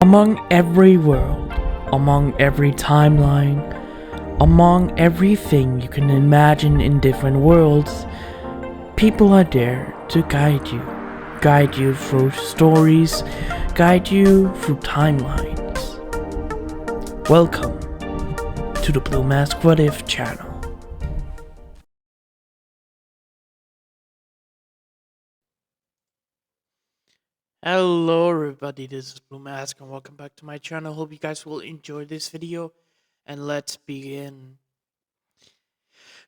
Among every world, among every timeline, among everything you can imagine in different worlds, people are there to guide you through stories, guide you through timelines. Welcome to the Blue Mask What If channel. Hello everybody, this is Blue Mask and welcome back to my channel. Hope you guys will enjoy this video and let's begin.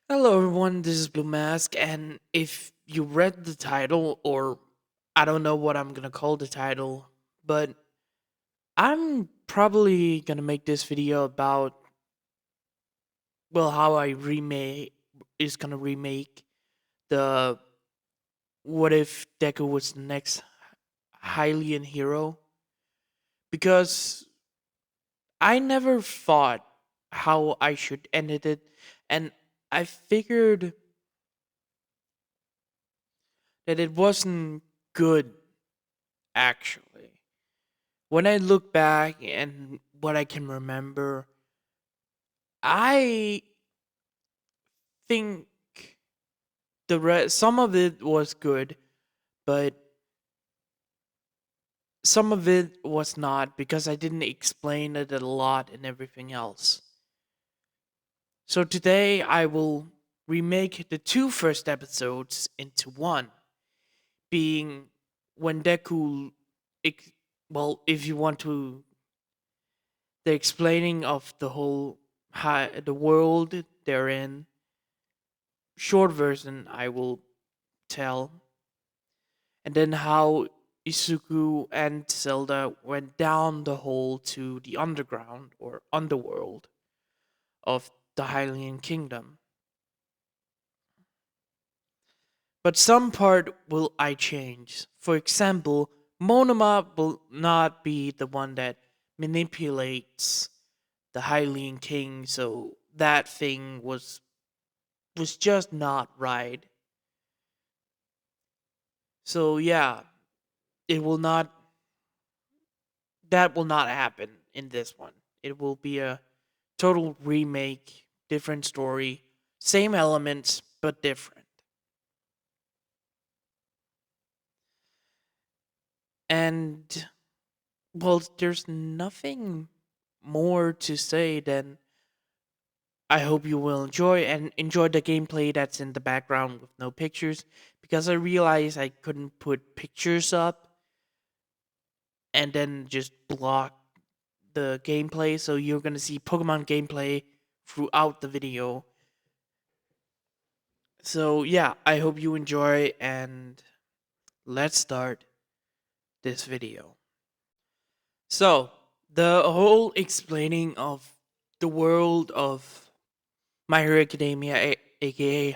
Hello everyone, this is Blue Mask, and if you read the title, or I don't know what I'm gonna call the title, but I'm probably gonna make this video about, well, how I gonna remake the what if Deku was the next Hylian hero, because I never thought how I should end it, and I figured that it wasn't good, actually. When I look back and what I can remember, I think some of it was good, but some of it was not, because I didn't explain it a lot and everything else. So today I will remake the two first episodes into one, being when Deku, well, if you want to, the explaining of the whole the world they're in. Short version I will tell, and then how Isuku and Zelda went down the hole to the underground or underworld of the Hylian Kingdom. But some part will I change. For example, Monoma will not be the one that manipulates the Hylian King, so that thing was just not right. So yeah, it will not that will not happen in this one. It will be a total remake, different story, same elements but different. And well, there's nothing more to say than I hope you will enjoy the gameplay that's in the background with no pictures, because I realized I couldn't put pictures up and then just block the gameplay, so you're gonna see Pokemon gameplay throughout the video. So yeah, I hope you enjoy, and let's start this video. So the whole explaining of the world of My Hero Academia, aka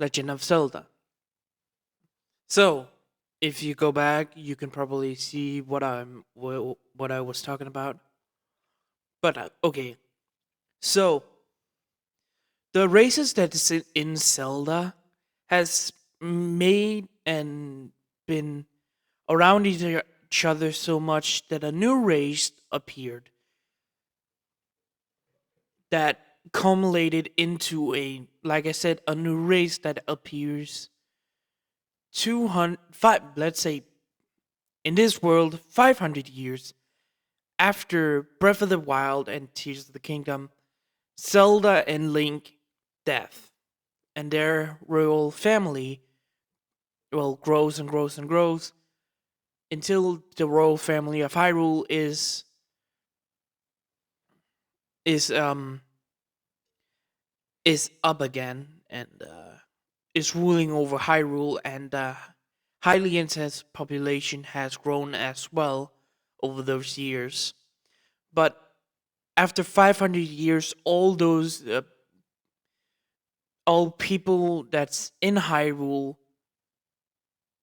Legend of Zelda. So if you go back, you can probably see what I was talking about. But okay, so the races that is in Zelda has made and been around each other so much that a new race appeared that culminated into a, like I said, a new race that appears 205, let's say, in this world 500 years after Breath of the Wild and Tears of the Kingdom, Zelda and Link death, and their royal family, well, grows and grows and grows until the royal family of Hyrule is um is up again, and is ruling over Hyrule, and Hylian's population has grown as well over those years. But after 500 years, all people that's in Hyrule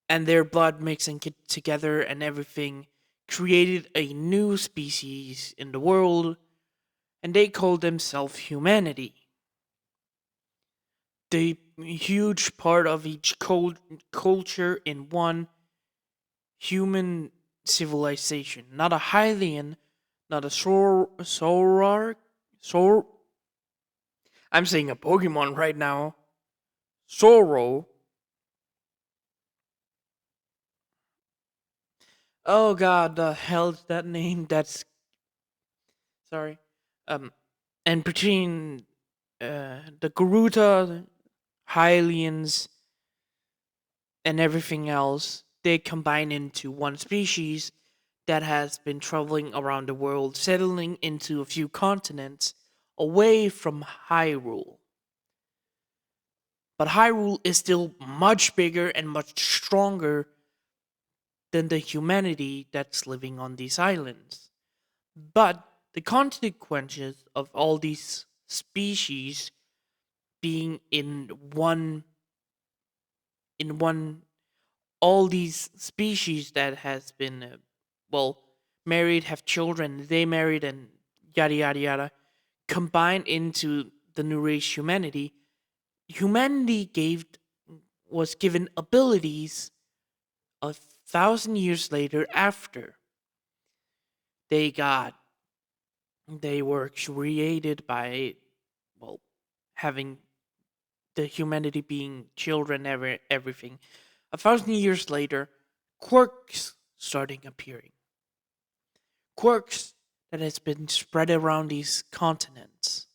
and their blood mixing together and everything created a new species in the world, and they called themselves humanity. The huge part of each culture in one human civilization, not a Hylian, not a Sor. I'm saying a Pokemon right now. Sorrow. Oh God, the hell's that name? That's sorry. Um, and between the Garuda, Hylians, and everything else, they combine into one species that has been traveling around the world, settling into a few continents away from Hyrule. But Hyrule is still much bigger and much stronger than the humanity that's living on these islands. But the consequences of all these species being in one all these species that has been well married, have children, they married, and yada yada yada, combined into the new race humanity. Humanity gave was given abilities 1,000 years later after they got they were created by, well, having the humanity being children, everything. 1,000 years later, quirks starting appearing. Quirks that has been spread around these continents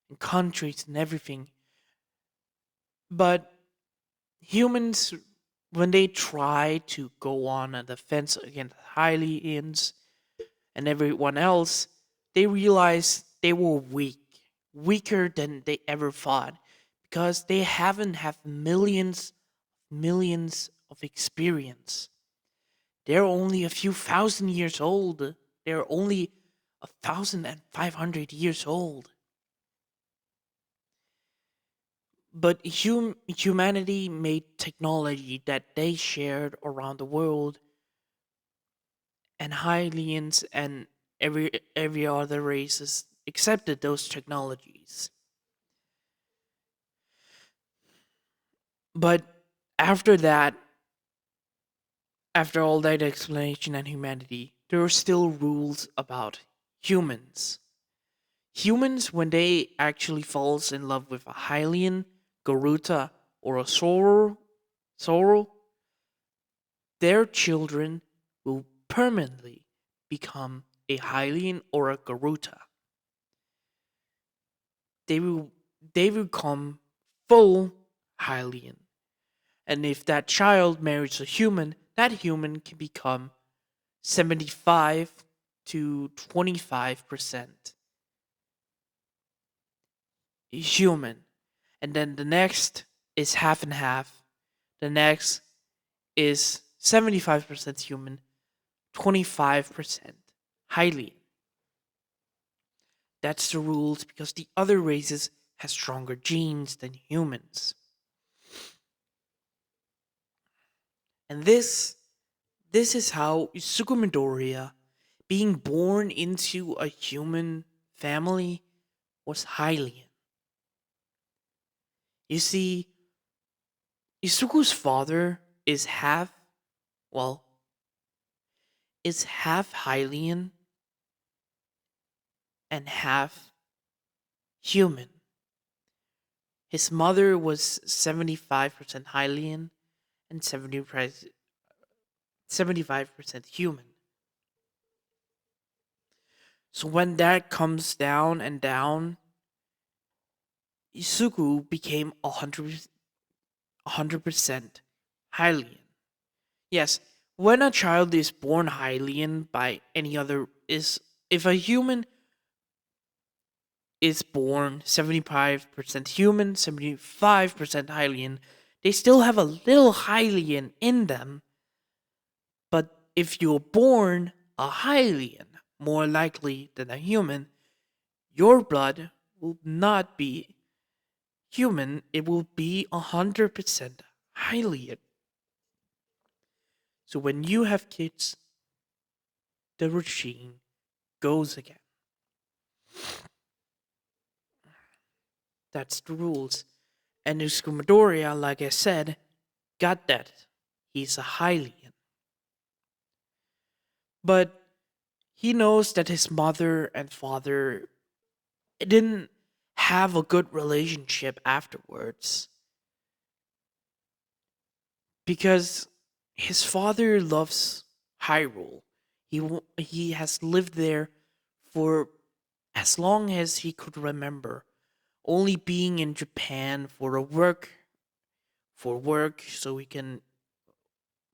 and countries and everything. But humans, when they try to go on a defense against Hylians and everyone else, they realize they were weaker than they ever thought, because they haven't had millions of experience. They're only a few thousand years old. They're only 1,500 years old. But humanity made technology that they shared around the world, and Hylians and every other races accepted those technologies. But after that, after all that explanation and humanity, there are still rules about humans. Humans, when they actually falls in love with a Hylian, Garuta, or a Sorrow, their children will permanently become a Hylian or a Garuta. They will they will become full Hylian. And if that child marries a human, that human can become 75 to 25% human. And then the next is half and half. The next is 75% human, 25% Hylian. That's the rules, because the other races have stronger genes than humans. And this is how Isuku Midoriya, being born into a human family, was Hylian. You see, Isuku's father is well, is half Hylian and half human. His mother was 75% Hylian and 75% human. So when that comes down and down, Isuku became 100% Hylian. Yes, when a child is born Hylian by any other is if a human is born 75% human, 75% Hylian, they still have a little Hylian in them. But if you're born a Hylian, more likely than a human, your blood will not be human, it will be 100% Hylian. So when you have kids, the regime goes again. That's the rules. And Midoriya, like I said, got that. He's a Hylian. But he knows that his mother and father didn't have a good relationship afterwards because his father loves Hyrule. He has lived there for as long as he could remember, only being in Japan for work so he can,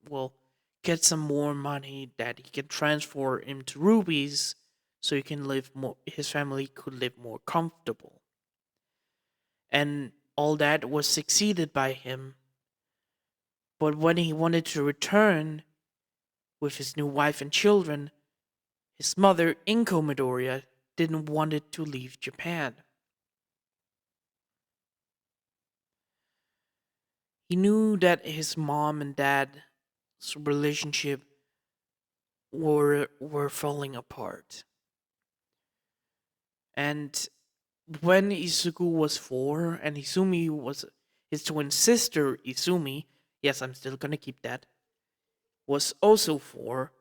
well, get some more money that he can transfer into rubies so he can live more, his family could live more comfortable. And all that was succeeded by him. But when he wanted to return with his new wife and children, his mother, Inko Midoriya, didn't want it to leave Japan. He knew that his mom and dad's relationship were falling apart. And when Izuku was 4 and Izumi was his twin sister Izumi, yes, I'm still gonna keep that, was also 4,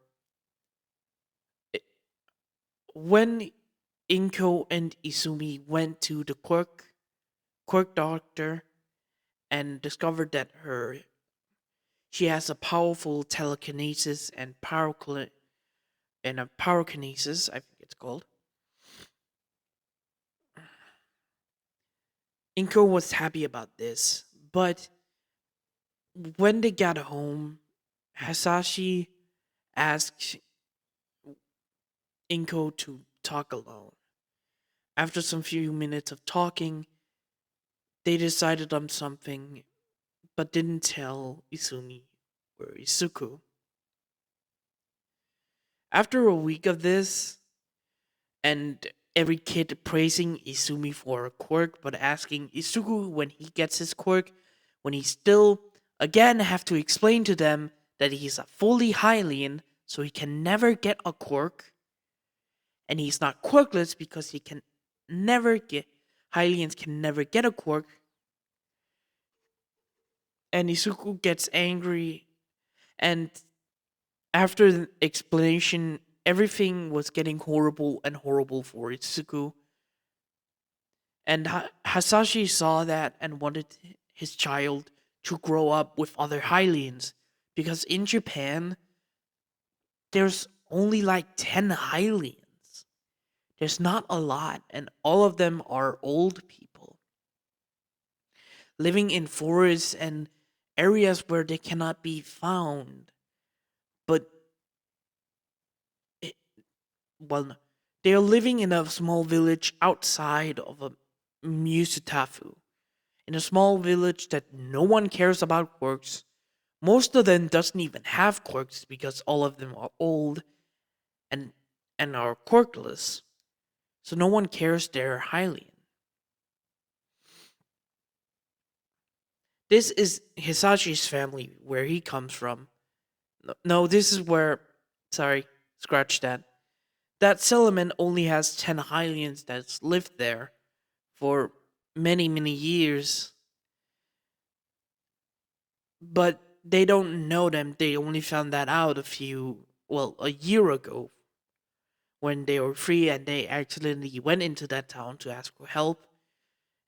i- when Inko and Izumi went to the quirk doctor and discovered that her she has a powerful telekinesis and and a pyrokinesis, I think it's called. Inko was happy about this, but when they got home, Hasashi asked Inko to talk alone. After some few minutes of talking, they decided on something but didn't tell Izumi or Izuku. After a week of this, and every kid praising Izumi for a quirk but asking Izuku when he gets his quirk, when he still again have to explain to them that he's a fully Hylian, so he can never get a quirk, and he's not quirkless because he can never get Hylians can never get a quirk, and Izuku gets angry, and after the explanation, everything was getting horrible and horrible for Izuku. And Hasashi saw that and wanted his child to grow up with other Hylians. Because in Japan, there's only like 10 Hylians. There's not a lot, and all of them are old people living in forests and areas where they cannot be found. But, it, well, they are living in a small village outside of a Musutafu, in a small village that no one cares about quirks. Most of them doesn't even have quirks because all of them are old and are quirkless. So no one cares they're Hylian. This is Hisashi's family, where he comes from. No, this is where. Sorry, scratch that. That settlement only has 10 Hylians that's lived there for many, many years. But they don't know them. They only found that out a year ago when they were free and they accidentally went into that town to ask for help.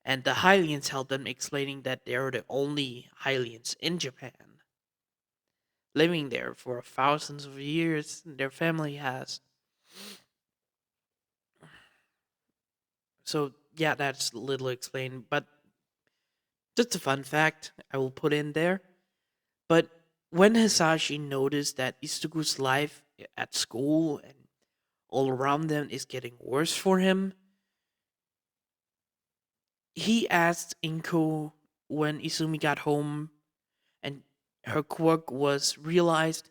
And the Hylians helped them, explaining that they're the only Hylians in Japan, living there for thousands of years. Their family has. So, yeah, that's a little explained. But just a fun fact I will put in there. But when Hisashi noticed that Izuku's life at school and all around them is getting worse for him, he asked Inko when Izumi got home and her quirk was realized.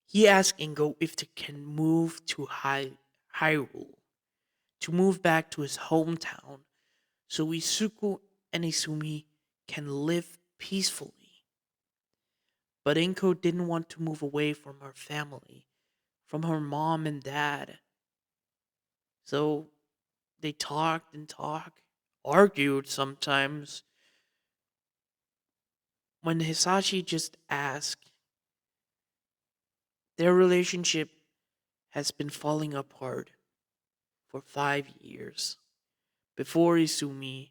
He asked Ingo if they can move to Hyrule, to move back to his hometown, so Izuku and Izumi can live peacefully. But Inko didn't want to move away from her family, from her mom and dad. So they talked and talked, argued sometimes. When Hisashi just asked, their relationship has been falling apart for 5 years before Izumi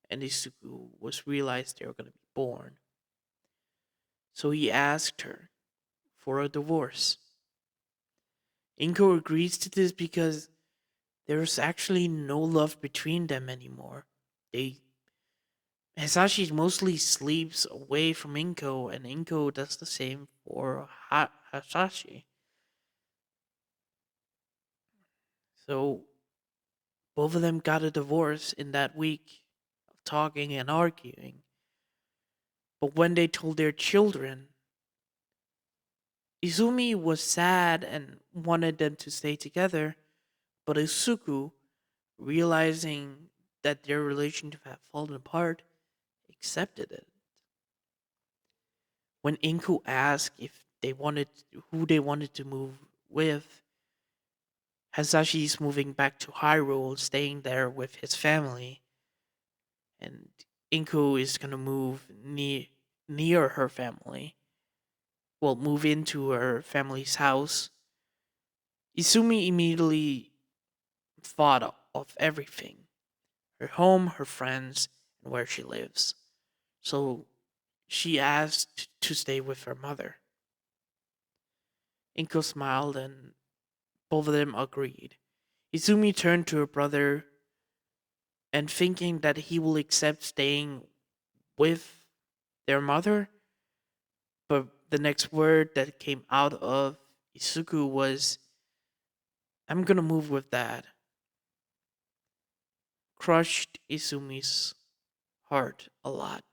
and Izuku was realized they were going to be born. So he asked her for a divorce. Inko agrees to this because there's actually no love between them anymore. They Hisashi mostly sleeps away from Inko, and Inko does the same for Hisashi. So both of them got a divorce in that week of talking and arguing. But when they told their children, Izumi was sad and wanted them to stay together, but Isuku, realizing that their relationship had fallen apart, accepted it. When Inku asked if they wanted who they wanted to move with, Hasashi's moving back to Hyrule, staying there with his family, and Inku is gonna move near her family. Well, move into her family's house. Izumi immediately thought of everything: her home, her friends, and where she lives. So she asked to stay with her mother. Inko smiled and both of them agreed. Izumi turned to her brother and thinking that he will accept staying with their mother, but the next word that came out of Isuku was, "I'm gonna move with dad." Crushed Izumi's heart a lot.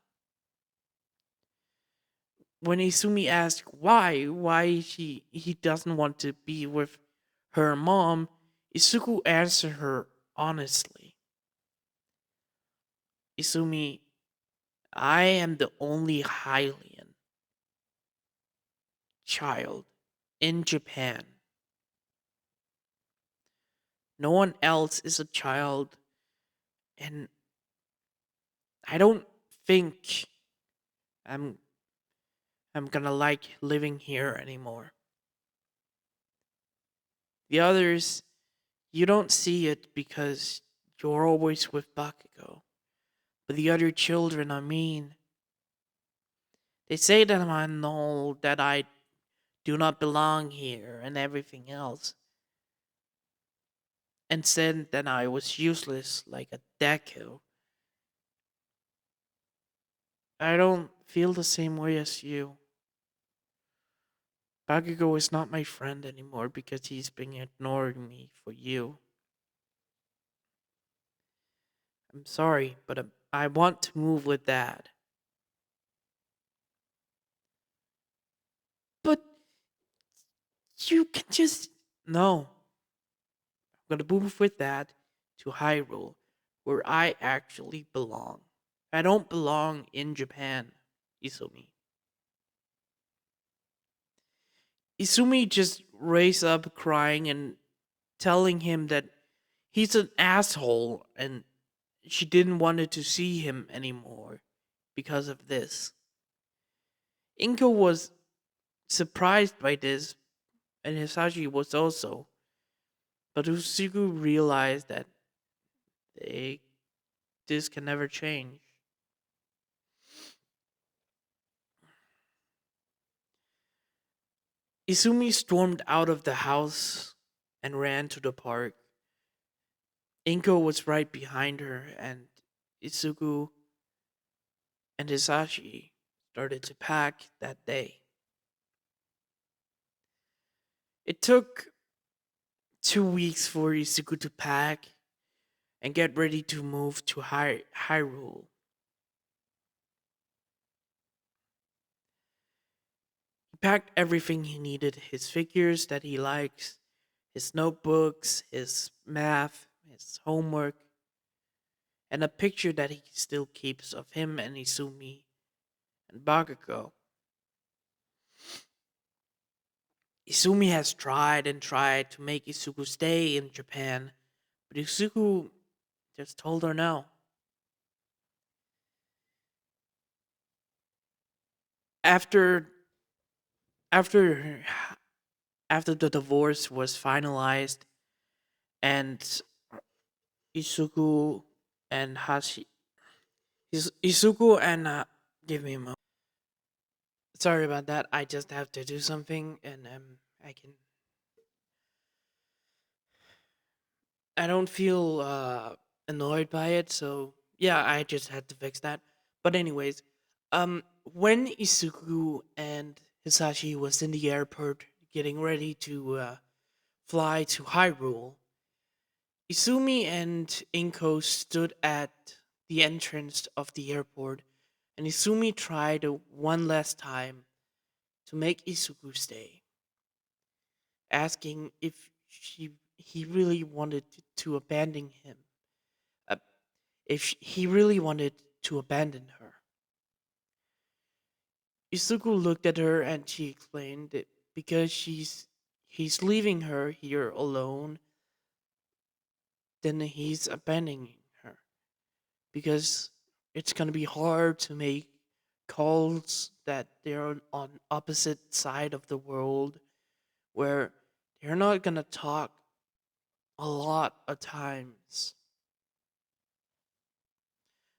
When Izumi asked why he doesn't want to be with her mom, Isuku answered her honestly. Izumi, I am the only Hylian child in Japan. No one else is a child, and I don't think I'm I'm gonna like living here anymore. The others, you don't see it because you're always with Bakugo. But the other children, I mean, they say that I'm old, that I do not belong here, and everything else. And said that I was useless like a Deku. I don't feel the same way as you. Bakugo is not my friend anymore because he's been ignoring me for you. I'm sorry, but I want to move with Dad. But you can just. No. I'm gonna move with Dad to Hyrule, where I actually belong. I don't belong in Japan, Izumi. Izumi just raised up crying and telling him that he's an asshole and she didn't want to see him anymore because of this. Inko was surprised by this, and Hisashi was also, but Usuku realized that they, this can never change. Izumi stormed out of the house and ran to the park. Inko was right behind her, and Izuku and Hisashi started to pack that day. It took 2 weeks for Izuku to pack and get ready to move to Hyrule. He packed everything he needed: his figures that he likes, his notebooks, his math, his homework, and a picture that he still keeps of him and Izumi and Bakugo. Izumi has tried and tried to make Izuku stay in Japan, but Izuku just told her no. After after after the divorce was finalized and Isuku and Hashi Isuku and give me a moment. Sorry about that. I just have to do something and I can I don't feel annoyed by it, so yeah, I just had to fix that. But anyways, when Isuku and Hisashi was in the airport getting ready to fly to Hyrule, Izumi and Inko stood at the entrance of the airport, and Izumi tried one last time to make Isuku stay, asking if he really wanted to abandon him. Uh, he really wanted to abandon her. Isuku looked at her and she explained that because he's leaving her here alone, then he's abandoning her because it's gonna be hard to make calls that they're on opposite side of the world where they're not gonna talk a lot of times.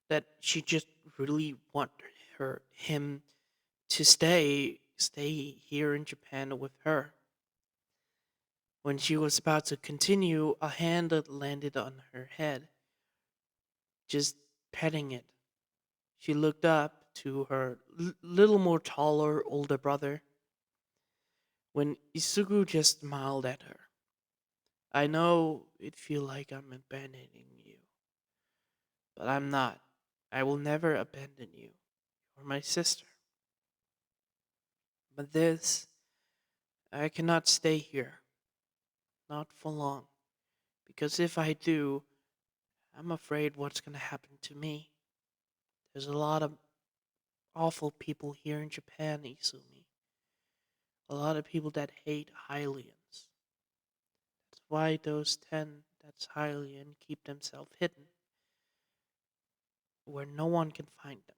That she just really want him to stay here in Japan with her. When she was about to continue, a hand landed on her head, just petting it. She looked up to her little more taller older brother when Isugu just smiled at her. I know it feel like I'm abandoning you, but I'm not. I will never abandon you. You're my sister. But this, I cannot stay here. Not for long. Because if I do, I'm afraid what's going to happen to me. There's a lot of awful people here in Japan, Izumi. A lot of people that hate Hylians. That's why those 10 that's Hylian keep themselves hidden, where no one can find them.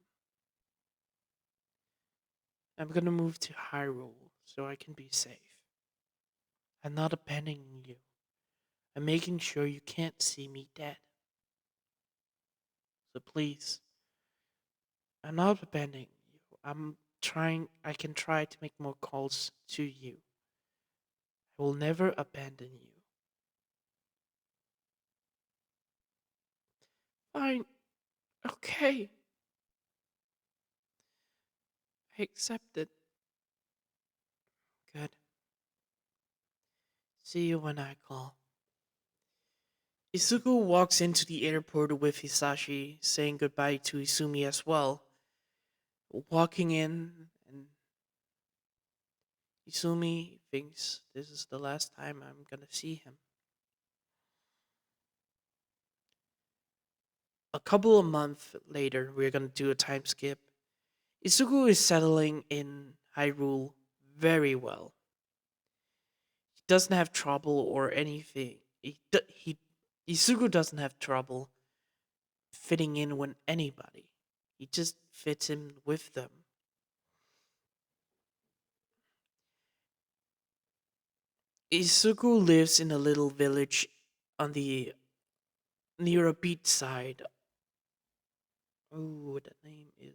I'm gonna move to Hyrule so I can be safe. I'm not abandoning you. I'm making sure you can't see me dead. So please, I'm not abandoning you. I can try to make more calls to you. I will never abandon you. Fine, okay, I accept it. Good. See you when I call. Isuku walks into the airport with Hisashi, saying goodbye to Izumi as well. Walking in, and Izumi thinks this is the last time I'm gonna see him. A couple of months later, we're gonna do a time skip. Isuku is settling in Hyrule very well. He doesn't have trouble or anything. Isuku doesn't have trouble fitting in with anybody. He just fits in with them. Isuku lives in a little village on the near a beach side. Oh, what that name is.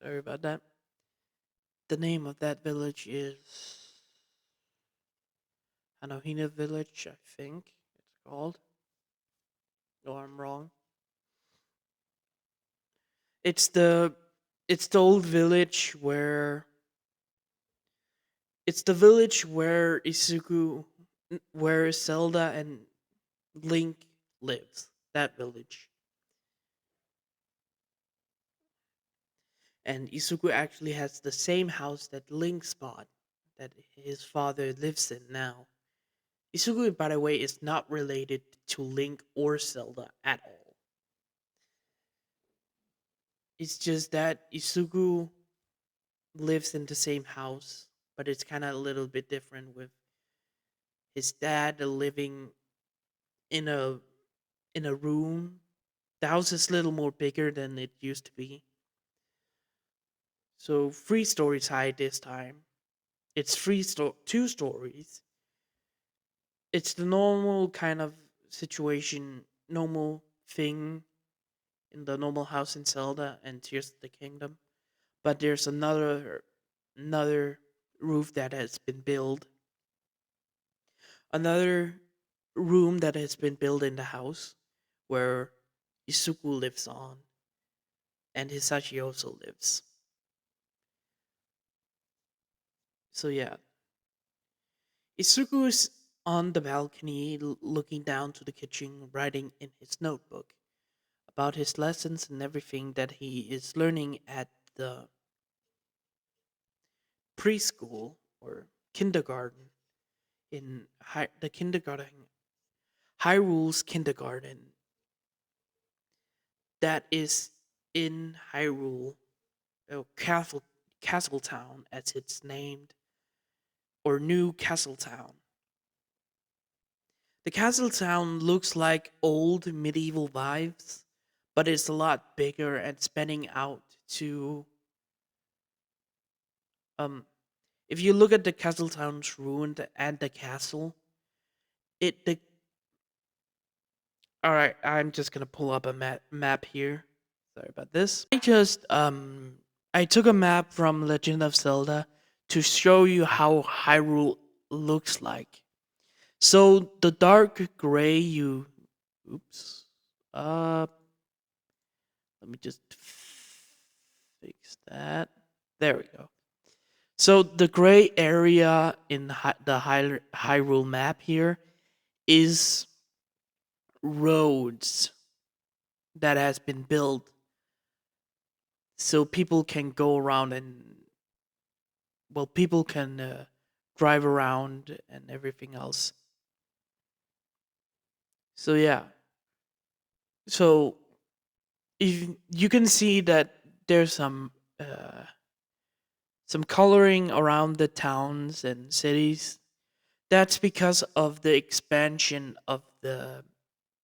Sorry about that. The name of that village is Hanohina Village, I think it's called. No, I'm wrong. It's the it's the old village where it's the village where where Zelda and Link lives. That village. And Isuku actually has the same house that Link's bought, that his father lives in now. Isuku, by the way, is not related to Link or Zelda at all. It's just that Isuku lives in the same house, but it's kind of a little bit different with his dad living in a room. The house is a little more bigger than it used to be. So free story side this time. It's two stories. It's the normal kind of situation, normal thing in the normal house in Zelda and Tears of the Kingdom. But there's another roof that has been built, another room that has been built in the house where Isuku lives on and Hisashi also lives. So yeah, Isuku is on the balcony looking down to the kitchen, writing in his notebook about his lessons and everything that he is learning at the preschool or kindergarten in the kindergarten, Hyrule's kindergarten that is in Hyrule, Castle Castletown as it's named, or New Castletown. The Castletown looks like old medieval vibes, but it's a lot bigger and spanning out to um. If you look at the Castletown's ruined and the castle, it the all right. I'm just gonna pull up a map here. Sorry about this. I took a map from Legend of Zelda to show you how Hyrule looks like. So the dark gray you oops. Uh let me just fix that. There we go. So the gray area in the Hyrule map here is roads that has been built so people can go around and people can drive around and everything else. So yeah, so if you can see that there's uh, some coloring around the towns and cities. That's because of the expansion of the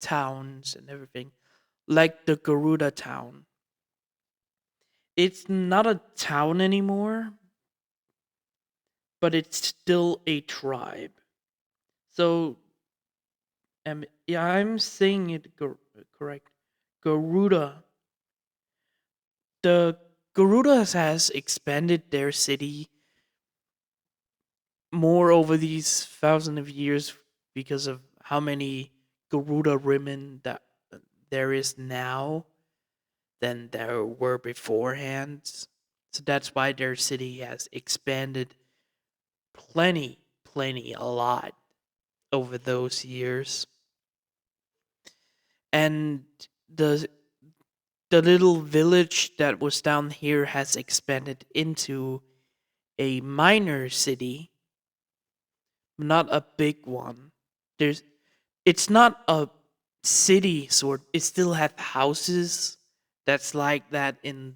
towns and everything, like the Garuda town. It's not a town anymore, but it's still a tribe. So, yeah, I'm saying it correct. Garuda. The Garudas has expanded their city more over these thousands of years because of how many Garuda women that there is now than there were beforehand. So that's why their city has expanded plenty, a lot over those years. And the the little village that was down here has expanded into a minor city, not a big one. There's it's not a city sort. It still have houses that's like that in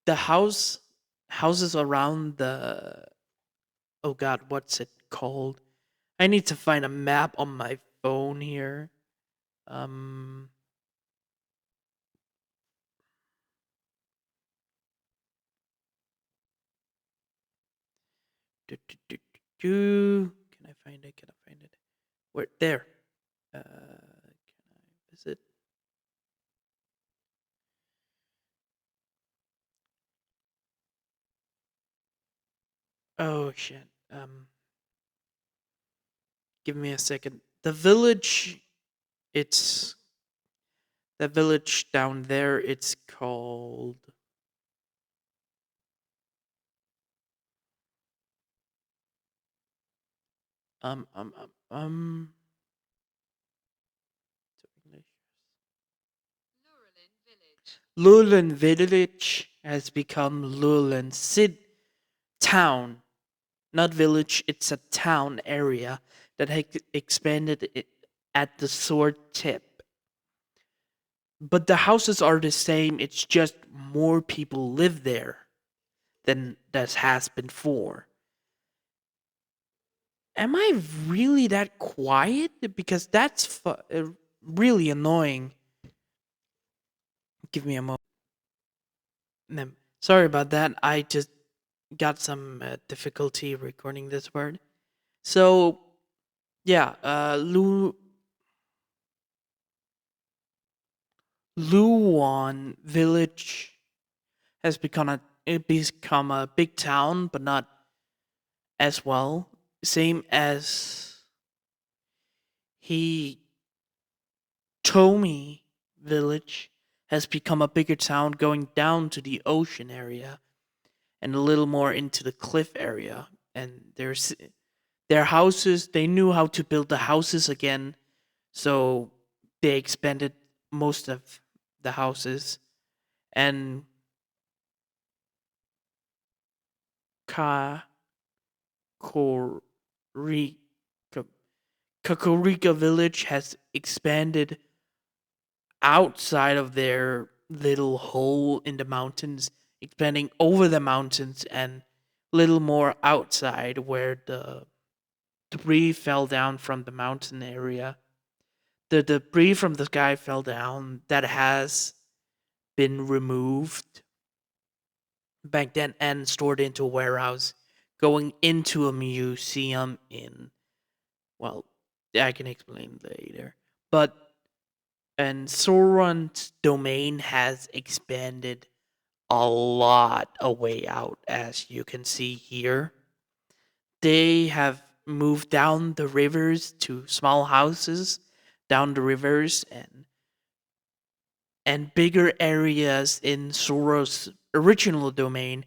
the houses around the oh god, what's it called? I need to find a map on my phone here. Um Can I find it? Can I find it? Where there? Can I visit? Oh shit. Give me a second. It's the village down there. It's called. Um um um um. Lulin village has become Lulin town, not village. It's a town area that has expanded at the sword tip. But the houses are the same. It's just more people live there than that has before. Am I really that quiet? Because that's really annoying. Give me a moment. Sorry about that. I just got some difficulty recording this word. So yeah, Luwan village has become a big town, but not as well. Same as Hitomi village has become a bigger town, going down to the ocean area and a little more into the cliff area. And their houses. They knew how to build the houses again, so they expanded most of the houses. And Kakorika, Kakorika village has expanded outside of their little hole in the mountains, expanding over the mountains and little more outside where the debris fell down from the mountain area. The debris from the sky fell down that has been removed back then and stored into a warehouse, going into a museum in, well, I can explain later. But and Sauron's domain has expanded a lot a way out, as you can see here. They have moved down the rivers to small houses down the rivers and bigger areas in Sauron's original domain,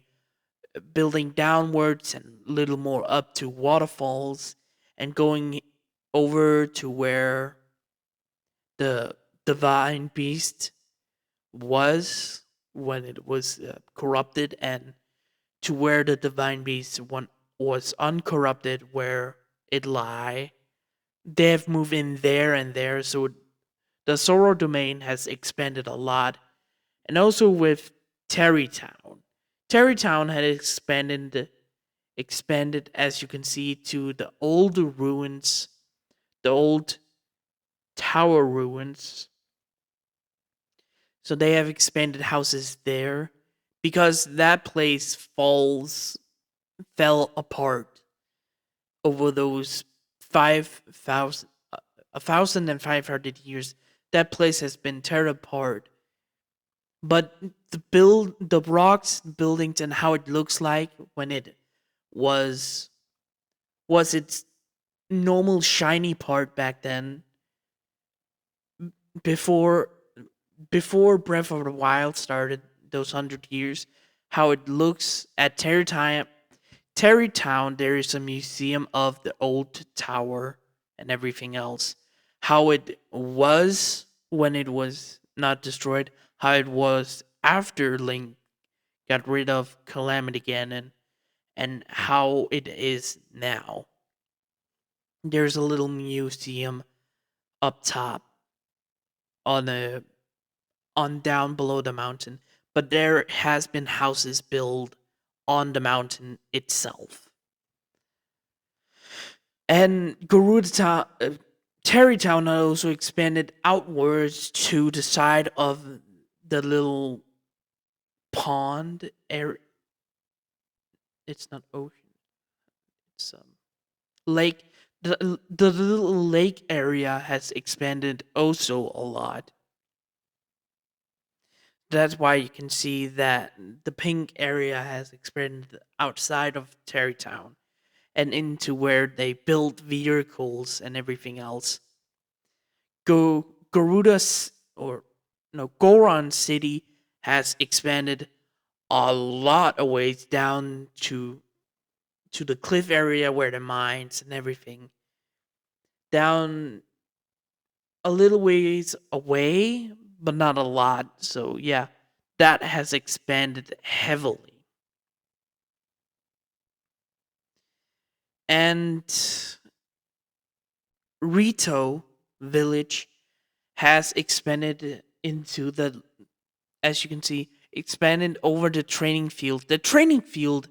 building downwards and a little more up to waterfalls and going over to where the divine beast was when it was corrupted, and to where the divine beast one was uncorrupted, where it lie. They have moved in there and there, so the Sorrow domain has expanded a lot. And also with Terrytown. Terrytown had expanded, as you can see, to the old ruins, the old tower ruins. So they have expanded houses there because that place fell apart over those 5,000 1,500 years. That place has been torn apart. But the rocks, buildings, and how it looks like when it was was its normal shiny part back then, before Breath of the Wild started, those 100 years, how it looks at Terrytown. There is a museum of the old tower and everything else. How it was when it was not destroyed, how it was after Link got rid of Calamity Ganon, and how it is now. There's a little museum up top on the on down below the mountain, but there has been houses built on the mountain itself. And Terrytown also expanded outwards to the side of the little pond area. It's not ocean. It's lake. The little lake area has expanded also a lot. That's why you can see that the pink area has expanded outside of Terrytown and into where they build vehicles and everything else. Garuda's or no Goron City has expanded a lot of ways down to the cliff area where the mines and everything, down a little ways away, but not a lot. So yeah, that has expanded heavily. And Rito village has expanded into the, as you can see, expanded over the training field. The training field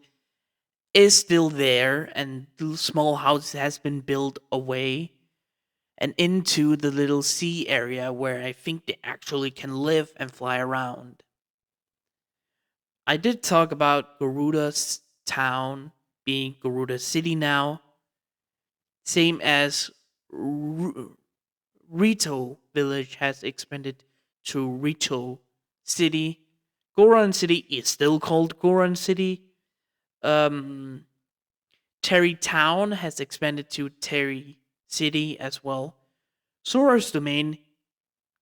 is still there, and the small house has been built away and into the little sea area where I think they actually can live and fly around. I did talk about Garuda's town being Garuda City now, same as R- Rito Village has expanded to Rito City. Goron City is still called Goron City. Um, Terry Town has expanded to Terry City as well. Sora's Domain,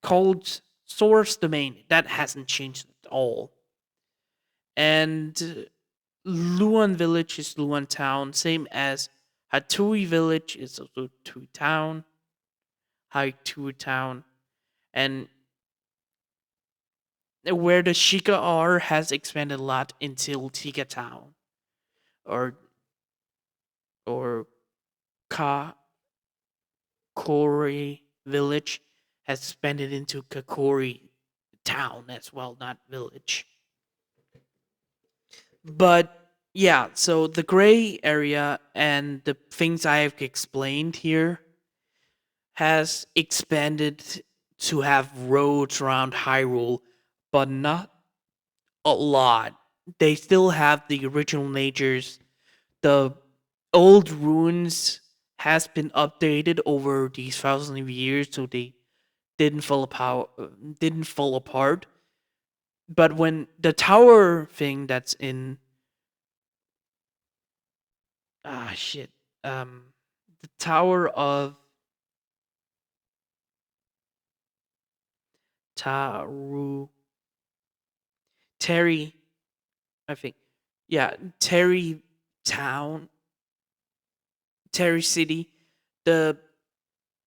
called Sora's Domain, that hasn't changed at all. And Luan Village is Luan Town, same as Hatui Village is also Tui Town, Haitui Town, and where the Shika are has expanded a lot until Tika Town or or Kakori Village has expanded into Kakori Town as well, not village. But yeah, so the gray area and the things I have explained here has expanded to have roads around Hyrule, but not a lot. They still have the original natures. The old ruins has been updated over these thousands of years, so they didn't fall apart. But when the tower thing that's in shit the tower of Taru Terry, I think, yeah, Terry Town, Terry City, the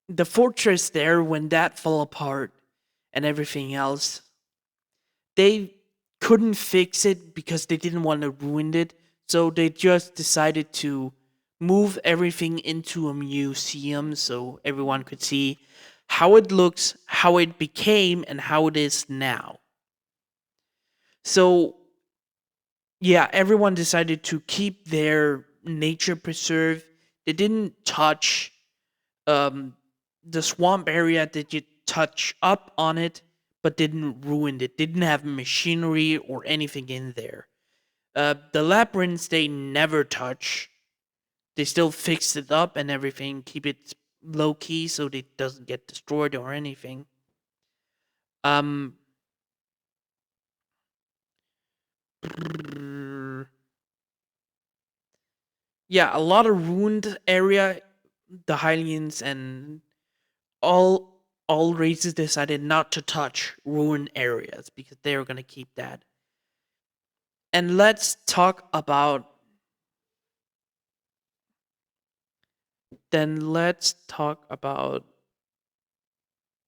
the fortress there, when that fell apart and everything else, they couldn't fix it because they didn't want to ruin it. So they just decided to move everything into a museum so everyone could see how it looks, how it became, and how it is now. So, yeah, everyone decided to keep their nature preserve. They didn't touch um, the swamp area, did you touch up on it, but didn't ruin it, didn't have machinery or anything in there. The labyrinths they never touch. They still fix it up and everything, keep it low key so it doesn't get destroyed or anything. Um, yeah, a lot of ruined area. The Hylians and all races decided not to touch ruined areas because they were gonna keep that. And let's talk about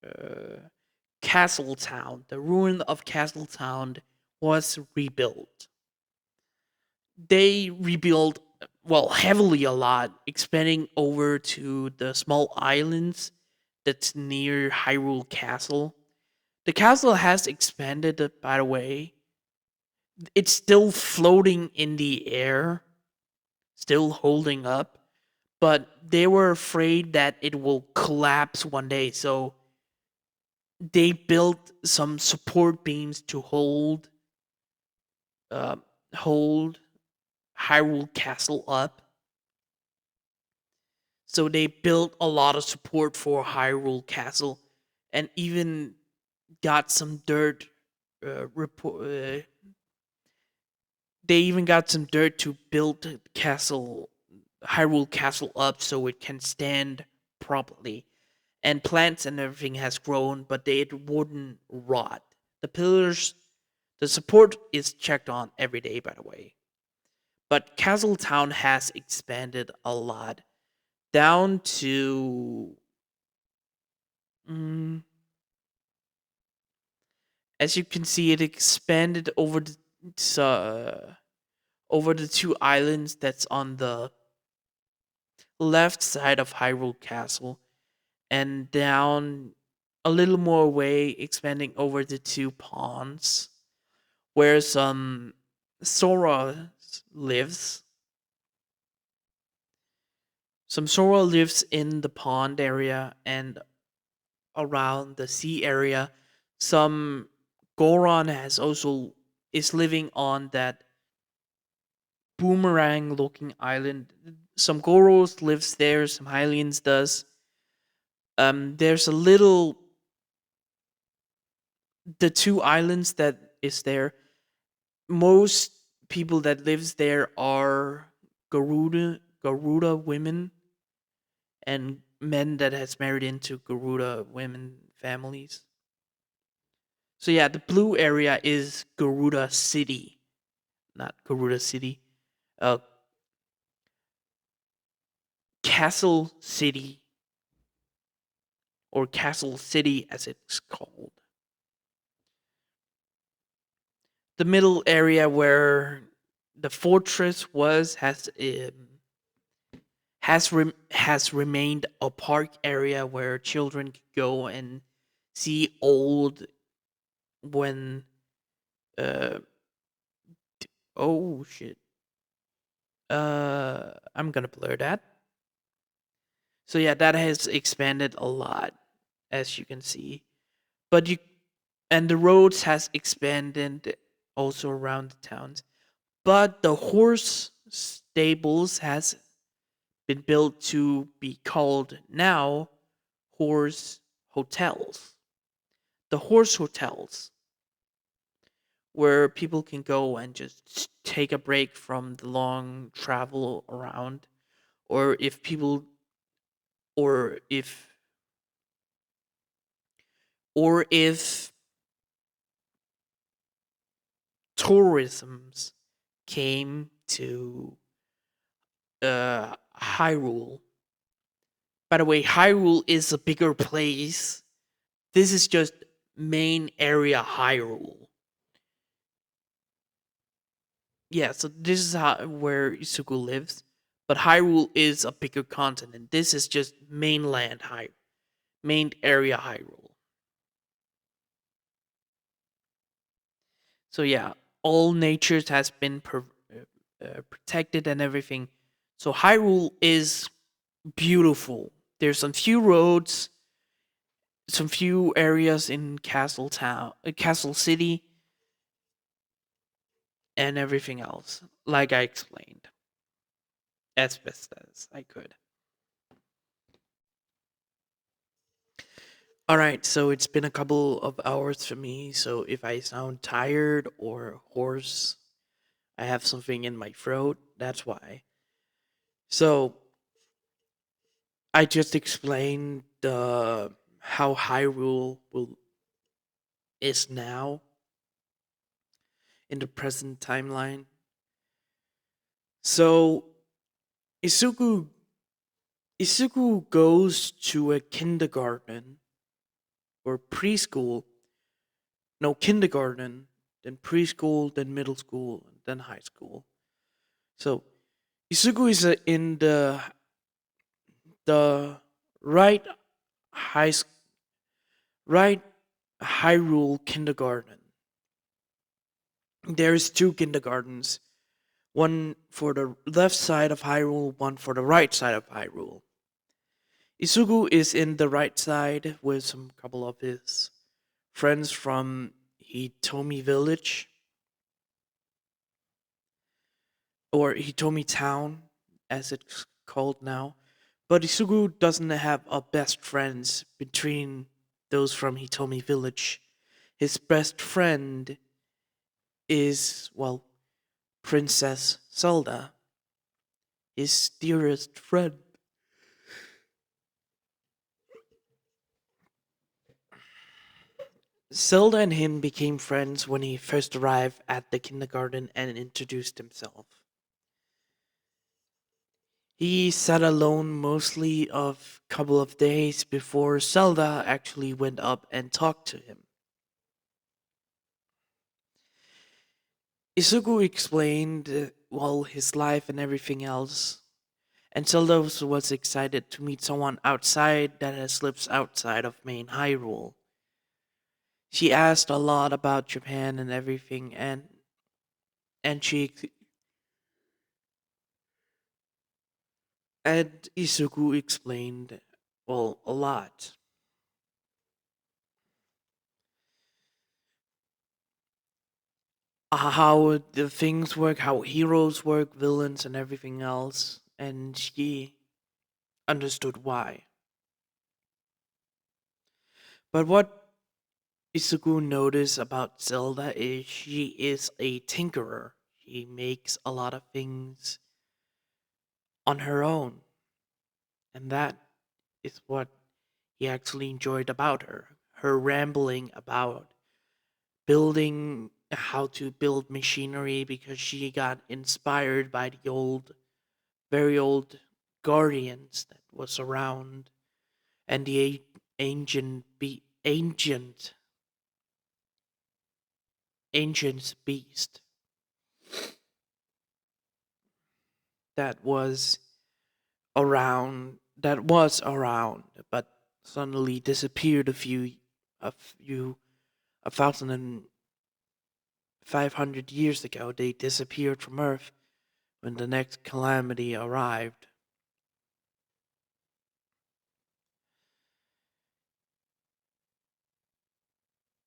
uh, Castletown. The ruin of Castletown was rebuilt. They rebuilt, well, heavily a lot, expanding over to the small islands that's near Hyrule Castle. The castle has expanded, by the way. It's still floating in the air, still holding up, but they were afraid that it will collapse one day. So they built some support beams to uh, hold Hyrule Castle up. So they built a lot of support for Hyrule Castle, and even got some dirt. They even got some dirt to build Hyrule Castle up so it can stand properly. And plants and everything has grown, but it wouldn't rot. The pillars, the support is checked on every day, by the way. But Castletown has expanded a lot down to, mm, as you can see, it expanded over the two islands that's on the left side of Hyrule Castle, and down a little more away, expanding over the two ponds where some Sora lives. Some Sora lives in the pond area and around the sea area. Some Goron has also is living on that boomerang looking island. Some Goros lives there, some Hylians does. There's a little the two islands that is there. Most people that lives there are Garuda women and men that has married into Garuda women families. So yeah, the blue area is Garuda City, not Garuda City. Uh, Castle City, or Castle City as it's called. The middle area where the fortress was has remained a park area where children could go and see old when uh oh shit I'm gonna blur that. So yeah, that has expanded a lot, as you can see. But you and the roads has expanded also around the towns. But the horse stables has been built to be called now horse hotels. The horse hotels, where people can go and just take a break from the long travel around, or if people, or if tourisms came to Hyrule. By the way, Hyrule is a bigger place. This is just main area Hyrule. Yeah, so this is where Isuku lives, but Hyrule is a bigger continent. This is just mainland main area Hyrule. So yeah, all natures has been protected and everything. So Hyrule is beautiful. There's some few roads, some few areas in Castle City, and everything else, like I explained as best as I could. All right, so it's been a couple of hours for me. So if I sound tired or hoarse, I have something in my throat. That's why. So I just explained the how Hyrule will is now in the present timeline. So Isuku Isuku goes to a kindergarten or preschool. No, kindergarten, then preschool, then middle school, and then high school. So Isuku is in the right high right Hyrule kindergarten. There's two kindergartens, one for the left side of Hyrule, one for the right side of Hyrule. Isugu is in the right side with some couple of his friends from Hitomi Village or Hitomi Town, as it's called now. But Isugu doesn't have a best friends between those from Hitomi Village. His best friend is, well, Princess Zelda, his dearest friend. Zelda and him became friends when he first arrived at the kindergarten and introduced himself. He sat alone mostly of couple of days before Zelda actually went up and talked to him. Isugu explained, well, his life and everything else, and Zelda was excited to meet someone outside that has lives outside of main Hyrule. She asked a lot about Japan and everything, and she and Isugu explained, well, a lot. how the things work, how heroes work, villains, and everything else, and she understood why. But what Isuku noticed about Zelda is she is a tinkerer. She makes a lot of things on her own, and that is what he actually enjoyed about her. Her rambling about building how to build machinery because she got inspired by the very old guardians that was around and the ancient beast that was around but suddenly disappeared a thousand and 500 years ago. They disappeared from Earth when the next calamity arrived.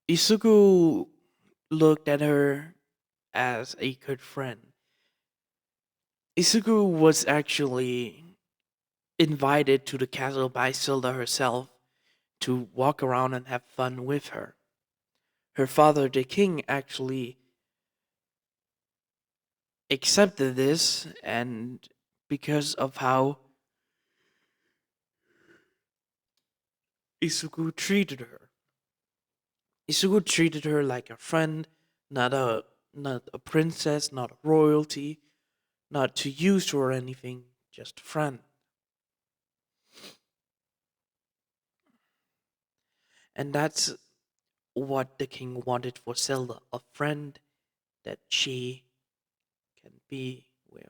Isuku looked at her as a good friend. Isuku was actually invited to the castle by Zelda herself to walk around and have fun with her. Her father, the king, actually accepted this, and because of how Isuku treated her, Isuku treated her like a friend, not a not a princess, not a royalty, not to use or anything, just a friend. And that's what the king wanted for Zelda, a friend that she can be with.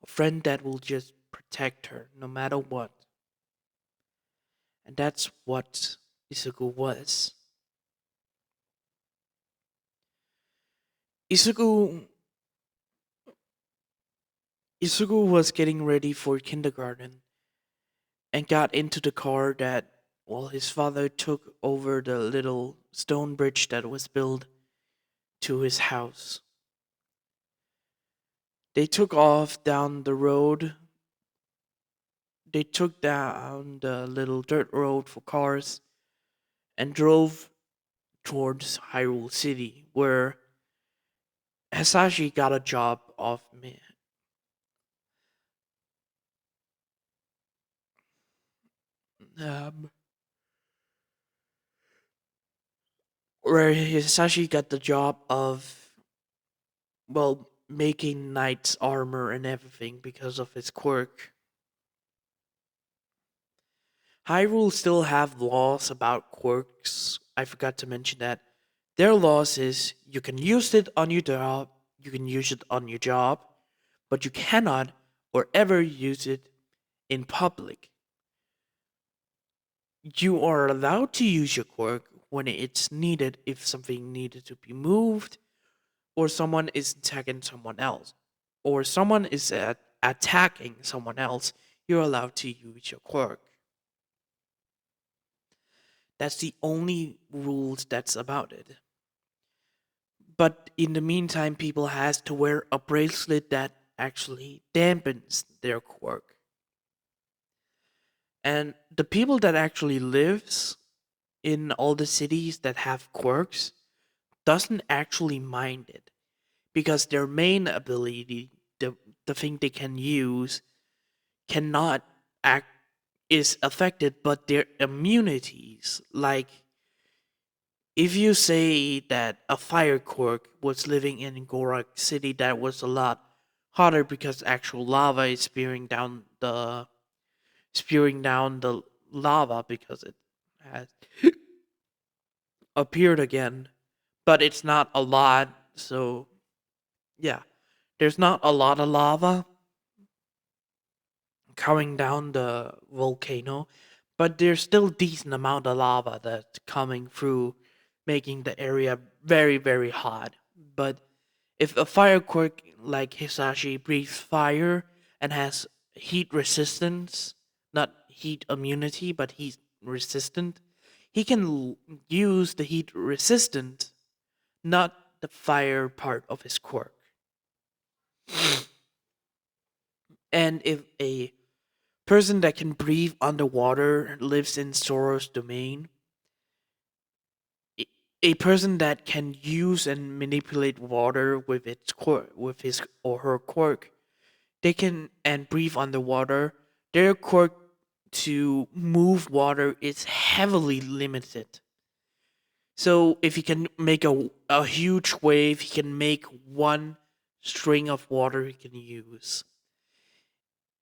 A friend that will just protect her no matter what. And that's what Isuku was. Isuku Isuku was getting ready for kindergarten and got into the car that his father took over the little stone bridge that was built to his house. They took off down the road. They took down the little dirt road for cars and drove towards Hyrule City, where Hasashi got a job of um, where Hasashi got the job of making knight's armor and everything because of his quirk. Hyrule still have laws about quirks. I forgot to mention that. Their laws is you can use it on your job, but you cannot or ever use it in public. You are allowed to use your quirk when it's needed if something needed to be moved or someone is attacking someone else or someone is attacking someone else, you're allowed to use your quirk. That's the only rules that's about it. But in the meantime, people has to wear a bracelet that actually dampens their quirk. And the people that actually lives in all the cities that have quirks doesn't actually mind it because their main ability, the thing they can use, cannot act is affected, but their immunities, like if you say that a fire quirk was living in Gorak City, that was a lot hotter because actual lava is spewing down the lava because it has appeared again, but it's not a lot. So yeah, there's not a lot of lava coming down the volcano, but there's still decent amount of lava that's coming through, making the area very very hot. But if a fire quirk like Hisashi breathes fire and has heat resistance, not heat immunity, but heat resistant, he can use the heat resistant, not the fire part of his quirk. And if a person that can breathe underwater lives in Sora's domain, a person that can use and manipulate water with its quirk, with his or her quirk, they can and breathe underwater. Their quirk to move water is heavily limited. So if he can make a huge wave, he can make one string of water he can use.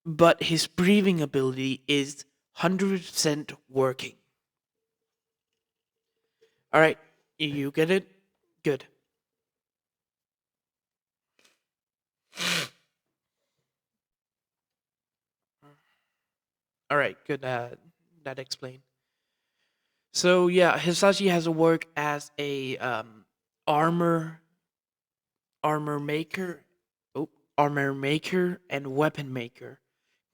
But his breathing ability is 100% working. All right, you get it? Good. All right, good. That explained. So yeah, Hisashi has a work as a armor armor maker, oh, armor maker and weapon maker,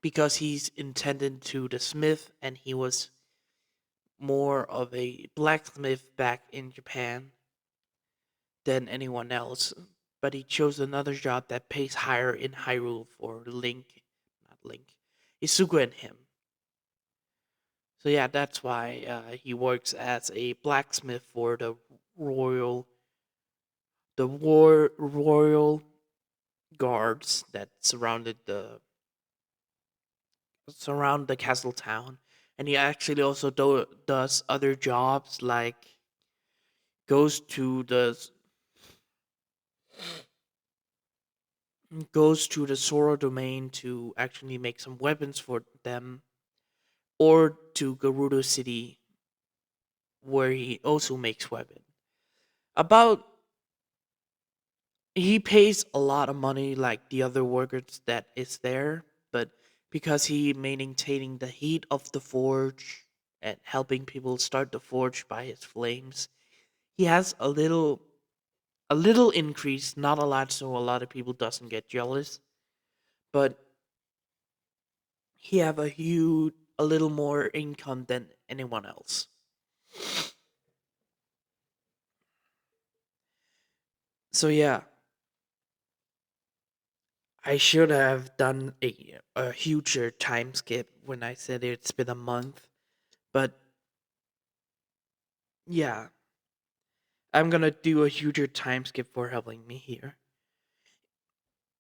because he's intended to the smith, and he was more of a blacksmith back in Japan than anyone else. But he chose another job that pays higher in Hyrule for not Link, Isuka and him. So yeah, that's why he works as a blacksmith for royal, royal guards that surround the castle town, and he actually also does other jobs like goes to the Sora domain to actually make some weapons for them, or to Gerudo City where he also makes weapons. About He pays a lot of money like the other workers that is there, but because he maintaining the heat of the forge and helping people start the forge by his flames, he has a little increase, not a lot, so a lot of people doesn't get jealous, but he have a little more income than anyone else. So yeah, I should have done a huger time skip when I said it's been a month, but yeah, I'm gonna do a huger time skip for helping me here,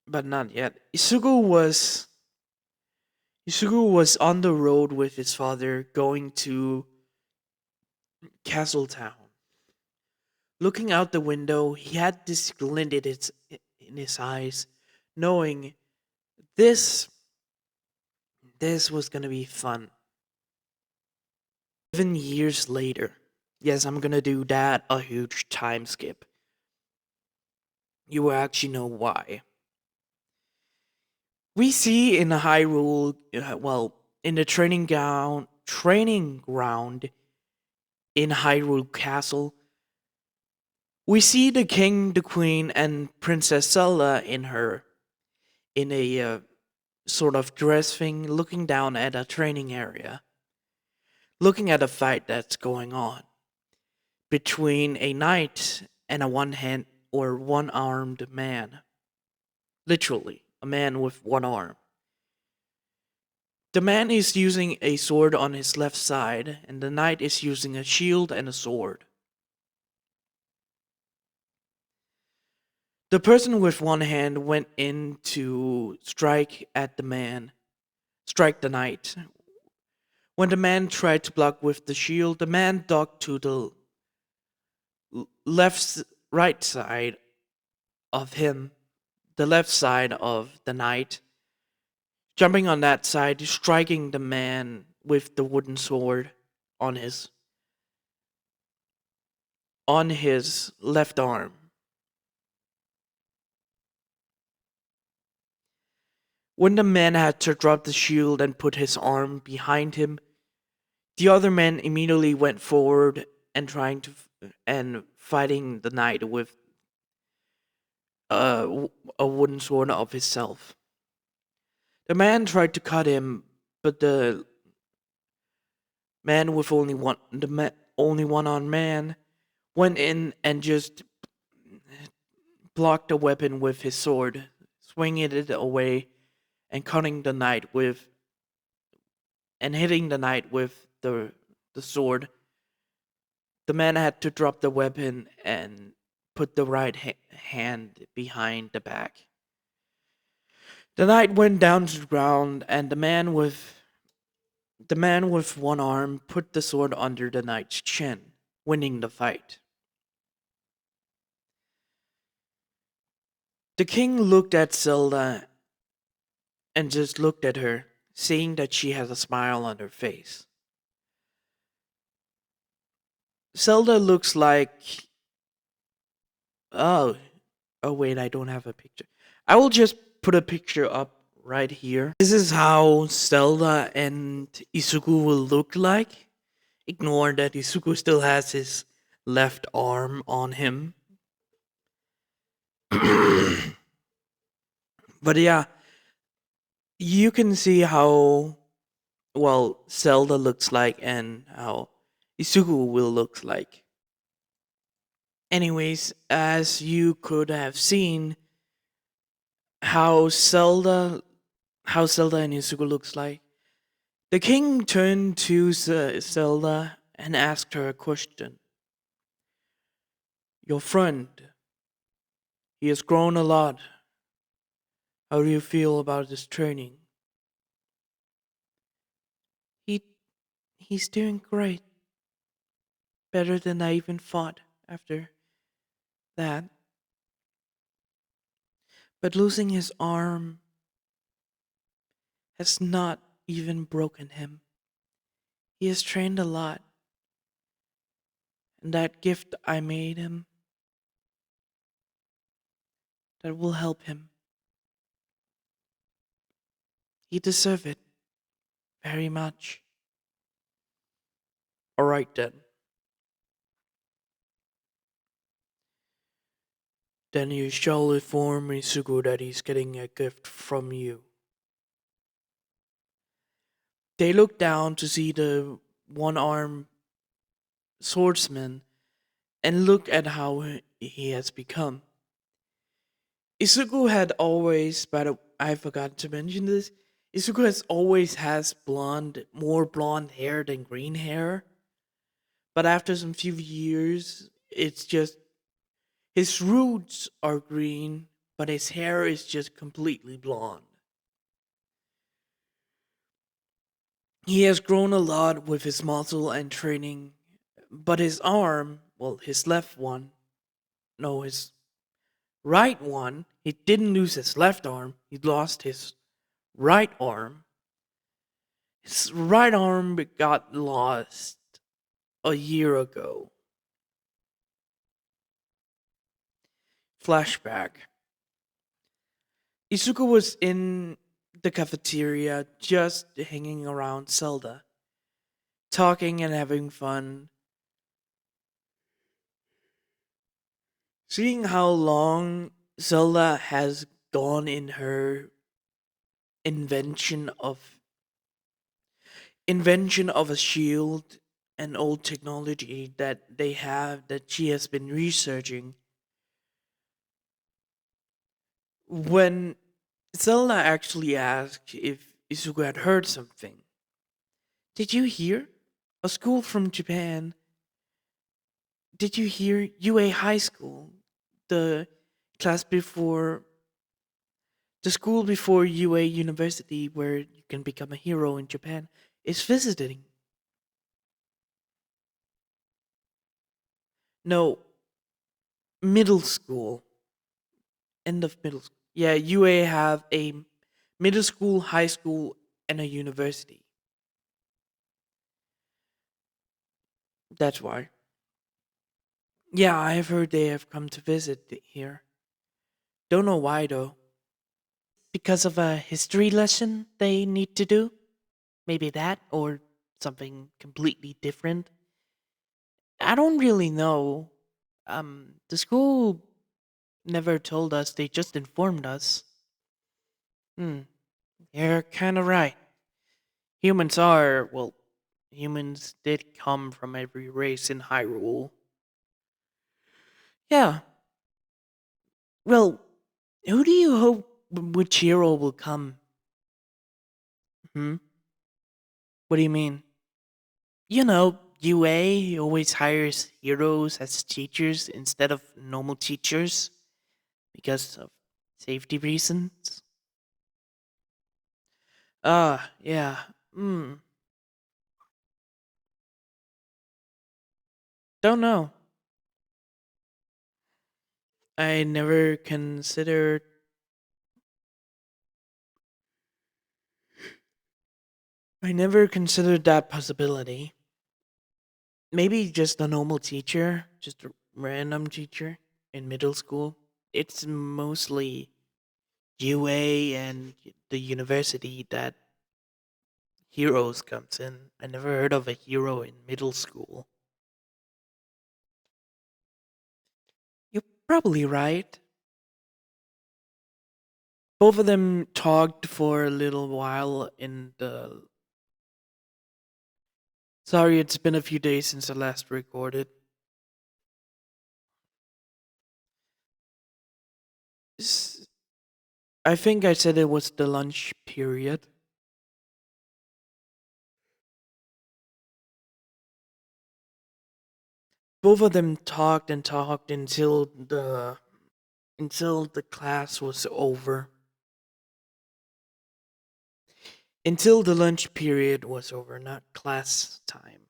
but not yet. Isugu was on the road with his father going to Castletown. Looking out the window, he had this glint in his eyes, knowing this this was gonna be fun. 7 years later, yes, I'm gonna do that a huge time skip. You will actually know why. We see in Hyrule, in the training ground in Hyrule Castle, we see the king, the queen, and Princess Zelda in a sort of dress thing, looking down at a training area, looking at a fight that's going on between a knight and a one armed man. Literally, a man with one arm. The man is using a sword on his left side, and the knight is using a shield and a sword. The person with one hand went in to strike the knight. When the man tried to block with the shield, the man ducked to the right side of him, the left side of the knight, jumping on that side, striking the man with the wooden sword on his left arm. When the man had to drop the shield and put his arm behind him, the other man immediately went forward and fighting the knight with a wooden sword of himself. The man tried to cut him, but the man with only one armed man went in and just blocked the weapon with his sword, swinging it away and cutting the knight with and hitting the knight with the sword. The man had to drop the weapon and put the right hand behind the back. The knight went down to the ground, and the man with one arm put the sword under the knight's chin, winning the fight. The king looked at Zelda and just looked at her, seeing that she has a smile on her face. Zelda looks like oh oh wait, I don't have a picture. I will just put a picture up right here. This is how Zelda and Isuku will look like. Ignore that Isuku still has his left arm on him. But yeah, you can see how well Zelda looks like and how Isuku will look like. Anyways, as you could have seen how Zelda and Isuku looks like, the king turned to Zelda and asked her a question. Your friend, he has grown a lot. How do you feel about his training? He he's doing great. Better than I even thought after that. But losing his arm has not even broken him. He has trained a lot, and that gift I made him, that will help him. He deserves it very much. Alright then. Then you shall inform Isugu that he's getting a gift from you. They look down to see the one armed swordsman and look at how he has become. Isugu had always, but I forgot to mention this. Isugu has always has more blonde hair than green hair. But after some few years, it's just his roots are green, but his hair is just completely blonde. He has grown a lot with his muscle and training, but his arm, well, his left one, no, his right one, he didn't lose his left arm, he lost his right arm. His right arm got lost a year ago. Flashback. Isuka was in the cafeteria just hanging around Zelda, talking and having fun. Seeing how long Zelda has gone in her invention of a shield and old technology that they have that she has been researching. When Zelda actually asked if Isuku had heard something, did you hear? A school from Japan. Did you hear UA High School? The class before the school before UA University where you can become a hero in Japan is visiting. No, middle school. End of middle school. Yeah, UA have a middle school, high school, and a university. That's why. Yeah, I've heard they have come to visit here. Don't know why though. Because of a history lesson they need to do? Maybe that or something completely different. I don't really know. The school never told us, they just informed us. Hmm, you're kind of right. Humans are, well, humans did come from every race in Hyrule. Yeah, Well, who do you hope which hero will come? Hmm? What do you mean? You know, UA always hires heroes as teachers instead of normal teachers because of safety reasons. Ah, yeah. Hmm. Don't know. I never considered. I never considered that possibility. Maybe just a normal teacher, just a random teacher in middle school. It's mostly UA and the university that heroes comes in. I never heard of a hero in middle school. You're probably right. Both of them talked for a little while in the. Sorry, it's been a few days since I last recorded. S- I think I said it was the lunch period. Both of them talked and talked until the class was over. Until the lunch period was over, not class time.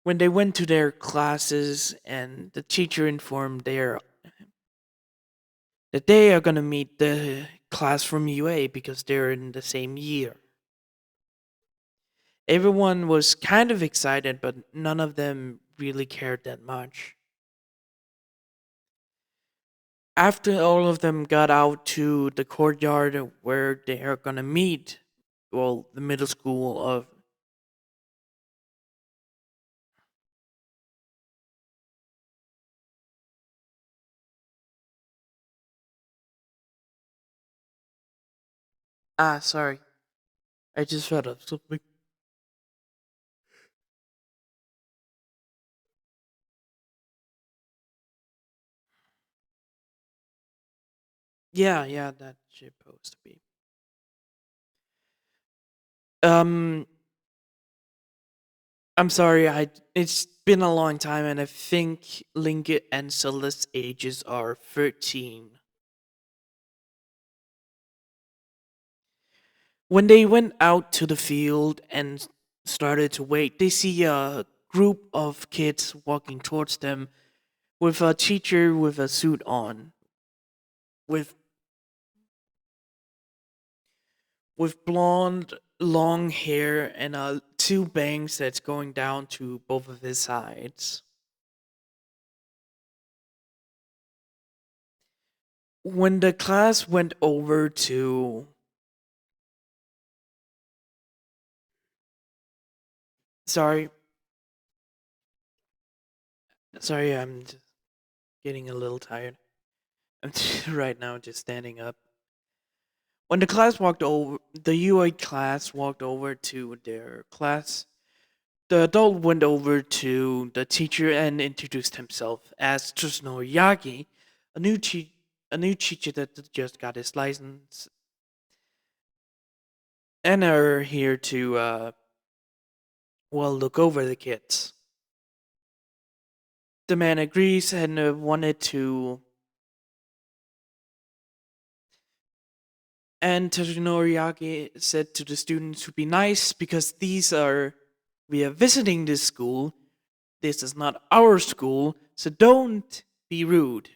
When they went to their classes and the teacher informed that they are gonna meet the class from UA because they're in the same year. Everyone was kind of excited, but none of them really cared that much. After all of them got out to the courtyard where they are gonna meet, well, the middle school of. Ah, sorry. I just thought of something. Yeah, yeah, that shit supposed to be. Um, I'm sorry. It's been a long time, and I think Link and Zelda's ages are 13. When they went out to the field and started to wait, they see a group of kids walking towards them with a teacher with a suit on, with blonde long hair and two bangs that's going down to both of his sides. When the class went over to. Sorry, sorry, I'm just getting a little tired. I'm right now just standing up. When the UA class walked over to their class, the adult went over to the teacher and introduced himself as Tsunori, a new chi- a new teacher that just got his license and are here to well, look over the kids. The man agrees and wanted to. And Tsunori said to the students to be nice because we are visiting this school. This is not our school, so don't be rude.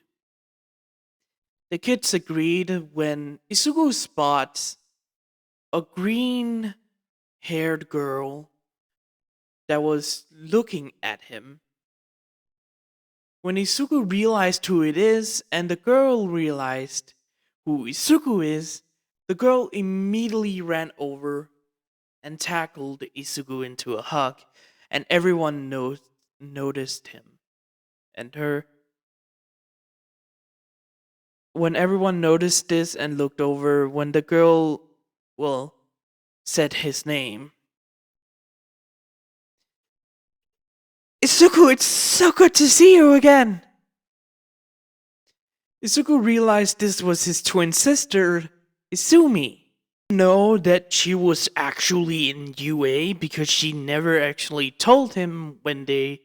The kids agreed when Isugu spots a green haired girl that was looking at him. When Isugu realized who it is and the girl realized who Isugu is, the girl immediately ran over and tackled Isugu into a hug, and everyone noticed him and her. When everyone noticed this and looked over, when the girl, well, said his name, Isuku, it's so good to see you again. Izuku realized this was his twin sister, Izumi. Know that she was actually in UA because she never actually told him when they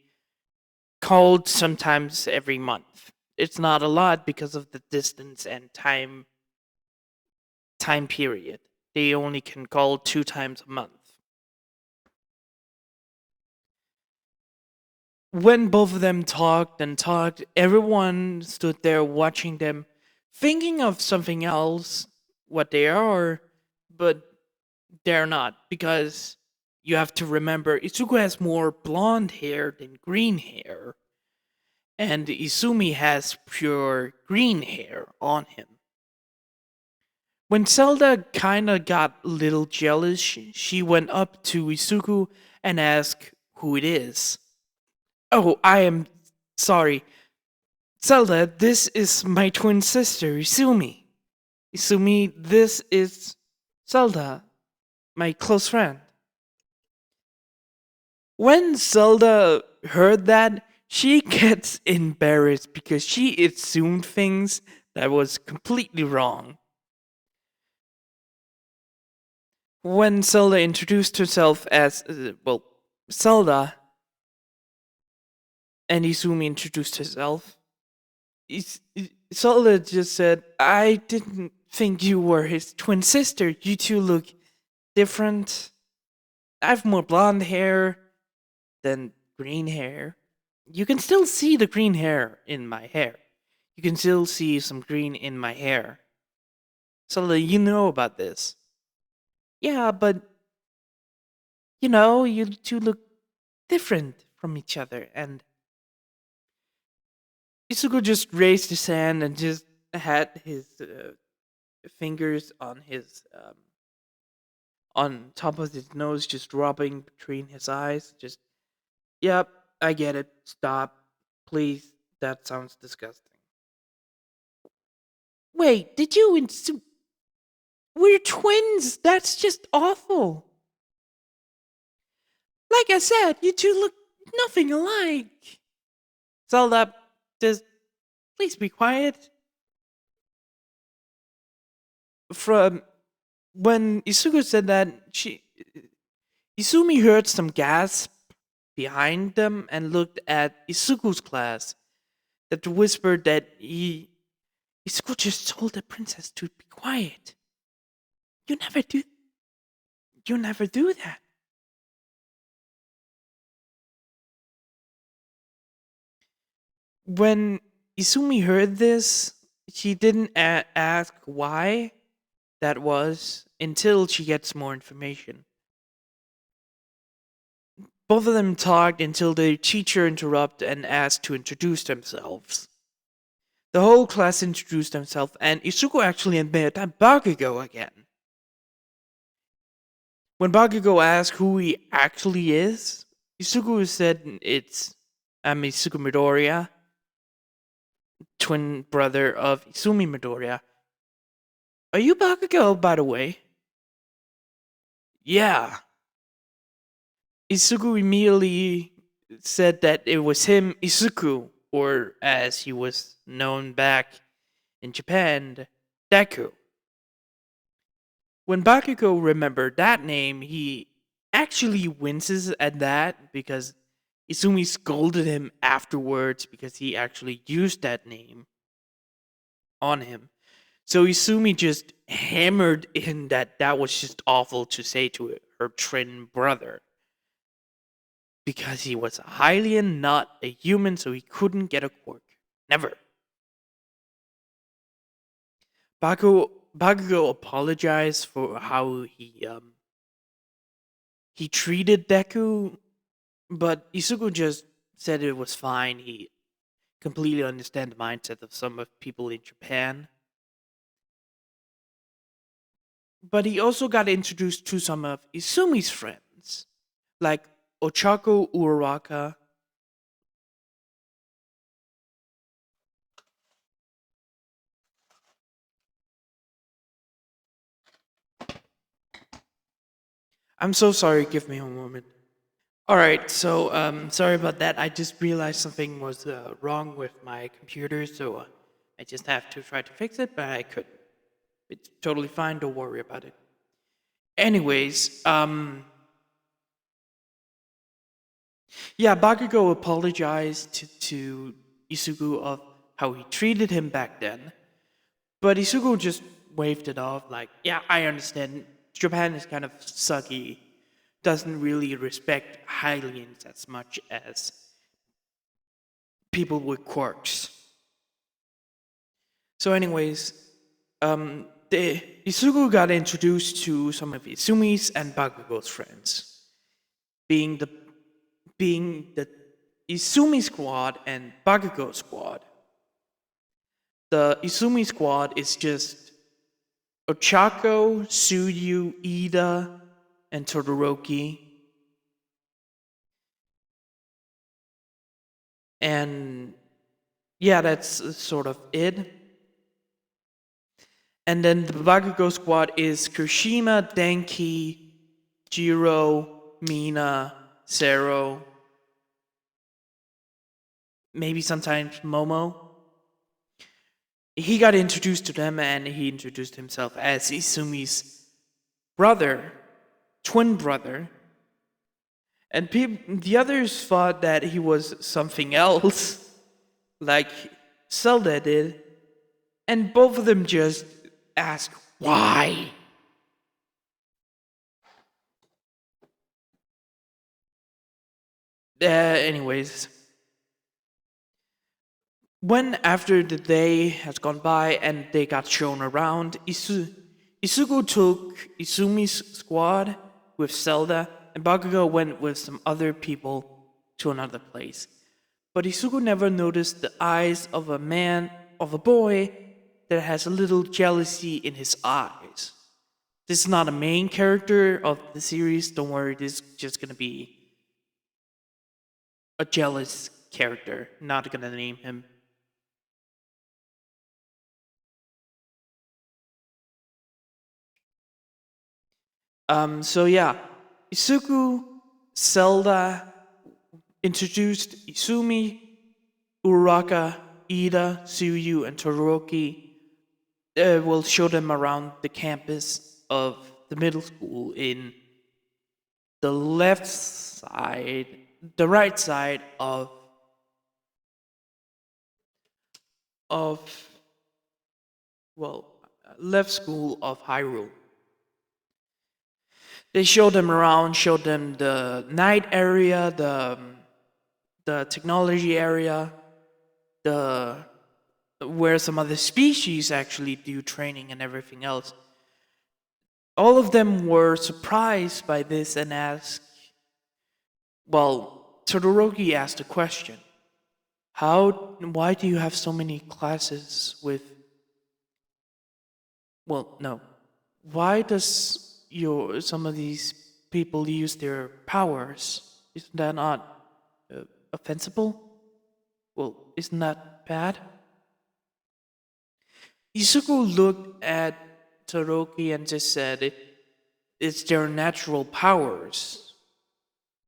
called sometimes every month. It's not a lot because of the distance and time period. They only can call 2 times a month. When both of them talked and talked, everyone stood there watching them, thinking of something else, what they are, but they're not, because you have to remember Izuku has more blonde hair than green hair, and Izumi has pure green hair on him. When Zelda kinda got a little jealous, she went up to Izuku and asked who it is. Oh, I am sorry. Zelda, this is my twin sister, Izumi. Izumi, this is Zelda, my close friend. When Zelda heard that, she gets embarrassed because she assumed things that was completely wrong. When Zelda introduced herself as, Zelda, and Izumi introduced herself, Zelda just said, I didn't think you were his twin sister. You two look different. I have more blonde hair than green hair. You can still see the green hair in my hair. You can still see some green in my hair. Zelda, you know about this. Yeah, but you two look different from each other. And Isuko just raised his hand and just had his fingers on top of his nose, just rubbing between his eyes. Just, yep, I get it. Stop, please. That sounds disgusting. Wait, did you We're twins. That's just awful. Like I said, you two look nothing alike. Zelda, just please be quiet. From when Isuko said that, Izumi heard some gasp behind them and looked at Isuku's class that whispered that Isuko just told the princess to be quiet. You never do you never do that. When Izumi heard this, she didn't ask why that was until she gets more information. Both of them talked until the teacher interrupted and asked to introduce themselves. The whole class introduced themselves, and Isuko actually admitted that Bakugo again. When Bakugo asked who he actually is, Isuko said I'm Isuko Midoriya, twin brother of Izumi Midoriya. Are you Bakugo, by the way? Yeah. Isuku immediately said that it was him, Isuku, or as he was known back in Japan, Deku. When Bakugo remembered that name, he actually winces at that because Izumi scolded him afterwards because he actually used that name on him. So Izumi just hammered in that was just awful to say to her twin brother. Because he was a Hylian, not a human, so he couldn't get a quirk. Never. Bakugo apologized for how he treated Deku, but Isuku just said it was fine. He completely understand the mindset of some of people in Japan. But he also got introduced to some of Isumi's friends, like Ochako Uraraka. I'm so sorry, give me a moment. All right, so sorry about that. I just realized something was wrong with my computer, so I just have to try to fix it, but I could. It's totally fine. Don't worry about it. Anyways, yeah, Bakugo apologized to Isugu of how he treated him back then, but Isugu just waved it off like, yeah, I understand. Japan is kind of sucky, doesn't really respect Hylians as much as people with quirks. So, anyways, the Isugu got introduced to some of Izumi's and Bakugo's friends, being the Izumi squad and Bakugo squad. The Izumi squad is just Ochako, Tsuyu, Ida, and Todoroki. And yeah, that's sort of it. And then the Bakugo squad is Kirishima, Denki, Jiro, Mina, Zero, maybe sometimes Momo. He got introduced to them and he introduced himself as Izumi's brother, twin brother. And the others thought that he was something else, like Zelda did. And both of them just asked, why? Anyways, when after the day has gone by and they got shown around, Isugu took Izumi's squad with Zelda, and Bakugo went with some other people to another place. But Isugu never noticed the eyes of a boy that has a little jealousy in his eyes. This is not a main character of the series, don't worry, this is just gonna be a jealous character, not gonna name him. So yeah, Isuku, Zelda introduced Izumi, Uraraka, Ida, Tsuyu, and Todoroki. Will show them around the campus of the middle school in the right side of well, left school of Hyrule. They showed them around, showed them the night area, the technology area, the where some other species actually do training and everything else. All of them were surprised by this and asked, well, Todoroki asked a question. Why do you have so many classes with, well, no. Why does some of these people use their powers? Isn't that not offensible? Well, isn't that bad? Isuku looked at Todoroki and just said, it's their natural powers.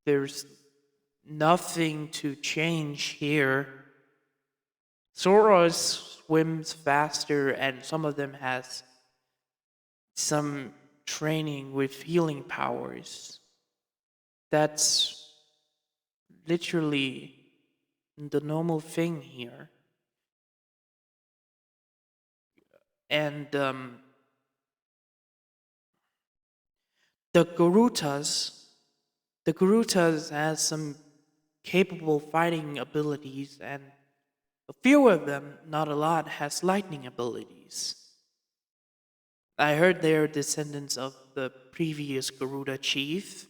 There's nothing to change here. Sora swims faster and some of them has some training with healing powers. That's literally the normal thing here. And the Garutas has some capable fighting abilities, and a few of them, not a lot, has lightning abilities. I heard they're descendants of the previous Garuda chief,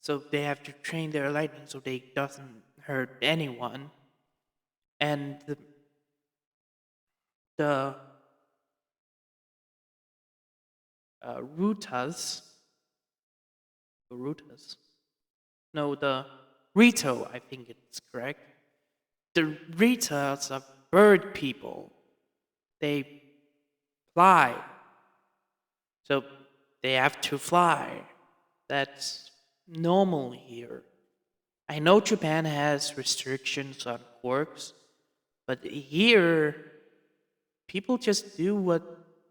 so they have to train their lightning so they doesn't hurt anyone. And the Rutas, no, the Rito, I think it's correct. The Ritas are bird people. They fly. So they have to fly. That's normal here. I know Japan has restrictions on quirks, but here People just do what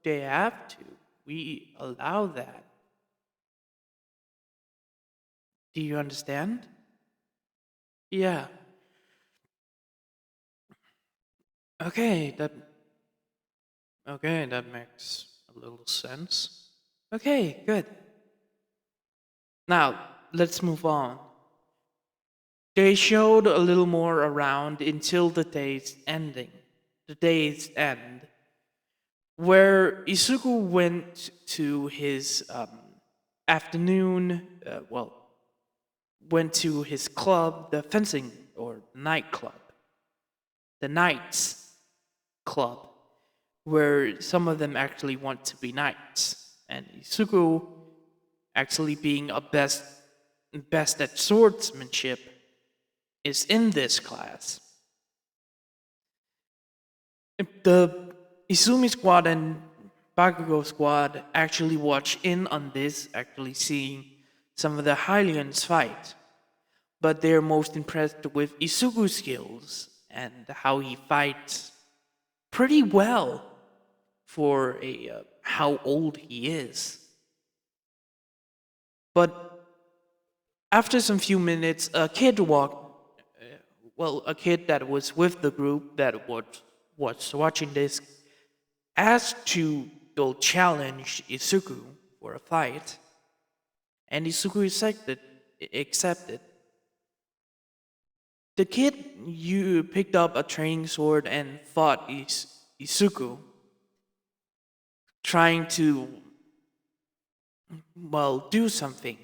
they have to. We allow that. Do you understand? Yeah. Okay, that makes a little sense. Okay, good. Now, let's move on. They showed a little more around until the day's ending. The day's end, where Isuku went to his afternoon, went to his club, the fencing or nightclub, the Knights Club, where some of them actually want to be knights. And Isuku, actually being a best at swordsmanship, is in this class. The Izumi squad and Bakugo squad actually watch in on this, actually seeing some of the Hylians fight. But they're most impressed with Isuku's skills and how he fights pretty well for how old he is. But after some few minutes, a kid that was with the group that was watching this, asked to go challenge Isuku for a fight, and Isuku accepted. The kid you picked up a training sword and fought Isuku, trying to do something.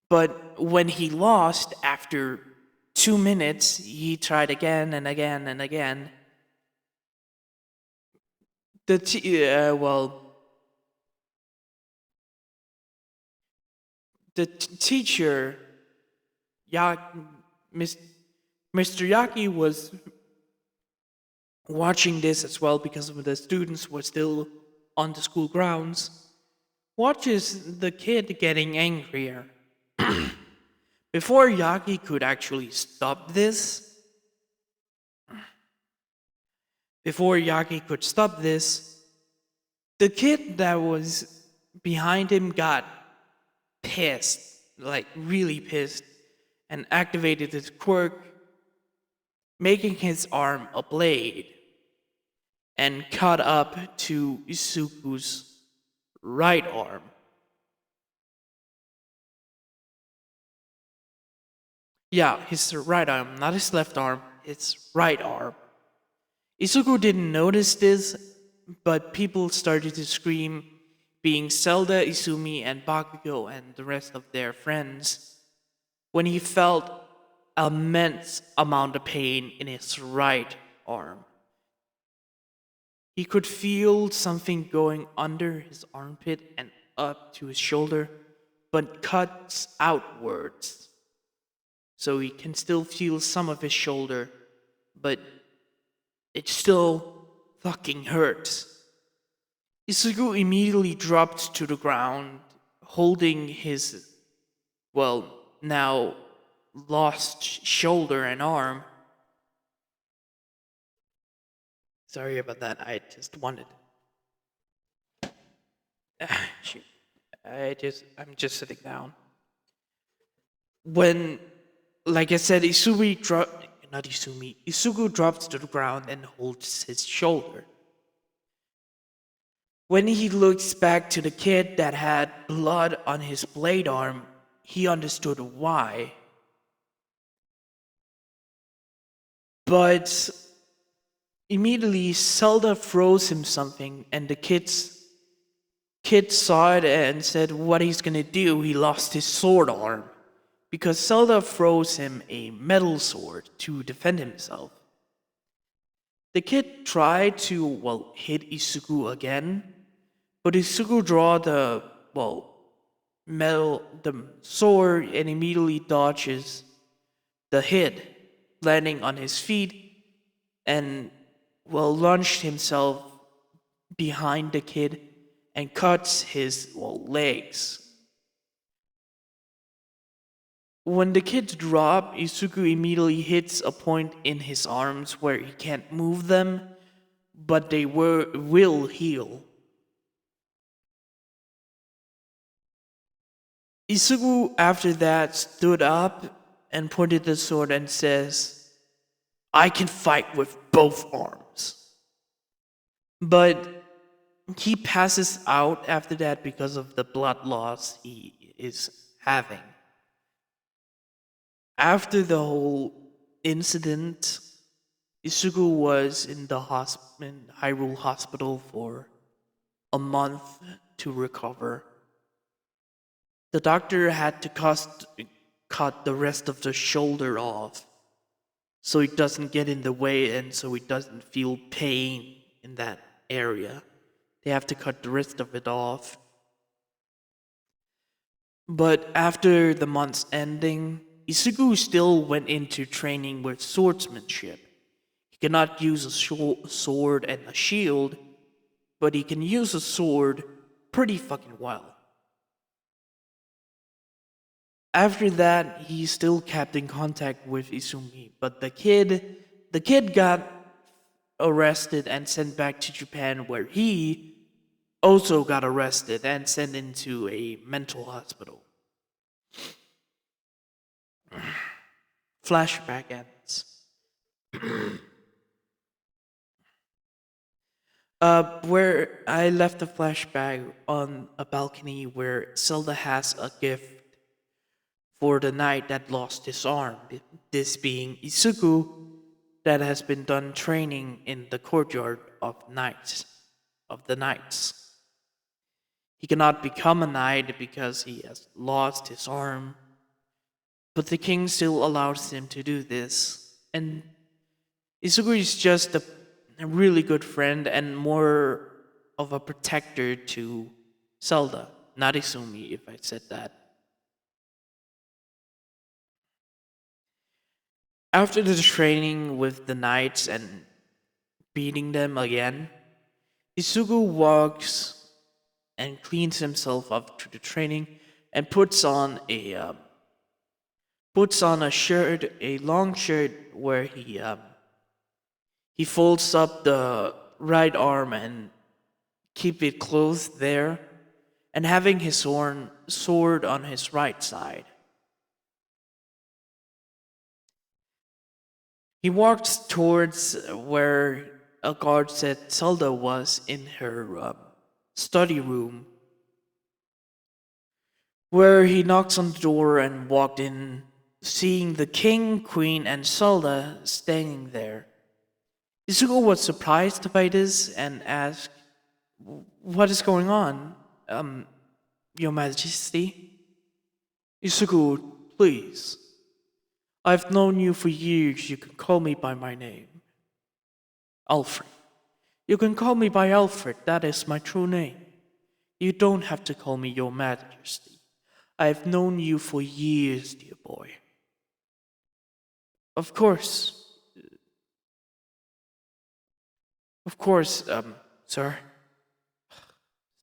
But when he lost after 2 minutes, he tried again and again and again. The teacher, Miss, Mr. Yaki, was watching this as well because the students were still on the school grounds. Watches the kid getting angrier. Before Yaki could actually stop this, the kid that was behind him got pissed, like really pissed, and activated his quirk, making his arm a blade, and cut up to Isuku's right arm. Yeah, his right arm, not his left arm, his right arm. Isuku didn't notice this, but people started to scream, being Zelda, Izumi, and Bakugo and the rest of their friends, when he felt immense amount of pain in his right arm. He could feel something going under his armpit and up to his shoulder, but cuts outwards. So he can still feel some of his shoulder, but it still fucking hurts. Isugu immediately dropped to the ground, holding his, now lost shoulder and arm. Sorry about that, I just wanted. Shoot. I'm just sitting down. When, like I said, Isugu drops to the ground and holds his shoulder. When he looks back to the kid that had blood on his blade arm, he understood why. But immediately, Zelda froze him something, and the kid saw it and said what he's gonna do. He lost his sword arm because Zelda froze him a metal sword to defend himself. The kid tried to, hit Isugu again, but Isugu draw the sword and immediately dodges the hit, landing on his feet and launched himself behind the kid and cuts his legs. When the kids drop, Isugu immediately hits a point in his arms where he can't move them, but they will heal. Isugu after that stood up and pointed the sword and says, I can fight with both arms. But he passes out after that because of the blood loss he is having. After the whole incident, Isugu was in the in Hyrule hospital for a month to recover. The doctor had to cut the rest of the shoulder off so it doesn't get in the way and so it doesn't feel pain in that area. They have to cut the rest of it off. But after the month's ending, Isugu still went into training with swordsmanship. He cannot use a sword and a shield, but he can use a sword pretty fucking well. After that, he still kept in contact with Izumi, but the kid got arrested and sent back to Japan, where he also got arrested and sent into a mental hospital. Flashback ends. Where I left the flashback on a balcony where Zelda has a gift for the knight that lost his arm, this being Isuku, that has been done training in the courtyard of the knights. He cannot become a knight because he has lost his arm, but the king still allows him to do this. And Isugu is just a really good friend and more of a protector to Zelda, not Izumi, if I said that. After the training with the knights and beating them again, Isugu walks and cleans himself up to the training and puts on a shirt, a long shirt where he folds up the right arm and keep it closed there, and having his sword on his right side. He walks towards where a guard said Zelda was in her study room, where he knocks on the door and walked in, seeing the king, queen, and Zelda standing there. Izuku was surprised by this and asked, what is going on, your majesty? Izuku, please. I've known you for years. You can call me by my name. Alfred. You can call me by Alfred. That is my true name. You don't have to call me your majesty. I've known you for years, dear boy. Of course. Of course, sir.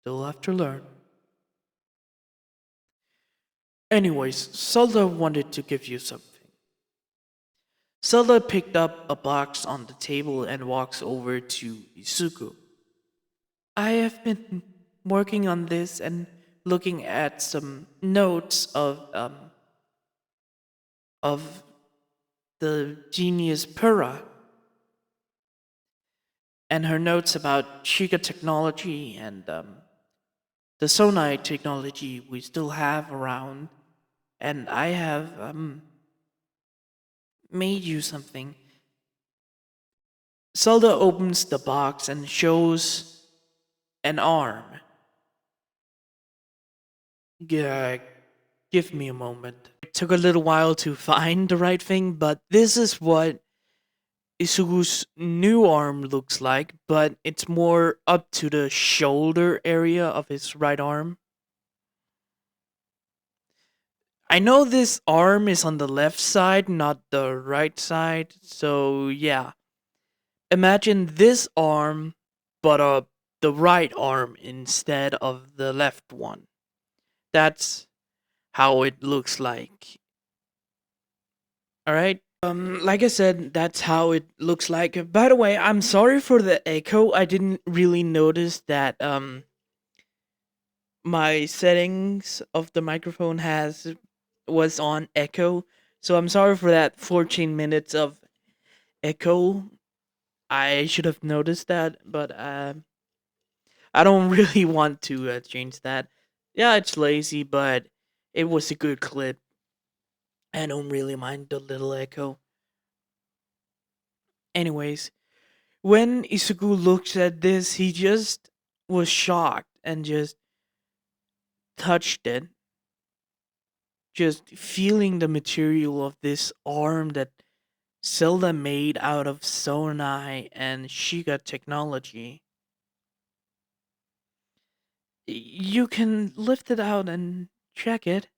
Still have to learn. Anyways, Zelda wanted to give you something. Zelda picked up a box on the table and walks over to Izuku. I have been working on this and looking at some notes of the genius Pura and her notes about Shiga technology and the Sonai technology we still have around, and I have made you something. Zelda opens the box and shows an arm. Yeah, give me a moment. It took a little while to find the right thing, but this is what Isugu's new arm looks like, but it's more up to the shoulder area of his right arm. I know this arm is on the left side, not the right side, so yeah. Imagine this arm, but the right arm instead of the left one. That's how it looks like. Alright? Like I said, that's how it looks like. By the way, I'm sorry for the echo. I didn't really notice that my settings of the microphone has was on echo. So I'm sorry for that 14 minutes of echo. I should have noticed that, but I don't really want to change that. Yeah, it's lazy, but it was a good clip. I don't really mind the little echo. Anyways, when Isuku looks at this, he just was shocked and just touched it, just feeling the material of this arm that Zelda made out of Sonai and Shiga technology. You can lift it out and check it.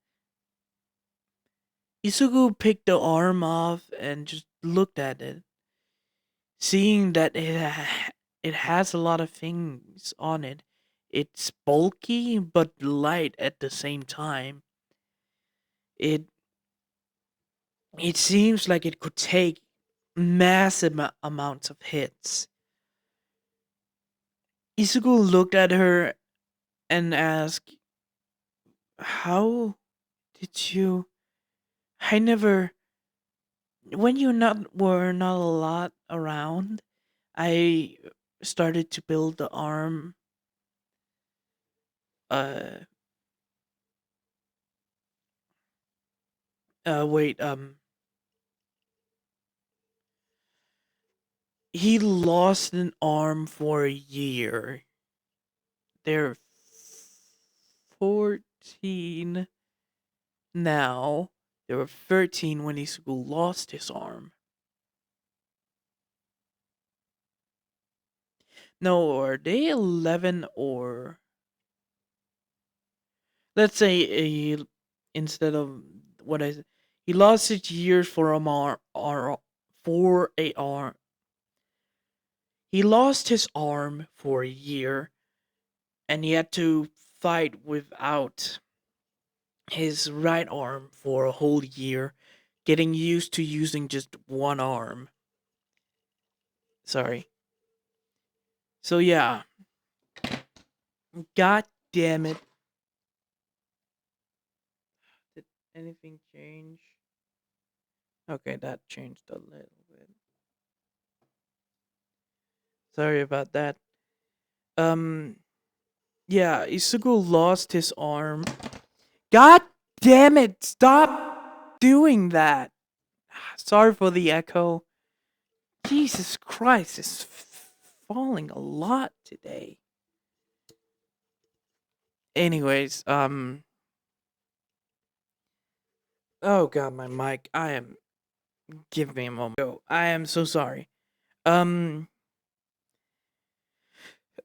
Isugu picked the arm off and just looked at it, seeing that it has a lot of things on it. It's bulky but light at the same time. It it seems like it could take massive amounts of hits. Isugu looked at her and asked, "How did you? I never. When you not were not a lot around, I started to build the arm. Uh, wait. He lost an arm for a year. They're 14 now. They were 13 when Isugu lost his arm. No, are they 11 or let's say instead of what I said, he lost his years for a for a arm. He lost his arm for a year, and he had to fight without his right arm for a whole year, getting used to using just one arm. Sorry. So yeah, god damn it. Did anything change? Okay, that changed a little bit. Sorry about that. Um yeah, Isugu lost his arm. God damn it, stop doing that. Sorry for the echo. Jesus Christ, it's falling a lot today. Anyways, oh god, my mic. Give me a moment. Oh, I am so sorry. Um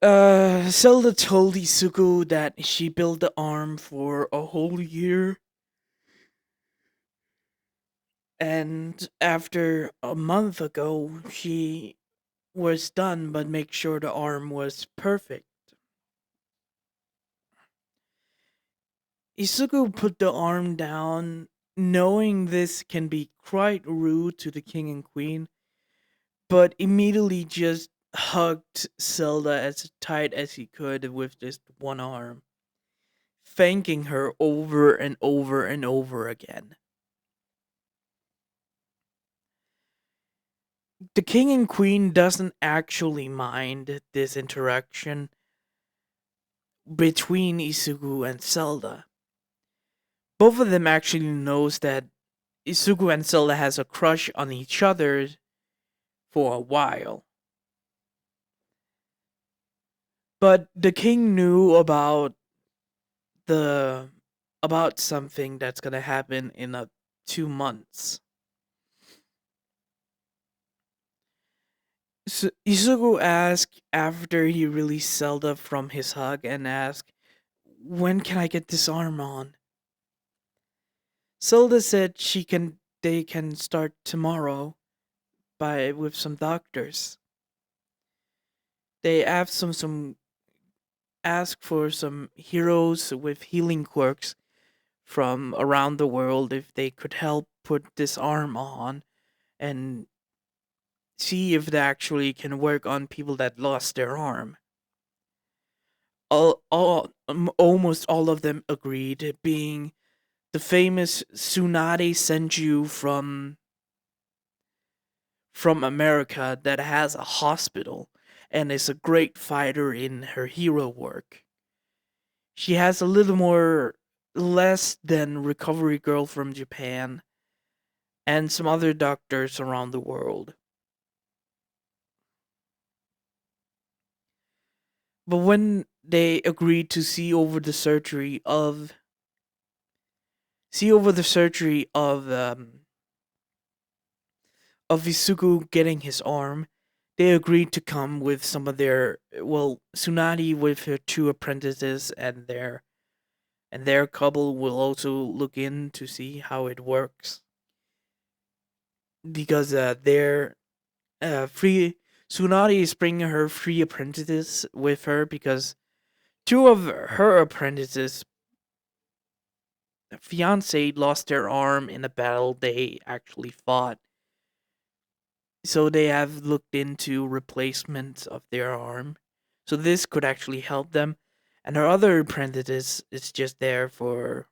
Zelda told Isuku that she built the arm for a whole year, and after a month ago she was done, but make sure the arm was perfect. Isuku put the arm down, knowing this can be quite rude to the king and queen, but immediately just hugged Zelda as tight as he could with just one arm, thanking her over and over and over again. The king and queen doesn't actually mind this interaction between Isugu and Zelda. Both of them actually knows that Isugu and Zelda has a crush on each other for a while. But the king knew the about something that's gonna happen in 2 months. So Isugu asked after he released Zelda from his hug and asked, "When can I get this arm on?" Zelda said they can start tomorrow by with some doctors. They asked some ask for some heroes with healing quirks from around the world if they could help put this arm on, and see if they actually can work on people that lost their arm. Almost all of them agreed, being the famous Tsunade Senju from America that has a hospital and is a great fighter in her hero work. She has a little more less than recovery girl from Japan and some other doctors around the world. But when they agreed to see over the surgery of Isuku getting his arm, they agreed to come with some of their Tsunade with her two apprentices and their couple will also look in to see how it works because their free Tsunade is bringing her three apprentices with her because two of her apprentices fiance lost their arm in a battle they actually fought. So they have looked into replacements of their arm. So this could actually help them. And her other apprentice is just there to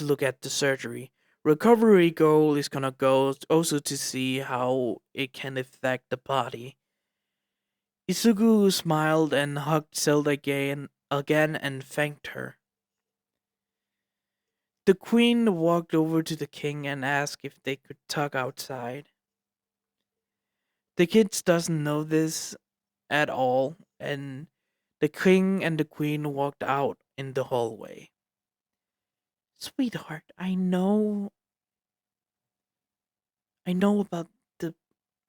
look at the surgery. Recovery goal is gonna go also to see how it can affect the body. Isugu smiled and hugged Zelda again and thanked her. The queen walked over to the king and asked if they could talk outside. The kids doesn't know this at all, and the king and the queen walked out in the hallway. Sweetheart, I know about the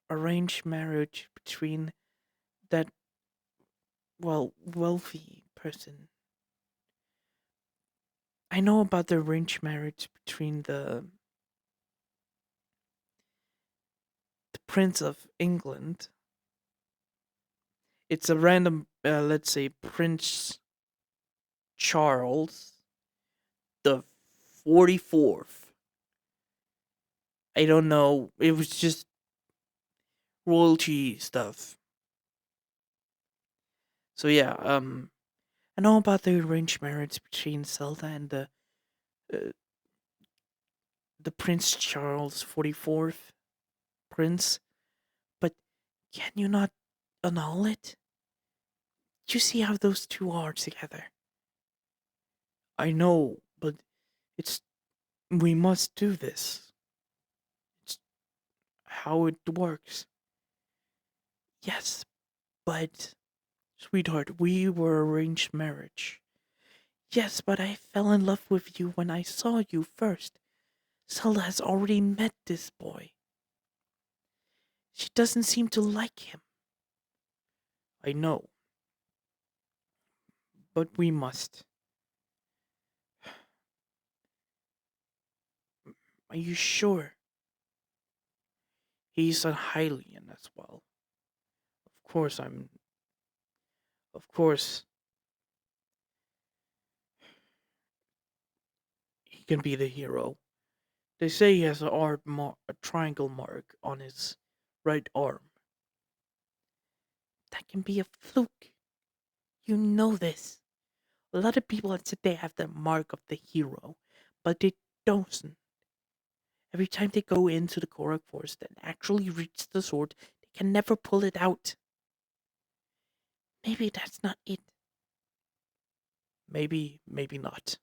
arranged marriage between that wealthy person. I know about the arranged marriage between the Prince of England. It's a random, let's say, Prince Charles the 44th. I don't know. It was just royalty stuff. So yeah, I know about the arranged marriage between Zelda and uh, the Prince Charles 44th Prince, but can you not annul it? Do you see how those two are together? I know, but it's we must do this. It's how it works. Yes, but sweetheart, we were arranged marriage. Yes, but I fell in love with you when I saw you first. Zelda has already met this boy. She doesn't seem to like him. I know, but we must. Are you sure? He's a Hylian as well. Of course, I'm. Of course, he can be the hero. They say he has a triangle mark on his right arm. That can be a fluke. You know this. A lot of people have said they have the mark of the hero, but they don't. Every time they go into the Korok Forest and actually reach the sword, they can never pull it out. Maybe that's not it. Maybe not.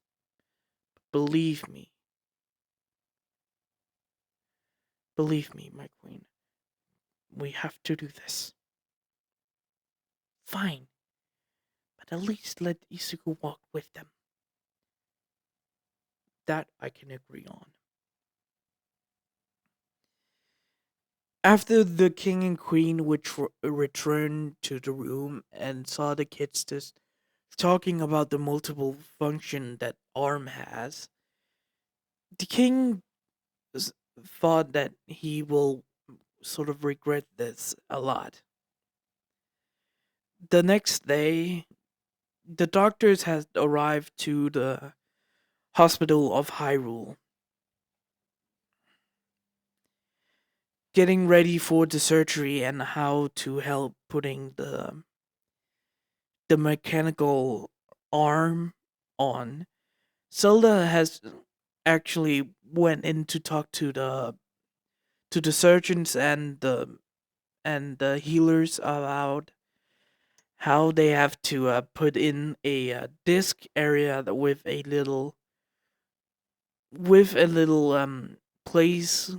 Believe me. Believe me, my queen. We have to do this. Fine, but at least let Isuku walk with them. That I can agree on. After the king and queen returned to the room and saw the kids just talking about the multiple function that arm has, the king thought that he will sort of regret this a lot. The next day, the doctors had arrived to the hospital of Hyrule. getting ready for the surgery and how to help putting the mechanical arm on. Zelda has actually went in to talk to the surgeons and the healers about how they have to put in a disc area with a little place,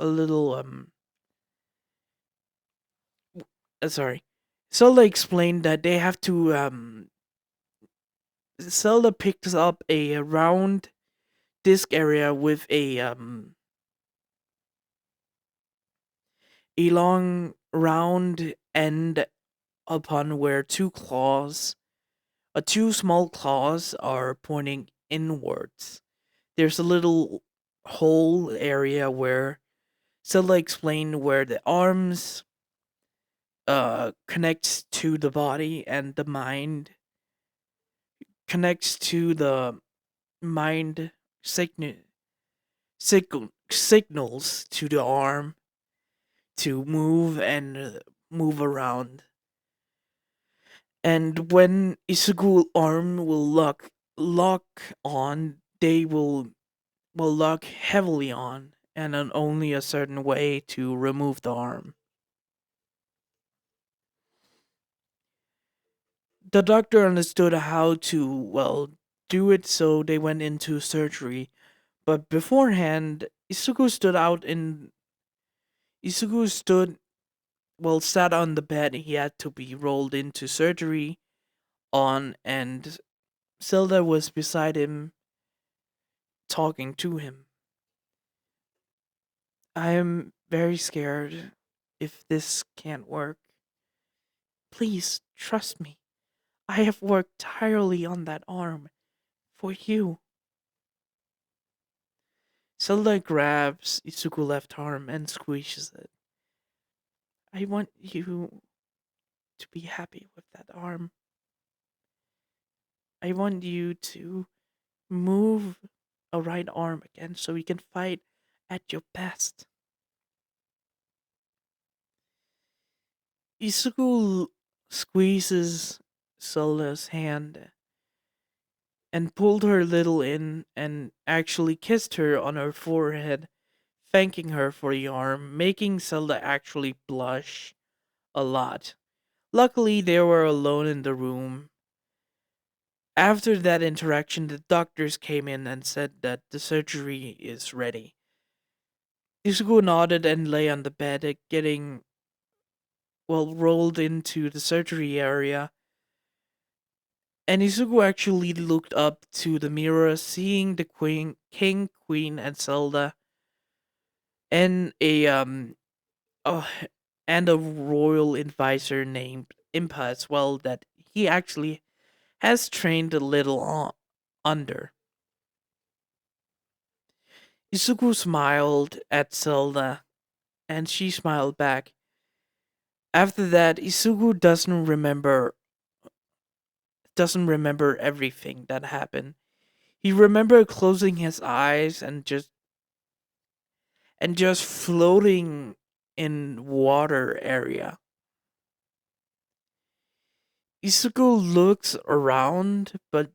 a little sorry. Zelda explained that they have to Zelda picks up a round disc area with a long round end upon where two small claws are pointing inwards. There's a little hole area where Zelda explained where the arms connects to the body and the mind connects to the mind signal, signals to the arm to move and move around. And when Isugu arm will lock on, they will lock heavily on, and on only a certain way to remove the arm. The doctor understood how to, well, do it, so they went into surgery. But beforehand, Isugu stood, well, sat on the bed he had to be rolled into surgery on, and Zelda was beside him, talking to him. I am very scared if this can't work. Please trust me. I have worked tirelessly on that arm for you. Zelda grabs Isuku's left arm and squeezes it. I want you to be happy with that arm. I want you to move a right arm again so we can fight at your best. Isuku squeezes Zelda's hand and pulled her little in and actually kissed her on her forehead, thanking her for the arm, making Zelda actually blush a lot. Luckily, they were alone in the room. After that interaction, the doctors came in and said that the surgery is ready. Isugu nodded and lay on the bed, getting, well, rolled into the surgery area. And Isugu actually looked up to the mirror, seeing the king, queen, and Zelda, and oh, and a royal advisor named Impa as well that he actually has trained a little under. Isugu smiled at Zelda, and she smiled back. After that, Isugu doesn't remember everything that happened. He remembered closing his eyes and just floating in water area. Isugu looks around, but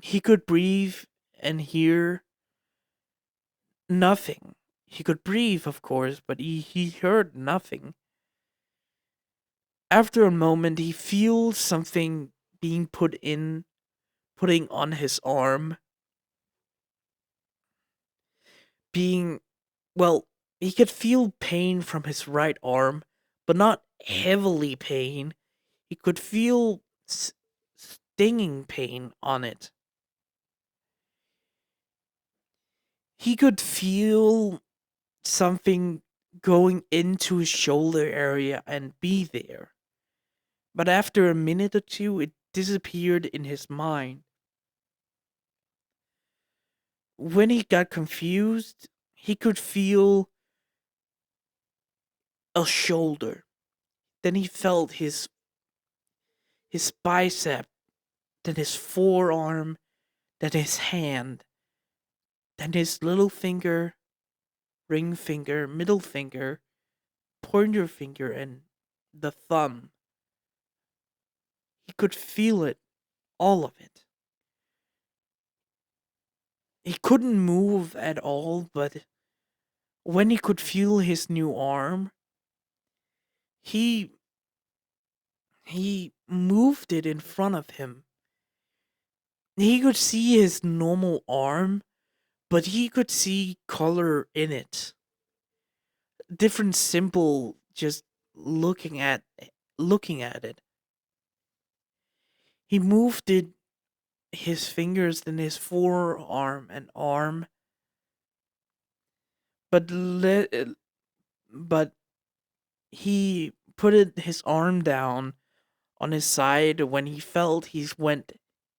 he could breathe and hear nothing. He could breathe, of course, but he heard nothing. After a moment, he feels something being putting on his arm, being, well, he could feel pain from his right arm, but not heavily pain. He could feel stinging pain on it. He could feel something going into his shoulder area and be there. But after a minute or two, it disappeared in his mind. When he got confused, he could feel a shoulder. Then he felt his bicep, then his forearm, then his hand, then his little finger, ring finger, middle finger, pointer finger, and the thumb. He could feel it, all of it. He couldn't move at all, but when he could feel his new arm, he he moved it in front of him. He could see his normal arm, but he could see color in it. Different symbol just looking at it. He moved it his fingers in his forearm and arm, but but he put his arm down on his side when he felt he went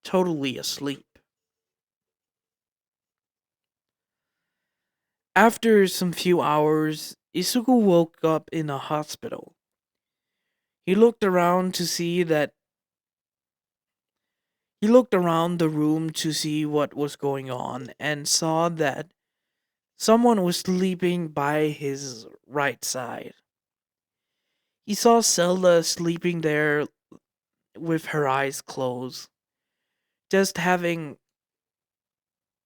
totally asleep. After some few hours, Isuku woke up in a hospital. He looked around to see that He looked around the room to see what was going on and saw that someone was sleeping by his right side. He saw Zelda sleeping there with her eyes closed, just having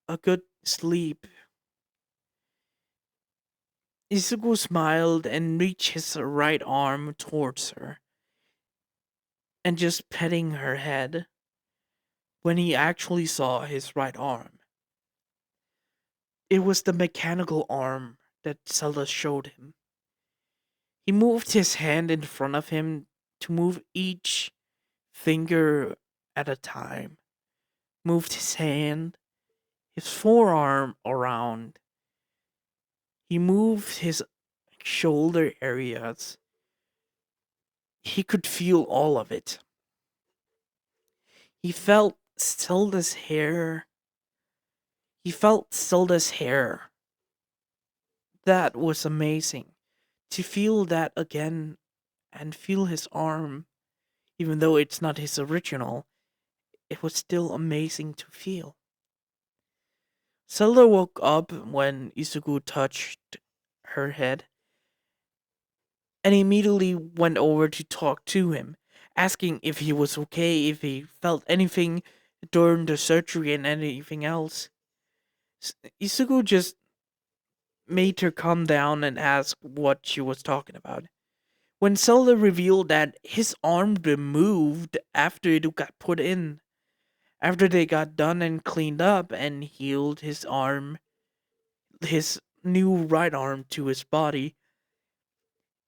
a good sleep. Izuku smiled and reached his right arm towards her and just petting her head when he actually saw his right arm. It was the mechanical arm that Zelda showed him. He moved his hand in front of him to move each finger at a time. Moved his hand, his forearm around. He moved his shoulder areas. He could feel all of it. He felt Zelda's hair. He felt Zelda's hair. That was amazing. To feel that again and feel his arm, even though it's not his original, it was still amazing to feel. Zelda woke up when Izuku touched her head and immediately went over to talk to him, asking if he was okay, if he felt anything during the surgery and anything else. Izuku just made her calm down and ask what she was talking about. When Zelda revealed that his arm removed after it got put in, after they got done and cleaned up and healed his new right arm to his body,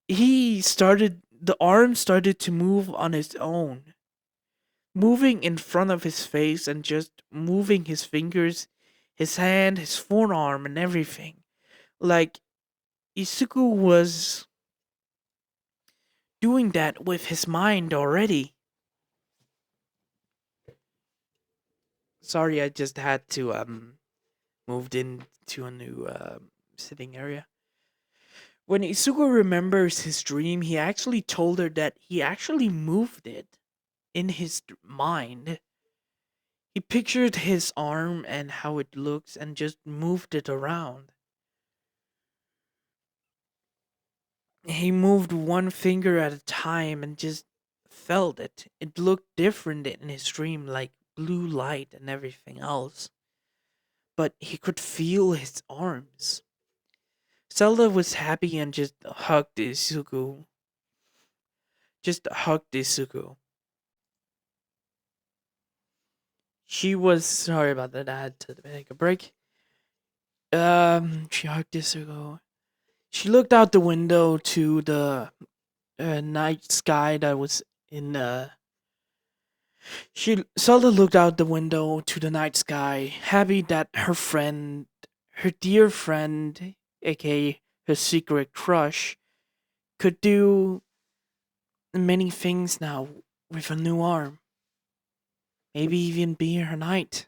the arm started to move on its own, moving in front of his face and just moving his fingers, his hand, his forearm, and everything. Like Isuku was doing that with his mind already. Sorry, I just had to moved into a new sitting area. When Isuku remembers his dream, he actually told her that he actually moved it in his mind. He pictured his arm and how it looks and just moved it around. He moved one finger at a time and just felt it. It looked different in his dream, like blue light and everything else. But he could feel his arms. Zelda was happy and just hugged Isuku. Just hugged Isuku. She was sorry about that. I had to take a break. She hugged Isuku. She looked out the window to the night sky that was in. She Zelda looked out the window to the night sky, happy that her dear friend, aka her secret crush, could do many things now with a new arm. Maybe even be her knight.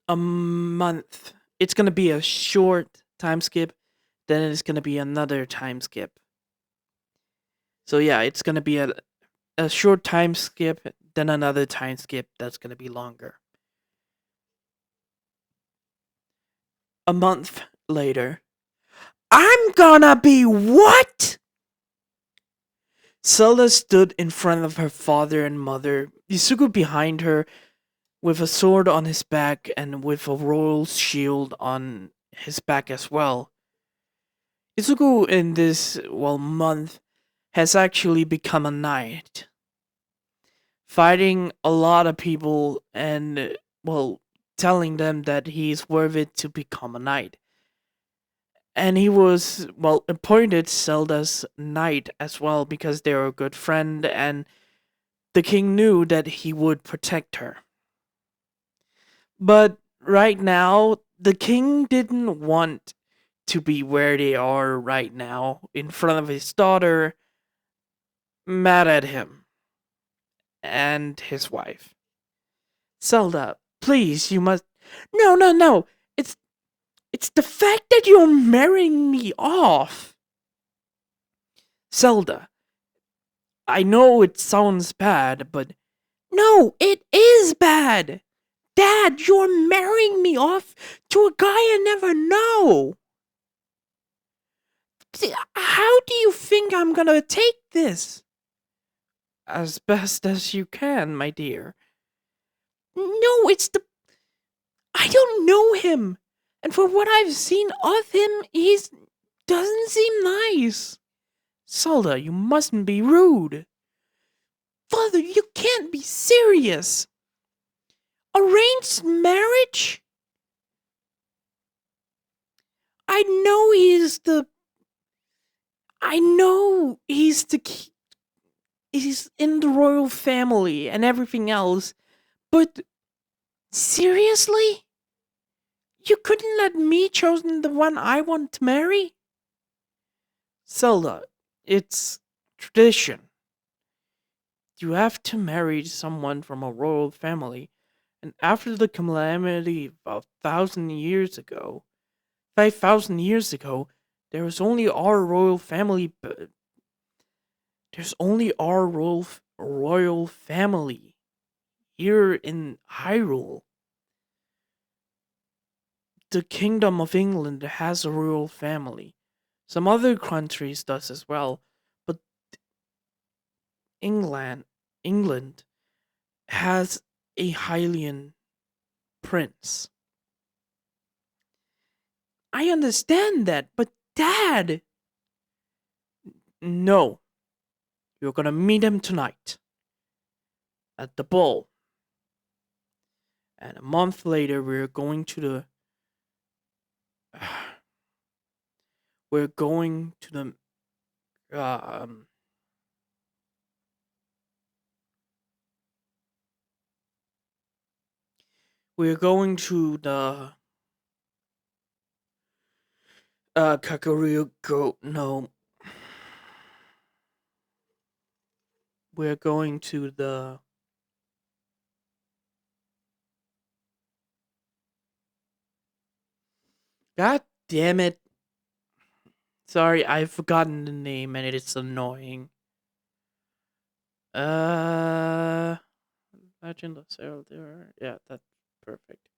A month. It's gonna be a short time skip, then it's gonna be another time skip. So yeah, it's gonna be a short time skip, then another time skip that's gonna be longer. A month later, I'm gonna be what? Zelda stood in front of her father and mother, Isuku behind her with a sword on his back and with a royal shield on his back as well. Isuku in this, well, month has actually become a knight, fighting a lot of people and, well, telling them that he's worth it to become a knight. And he was, well, appointed Zelda's knight as well because they were a good friend and the king knew that he would protect her. But right now, the king didn't want to be where they are right now in front of his daughter, mad at him and his wife. Zelda, please, you must. No, no, no. It's the fact that you're marrying me off. Zelda, I know it sounds bad, but no, it is bad. Dad, you're marrying me off to a guy I never know. How do you think I'm gonna take this? As best as you can, my dear. No, it's the. I don't know him. And for what I've seen of him, he's. Doesn't seem nice. Zelda, you mustn't be rude. Father, you can't be serious. Arranged marriage? I know he's the. I know he's the. He's in the royal family and everything else, but seriously? You couldn't let me chosen the one I want to marry? Zelda, it's tradition. You have to marry someone from a royal family, and after the calamity of 5,000 years ago, there was only our royal family. There's only our royal family here in Hyrule. The Kingdom of England has a royal family. Some other countries does as well, but England England has a Hylian prince. I understand that, but Dad, no. You're gonna meet him tonight at the ball. And a month later, we're going to the. We're going to the. We're going to the. Kakariko. No. We're going to the. God damn it. Sorry, I've forgotten the name and it is annoying. Legend of Zelda. Yeah, that's perfect.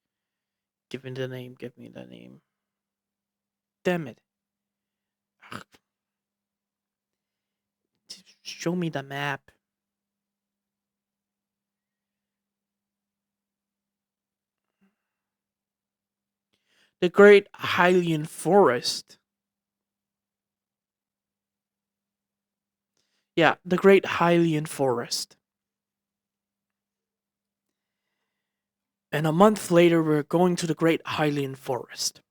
Give me the name, give me the name. Damn it. Ugh. Show me the map. The Great Hylian Forest. Yeah, the Great Hylian Forest. And a month later, we're going to the Great Hylian Forest.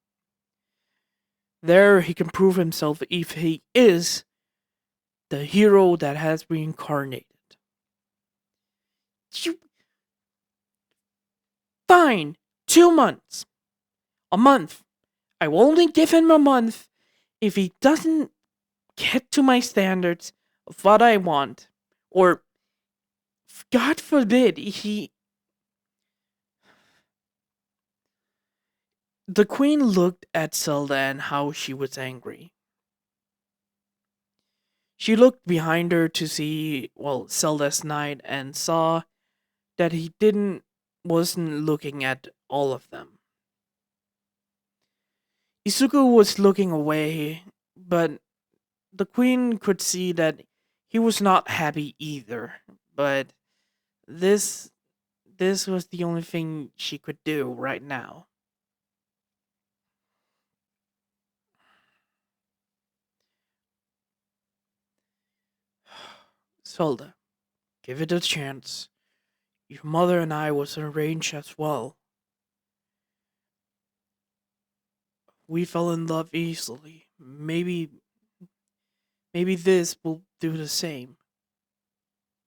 There, he can prove himself if he is the hero that has reincarnated. You... Fine, 2 months. A month. I will only give him a month if he doesn't get to my standards of what I want. Or, God forbid, he. The queen looked at Zelda and how she was angry. She looked behind her to see, well, Zelda's knight and saw that he wasn't looking at all of them. Isuku was looking away, but the queen could see that he was not happy either. But this this was the only thing she could do right now. Zelda, give it a chance. Your mother and I was arranged as well. We fell in love easily. Maybe this will do the same.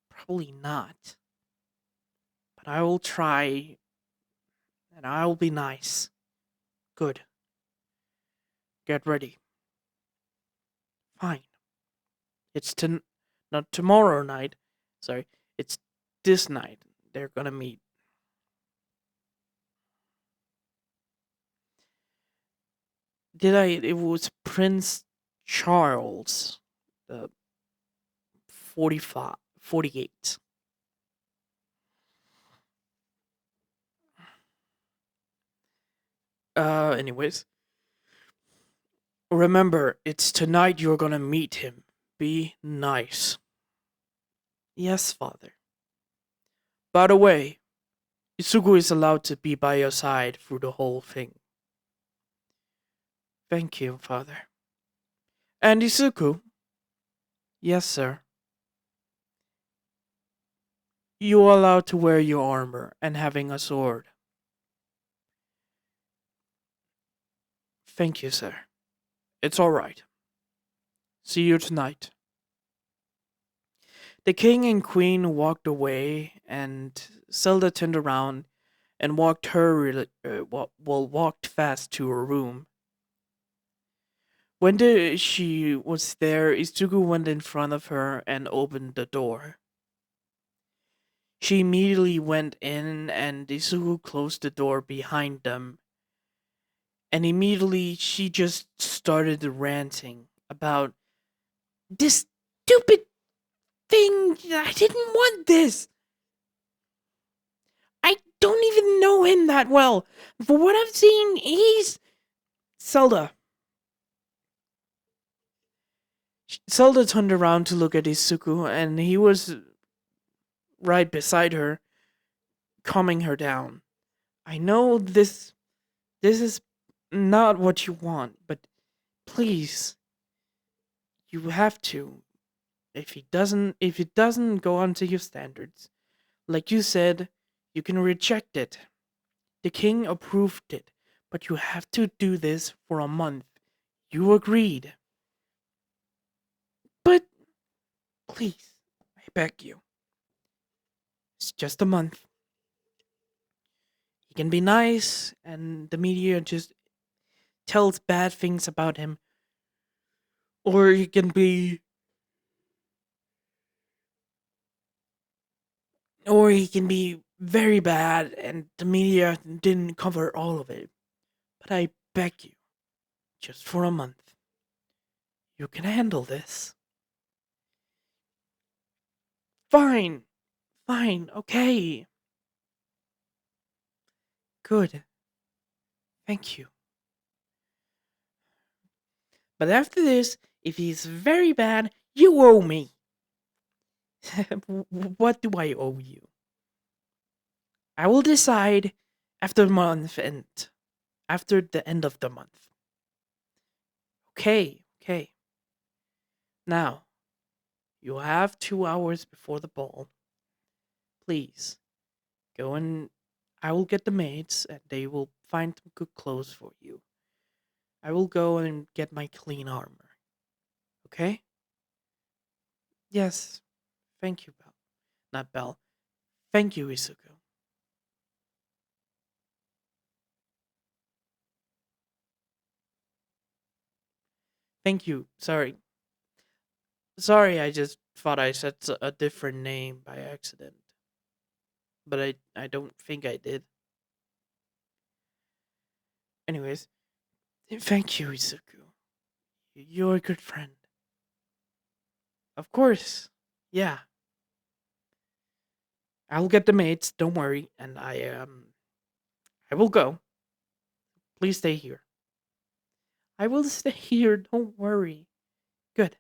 Probably not. But I will try and I will be nice. Good. Get ready. Fine. It's not tomorrow night. Sorry. It's this night. They're gonna meet. It was Prince Charles, the 45, 48. Anyways, remember, it's tonight you're gonna meet him. Be nice. Yes, father. By the way, Isugu is allowed to be by your side through the whole thing. Thank you, father. And Isuku? Yes, sir. You are allowed to wear your armor and having a sword. Thank you, sir. It's alright. See you tonight. The king and queen walked away, and Zelda turned around and walked fast to her room. She was there, Izuku went in front of her and opened the door. She immediately went in, and Izuku closed the door behind them. And immediately she just started ranting about this stupid thing. I didn't want this. I don't even know him that well. For what I've seen, he's Zelda. Zelda turned around to look at Izuku, and he was right beside her, calming her down. I know this is not what you want, but please, you have to. If it doesn't go onto your standards, like you said, you can reject it. The king approved it, but you have to do this for a month. You agreed. But please, I beg you. It's just a month. He can be nice, and the media just tells bad things about him. Or he can be. Or he can be very bad, and the media didn't cover all of it. But I beg you, just for a month. You can handle this. Fine. Fine. Okay. Good. Thank you. But after this, if he's very bad, you owe me. What do I owe you? I will decide after the month end. After the end of the month. Okay, okay. Now, you have 2 hours before the ball. Please, go and I will get the maids and they will find some good clothes for you. I will go and get my clean armor. Okay? Yes. Thank you, Belle. Not Belle. Thank you, Isuku. Thank you. Sorry. Sorry, I just thought I said a different name by accident. But I don't think I did. Anyways, thank you, Isuku. You're a good friend. Of course. Yeah. I'll get the mates, don't worry, and I will go. Please stay here. I will stay here, don't worry. Good.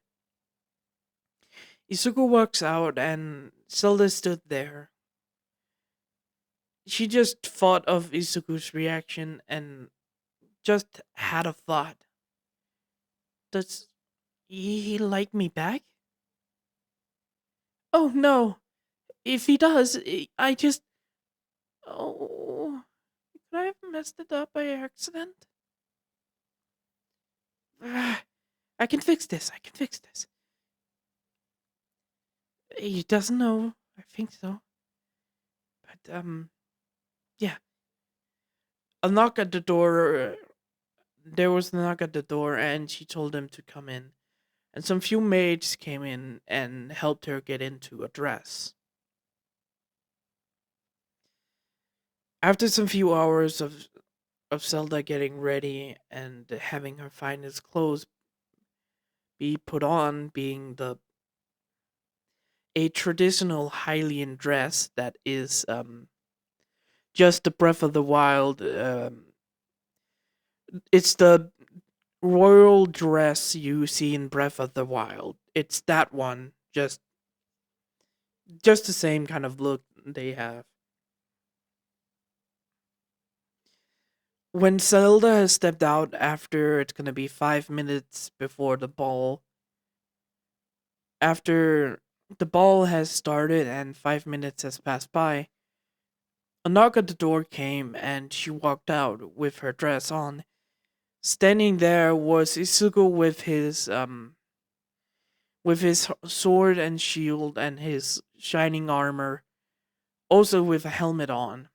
Izuku walks out and Zelda stood there. She just thought of Izuku's reaction and just had a thought. Does he like me back? Oh no! If he does, I just. Oh. Could I have messed it up by accident? Ah, I can fix this. I can fix this. He doesn't know. I think so. But, yeah. A knock at the door. There was a knock at the door, and she told him to come in. And some few maids came in and helped her get into a dress. After some few hours of Zelda getting ready and having her finest clothes be put on, being the a traditional Hylian dress that is just the Breath of the Wild. It's the royal dress you see in Breath of the Wild. It's that one, just the same kind of look they have. When Zelda has stepped out after it's gonna be 5 minutes before the ball, after the ball has started and 5 minutes has passed by, a knock at the door came and she walked out with her dress on. Standing there was Isugo with his sword and shield and his shining armor, also with a helmet on.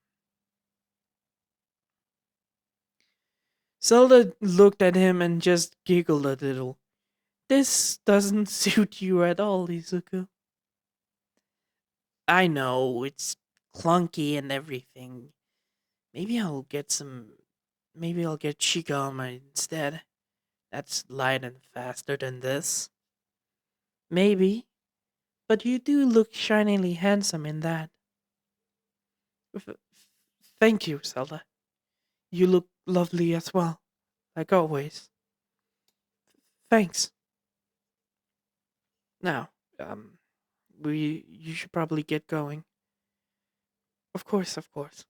Zelda looked at him and just giggled a little. This doesn't suit you at all, Izuku. I know, it's clunky and everything. Maybe I'll get some. Maybe I'll get Shigama instead. That's light and faster than this. Maybe. But you do look shiningly handsome in that. F- Thank you, Zelda. You look lovely as well, like always. Thanks. Now, we you should probably get going. Of course, of course.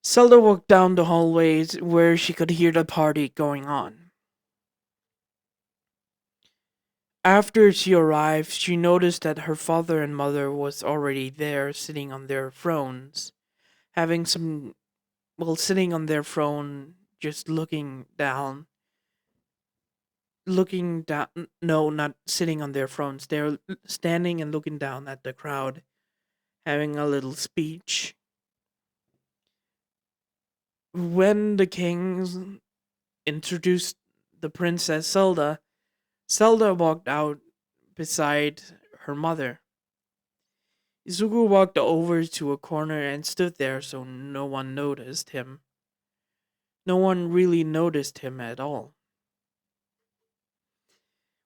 Zelda walked down the hallways where she could hear the party going on. After she arrived, she noticed that her father and mother was already there sitting on their thrones, having some sitting on their throne just looking down. No, not sitting on their thrones. They're standing and looking down at the crowd, having a little speech. When the kings introduced the princess Zelda, Zelda walked out beside her mother. Izuku walked over to a corner and stood there so no one noticed him. No one really noticed him at all.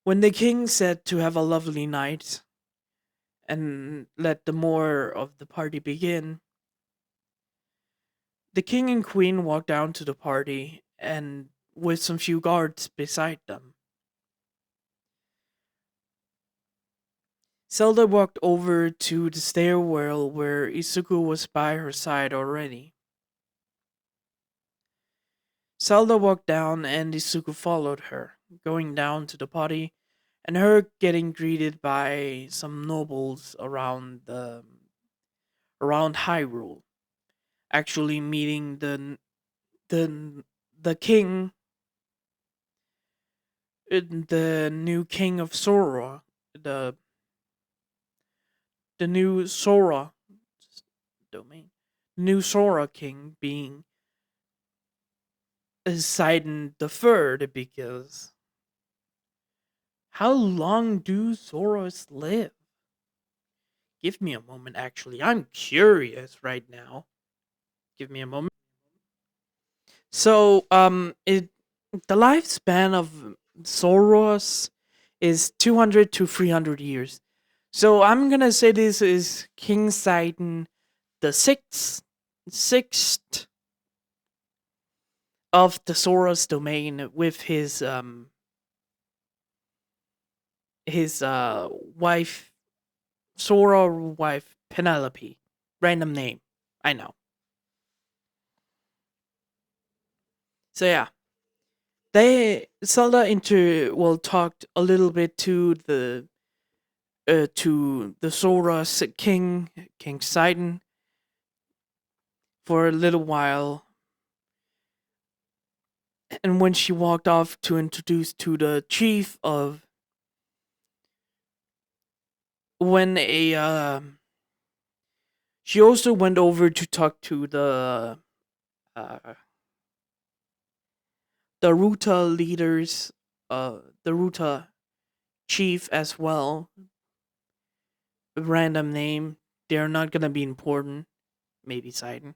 When the king said to have a lovely night and let the more of the party begin, the king and queen walked down to the party and with some few guards beside them. Zelda walked over to the stairwell where Izuku was by her side already. Zelda walked down and Izuku followed her, going down to the party and her getting greeted by some nobles around Hyrule. Actually meeting the the king, the new king of Sora, the the new Sora domain, new Sora king being Sidon the Third, because how long do Soras live? Give me a moment. Actually, I'm curious right now. Give me a moment. So, the lifespan of Soros is 200 to 300 years. So I'm gonna say this is King Sidon the sixth of the Sora's domain with his wife, Sora wife Penelope. Random name, I know. So yeah, they Zelda into well talked a little bit to the Sora's King Sidon for a little while, and when she walked off to introduce to the chief of when a she also went over to talk to uh the Ruta leaders, the Ruta chief as well. Random name. They're not gonna be important. Maybe Sidon.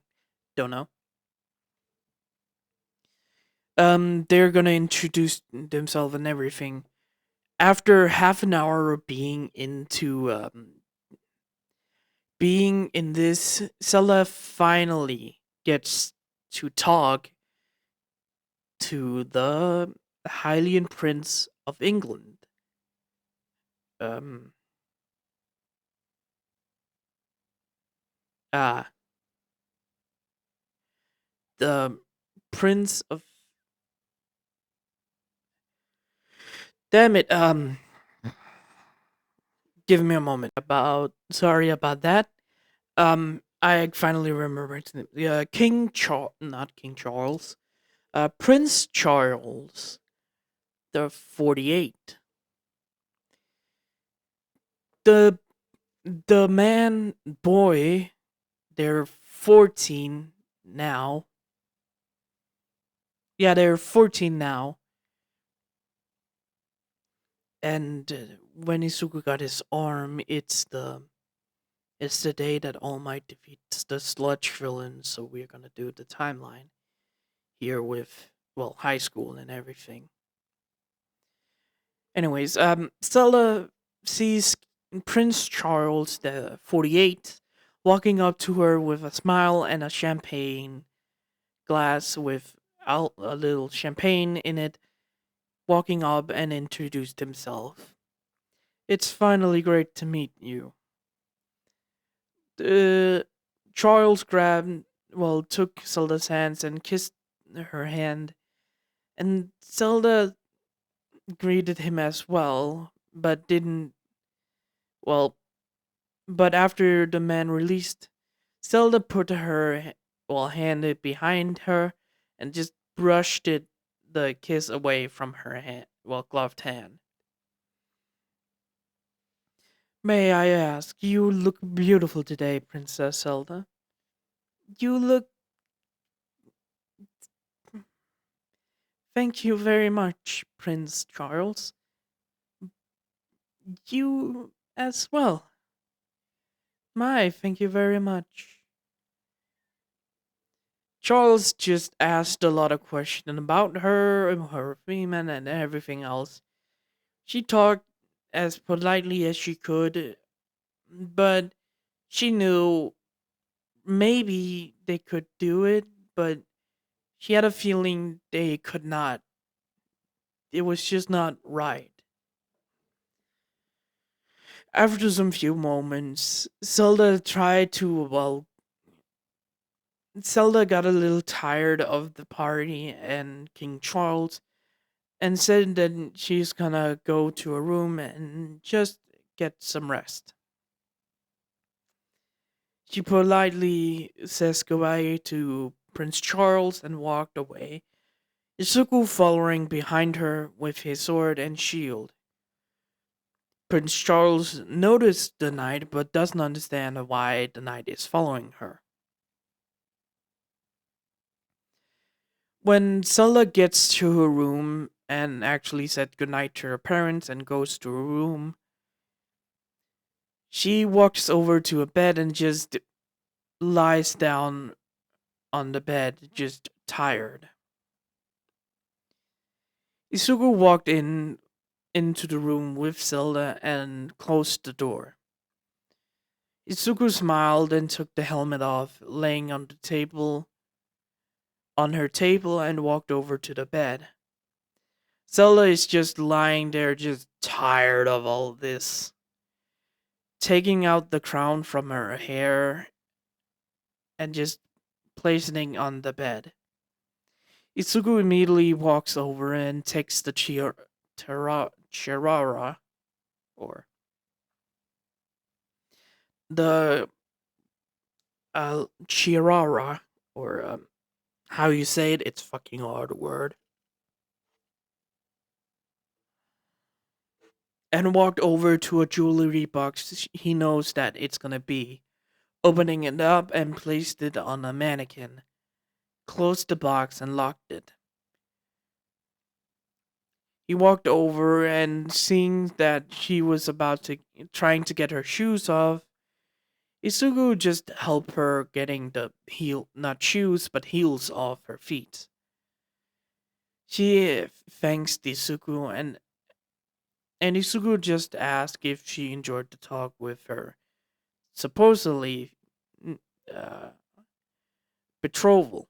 Don't know. They're gonna introduce themselves and everything. After half an hour of being in this, Zelda finally gets to talk to the Hylian Prince of England. Um, ah, the Prince of. Damn it. Give me a moment. Sorry about that. I finally remember its name. King Charles, not King Charles. Prince Charles the 48. The the man boy, they're 14 now. Yeah, they're 14 now. And when Izuku got his arm, it's the day that All Might defeats the sludge villain. So we're gonna do the timeline here with well high school and everything. Anyways, Stella sees Prince Charles the 48 walking up to her with a smile and a champagne glass with a little champagne in it, walking up and introduced himself. It's finally great to meet you. Uh, Charles took Zelda's hands and kissed her hand, and Zelda greeted him as well, but didn't, well, but after the man released, Zelda put hand behind her and just brushed the kiss away from her gloved hand. May I ask, you look beautiful today, Princess Zelda. You look. Thank you very much, Prince Charles. You as well. My, thank you very much. Charles just asked a lot of questions about her, her women, and everything else. She talked as politely as she could, but she knew maybe they could do it, but she had a feeling they could not. It was just not right. After some few moments, Zelda got a little tired of the party and King Charles and said that she's gonna go to a room and just get some rest. She politely says goodbye to Prince Charles and walked away, Isuku following behind her with his sword and shield. Prince Charles noticed the knight but doesn't understand why the knight is following her. When Zelda gets to her room and actually said goodnight to her parents and goes to her room, she walks over to a bed and just lies down on the bed, just tired. Isuku walked into the room with Zelda and closed the door. Isuku smiled and took the helmet off, laying on the table on her table and walked over to the bed. Zelda is just lying there, just tired of all this, taking out the crown from her hair and just placing it on the bed. Itsuku immediately walks over and takes the chirara, or the chirara, or how you say it, it's fucking hard word, and walked over to a jewelry box he knows that it's gonna be, opening it up and placed it on a mannequin, closed the box and locked it. He walked over and seeing that she was about to trying to get her shoes off, Isugu just helped her getting the heel not shoes but heels off her feet. She thanks Isugu and Isugu just asked if she enjoyed the talk with her supposedly n- uh, betrothal.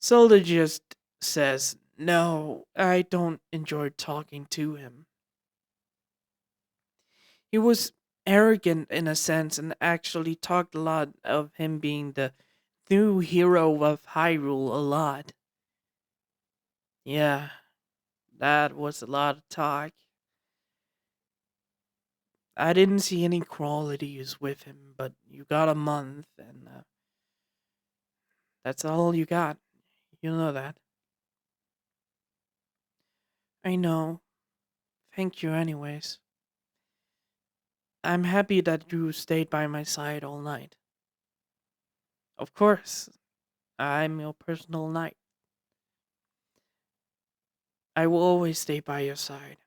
Zelda just says, "No, I don't enjoy talking to him. He was arrogant in a sense and actually talked a lot of him being the new hero of Hyrule a lot. Yeah, that was a lot of talk. I didn't see any qualities with him, but you got a month, and that's all you got. You know that." "I know. Thank you, anyways. I'm happy that you stayed by my side all night." "Of course. I'm your personal knight. I will always stay by your side."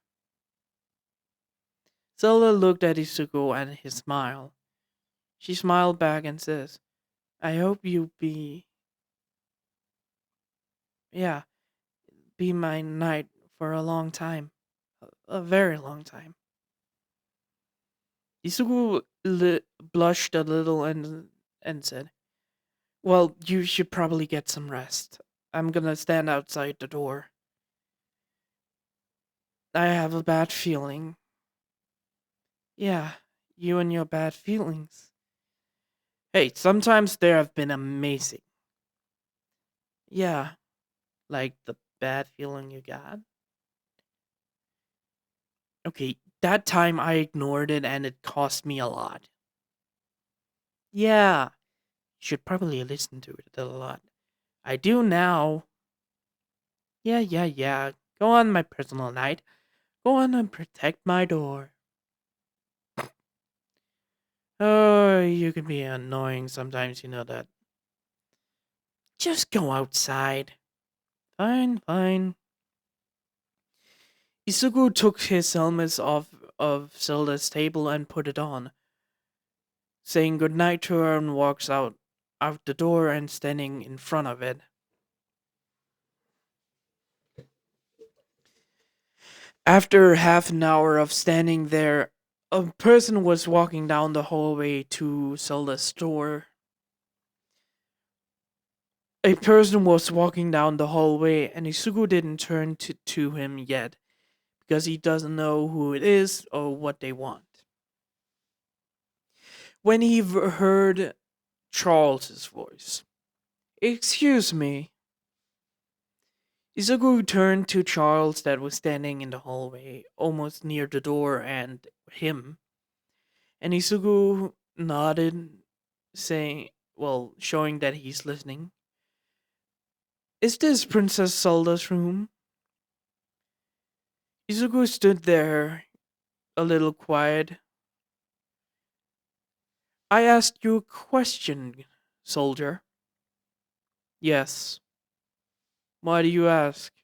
Zelda looked at Isuko and he smiled. She smiled back and says, "I hope you yeah, be my knight for a long time. A very long time." Isuko blushed a little and said, "Well, you should probably get some rest. I'm gonna stand outside the door. I have a bad feeling." "Yeah, you and your bad feelings." "Hey, sometimes they have been amazing." "Yeah, like the bad feeling you got." "Okay, that time I ignored it and it cost me a lot." "Yeah, you should probably listen to it a lot." "I do now." Yeah. Go on, my personal knight. Go on and protect my door." "Oh, you can be annoying sometimes, you know that." "Just go outside." Fine. Isugu took his helmet off of Zelda's table and put it on, saying goodnight to her and walks out the door and standing in front of it. After half an hour of standing there, a person was walking down the hallway to Zelda's store. A person was walking down the hallway, and Isugu didn't turn to him yet because he doesn't know who it is or what they want. When he heard Charles's voice, "Excuse me." Isugu turned to Charles that was standing in the hallway, almost near the door and him, and Isugu nodded, saying, well, showing that he's listening. "Is this Princess Zelda's room?" Izuku stood there, a little quiet. "I asked you a question, soldier." "Yes." "Why do you ask?"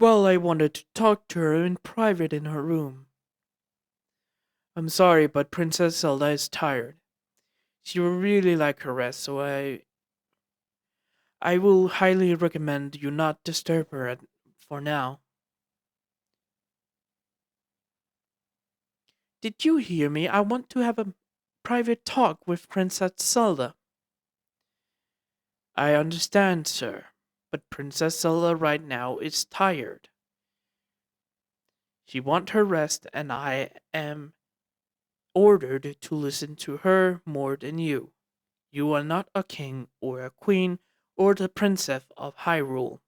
"Well, I wanted to talk to her in private in her room." "I'm sorry, but Princess Zelda is tired. She will really like her rest, so I will highly recommend you not disturb her for now." "Did you hear me? I want to have a private talk with Princess Zelda." I understand, sir, but Princess Zelda right now is tired. She wants her rest, and I am ordered to listen to her more than you. You are not a king or a queen or the princess of Hyrule.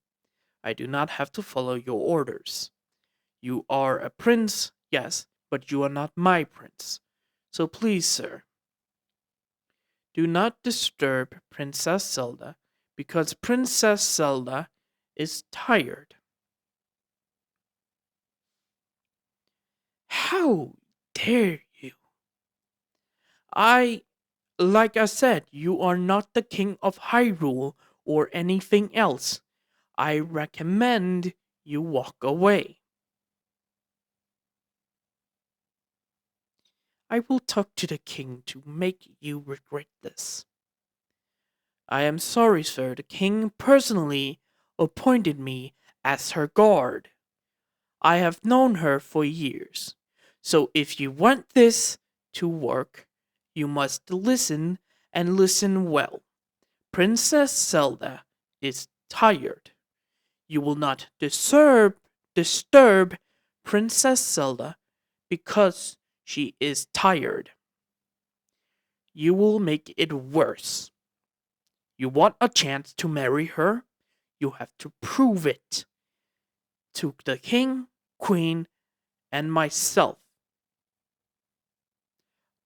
I do not have to follow your orders. You are a prince, yes, but you are not my prince. So please, sir, do not disturb Princess Zelda because Princess Zelda is tired. How dare you? I, like I said, you are not the king of Hyrule or anything else. I recommend you walk away. I will talk to the king to make you regret this. I am sorry, sir. The king personally appointed me as her guard. I have known her for years. So if you want this to work, you must listen and listen well. Princess Zelda is tired. You will not disturb Princess Zelda because she is tired. You will make it worse. You want a chance to marry her? You have to prove it to the king, queen, and myself.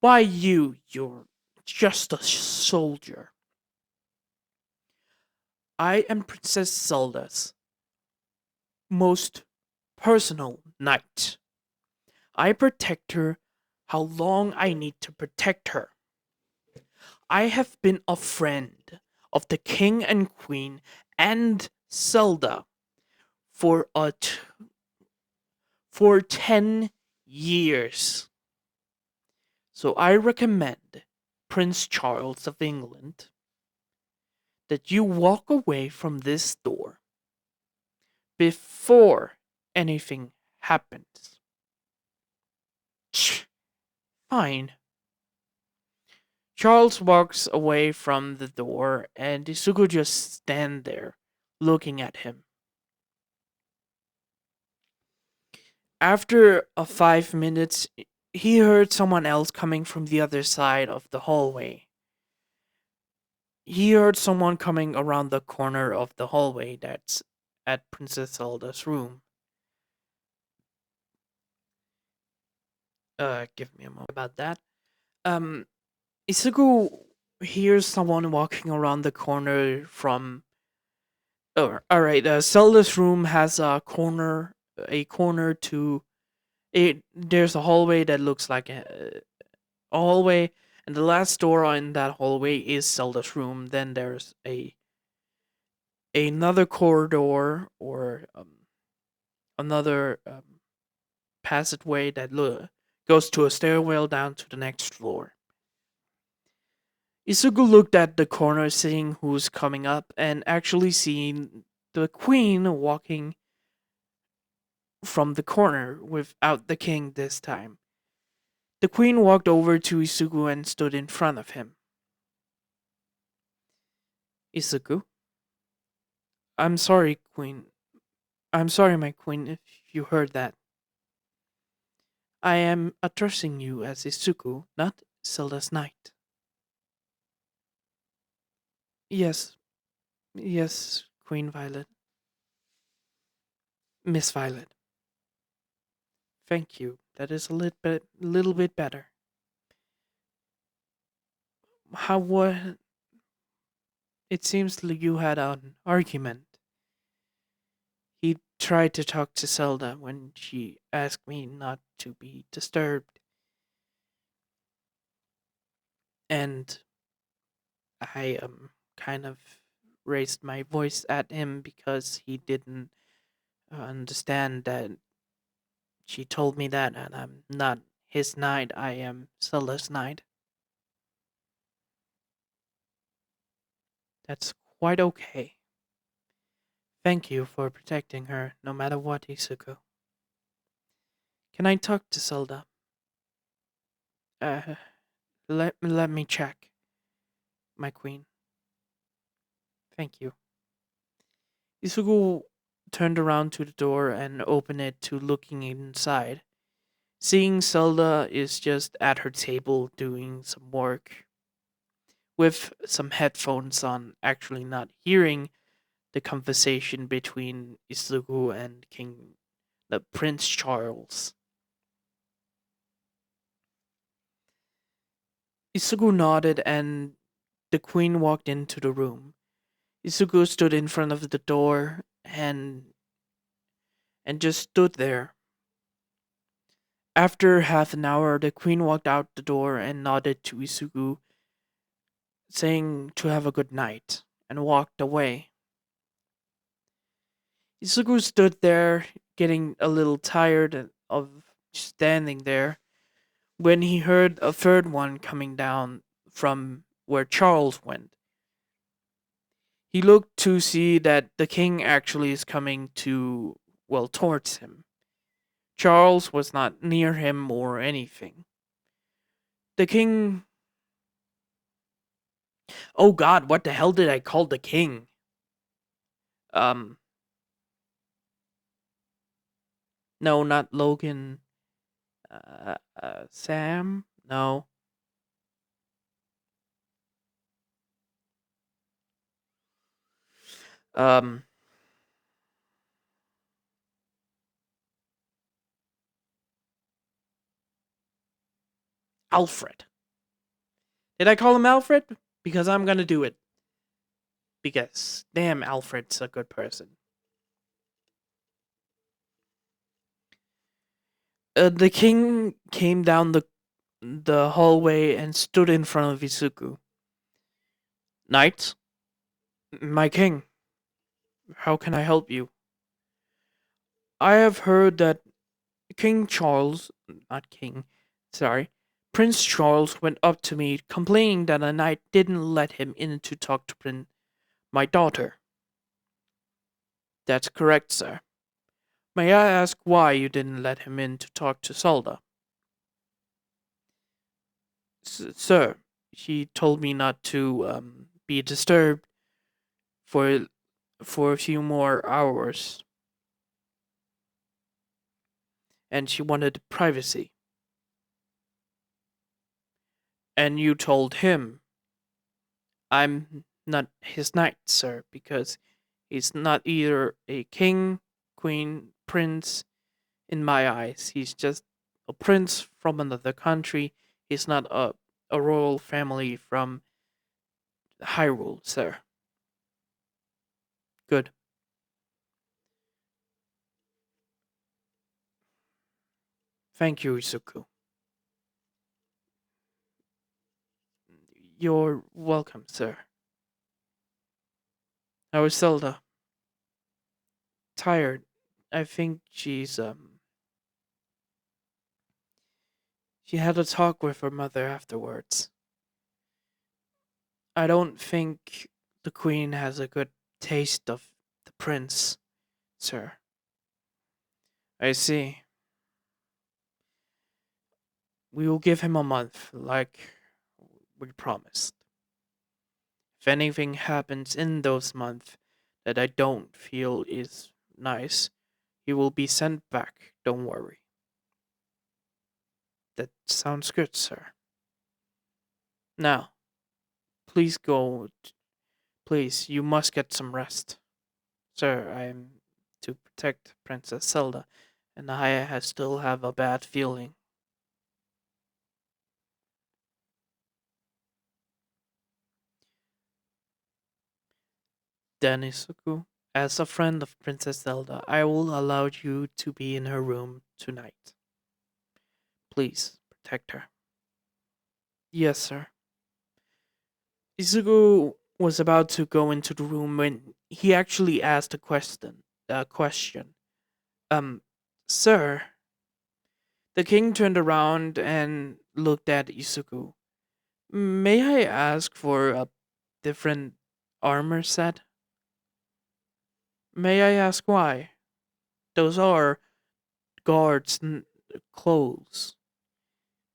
Why you're just a soldier. I am Princess Zelda's most personal knight. I protect her how long I need to protect her. I have been a friend of the king and queen and Zelda for for 10 years. So I recommend Prince Charles of England that you walk away from this door before anything happens. Fine. Charles walks away from the door and Isuku just stands there looking at him. After 5 minutes, he heard someone else coming from the other side of the hallway. He heard someone coming around the corner of the hallway that's at Princess Zelda's room. Give me a moment about that. Um, Isuku hears someone walking around the corner from. Oh, all right. Zelda's room has a corner to it. There's a hallway that looks like a hallway, and the last door in that hallway is Zelda's room. Then there's another corridor or another passageway that goes to a stairwell down to the next floor. Isugu looked at the corner, seeing who's coming up, and actually seeing the queen walking from the corner without the king this time. The queen walked over to Isugu and stood in front of him. Isugu, I'm sorry, queen. I'm sorry, my queen, if you heard that. I am addressing you as Isuku, not Zelda's knight. Yes, yes, Queen Violet. Miss Violet. Thank you. That is a little bit better. How what? It seems like you had an argument. He tried to talk to Zelda when she asked me not to be disturbed, and I kind of raised my voice at him because he didn't understand that she told me that, and I'm not his knight. I am Zelda's knight. That's quite okay. Thank you for protecting her, no matter what, Isuku. Can I talk to Zelda? Uh, let me check, my queen. Thank you. Isugu turned around to the door and opened it to looking inside. Seeing Zelda is just at her table doing some work with some headphones on, actually not hearing the conversation between Isugu and the Prince Charles. Isugu nodded and the queen walked into the room. Isugu stood in front of the door and just stood there. After half an hour, the queen walked out the door and nodded to Isugu, saying to have a good night, and walked away. Isugu stood there, getting a little tired of standing there, when he heard a third one coming down from where Charles went. He looked to see that the king actually is coming towards him. Charles was not near him or anything. The king. Oh god, what the hell did I call the king? Um, no, not Logan. Sam? No. Um, Alfred. Did I call him Alfred? Because I'm gonna do it. Because, damn, Alfred's a good person. The king came down the hallway and stood in front of Isuku. Knight, my king, how can I help you? I have heard that King Charles, not King, sorry, Prince Charles went up to me complaining that a knight didn't let him in to talk to my daughter. That's correct, sir. May I ask why you didn't let him in to talk to Zelda? Sir, he told me not to be disturbed for a few more hours, and she wanted privacy. And you told him I'm not his knight, sir, because he's not either a king, queen, prince in my eyes. He's just a prince from another country. He's not a royal family from Hyrule, sir. Good. Thank you, Izuku. You're welcome, sir. How is Zelda? Tired. I think she had a talk with her mother afterwards. I don't think the queen has a good taste of the prince, sir. I see. We will give him a month, like we promised. If anything happens in those months that I don't feel is nice, he will be sent back. Don't worry. That sounds good, sir. Now, please go. Please, you must get some rest. Sir, I am to protect Princess Zelda, and I still have a bad feeling. Then, Isuku, as a friend of Princess Zelda, I will allow you to be in her room tonight. Please protect her. Yes, sir. Izuku was about to go into the room when he actually asked a question. Um, sir. The king turned around and looked at Izuku. May I ask for a different armor set? May I ask why? Those are guards' clothes.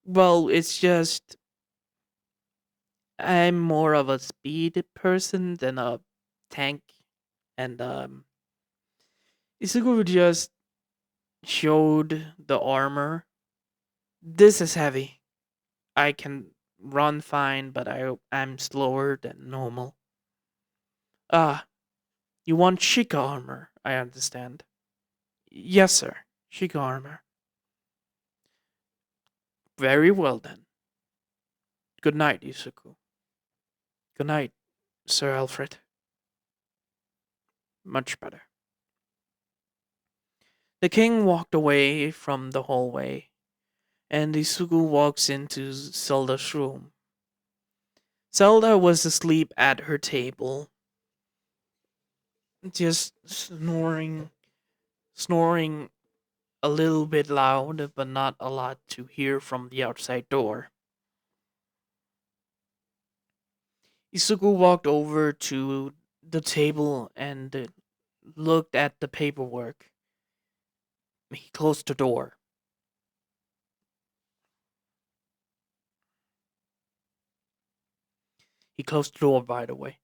Well, it's just I'm more of a speed person than a tank, and Isugu just showed the armor. This is heavy. I can run fine, but I'm slower than normal. Ah, you want Shika armor, I understand. Yes, sir. Shika armor. Very well then. Good night, Isuku. Good night, Sir Alfred. Much better. The king walked away from the hallway, and Isugu walks into Zelda's room. Zelda was asleep at her table, just snoring a little bit loud, but not a lot to hear from the outside door. Isugu walked over to the table and looked at the paperwork. He closed the door. He closed the door, by the way.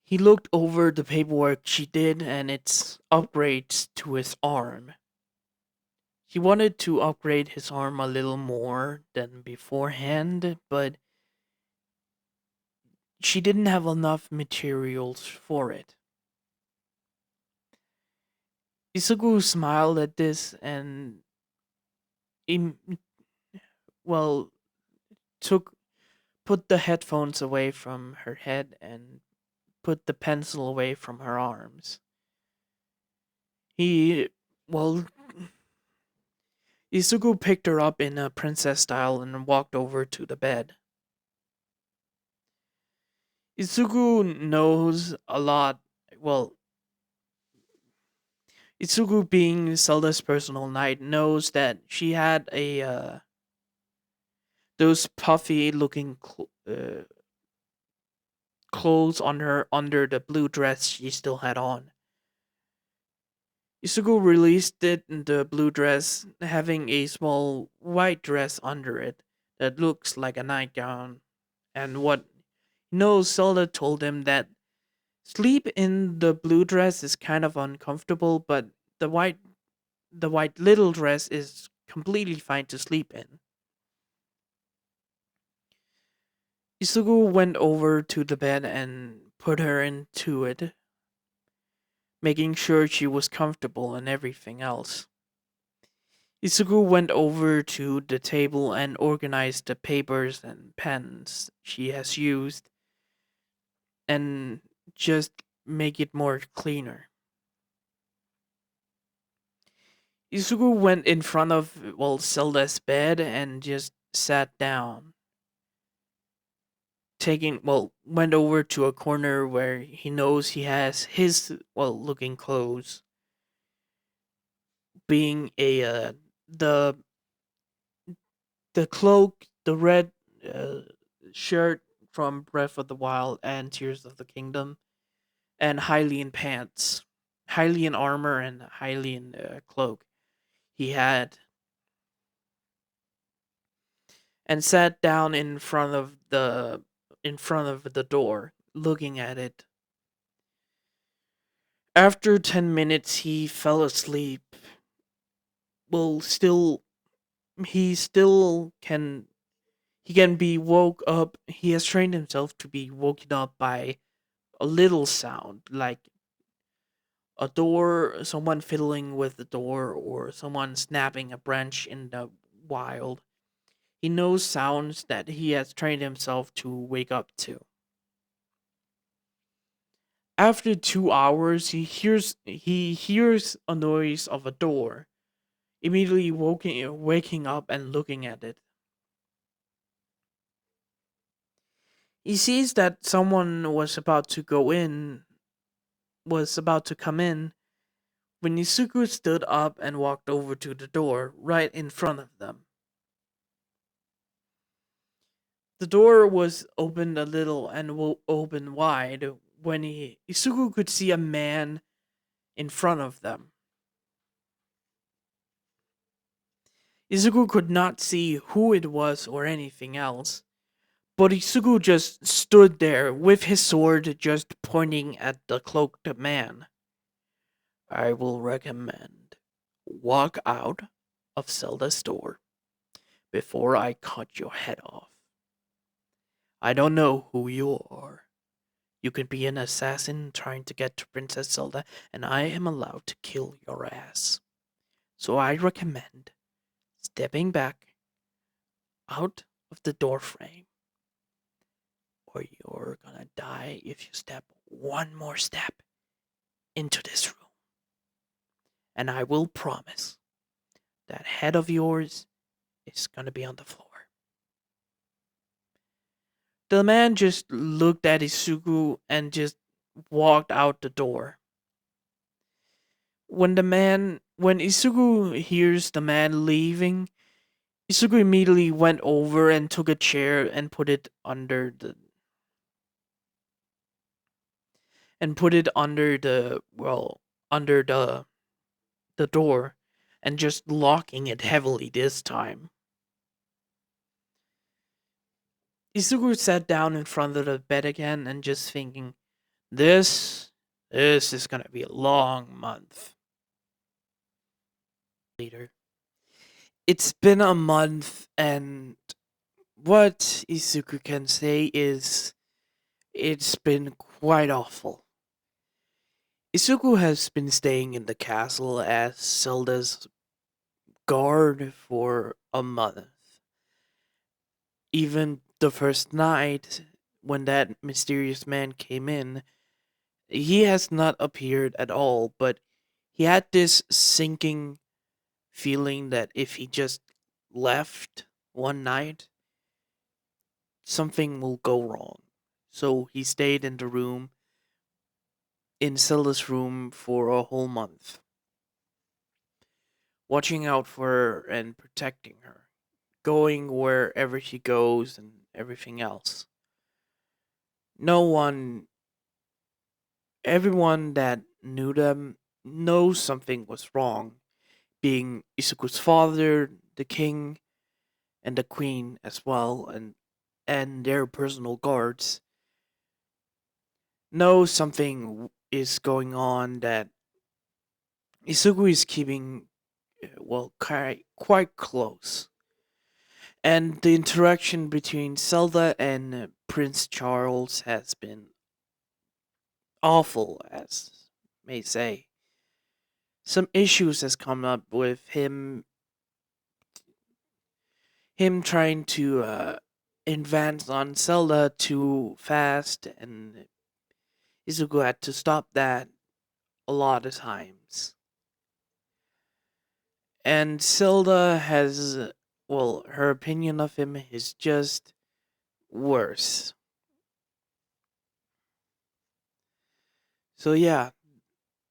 He looked over the paperwork she did and its upgrades to his arm. He wanted to upgrade his arm a little more than beforehand, but she didn't have enough materials for it. Isugu smiled at this and, im- well, took put the headphones away from her head and put the pencil away from her arms. He, well, Isugu picked her up in a princess style and walked over to the bed. Isugu knows a lot. Well, Isugu, being Zelda's personal knight, knows that she had a those puffy looking clothes on her under the blue dress she still had on. Isugu released it in the blue dress, having a small white dress under it that looks like a nightgown. And what knows, Zelda told him that sleep in the blue dress is kind of uncomfortable, but the white the white little dress is completely fine to sleep in. Isugu went over to the bed and put her into it, making sure she was comfortable and everything else. Isugu went over to the table and organized the papers and pens she has used and just make it more cleaner. Isugu went in front of, well, Zelda's bed and just sat down. Went over to a corner where he knows he has his, well, looking clothes, being a, the cloak, the red uh, shirt from Breath of the Wild and Tears of the Kingdom, and Hylian pants, Hylian armor, and Hylian cloak he had, and sat down in front of the door, looking at it. After 10 minutes, he fell asleep. Well, still, he still can he can be woke up. He has trained himself to be woken up by a little sound, like a door, someone fiddling with the door, or someone snapping a branch in the wild. He knows sounds that he has trained himself to wake up to. After 2 hours, he hears a noise of a door. Immediately waking up and looking at it, he sees that someone was about to come in when Isuku stood up and walked over to the door right in front of them. The door was opened a little and opened wide when Isuku could see a man in front of them. Izuku could not see who it was or anything else, But Isugu just stood there with his sword just pointing at the cloaked man. I will recommend walk out of Zelda's store before I cut your head off. I don't know who you are. You could be an assassin trying to get to Princess Zelda, and I am allowed to kill your ass. So I recommend stepping back out of the door frame, or you're gonna die if you step one more step into this room. And I will promise that head of yours is gonna be on the floor. The man just looked at Isugu and just walked out the door. When Isugu hears the man leaving, Isugu immediately went over and took a chair and put it under the door, and just locking it heavily this time. Isugu sat down in front of the bed again and just thinking, this is gonna be a long month. Later. It's been a month, and what Isuku can say is it's been quite awful. Isuku has been staying in the castle as Zelda's guard for a month. Even the first night, when that mysterious man came in, he has not appeared at all, but he had this sinking feeling that if he just left one night, something will go wrong. So he stayed in Zelda's room for a whole month, watching out for her and protecting her, going wherever she goes and everything else. No one, everyone that knew them knows something was wrong, being Isuku's father, the king, and the queen as well, and their personal guards know something is going on, that Isugu is keeping quite close. And the interaction between Zelda and Prince Charles has been awful, as may say. Some issues has come up with him trying to advance on Zelda too fast, and Izuku had to stop that a lot of times. And Zelda has, her opinion of him is just worse. So yeah,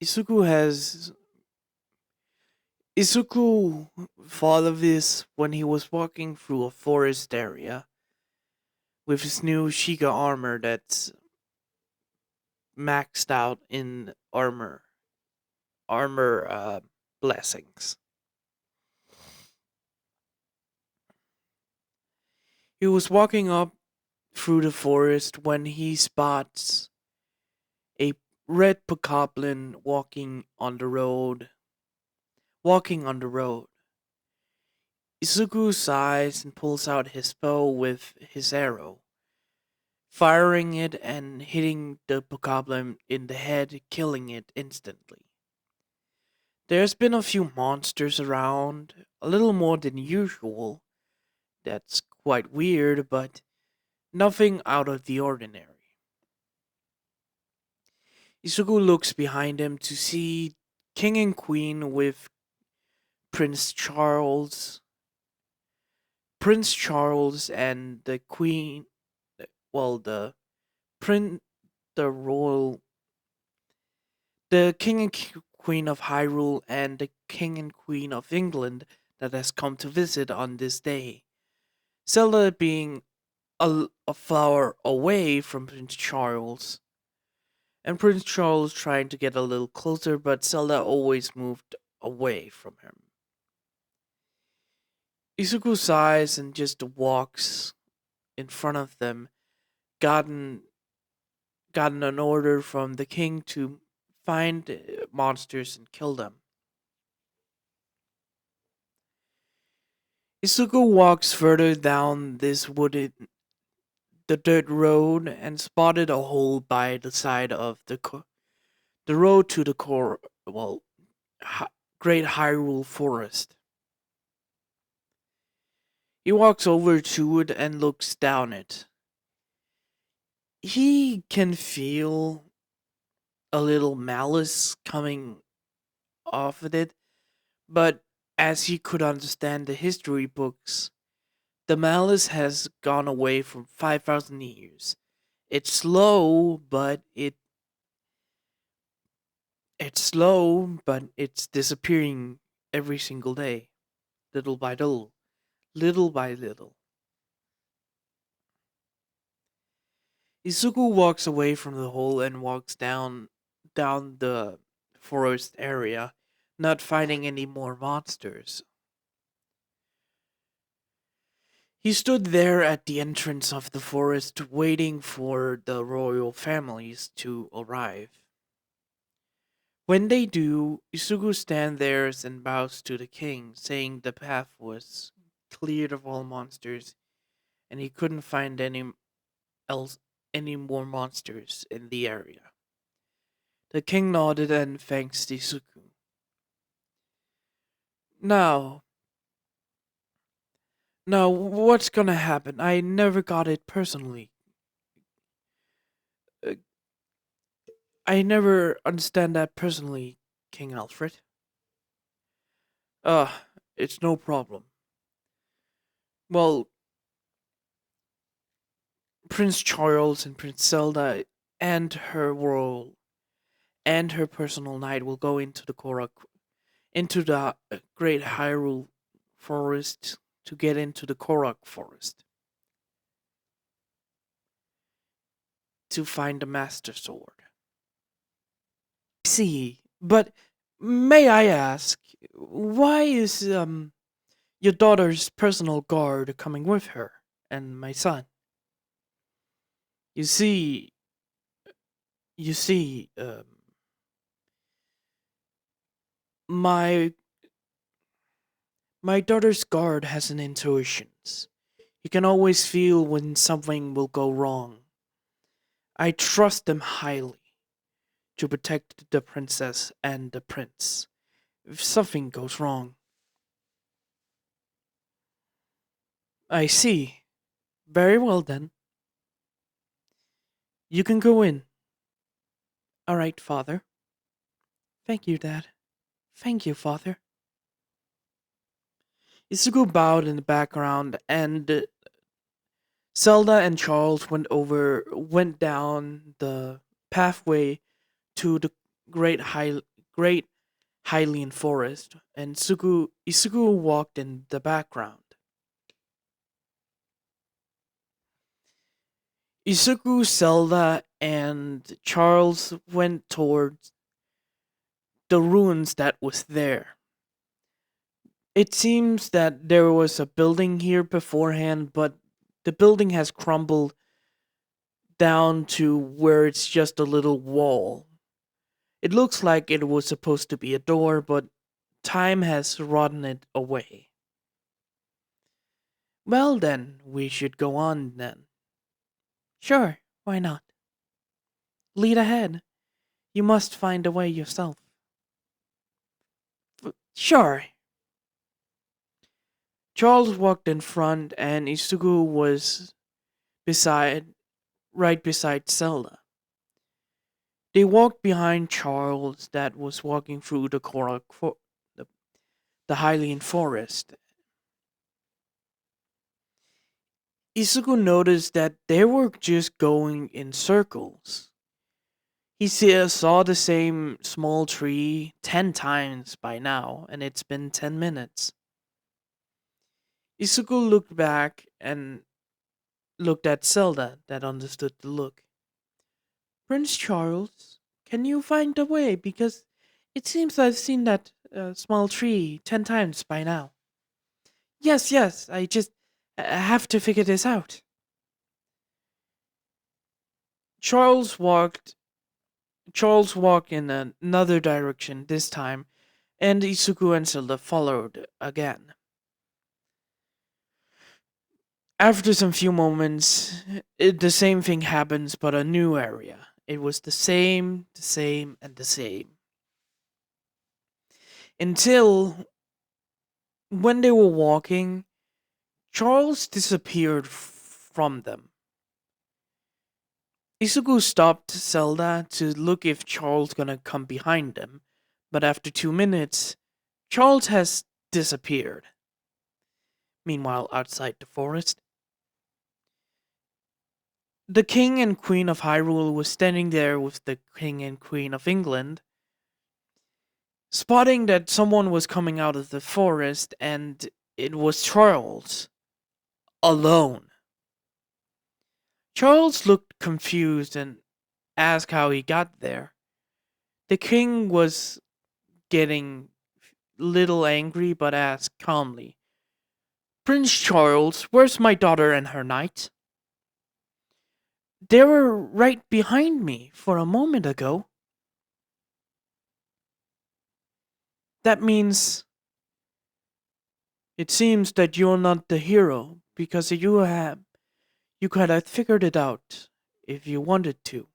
Isuku has Isuku thought of this when he was walking through a forest area with his new Shiga armor that's maxed out in armor blessings. He was walking up through the forest when he spots a red bokoblin walking on the road. Izuku sighs and pulls out his bow with his arrow, firing it and hitting the bokoblin in the head, killing it instantly. There's been a few monsters around, a little more than usual. That's quite weird, but nothing out of the ordinary. Izuku looks behind him to see King and Queen with Prince Charles. Prince Charles and the Queen, the prin the royal the King and Queen of Hyrule and the King and Queen of England that has come to visit on this day. Zelda being a flower away from Prince Charles, and Prince Charles trying to get a little closer, but Zelda always moved away from him. Izuku sighs and just walks in front of them gotten gotten an order from the king to find monsters and kill them. Isuko walks further down this wooded the dirt road and spotted a hole by the side of the road to the core well hi- great Hyrule forest. He walks over to it and looks down it. He can feel a little malice coming off of it, but as he could understand the history books, the malice has gone away for 5,000 years. It's slow, but it's disappearing every single day, little by little, little by little. Izuku walks away from the hole and walks down the forest area, not finding any more monsters. He stood there at the entrance of the forest waiting for the royal families to arrive. When they do, Isugu stands there and bows to the king, saying the path was cleared of all monsters and he couldn't find else any more monsters in the area. The king nodded and thanked Isugu. Now, now, what's gonna happen? I never got it personally. Uh, I never understand that personally, King Alfred. Uh, it's no problem. Well, Prince Charles and Prince Zelda and her world and her personal knight will go into the into the Great Hyrule Forest to get into the Korok Forest to find the Master Sword. See, but may I ask, why is your daughter's personal guard coming with her and my son? You see, you see, my my daughter's guard has an intuitions. He can always feel when something will go wrong. I trust them highly to protect the princess and the prince. If something goes wrong, I see. Very well then. You can go in. All right, father. Thank you, dad. Thank you, father. Isugu bowed in the background, and Zelda and Charles went down the pathway to the great great Hylian forest, and Isugu walked in the background. Isugu, Zelda, and Charles went towards the ruins that was there. It seems that there was a building here beforehand, but the building has crumbled down to where it's just a little wall. It looks like it was supposed to be a door, but time has rotten it away. Well, then, we should go on then. Sure, why not? Lead ahead. You must find a way yourself. Sure. Charles walked in front, and Isugu was beside, right beside Zelda. They walked behind Charles, that was walking through the, the Hylian forest. Isugu noticed that they were just going in circles. Saw the same small tree 10 times by now, and it's been 10 minutes. Isuku looked back and looked at Zelda, that understood the look. Prince Charles, can you find a way? Because it seems I've seen that small tree 10 times by now. Yes, yes, I just have to figure this out. Charles walked Charles walked in another direction this time, and Isuku and Zelda followed again. After some few moments, the same thing happens, but a new area. It was the same, and the same. Until when they were walking, Charles disappeared from them. Isuku stopped Zelda to look if Charles gonna come behind them, but after 2 minutes, Charles has disappeared. Meanwhile, outside the forest, the king and queen of Hyrule was standing there with the king and queen of England, spotting that someone was coming out of the forest, and it was Charles, alone. Charles looked confused and asked how he got there. The king was getting little angry but asked calmly, "Prince Charles, where's my daughter and her knight?" "They were right behind me for a moment ago." "That means it seems that you're not the hero because you could have figured it out if you wanted to."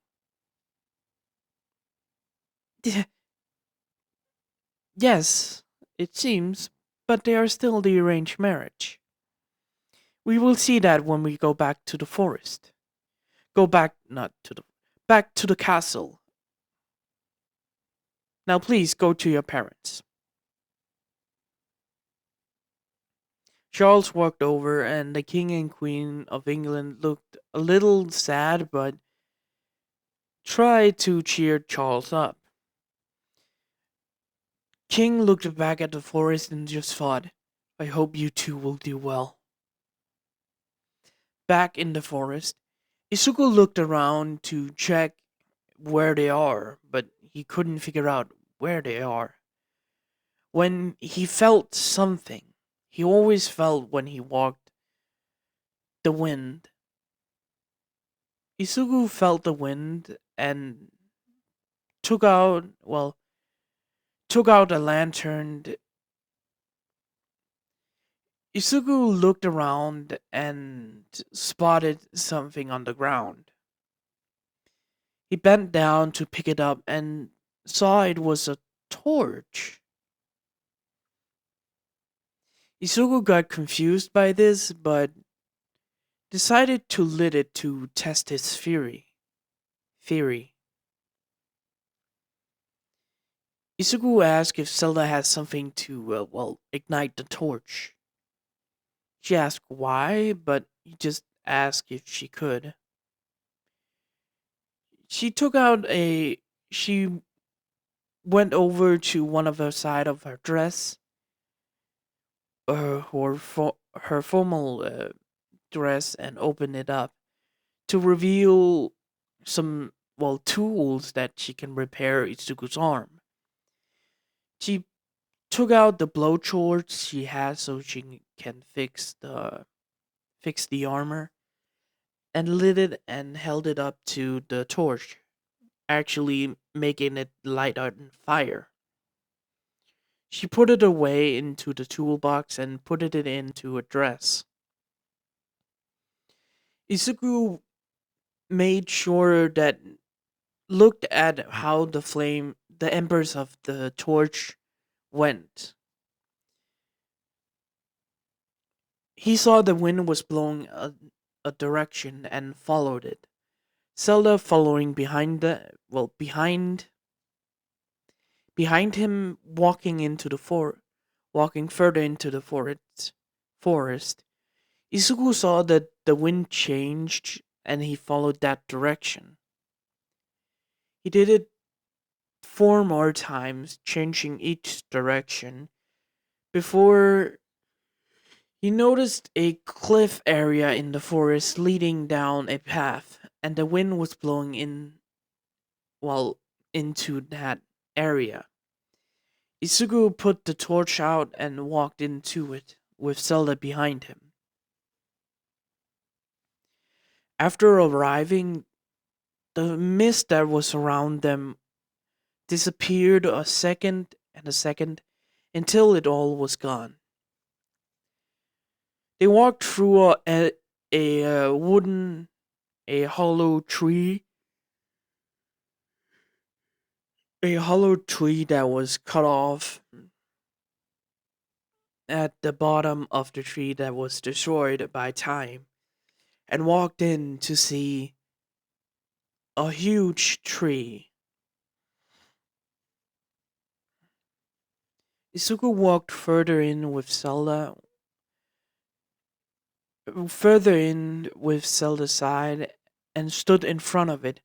"Yes, it seems, but they are still the arranged marriage. We will see that when we go back to the forest. Go back, not to the, back to the castle. Now please go to your parents." Charles walked over, and the king and queen of England looked a little sad but tried to cheer Charles up. King looked back at the forest and just thought, "I hope you two will do well." Back in the forest, Isuku looked around to check where they are, but he couldn't figure out where they are. When he felt something, he always felt when he walked the wind. Isugu felt the wind and took out, well, took out a lantern. Isugu looked around and spotted something on the ground. He bent down to pick it up and saw it was a torch. Isugu got confused by this, but decided to lit it to test his theory. Isugu asked if Zelda has something to, ignite the torch. She asked why, but he just asked if she could. She took out a. She went over to one of the side of her dress, her formal dress, and opened it up to reveal some, tools that she can repair Itsuku's arm. She took out the blowtorch she has so she can fix the armor, and lit it and held it up to the torch, actually making it light on fire. She put it away into the toolbox and put it into a dress. Izuku made sure that looked at how the embers of the torch went. He saw the wind was blowing a direction and followed it. Zelda following behind him, walking further into the forest. Izuku saw that the wind changed and he followed that direction. He did it 4 more times, changing each direction, before he noticed a cliff area in the forest leading down a path, and the wind was blowing into that area. Isugu put the torch out and walked into it, with Zelda behind him. After arriving, The mist that was around them disappeared a second and a second until it all was gone. They walked through a wooden, a hollow tree, a hollow tree that was cut off at the bottom of the tree that was destroyed by time, and walked in to see a huge tree. Isuku walked further in with Zelda's side, and stood in front of it.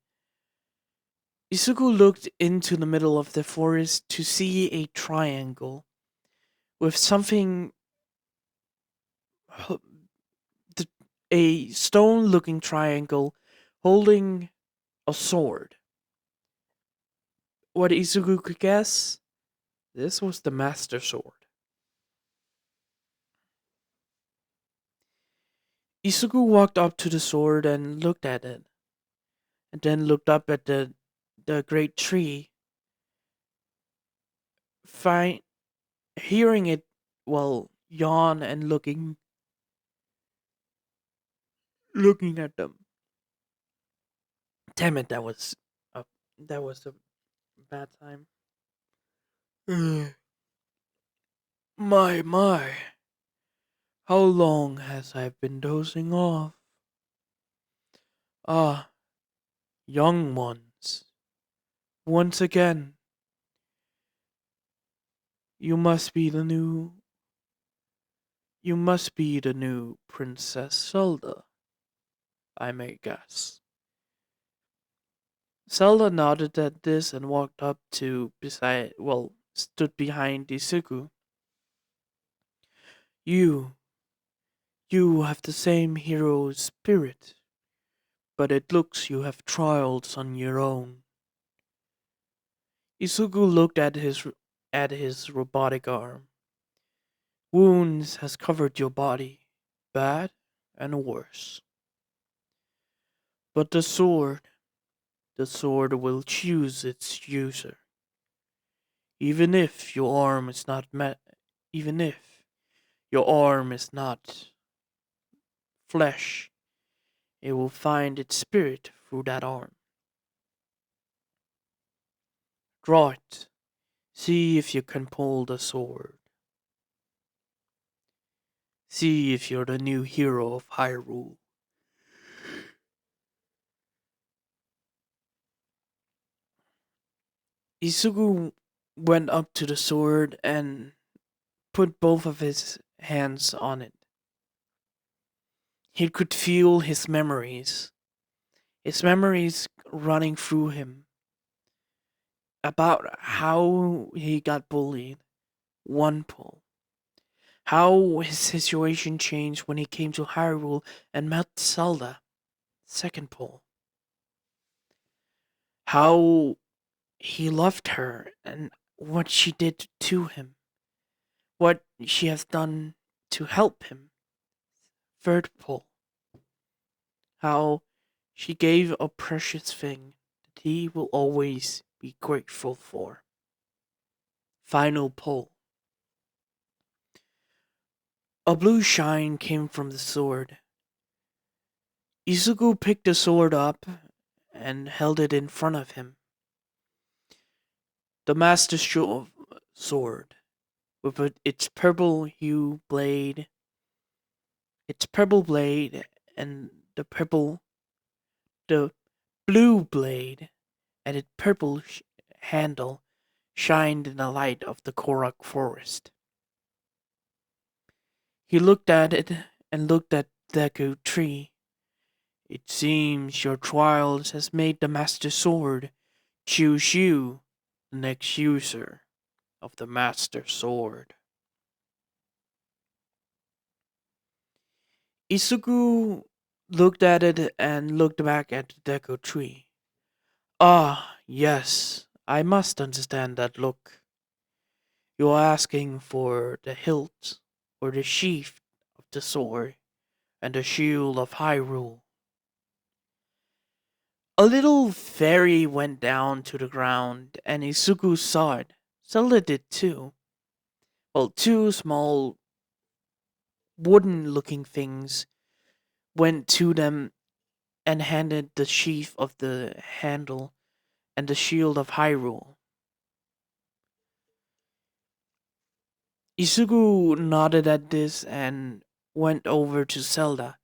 Isuku looked into the middle of the forest to see a triangle with something, a stone looking triangle holding a sword. What Isuku could guess, this was the Master Sword. Isuku walked up to the sword and looked at it, and then looked up at the great tree, find, hearing it, well, yawn and looking at them. Damn it, a, that was a bad time. My, how long has I been dozing off? Ah, young ones, once again, you must be the new, you must be the new Princess Zelda, I may guess. Zelda nodded at this and walked up to stood behind Isuku. You, you have the same hero spirit, but it looks you have trials on your own. Isugu looked at his robotic arm. Wounds has covered your body, bad and worse. But the sword will choose its user. Even if your arm is not met, even if your arm is not flesh, it will find its spirit through that arm. Draw it. See if you can pull the sword. See if you're the new hero of Hyrule. Isugu went up to the sword and put both of his hands on it. He could feel his memories running through him about how he got bullied, one pull. How his situation changed when he came to Hyrule and met Zelda, second pull. How he loved her and what she did to him, what she has done to help him, third pull. How she gave a precious thing that he will always be grateful for. Final pull. A blue shine came from the sword. Izuku picked the sword up and held it in front of him. The Master Sword, with its purple blade, and the blue blade, and its purple handle shined in the light of the Korok forest. He looked at it and looked at Deku tree. It seems your trials has made the Master Sword choose you, the next user of the Master Sword. Isuku looked at it and looked back at the Deku tree. Ah, yes, I must understand that look. You are asking for the hilt or the sheath of the sword and the shield of Hyrule. A little fairy went down to the ground, and Izuku saw it. Zelda did too. Well, two small wooden looking things went to them and handed the sheath of the handle and the shield of Hyrule. Izuku nodded at this and went over to Zelda.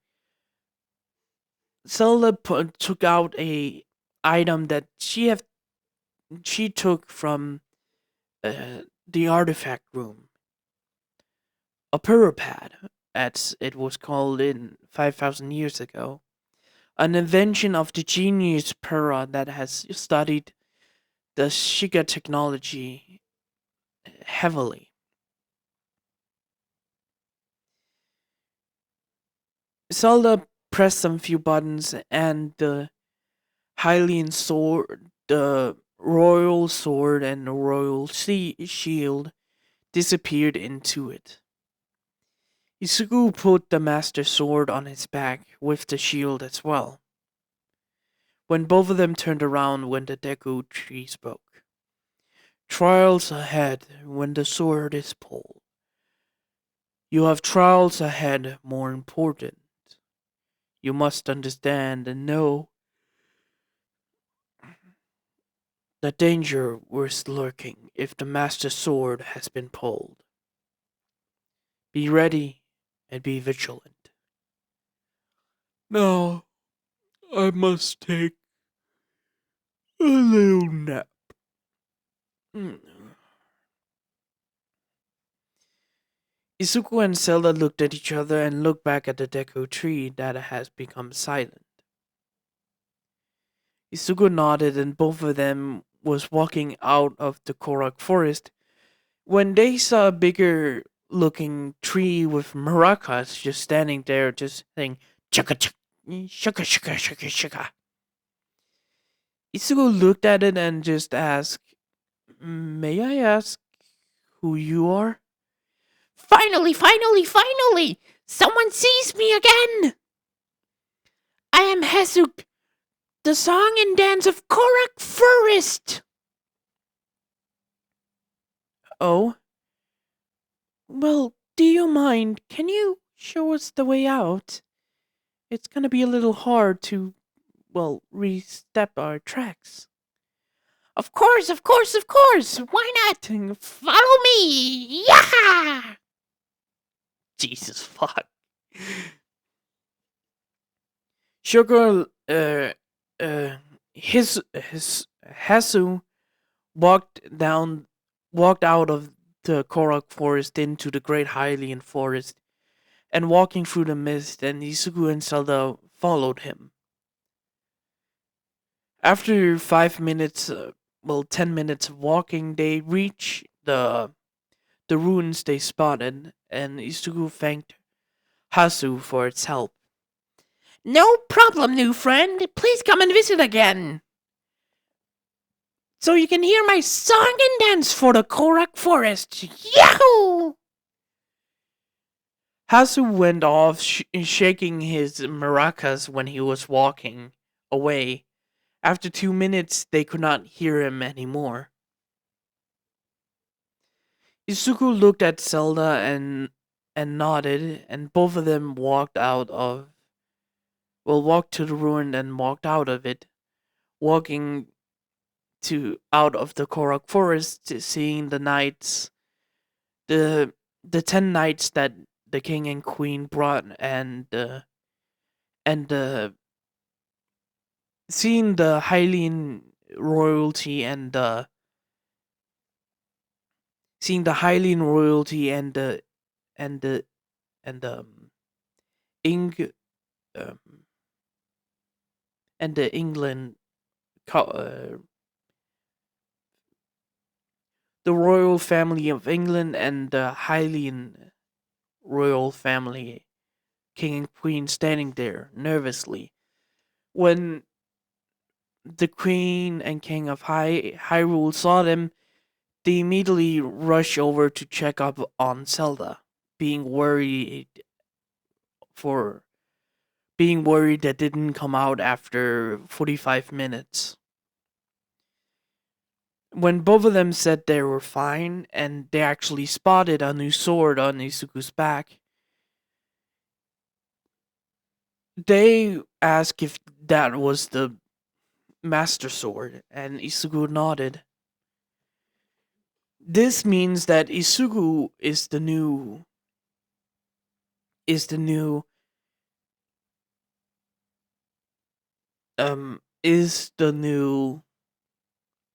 Zelda took out a item that she took from the artifact room, a pad, as it was called in 5,000 years ago, an invention of the genius Pura that has studied the Shiga technology heavily. Zelda pressed some few buttons and the Hylian sword, the royal sword and the royal shield disappeared into it. Izuku put the master sword on his back with the shield as well. When both of them turned around when the Deku tree spoke. Trials ahead when the sword is pulled. You have trials ahead more important. You must understand and know the danger was lurking if the master sword has been pulled. Be ready and be vigilant. Now, I must take a little nap. Mm. Izuku and Zelda looked at each other and looked back at the Deku tree that has become silent. Izuku nodded and both of them was walking out of the Korak forest when they saw a bigger looking tree with maracas just standing there just saying chaka chaka shaka shaka shaka shaka. Izuku looked at it and just asked, "May I ask who you are?" Finally, finally, finally! Someone sees me again! I am Hesuk, the song and dance of Korak Forest! Oh? Well, do you mind? Can you show us the way out? It's gonna be a little hard to, well, re-step our tracks. Of course, of course, of course! Why not? Follow me! Yeah! Jesus fuck. Sugar, his Hasu walked down, walked out of the Korak forest into the great Hylian forest, and walking through the mist, and Izuku and Zelda followed him. After 5 minutes, 10 minutes of walking, they reached the ruins they spotted, and Izuku thanked Hasu for its help. No problem, new friend. Please come and visit again. So you can hear my song and dance for the Korak Forest. Yahoo! Hasu went off shaking his maracas when he was walking away. After 2 minutes, they could not hear him anymore. Izuku looked at Zelda and nodded, and both of them walked to the ruin and walked out of it, walking out of the Korak forest, seeing the knights, the 10 knights that the king and queen brought, and seeing the Hylian royalty and the seeing the Hylian royalty and the and the Eng um, and the England the royal family of England and the Hylian royal family, king and queen, standing there nervously. When the queen and king of Hyrule saw them, they immediately rushed over to check up on Zelda, being worried for being worried that didn't come out after 45 minutes. When both of them said they were fine and they actually spotted a new sword on Isuku's back, they asked if that was the Master Sword, and Isuku nodded. This means that Isuku is the new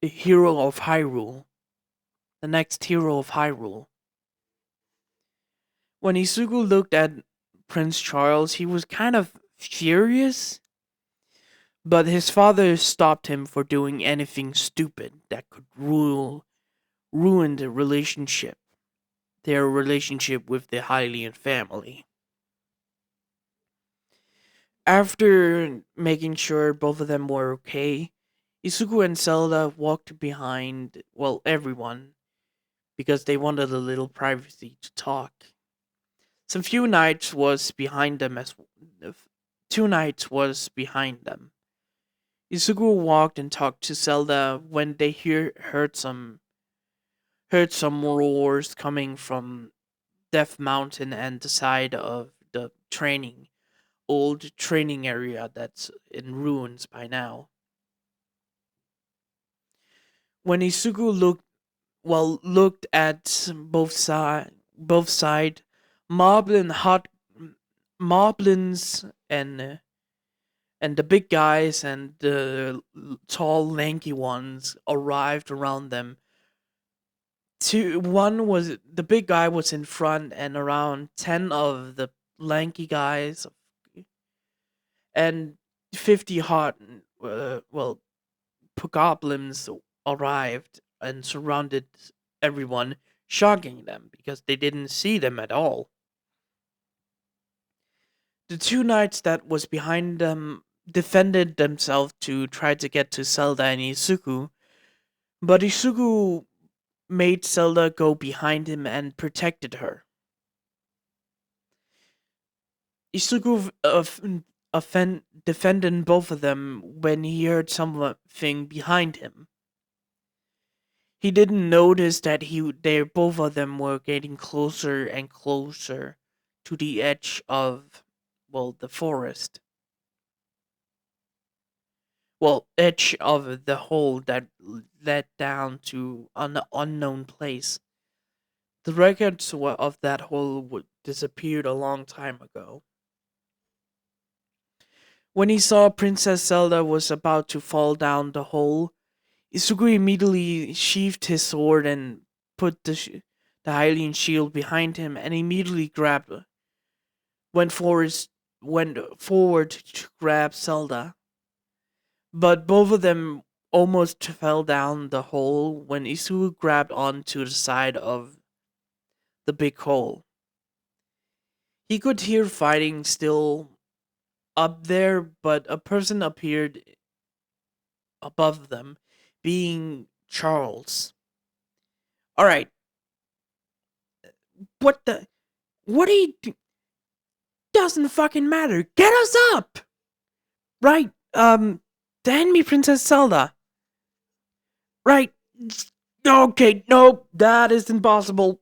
hero of Hyrule, the next hero of Hyrule. When Isuku looked at Prince Charles, he was kind of furious, but his father stopped him for doing anything stupid that could ruin their relationship with the Hylian family. After making sure both of them were okay, Isuku and Zelda walked behind, well, everyone, because they wanted a little privacy to talk. Some few knights was behind them as 2 knights was behind them. Isuku walked and talked to Zelda when they heard some roars coming from Death Mountain and the side of the old training area that's in ruins by now. When Isuku looked at both side, moblin hot moblins and the big guys and the tall lanky ones arrived around them. One was the big guy was in front, and around 10 of the lanky guys and 50 hot well goblins arrived and surrounded everyone, shocking them because they didn't see them at all. The 2 knights that was behind them defended themselves to try to get to Zelda and Isuku, but Isuku made Zelda go behind him and protected her. Isuku defended both of them when he heard something behind him. He didn't notice that they both of them were getting closer and closer to the edge of, well, the forest. Well, edge of the hole that led down to an unknown place. The records of that hole disappeared a long time ago. When he saw Princess Zelda was about to fall down the hole, Isugu immediately sheathed his sword and put the Hylian shield behind him, and immediately went forward, went forward to grab Zelda. But both of them almost fell down the hole when Isugu grabbed onto the side of the big hole. He could hear fighting still up there, but a person appeared above them, being Charles. All right, what the? What are you? Doesn't fucking matter. Get us up, right? Hand me Princess Zelda. Right. Okay, no, that is impossible.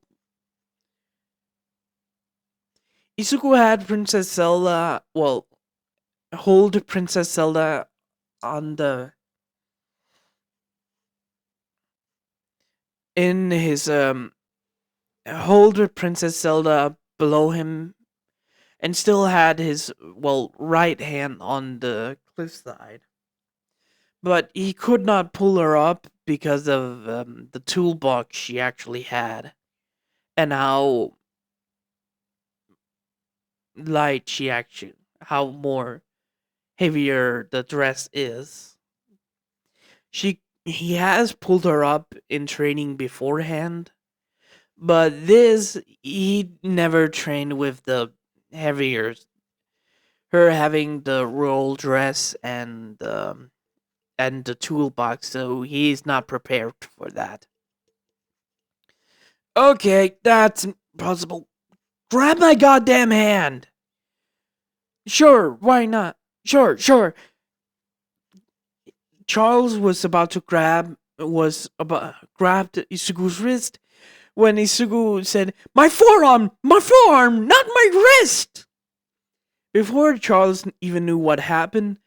Isuku had Princess Zelda. Well, hold Princess Zelda on the in his hold Princess Zelda below him, and still had his, well, right hand on the cliffside. But he could not pull her up because of the toolbox she actually had, and how more heavier the dress is. He has pulled her up in training beforehand, but this he never trained with the heavier, her having the roll dress and the toolbox, so he's not prepared for that. Okay, that's impossible. Grab my goddamn hand. Sure, why not? Sure, sure. Charles was about grabbed Isugu's wrist when Isugu said, my forearm, not my wrist!" Before Charles even knew what happened,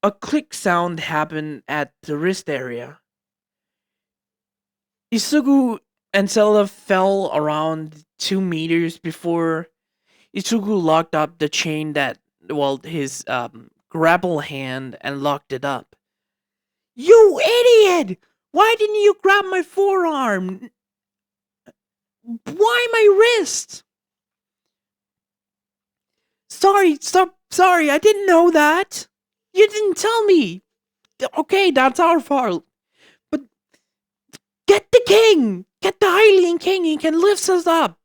a click sound happened at the wrist area. Isugu and Zelda fell around 2 meters before Isugu locked up the chain that, well, his grapple hand and locked it up. "You idiot! Why didn't you grab my forearm? Why my wrist?" Sorry, I didn't know that. You didn't tell me. Okay, that's our fault. But get the king! Get the Hylian king, he can lift us up!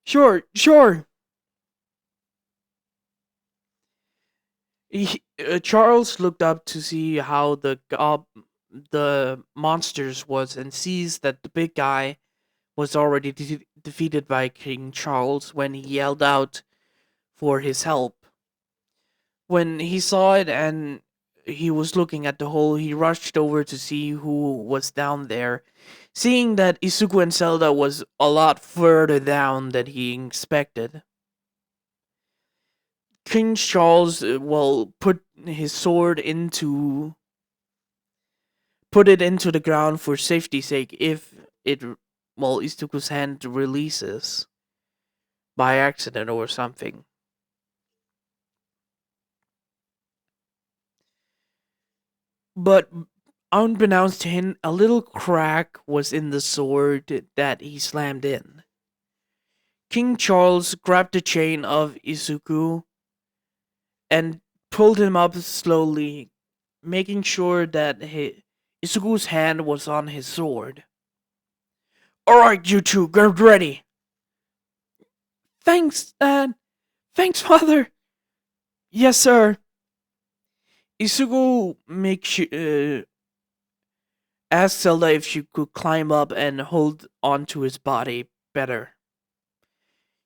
Sure, sure. Charles looked up to see how the monsters was and sees that the big guy was already defeated by King Charles when he yelled out for his help. When he saw it and he was looking at the hole, he rushed over to see who was down there. Seeing that Isuku and Zelda was a lot further down than he expected, King Charles, put it into the ground for safety's sake if it Isuku's hand releases by accident or something. But unbeknownst to him, a little crack was in the sword that he slammed in. King Charles grabbed the chain of Izuku and pulled him up slowly, making sure that Izuku's hand was on his sword. "Alright, you two, get ready." "Thanks, Dad. Thanks, Father." "Yes, sir." Izuku asked Zelda if she could climb up and hold onto his body better.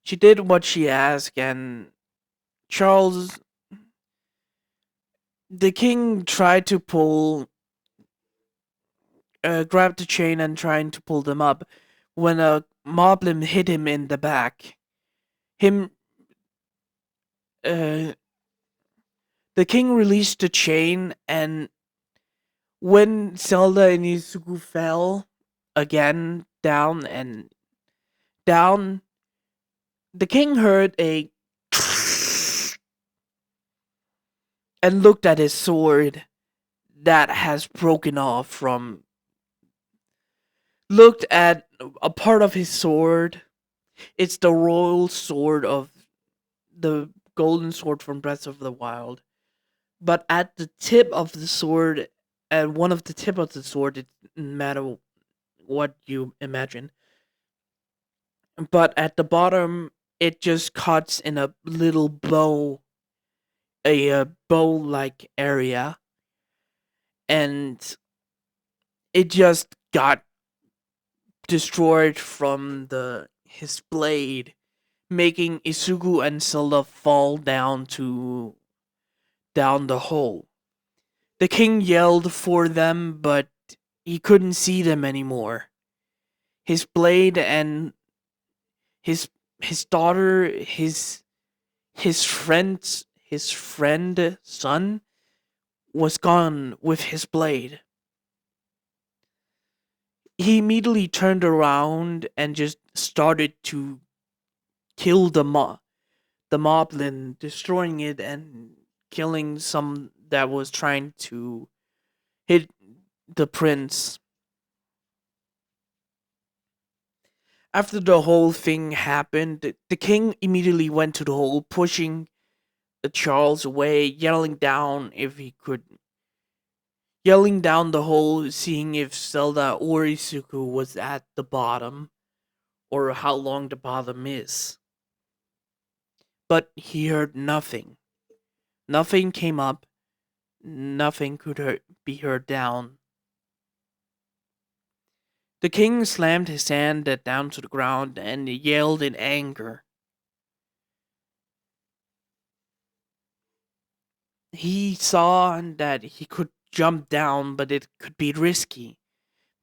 She did what she asked, and Charles, the king, tried to grabbed the chain and trying to pull them up when a moblin hit him in the back. Him, uh, the king released the chain, and when Zelda and Izuku fell again down, the king heard a and looked at his sword that has broken off from. Looked at a part of his sword. It's the royal sword of the golden sword from Breath of the Wild. But at the tip of the sword, at one of the tip of the sword, it doesn't matter what you imagine. But at the bottom, it just cuts in a little a bow-like area, and it just got destroyed from the his blade, making Isugu and Zelda fall down the hole. The king yelled for them, but he couldn't see them anymore. His blade and his daughter, his friend son was gone with his blade. He immediately turned around and just started to kill the moblin, destroying it and killing some that was trying to hit the prince. After the whole thing happened, the king immediately went to the hole, pushing Charles away, yelling down the hole, seeing if Zelda or Isuku was at the bottom, or how long the bottom is. But he heard nothing. Nothing came up. Nothing could be heard down. The king slammed his hand down to the ground and yelled in anger. He saw that he could jump down, but it could be risky.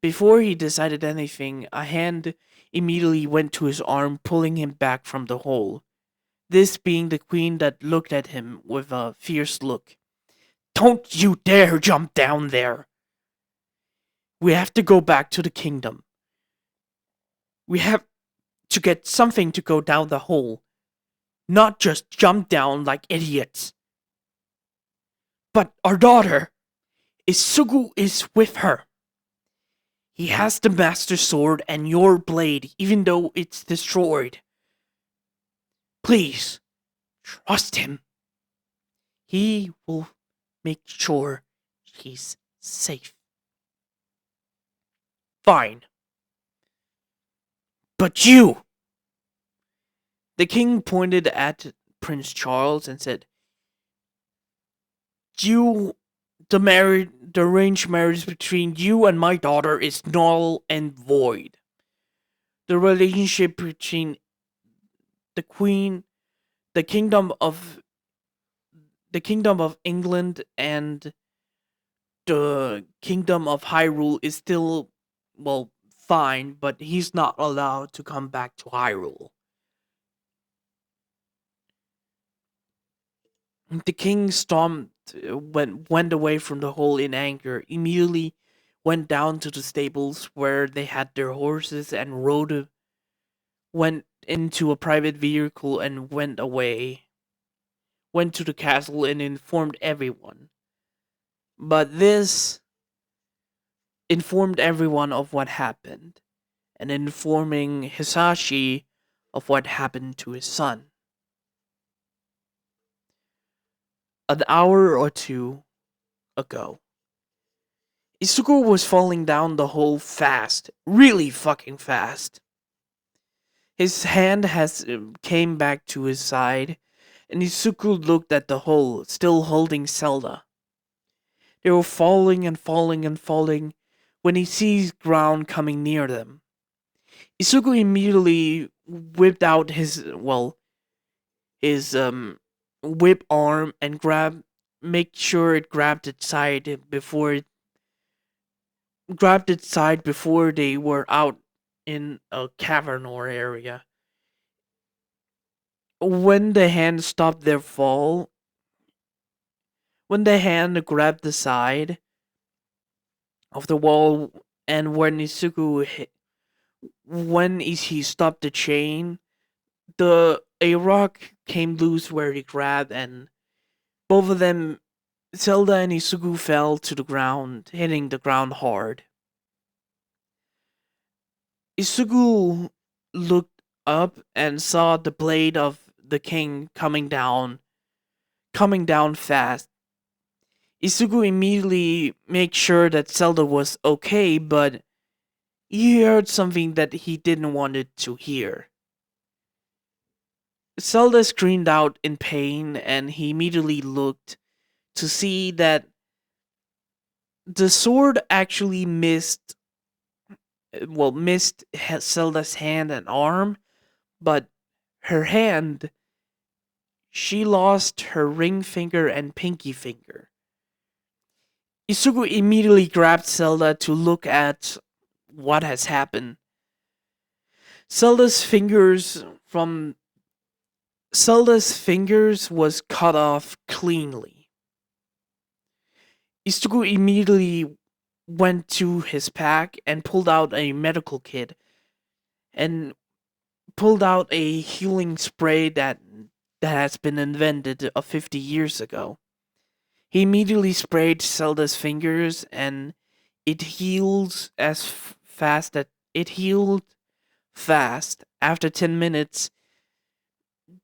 Before he decided anything, a hand immediately went to his arm, pulling him back from the hole. This being the queen that looked at him with a fierce look. Don't you dare jump down there! We have to go back to the kingdom. We have to get something to go down the hole, not just jump down like idiots. But our daughter, Isugu, is with her. He has the Master Sword and your blade, even though it's destroyed. Please, trust him. He will make sure she's safe. Fine. But you! The king pointed at Prince Charles and said, the arranged marriage between you and my daughter is null and void. The relationship between the queen, the kingdom of England and the kingdom of Hyrule is still, well, fine, but he's not allowed to come back to Hyrule. The king stomped, went away from the hole in anger, immediately went down to the stables where they had their horses and went into a private vehicle and went away. Went to the castle and informed everyone. But this informed everyone of what happened, and informing Hisashi of what happened to his son. An hour or two ago, Isuko was falling down the hole fast, really fucking fast. His hand came back to his side, and Isuko looked at the hole, still holding Zelda. They were falling and falling and falling when he sees ground coming near them. Isuko immediately whipped out his whip arm and make sure it grabbed its side before they were out in a cavern or area. When the hand stopped their fall, when the hand grabbed the side of the wall, and when he stopped the chain, a rock came loose where he grabbed, and both of them, Zelda and Isugu, fell to the ground, hitting the ground hard. Isugu looked up and saw the blade of the king coming down fast. Isugu immediately made sure that Zelda was okay, but he heard something that he didn't want it to hear. Zelda screamed out in pain, and he immediately looked to see that the sword actually missed Zelda's hand and arm, but her hand, she lost her ring finger and pinky finger. Isugu immediately grabbed Zelda to look at what has happened. Zelda's fingers was cut off cleanly. Isugu immediately went to his pack and pulled out a medical kit and pulled out a healing spray that has been invented 50 years ago. He immediately sprayed Zelda's fingers, and it healed fast. After 10 minutes,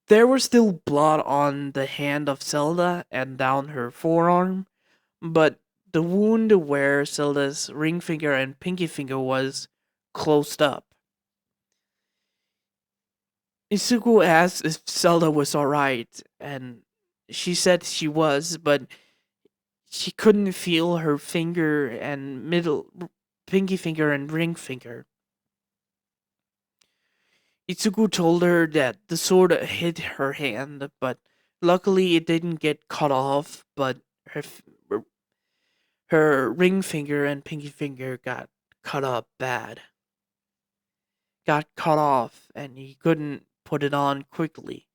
there was still blood on the hand of Zelda and down her forearm, but the wound where Zelda's ring finger and pinky finger was closed up. Isuku asked if Zelda was alright, and she said she was, but she couldn't feel her finger and pinky finger and ring finger. Itsuku told her that the sword hit her hand, but luckily it didn't get cut off, but her ring finger and pinky finger got cut up bad. Got cut off, and he couldn't put it on quickly.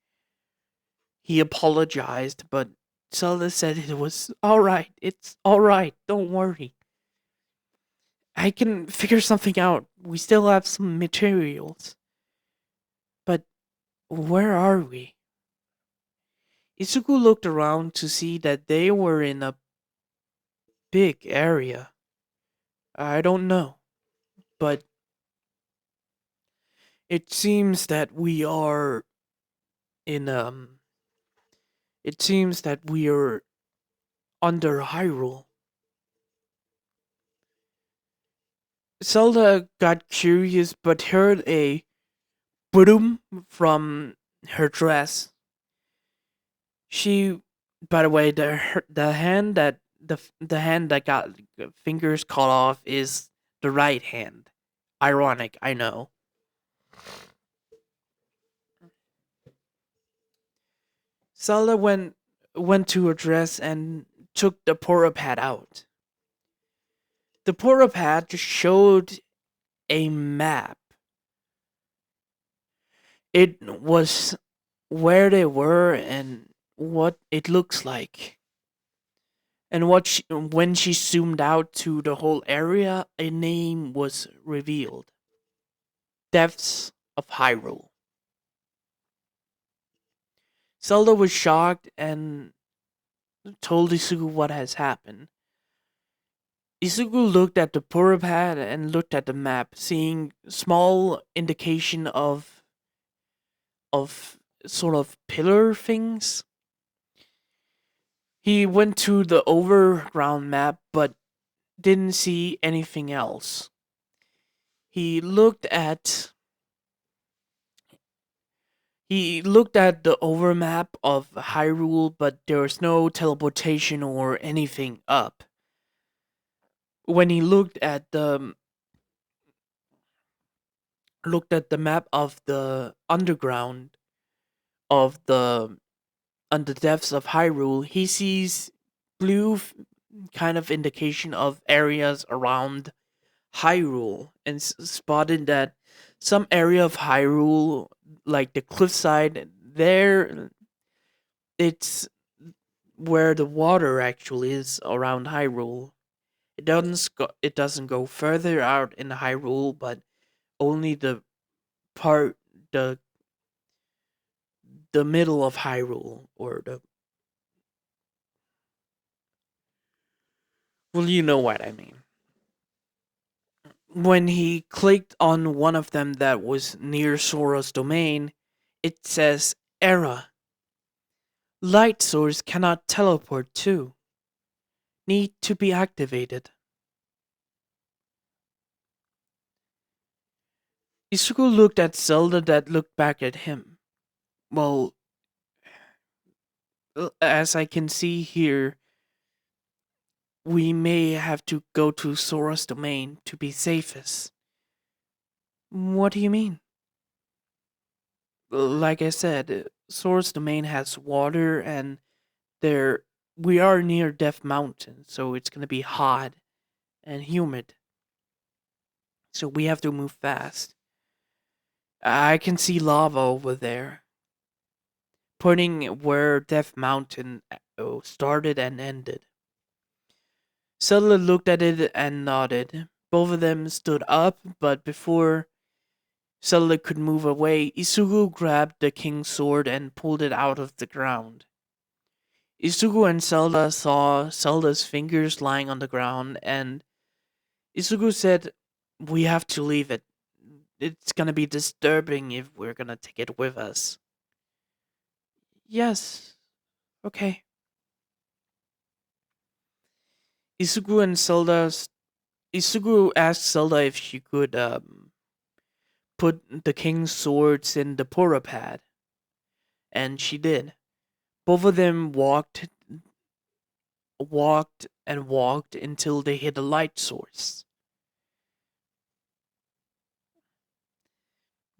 He apologized, but Zelda said it was alright. It's alright. Don't worry. I can figure something out. We still have some materials. But where are we? Isuku looked around to see that they were in a big area. I don't know, but it seems that we are in it seems that we are under Hyrule. Zelda got curious but heard a boom from her dress. She, by the way, the hand that the hand that got fingers cut off is the right hand. Ironic, I know. Zelda went to her dress and took the Pora pad out. The Pora pad showed a map. It was where they were and what it looks like. And when she zoomed out to the whole area, a name was revealed. Depths of Hyrule. Zelda was shocked and told Isugu what has happened. Isugu looked at the Purapad and looked at the map, seeing small indication of sort of pillar things. He went to the overground map but didn't see anything else. He looked at the overmap of Hyrule, but there was no teleportation or anything up. When he looked at the map of the underground of the on the depths of Hyrule, he sees blue kind of indication of areas around Hyrule and spotted that some area of Hyrule, like the cliffside, there it's where the water actually is around Hyrule. It doesn't go further out in Hyrule, but only part the the middle of Hyrule or the well, you know what I mean. When he clicked on one of them that was near Sora's domain, it says error. Light source cannot teleport to. Need to be activated. Isuku looked at Zelda that looked back at him. Well, as I can see here, we may have to go to Sora's domain to be safest. What do you mean? Like I said, Sora's domain has water and there we are near Death Mountain, so it's gonna be hot and humid. So we have to move fast. I can see lava over there, pointing where Death Mountain started and ended. Zelda looked at it and nodded. Both of them stood up, but before Zelda could move away, Isugu grabbed the king's sword and pulled it out of the ground. Isugu and Zelda saw Zelda's fingers lying on the ground, and Isugu said, "We have to leave it. It's gonna be disturbing if we're gonna take it with us." Yes, okay. Isugu and Zelda. Isugu asked Zelda if she could put the king's swords in the Pora pad, and she did. Both of them walked and walked until they hit a light source.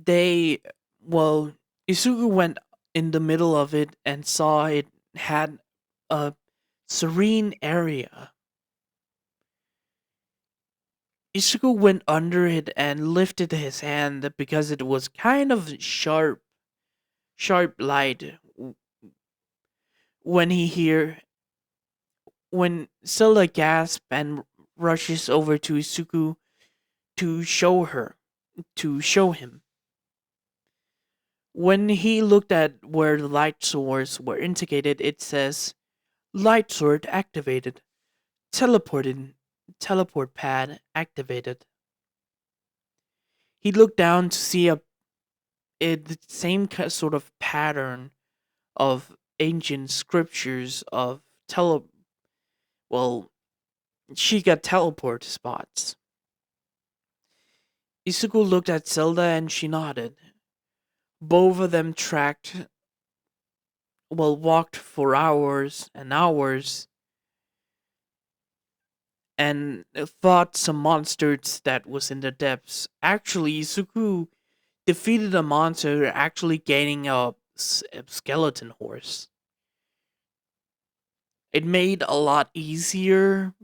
they, well, Isugu went in the middle of it and saw it had a serene area. Isugu went under it and lifted his hand because it was kind of sharp light. When he hear when Scylla gasps and rushes over to Isuku to show him. When he looked at where the light source were indicated, it says light sword activated. Teleported teleport pad activated. He looked down to see the same sort of pattern of ancient scriptures of well, she got teleport spots. Isuku looked at Zelda and she nodded. Both of them walked for hours and hours and fought some monsters that was in the depths. Actually, Isuku defeated a monster, actually gaining a skeleton horse. It made a lot easier,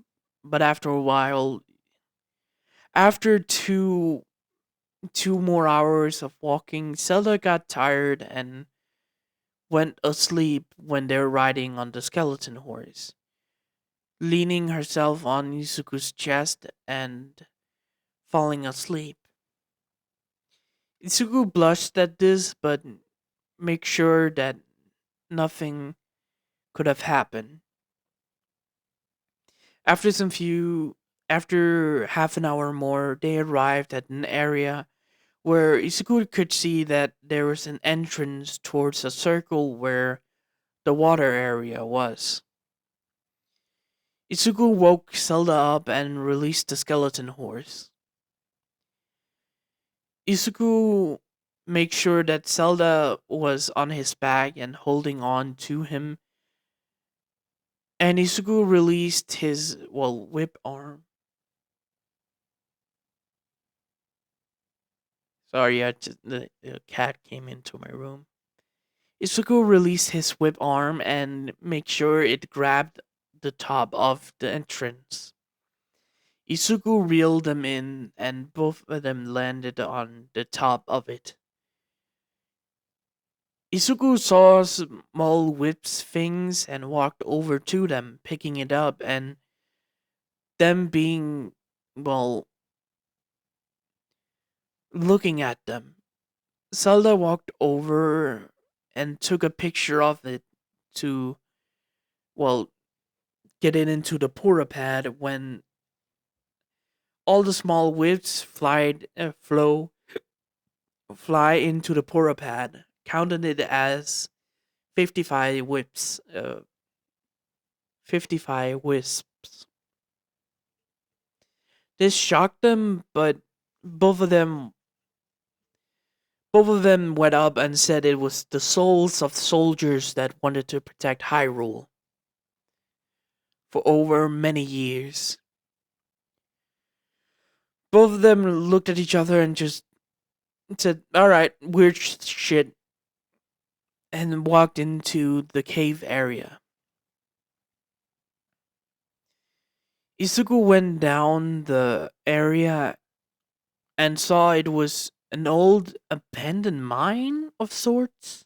but after a while, after two more hours of walking, Zelda got tired and went asleep when they were riding on the skeleton horse, leaning herself on Izuku's chest and falling asleep. Izuku blushed at this, but make sure that nothing could have happened. After after half an hour more, they arrived at an area where Izuku could see that there was an entrance towards a circle where the water area was. Izuku woke Zelda up and released the skeleton horse. Izuku made sure that Zelda was on his back and holding on to him, and Izuku released his, whip arm. Sorry, the cat came into my room. Izuku released his whip arm and make sure it grabbed the top of the entrance. Izuku reeled them in, and both of them landed on the top of it. Izuku saw small whips things and walked over to them, picking it up, and them being, well, looking at them. Zelda walked over and took a picture of it to, well, get it into the Pura pad when all the small whips fly into the Pura pad, counting it as 55 whips, 55 wisps. This shocked them, but both of them both of them went up and said it was the souls of soldiers that wanted to protect Hyrule for over many years. Both of them looked at each other and just said, "Alright, weird shit," and walked into the cave area. Izuku went down the area and saw it was an old abandoned mine of sorts.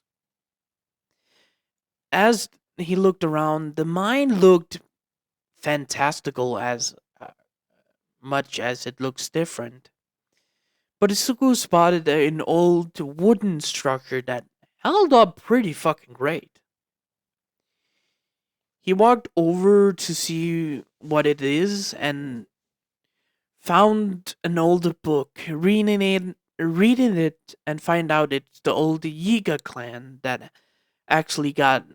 As he looked around, the mine looked fantastical as much as it looks different. But Izuku spotted an old wooden structure that held up pretty fucking great. He walked over to see what it is and found an old book, reading it and find out it's the old Yiga clan that actually got,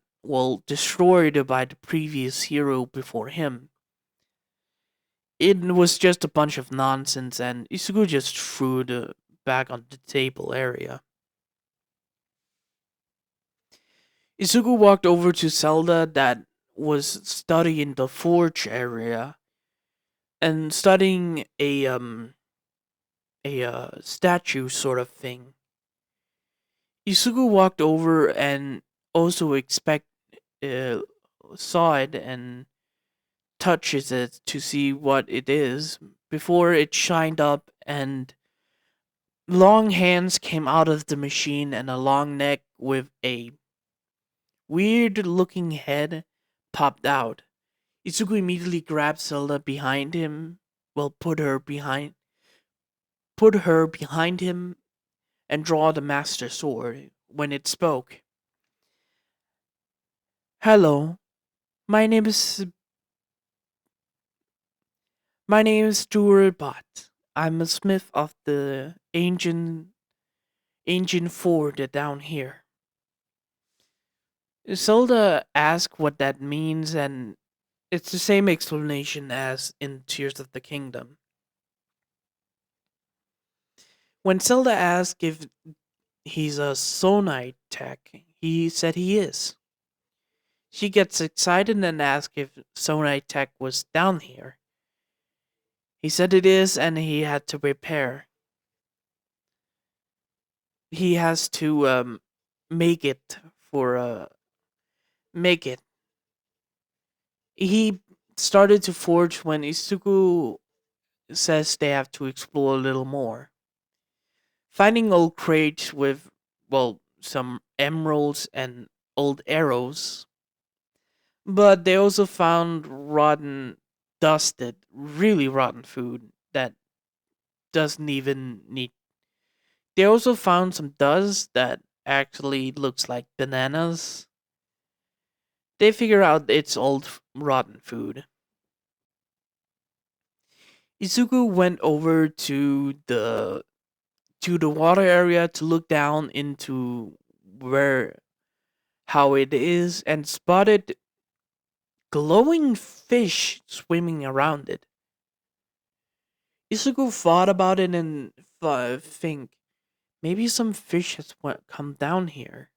destroyed by the previous hero before him. It was just a bunch of nonsense, and Isugu just threw it back on the table area. Isugu walked over to Zelda that was studying the forge area and studying a statue sort of thing. Isugu walked over and also uh, saw it and touches it to see what it is before it shined up and long hands came out of the machine and a long neck with a weird looking head popped out. Isugu immediately grabbed Zelda behind him, well put her behind him and draw the master sword. When it spoke, "Hello, my name is my name is Stuart Bot. I'm a smith of the ancient ford down here." Zelda asked what that means, and it's the same explanation as in Tears of the Kingdom. When Zelda asked if he's a Sonite tech, he said he is. She gets excited and asks if Sonite tech was down here. He said it is, and he had to repair. He has to make it for make it. He started to forge when Isuku says they have to explore a little more. Finding old crates with, well, some emeralds and old arrows, but they also found rotten, dusted, really rotten food that doesn't even need. They also found some dust that actually looks like bananas. They figure out it's old rotten food. Izuku went over to the water area to look down into where how it is and spotted glowing fish swimming around it. Izuku thought about it and think maybe some fish has come down here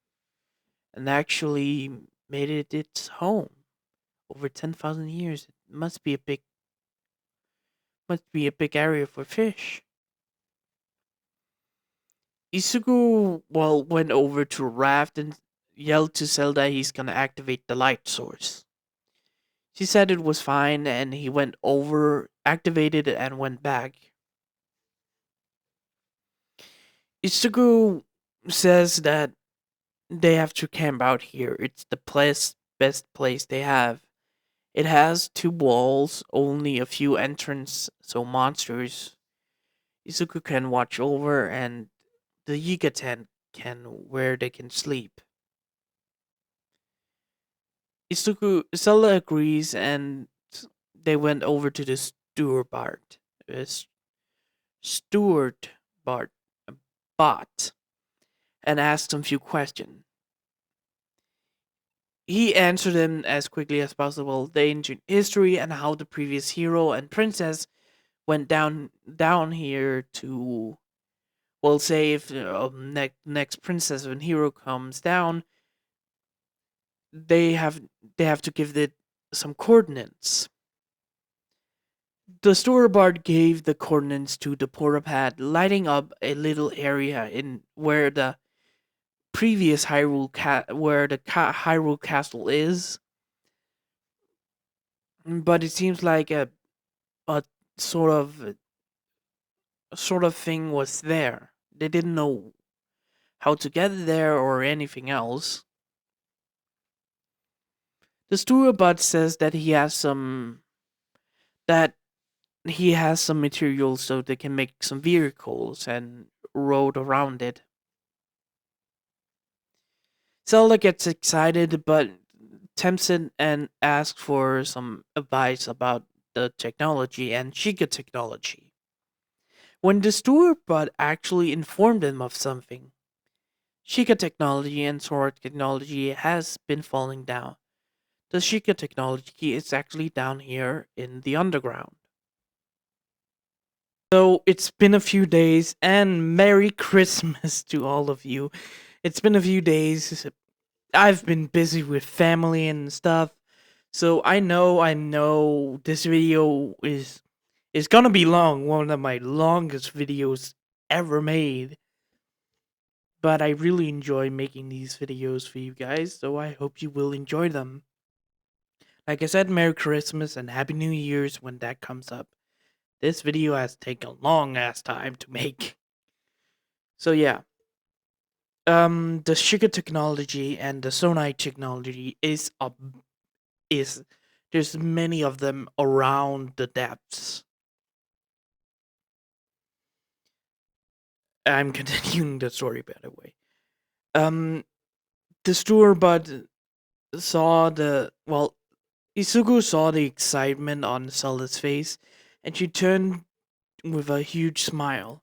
and actually made it its home over 10,000 years. It must be a big area for fish. Isugu, well, went over to a raft and yelled to Zelda he's gonna activate the light source. She said it was fine, and he went over, activated it, and went back. Isugu says that they have to camp out here. It's the best place they have. It has two walls, only a few entrances, so monsters Isuku can watch over, and the Yiga tent can where they can sleep. Zelda agrees, and they went over to the steward Bart bot and asked him a few questions. He answered them as quickly as possible. The ancient history and how the previous hero and princess went down here to, well, say if next princess and hero comes down, they have they have to give it some coordinates. The storyboard gave the coordinates to the portal pad, lighting up a little area in where the previous Hyrule Castle is. But it seems like a sort of thing was there. They didn't know how to get there or anything else. The storyboard says that he has some materials so they can make some vehicles and road around it. Zelda gets excited but tempts it and asks for some advice about the technology and Chica technology. When the steward but actually informed him of something, Chica technology and Sora technology has been falling down. The Chica technology is actually down here in the underground. So it's been a few days, and Merry Christmas to all of you. It's been a few days. I've been busy with family and stuff. So I know this video is gonna be long, one of my longest videos ever made. but I really enjoy making these videos for you guys, so I hope you will enjoy them. Like I said, Merry Christmas and Happy New Year's when that comes up. This video has taken a long ass time to make. So yeah, the Shiga technology and the Sonai technology is there's many of them around the depths. I'm continuing the story, by the way. Um, the store bud saw the well, Isugu saw the excitement on Zelda's face, and she turned with a huge smile.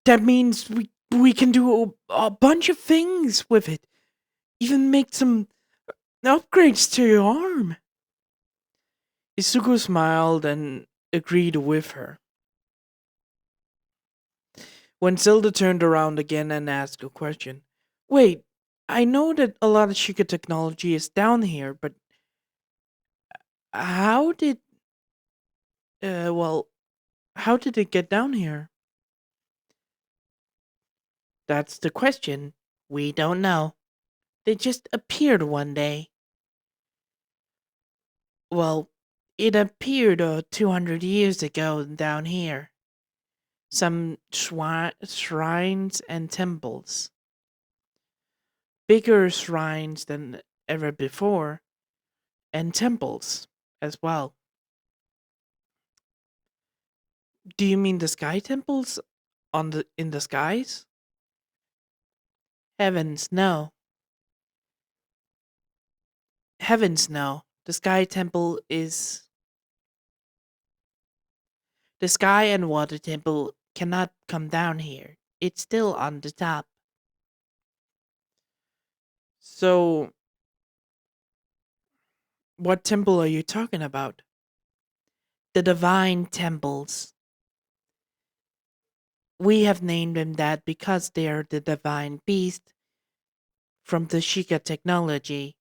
That means we can do a bunch of things with it. Even make some upgrades to your arm. Isugu smiled and agreed with her. When Zelda turned around again and asked a question, wait, I know that a lot of Sheikah technology is down here, but how did, well, how did it get down here? That's the question. We don't know. They just appeared one day. Well, it appeared 200 years ago down here. Some shrines and temples. Bigger shrines than ever before, and temples as well. Do you mean the sky temples on the in the skies? Heavens no. Heavens no. The sky and water temple cannot come down here. It's still on the top. So what temple are you talking about? The divine temples. We have named them that because they are the divine beast from the Sheikah technology,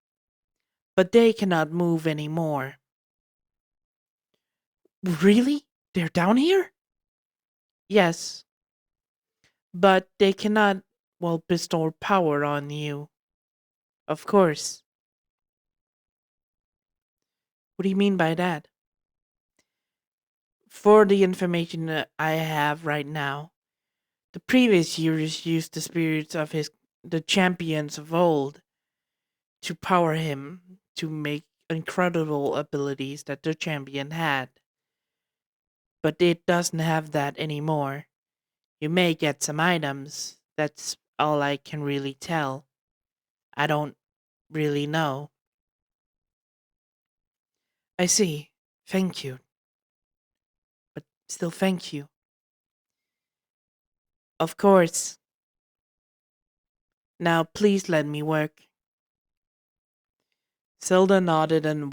but they cannot move anymore. Really? They're down here? Yes, but they cannot, well, bestow power on you. Of course. What do you mean by that? For the information that I have right now, the previous years used the spirits of the champions of old to power him to make incredible abilities that the champion had. But it doesn't have that anymore. You may get some items. That's all I can really tell. I don't really know. I see. Thank you. But still thank you. Of course. Now please let me work. Zelda nodded and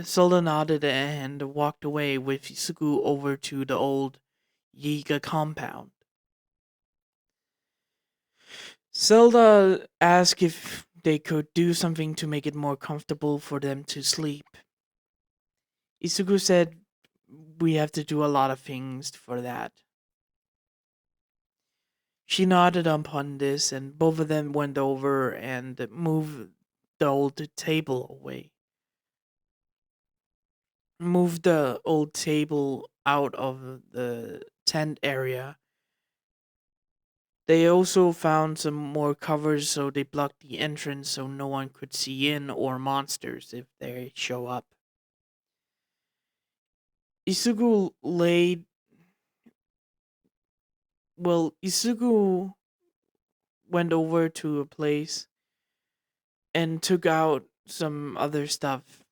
Zelda nodded and walked away with Sugu over to the old Yiga compound. Zelda asked if they could do something to make it more comfortable for them to sleep. Isugu said, we have to do a lot of things for that. She nodded upon this, and both of them went over and moved the old table away. Moved the old table out of the tent area. They also found some more covers so they blocked the entrance so no one could see in or monsters if they show up. Isugu laid. Well, Isugu went over to a place and took out some other stuff.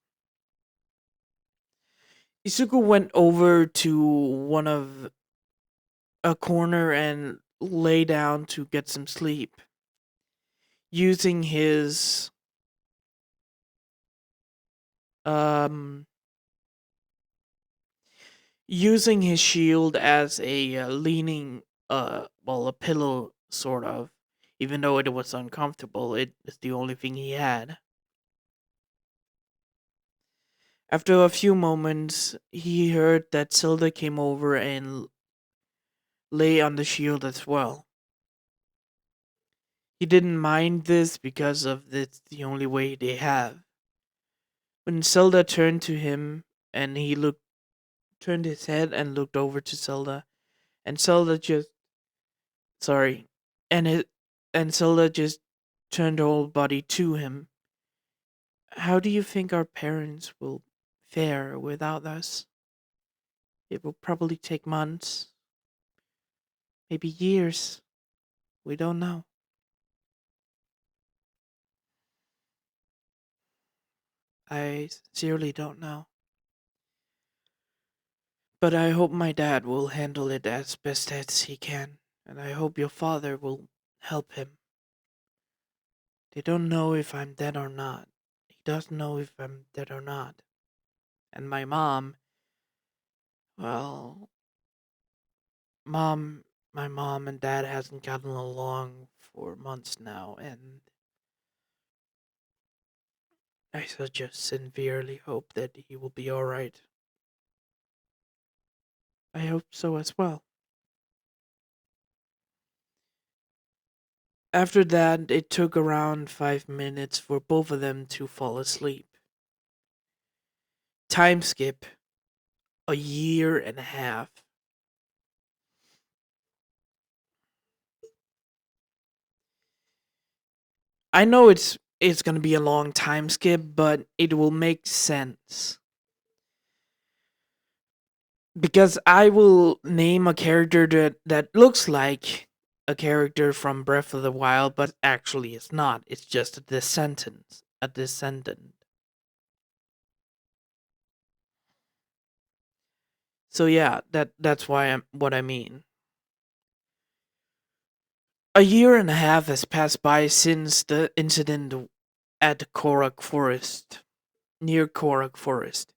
Isugu went over to one of a corner and lay down to get some sleep using um his shield as a leaning well, a pillow sort of. Even though it was uncomfortable, it was the only thing he had. After a few moments, he heard that Zelda came over and lay on the shield as well. He didn't mind this because of it's the only way they have. When Zelda turned to him and he looked turned his head and looked over to Zelda, and Zelda just sorry, and it and Zelda just turned her whole body to him. How do you think our parents will fare without us? It will probably take months, maybe years. We don't know. I sincerely don't know. But I hope my dad will handle it as best as he can, and I hope your father will help him. They don't know if I'm dead or not. He doesn't know if I'm dead or not. And my mom, well, mom, my mom and dad hasn't gotten along for months now, and I just sincerely hope that he will be alright. I hope so as well. After that, it took around 5 minutes for both of them to fall asleep. Time skip, a year and a half. I know it's gonna be a long time skip, but it will make sense. Because I will name a character that looks like a character from Breath of the Wild, but actually it's not. It's just a descendant. A descendant. So yeah, that's why I'm what I mean. A year and a half has passed by since the incident at Korok Forest, near Korok Forest.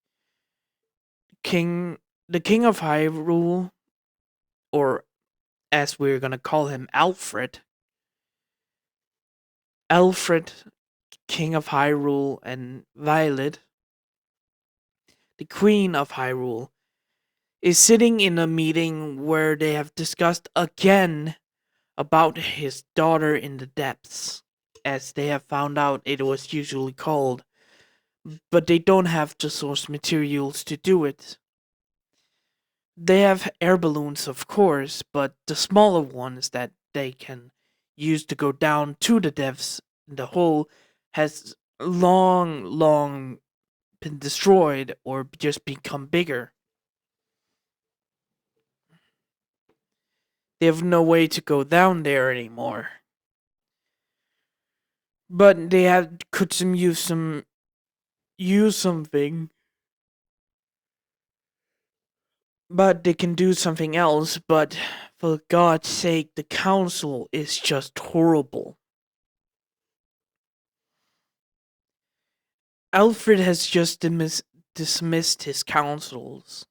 King, the King of Hyrule, or as we're gonna call him, Alfred, King of Hyrule, and Violet, the Queen of Hyrule, is sitting in a meeting where they have discussed again about his daughter in the depths, as they have found out it was usually called, but they don't have the source materials to do it. They have air balloons, of course, but the smaller ones that they can use to go down to the depths in the hole has long been destroyed or just become bigger. They have no way to go down there anymore. But they have could use something. But they can do something else, but for God's sake, the council is just horrible. Alfred has just dismissed his councils.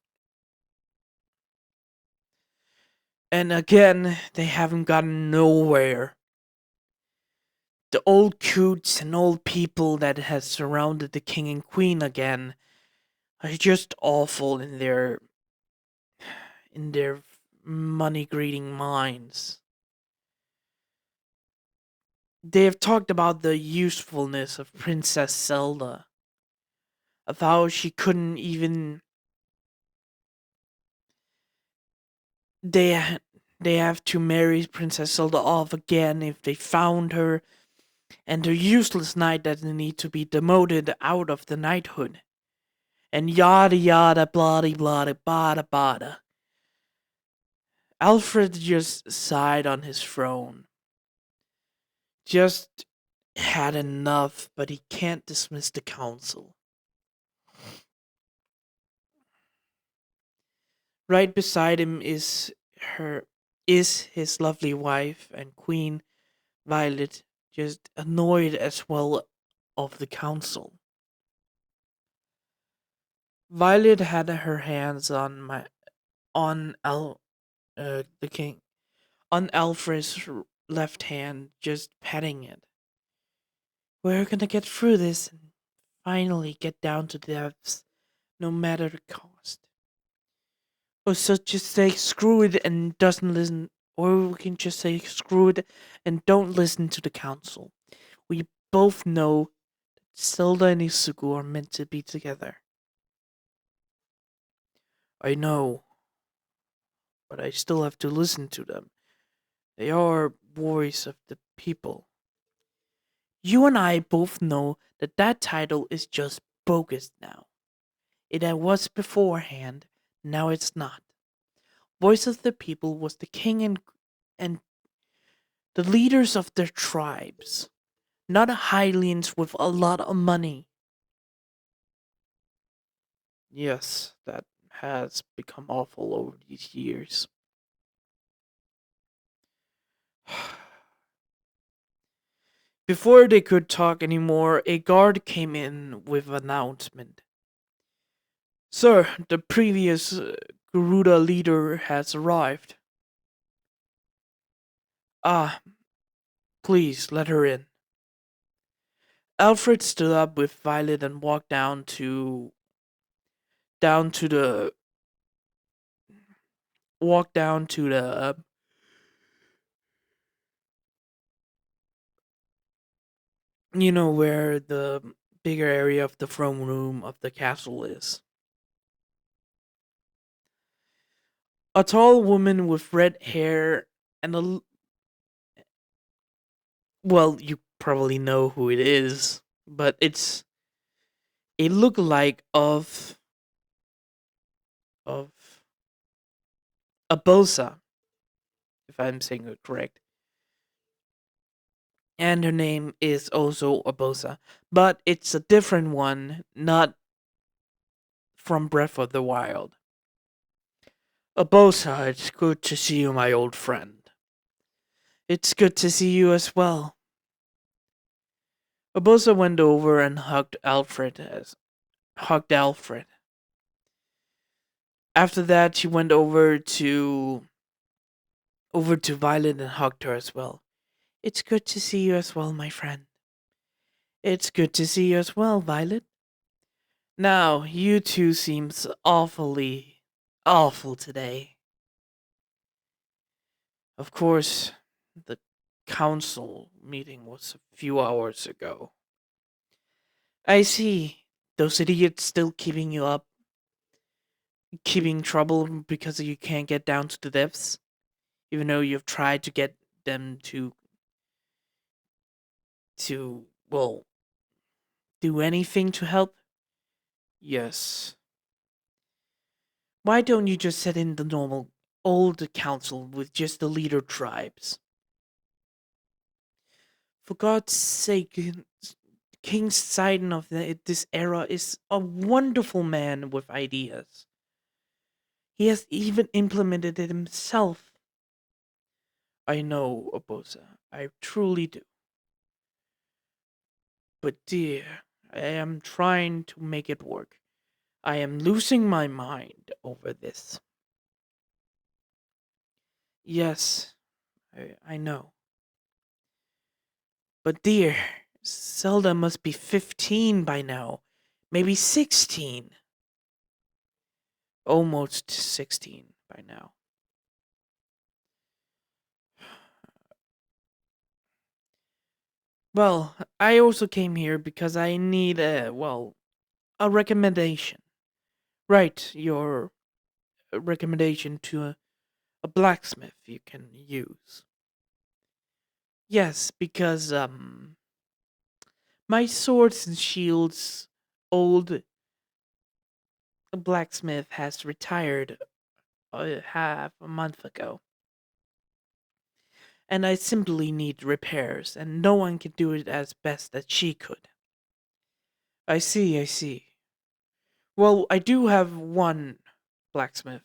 And again, they haven't gotten nowhere. The old coots and old people that has surrounded the king and queen again are just awful in their money greeting minds. They have talked about the usefulness of Princess Zelda, of how she couldn't even they they have to marry Princess Zelda off again if they found her, and the useless knight doesn't need to be demoted out of the knighthood, and yada yada bloody bloody bada bada. Alfred just sighed on his throne. Just had enough, but he can't dismiss the council. Right beside him her is his lovely wife and queen Violet, just annoyed as well of the council. Violet had her hands on the king on Alfred's left hand, just petting it. We're gonna get through this and finally get down to the depths, no matter the cost. Oh, so just say screw it and doesn't listen Or we can just say screw it and don't listen to the council. We both know Zelda and Isuku are meant to be together. I know, but I still have to listen to them. They are voice of the people. You and I both know that that title is just bogus now. It was beforehand, now it's not. Voice of the people was the king and the leaders of their tribes, not Hylians with a lot of money. Yes, that has become awful over these years. Before they could talk anymore, a guard came in with an announcement. Sir, the previous Garuda leader has arrived. Ah, please let her in. Alfred stood up with Violet and walked down to the where the bigger area of the throne room of the castle is. A tall woman with red hair and well, you probably know who it is, but it's a look-alike of a Bosa, if I'm saying it correct. And her name is also a Bosa, but it's a different one, not from Breath of the Wild. Abosa, it's good to see you, my old friend. It's good to see you as well. Abosa went over and hugged Alfred. After that, she went over to Violet and hugged her as well. It's good to see you as well, my friend. It's good to see you as well, Violet. Now, you two seems awfully awful today. Of course, the council meeting was a few hours ago. I see. Those idiots still keeping you up, keeping trouble because you can't get down to the depths, even though you've tried to get them to well do anything to help. Yes. Why don't you just set in the normal old council with just the leader tribes? For God's sake, King Sidon of this era is a wonderful man with ideas. He has even implemented it himself. I know, Oposa. I truly do. But dear, I am trying to make it work. I am losing my mind over this. Yes, I know. But dear, Zelda must be 15 by now. Maybe 16. Almost 16 by now. Well, I also came here because I need a recommendation. Right, your recommendation to a blacksmith you can use. Yes, because my swords and shields old blacksmith has retired half a month ago. And I simply need repairs, and no one can do it as best as she could. I see, I see. Well, I do have one blacksmith,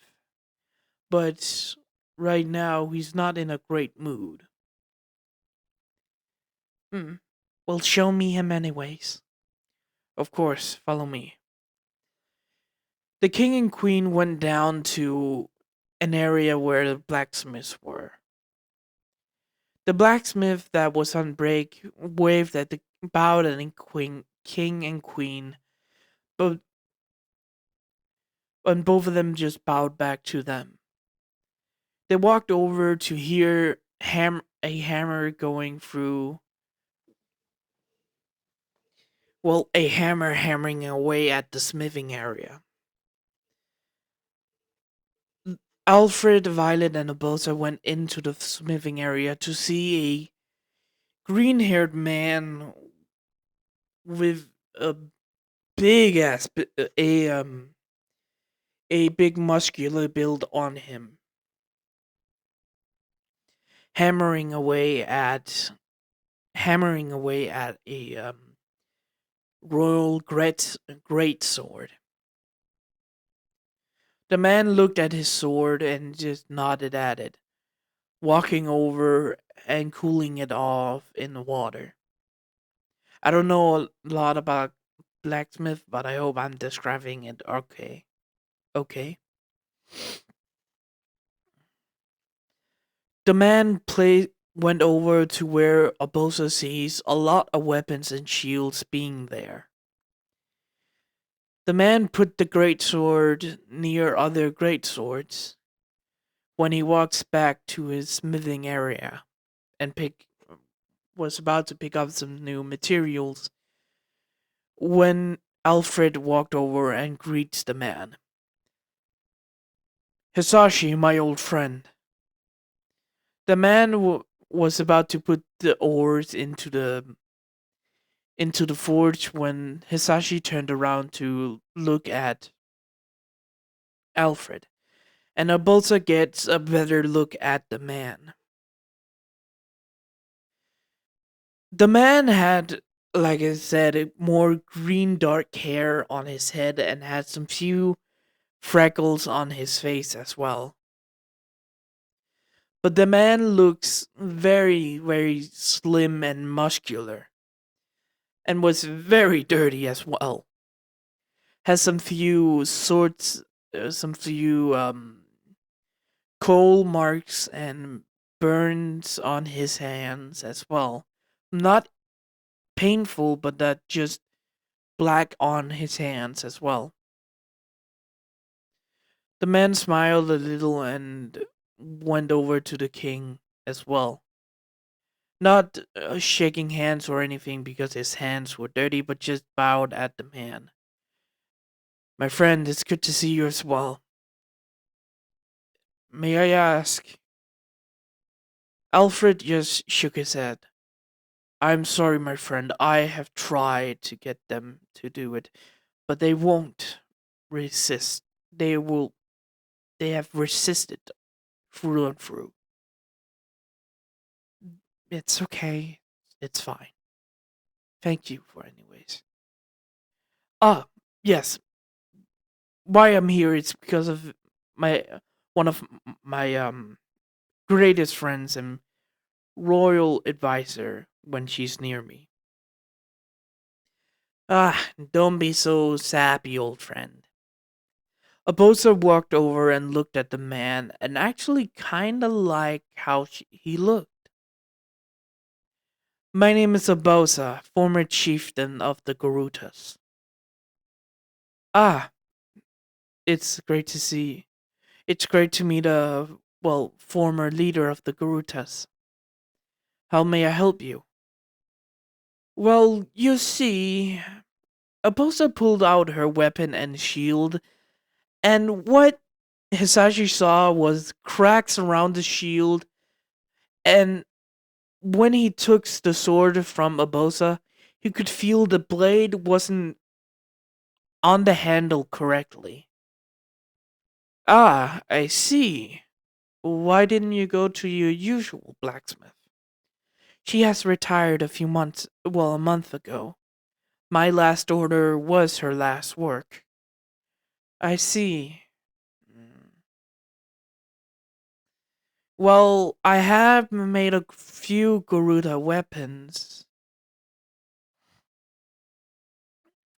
but right now he's not in a great mood. Hmm. Well, show me him anyways. Of course, follow me. The king and queen went down to an area where the blacksmiths were. The blacksmith that was on break waved at the bowed at the king and queen, but and both of them just bowed back to them. They walked over to hear a hammer going through, well, a hammer hammering away at the smithing area. Alfred, Violet, and Abosa went into the smithing area to see a green haired man with a big ass, a big muscular build on him, hammering away at a royal great sword. The man looked at his sword and just nodded at it, walking over and cooling it off in the water. I don't know a lot about blacksmith, but I hope I'm describing it okay. Okay. The man went over to where Abosa sees a lot of weapons and shields being there. The man put the great sword near other great swords when he walks back to his smithing area and was about to pick up some new materials when Alfred walked over and greets the man. Hisashi, my old friend. The man was about to put the ores into the forge when Hisashi turned around to look at Alfred, and Abolsa gets a better look at the man. The man had, like I said, more green dark hair on his head and had some few freckles on his face as well. But the man looks very, very slim and muscular, and was very dirty as well. Has some few coal marks and burns on his hands as well. Not painful, but that just black on his hands as well. The man smiled a little and went over to the king as well. Not shaking hands or anything because his hands were dirty, but just bowed at the man. My friend, it's good to see you as well. May I ask? Alfred just shook his head. I'm sorry, my friend. I have tried to get them to do it, but they won't resist. They will. They have resisted through and through. It's okay. It's fine. Thank you for anyways. Ah, yes. Why I'm here is because of my one of my greatest friends and royal advisor when she's near me. Ah, don't be so sappy, old friend. Abosa walked over and looked at the man and actually kinda liked how he looked. My name is Abosa, former chieftain of the Garutas. Ah, it's great to see. It's great to meet a, well, former leader of the Garutas. How may I help you? Well, you see, Abosa pulled out her weapon and shield, and what Hisashi saw was cracks around the shield, and when he took the sword from Abosa, he could feel the blade wasn't on the handle correctly. Ah, I see. Why didn't you go to your usual blacksmith? She has retired a month ago. My last order was her last work. I see. Mm. Well, I have made a few Garuda weapons.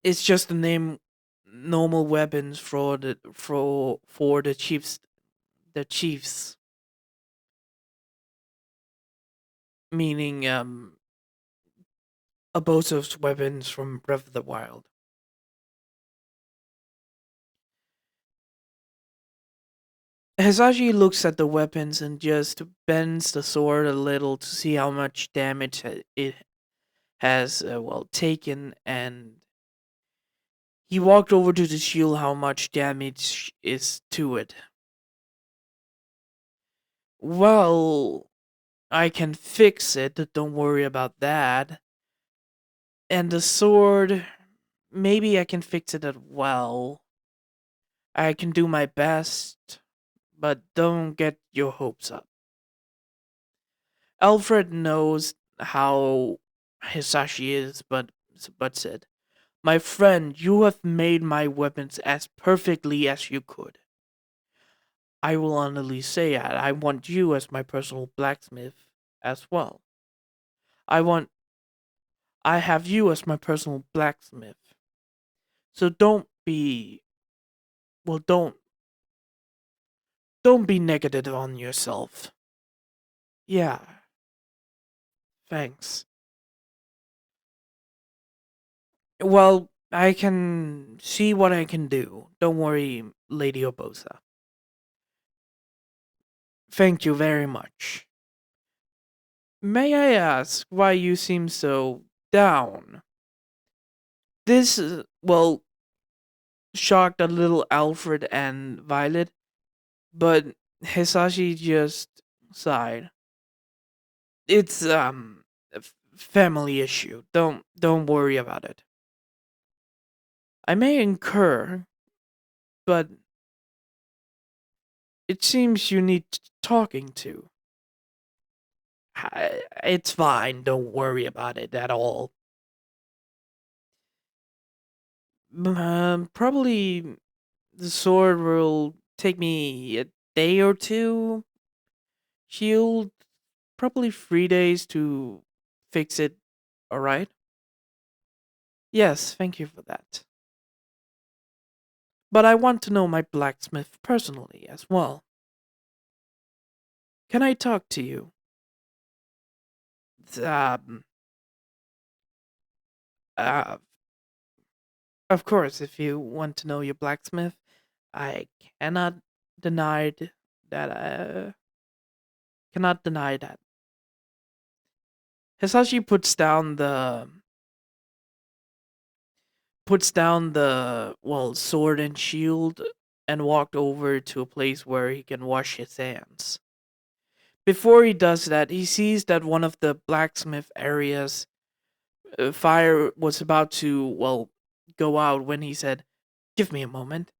It's just the name normal weapons for the chiefs, meaning Aboso's weapons from Breath of the Wild. Hisashi looks at the weapons and just bends the sword a little to see how much damage it has, taken, and he walked over to the shield how much damage is to it. Well, I can fix it, don't worry about that. And the sword, maybe I can fix it as well. I can do my best, but don't get your hopes up. Alfred knows how Hisashi is, but said, "My friend, you have made my weapons as perfectly as you could. I will honestly say that I want you as my personal blacksmith as well. I want I have you as my personal blacksmith. So well don't be negative on yourself. Yeah, thanks. Well, I can see what I can do. Don't worry, Lady Obosa. Thank you very much. May I ask why you seem so down? This, shocked a little Alfred and Violet, but Hisashi just sighed. It's a family issue. Don't worry about it. I may incur, but it seems you need talking to. It's fine. Don't worry about it at all. Probably the sword will take me a day or two. Shield probably 3 days to fix it. All right. Yes, thank you for that. But I want to know my blacksmith personally as well. Can I talk to you? Um, uh, of course, if you want to know your blacksmith, I cannot deny that. Cannot deny that. Hisashi puts down the sword and shield and walked over to a place where he can wash his hands. Before he does that, he sees that one of the blacksmith areas fire was about to go out when he said, "Give me a moment."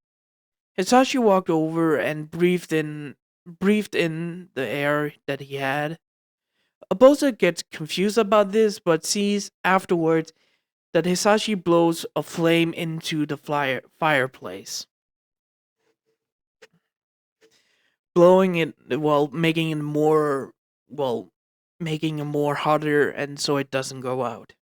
Hisashi walked over and breathed in the air that he had. Abosa gets confused about this, but sees afterwards that Hisashi blows a flame into the fireplace, blowing it making it well making it more hotter, and so it doesn't go out.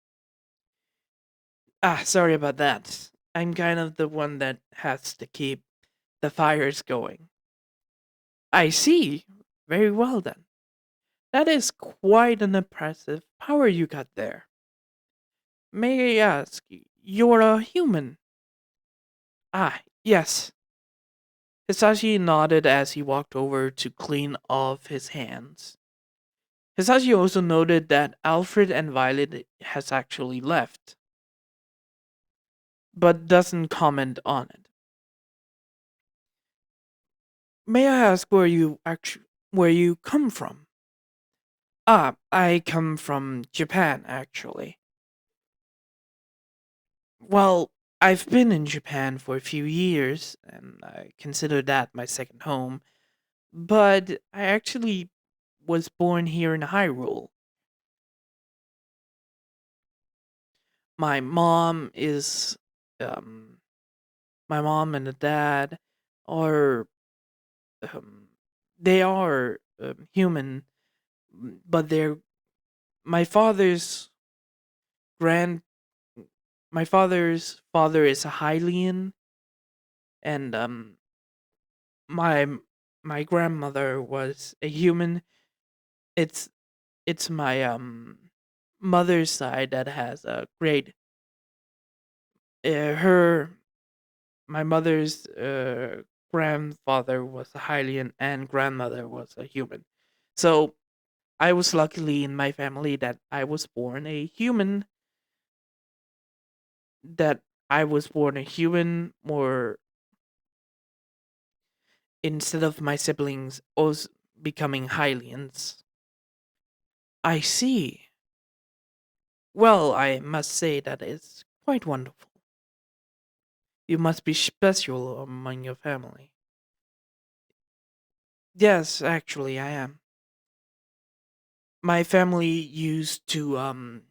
Ah, sorry about that. I'm kind of the one that has to keep the fires going. I see. Very well then. That is quite an impressive power you got there. May I ask, you're a human? Ah, yes. Hisashi nodded as he walked over to clean off his hands. Hisashi also noted that Alfred and Violet has actually left, but doesn't comment on it. May I ask where you come from? Ah, I come from Japan actually. Well, I've been in Japan for a few years, and I consider that my second home, but I actually was born here in Hyrule. My mom is, um, my mom and the dad are, um, they are human, but my father's grand, my father's father is a Hylian, and my my grandmother was a human. It's it's my mother's side that has a great her my mother's grandfather was a Hylian and grandmother was a human. So I was luckily in my family that I was born a human, that I was born a human more instead of my siblings us becoming Hylians. I see. Well, I must say that it's quite wonderful. You must be special among your family. Yes, actually, I am. My family used to,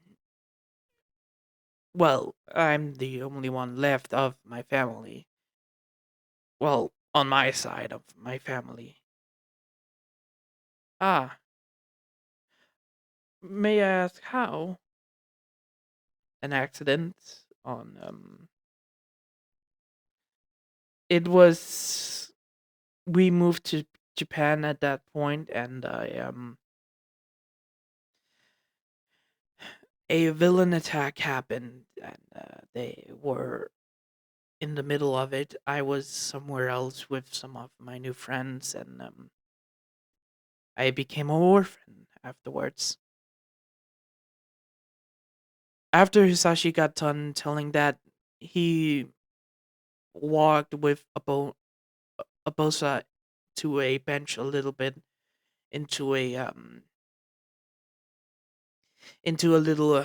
well, I'm the only one left of my family. Well, on my side of my family. Ah, may I ask how? An accident on, it was, we moved to Japan at that point, and a villain attack happened, and they were in the middle of it. I was somewhere else with some of my new friends, and I became an orphan afterwards. After Hisashi got done telling that, he walked with a bosa to a bench a little bit into a little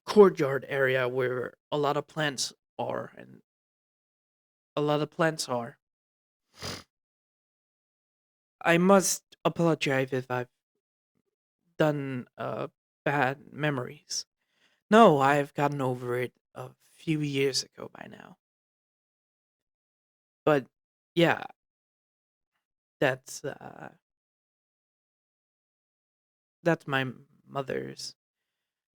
courtyard area where a lot of plants are, and a lot of plants are. I must apologize if I've done bad memories. No, I've gotten over it a few years ago by now. But yeah, that's that's mother's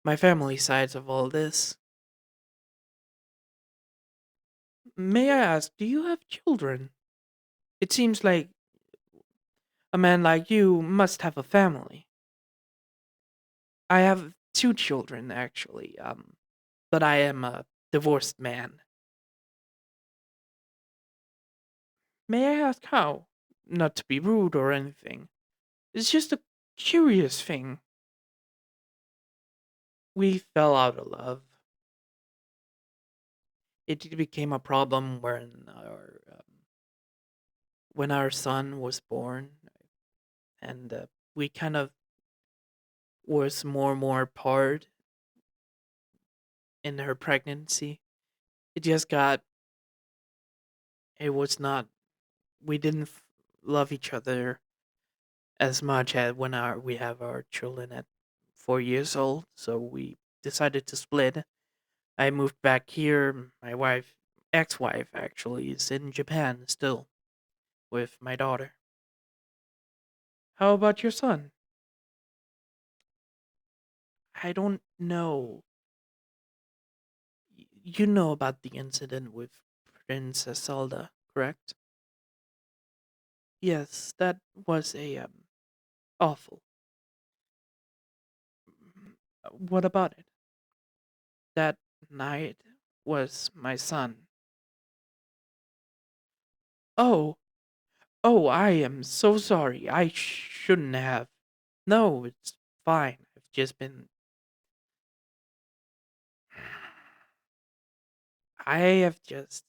my family sides of all this. May I ask, do you have children? It seems like a man like you must have a family. I have two children actually, but I am a divorced man. May I ask how? Not to be rude or anything. It's just a curious thing. We fell out of love. It became a problem when our son was born, and we kind of was more and more apart in her pregnancy. It just got. It was not. We didn't love each other as much as when we have our children at 4 years old. So we decided to split. I moved back here. My wife, ex-wife, actually, is in Japan still with my daughter. How about your son? I don't know. You know about the incident with Princess Zelda, correct? Yes, that was a awful. What about it? That night was my son. Oh, oh, I am so sorry. I shouldn't have. No, it's fine. I've just been. I have just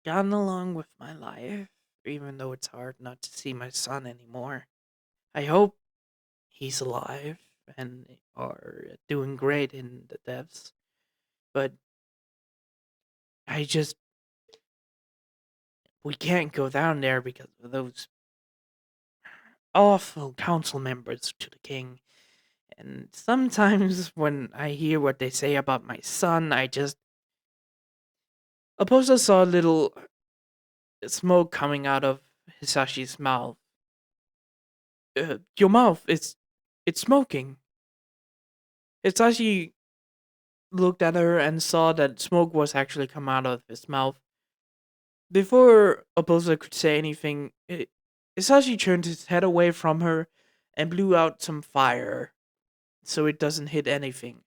gotten along with my life, even though it's hard not to see my son anymore. I hope he's alive and are doing great in the devs, but I just we can't go down there because of those awful council members to the king. And sometimes when I hear what they say about my son, I just. Suppose I saw a little smoke coming out of Hisashi's mouth. Your mouth, it's smoking. Hisashi looked at her and saw that smoke was actually coming out of his mouth. Before Oposa could say anything, Hisashi turned his head away from her and blew out some fire so it doesn't hit anything.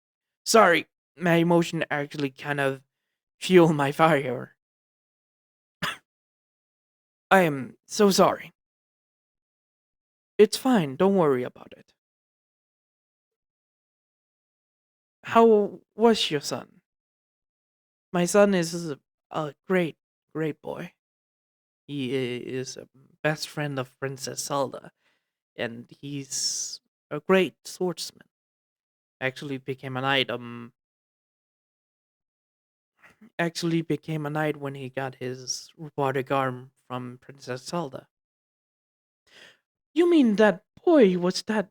Sorry, My emotion actually kind of fuel my fire. I am so sorry. It's fine. Don't worry about it. How was your son? My son is a great boy. He is a best friend of Princess Zelda, and he's a great swordsman. Actually became a knight. Actually became a knight when he got his robotic arm from Princess Zelda. You mean that boy was that?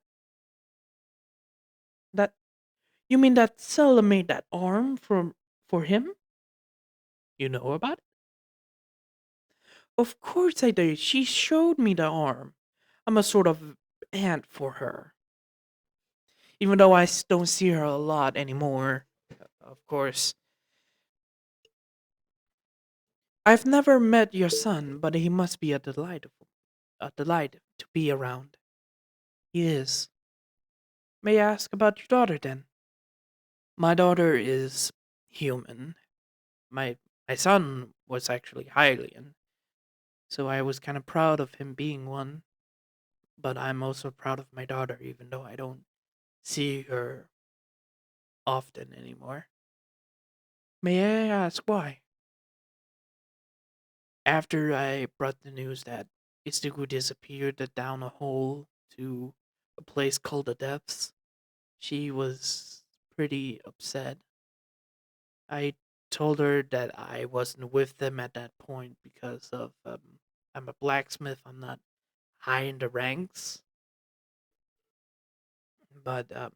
You mean that Zelda made that arm for him? You know about it? Of course I did. She showed me the arm. I'm a sort of aunt for her. Even though don't see her a lot anymore, of course. I've never met your son, but he must be a delight to be around. He is. May I ask about your daughter then? My daughter is human. My my son was actually Hylian, so I was kind of proud of him being one. But I'm also proud of my daughter, even though I don't see her often anymore. May I ask why? After I brought the news that Istugu disappeared down a hole to a place called the Depths, she was pretty upset. I told her that I wasn't with them at that point because of I'm a blacksmith. I'm not high in the ranks, but I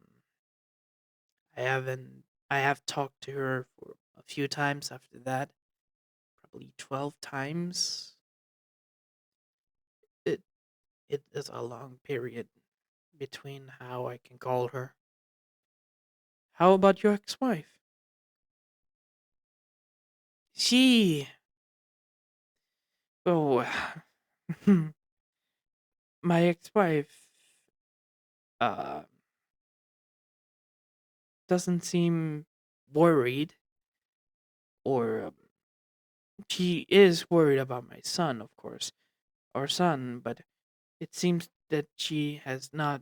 haven't. I have talked to her for a few times after that, probably 12 times. It it is a long period between how I can call her. How about your ex-wife? She. Oh, my ex-wife. Uh, doesn't seem worried, or she is worried about my son, of course, our son, but it seems that she has not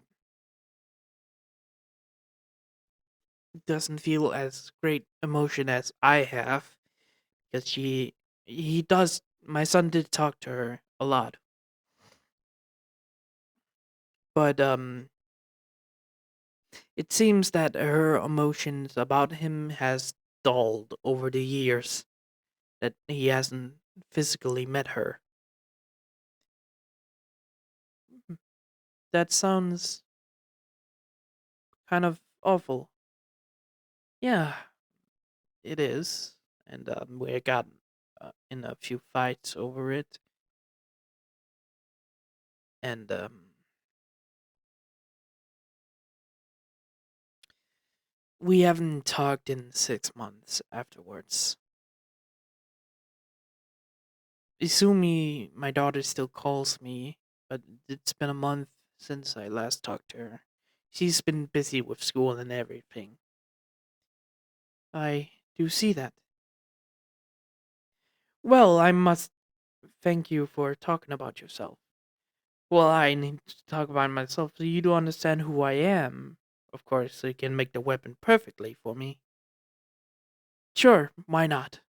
doesn't feel as great emotion as I have because he does my son did talk to her a lot, but it seems that her emotions about him has dulled over the years that he hasn't physically met her. That sounds kind of awful. Yeah, it is, and we got in a few fights over it, and we haven't talked in 6 months afterwards. Izumi, my daughter, still calls me, but it's been a month since I last talked to her. She's been busy with school and everything. I do see that. Well, I must thank you for talking about yourself. Well, I need to talk about myself so you do understand who I am. Of course, so you can make the weapon perfectly for me. Sure, why not?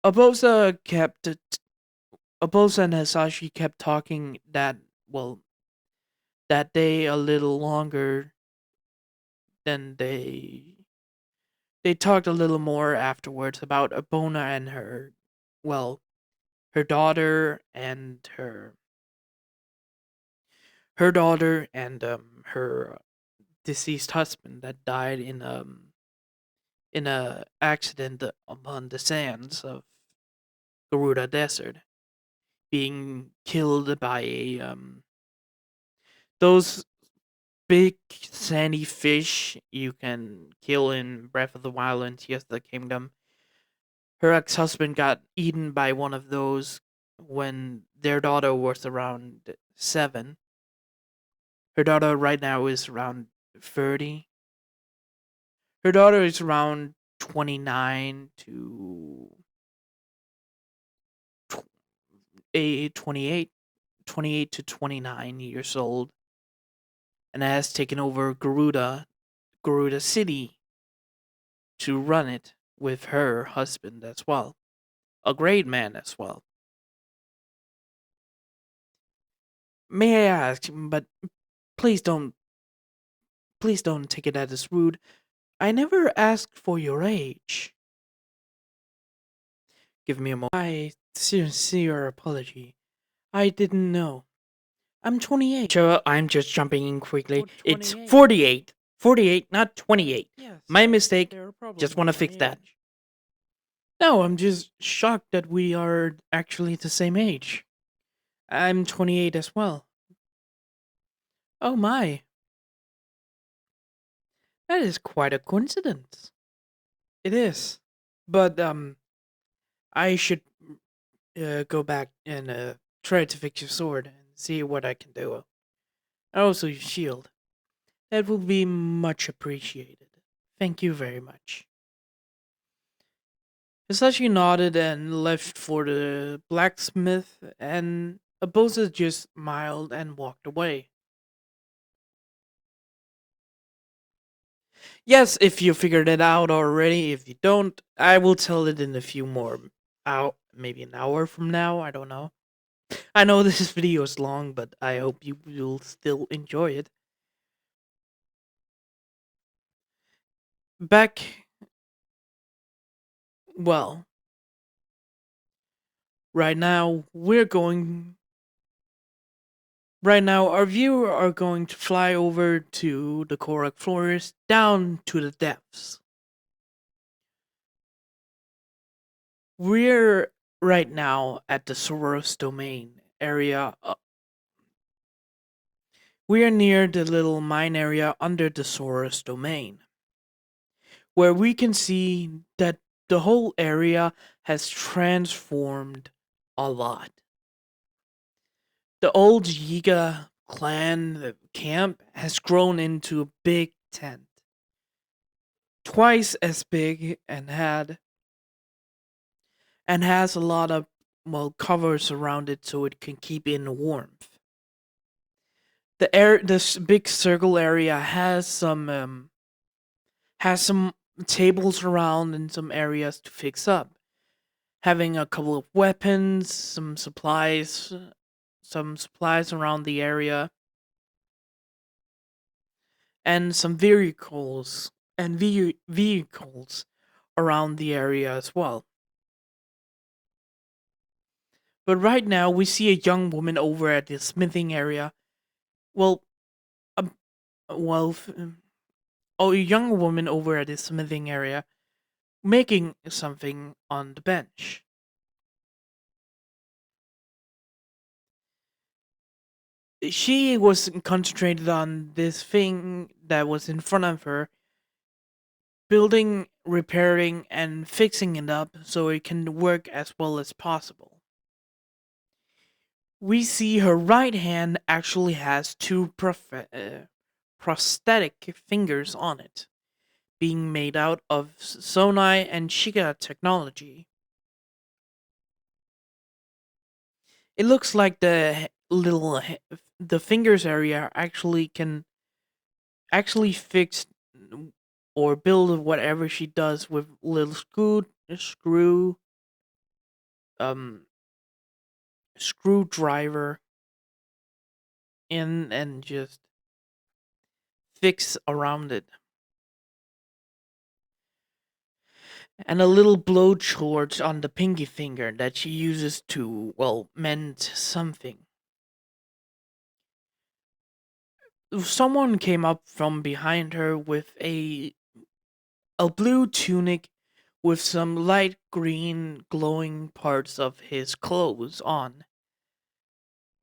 Abosa kept Abosa and Hasashi kept talking well that day a little longer than they talked a little more afterwards about Abona and well her daughter and her daughter and her deceased husband that died in a accident upon the sands of Garuda Desert, being killed by a those big sandy fish you can kill in Breath of the Wild and Tears of the Kingdom. Her ex-husband got eaten by one of those when their daughter was around 7. Her daughter right now is around 30. Her daughter is around 29 to a 28 to 29 years old, and has taken over Garuda City to run it with her husband as well. A great man as well. May I ask, but please don't please don't take it as rude. I never asked for your age. Give me a moment. I sincere apology. I didn't know. I'm 28. Sure, I'm just jumping in quickly. Oh, it's 48. 48, not 28. Yes, my mistake. Just want to fix that. No, I'm just shocked that we are actually the same age. I'm 28 as well. Oh my. That is quite a coincidence. It is. But I should go back and try to fix your sword and see what I can do. And also your shield. That will be much appreciated. Thank you very much. Hisashi nodded and left for the blacksmith, and Abosa just smiled and walked away. Yes, if you figured it out already. If you don't, I will tell it in a few more out, maybe an hour from now. I don't know. I know this video is long, but I hope you will still enjoy it. Back, well, right now we're going. Right now, our viewer are going to fly over to the Korak Forest, down to the depths. We're right now at the Soros domain area. We are near the little mine area under the Soros domain, where we can see that the whole area has transformed a lot. The old Yiga clan camp has grown into a big tent, twice as big, and has a lot of covers around it so it can keep in warmth. This big circle area has some tables around and some areas to fix up, having a couple of weapons, some supplies around the area, and some vehicles around the area as well. But right now we see a young woman over at the smithing area. Well, a, well, f- oh, a young woman over at the smithing area making something on the bench. She was concentrated on this thing that was in front of her, building, repairing, and fixing it up so it can work as well as possible. We see her right hand actually has two prosthetic fingers on it, being made out of Sonai and Shiga technology. It looks like the fingers area actually fix or build whatever she does with little um screwdriver in and just fix around it. And a little blowtorch on the pinky finger that she uses to, mend something. Someone came up from behind her with a blue tunic with some light green glowing parts of his clothes on.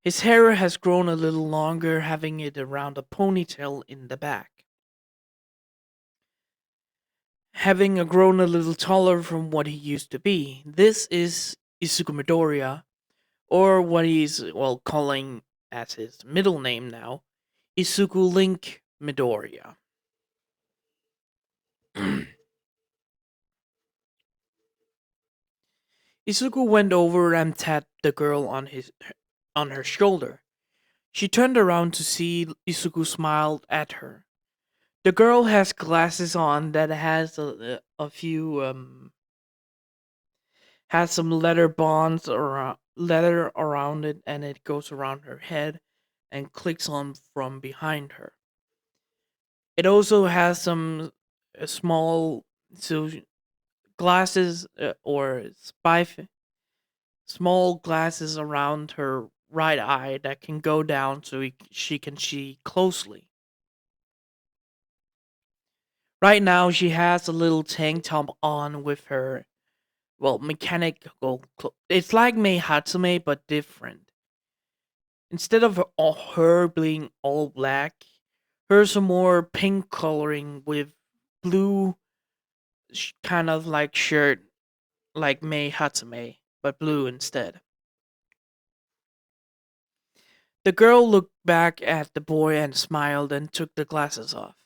His hair has grown a little longer, having it around a ponytail in the back. Having grown a little taller from what he used to be, this is Isuku Midoriya, or what he's, calling as his middle name now, Isuku Link Midoriya. Izuku went over and tapped the girl on her shoulder. She turned around to see Izuku smiled at her. The girl has glasses on that has a few has some leather bonds or leather around it, and it goes around her head and clicks on from behind her. It also has some small so glasses or small glasses around her right eye that can go down so she can see closely. Right now, she has a little tank top on with her, well, mechanical. It's like Mei Hatsume, but different. Instead of her being all black, hers are more pink coloring with blue, kind of like shirt, like Mei Hatsume, but blue instead. The girl looked back at the boy and smiled and took the glasses off.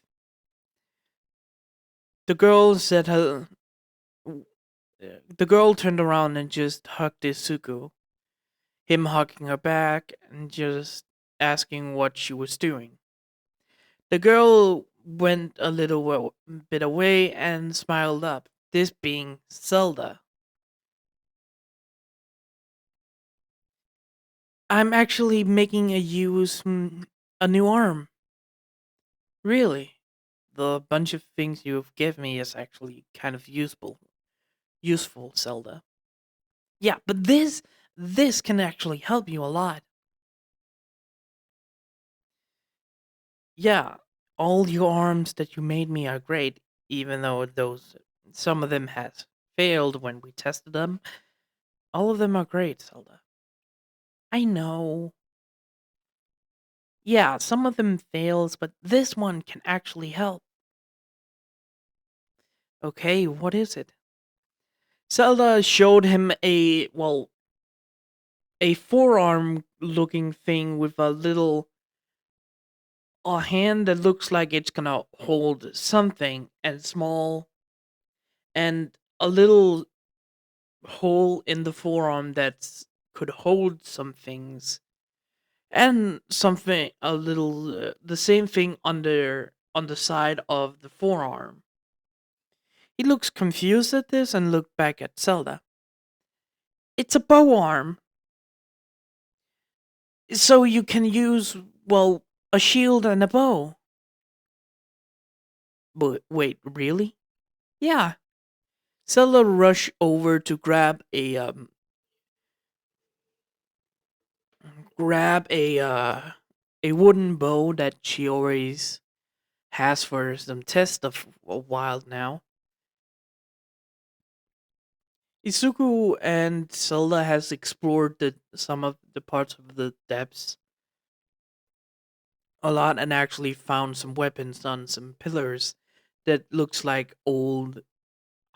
The girl said her. The girl turned around and just hugged Isuku, him hugging her back and just asking what she was doing. The girl went a little bit away and smiled up, this being Zelda. I'm actually making a new arm. Really? The bunch of things you've given me is actually kind of useful, Zelda. Yeah, but this can actually help you a lot. Yeah, all your arms that you made me are great, even though those some of them has failed when we tested them. All of them are great, Zelda. I know. Yeah, some of them fails, but this one can actually help. Okay, what is it? Zelda showed him a forearm looking thing with a hand that looks like it's gonna hold something and small and a little hole in the forearm that could hold some things and something a little the same thing on the side of the forearm. He looks confused at this and looked back at Zelda. It's a bow arm, so you can use, well, a shield and a bow. But wait, really? Yeah. Zelda rushed over to grab a wooden bow that she always has for some test of a while now. Izuku and Zelda has explored some of the parts of the depths a lot and actually found some weapons on some pillars that looks like old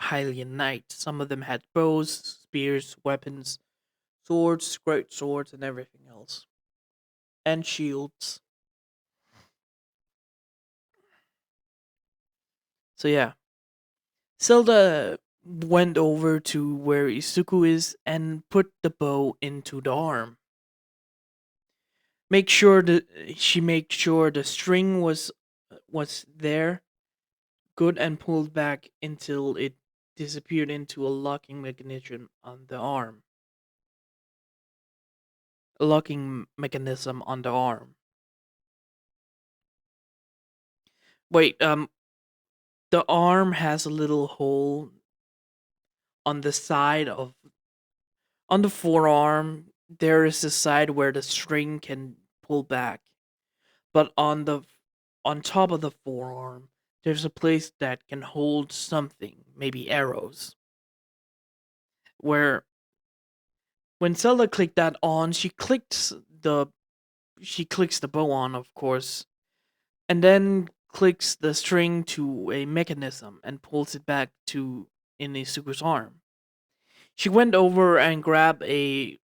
Hylian knights. Some of them had bows, spears, weapons, swords, great swords, and everything else, and shields. So yeah, Zelda went over to where Izuku is and put the bow into the arm. Make sure that she made sure the string was there, good, and pulled back until it disappeared into a locking mechanism on the arm. A locking mechanism on the arm. Wait, the arm has a little hole on the side of on the forearm. There is a side where the string can pull back, but on top of the forearm, there's a place that can hold something, maybe arrows. Where when Zelda clicked that on, the she clicks the bow on, of course, and then clicks the string to a mechanism and pulls it back to in Izuku's arm. She went over and grabbed a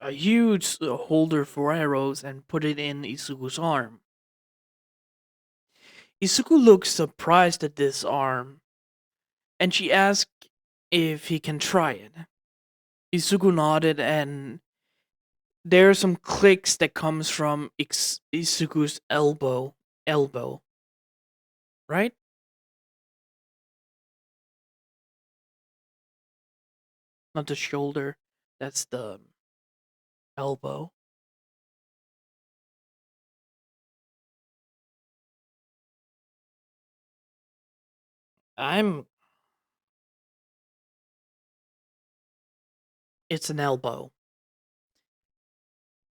huge holder for arrows and put it in Izuku's arm. Izuku looks surprised at this arm, and she asked if he can try it. Izuku nodded, and there are some clicks that comes from Izuku's elbow, right? Not the shoulder. That's the elbow. I'm. It's an elbow.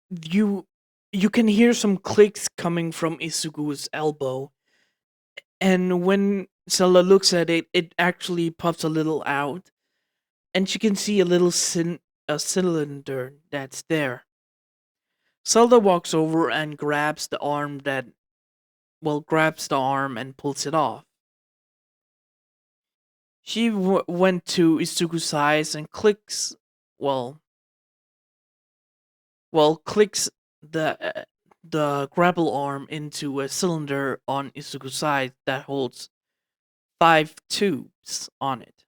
You you can hear some clicks coming from Izuku's elbow, and when Zelda looks at it, it actually pops a little out, and she can see a little a cylinder that's there. Zelda walks over and grabs the arm and pulls it off. She went to Izuku's eyes and well, clicks the grapple arm into a cylinder on Izuku's side that holds 5 tubes on it.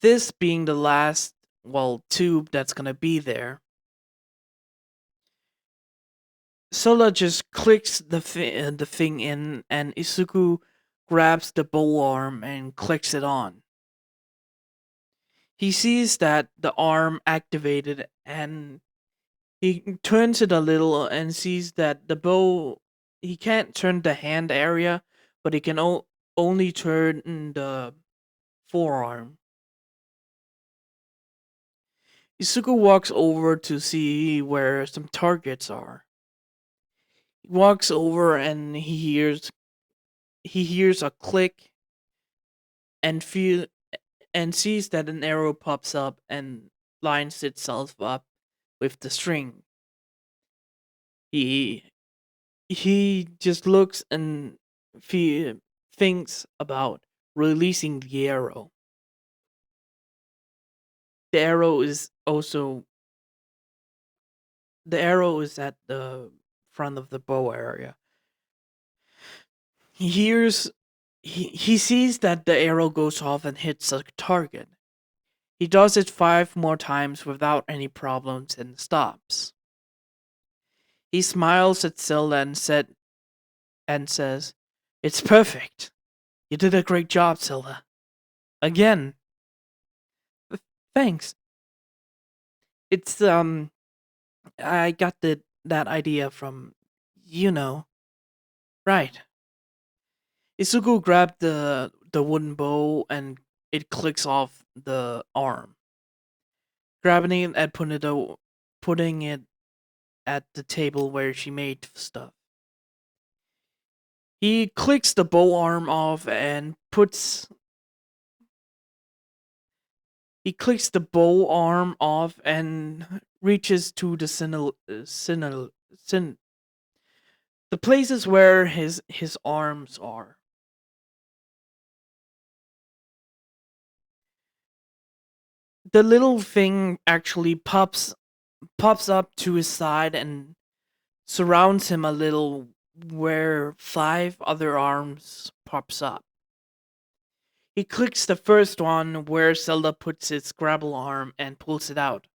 This being the last, tube that's gonna be there. Sola just clicks the thing in, and Izuku grabs the bow arm and clicks it on. He sees that the arm activated, and he turns it a little and sees that the bow. He can't turn the hand area, but he can only turn the forearm. Izuku walks over to see where some targets are. He walks over and he hears a click and sees that an arrow pops up and lines itself up with the string. He he just looks and thinks about releasing the arrow. The arrow is also the arrow is at the front of the bow area. He hears he sees that the arrow goes off and hits a target. He does it 5 more times without any problems and stops. He smiles at Zelda and says, "It's perfect. You did a great job, Zelda. Again." Thanks. It's I got that idea from you know. Right. Isugu grabbed the wooden bow and it clicks off the arm. Grabbing it and putting it at the table where she made stuff. He clicks the bow arm off and reaches to the places where his arms are. The little thing actually pops up to his side and surrounds him a little, where 5 other arms pops up. He clicks the first one where Zelda puts its grapple arm and pulls it out,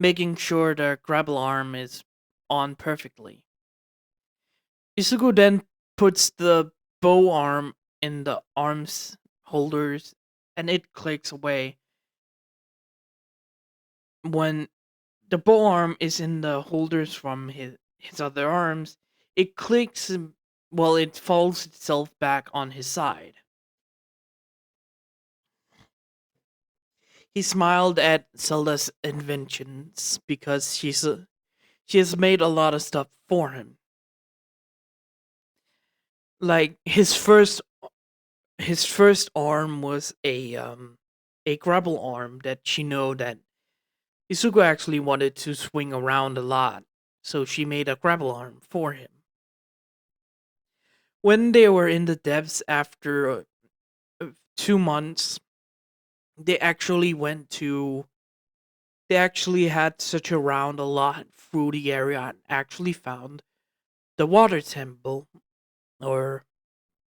making sure the grapple arm is on perfectly. Isugu then puts the bow arm in the arms holders and it clicks away. When the bow arm is in the holders from his other arms, it clicks, it folds itself back on his side. He smiled at Zelda's inventions because she has made a lot of stuff for him. Like his first arm was a grapple arm that she know that Isuku actually wanted to swing around a lot, so she made a grapple arm for him. When they were in the depths after 2 months, they actually went to they actually had such around a lot through the area and actually found the water temple, or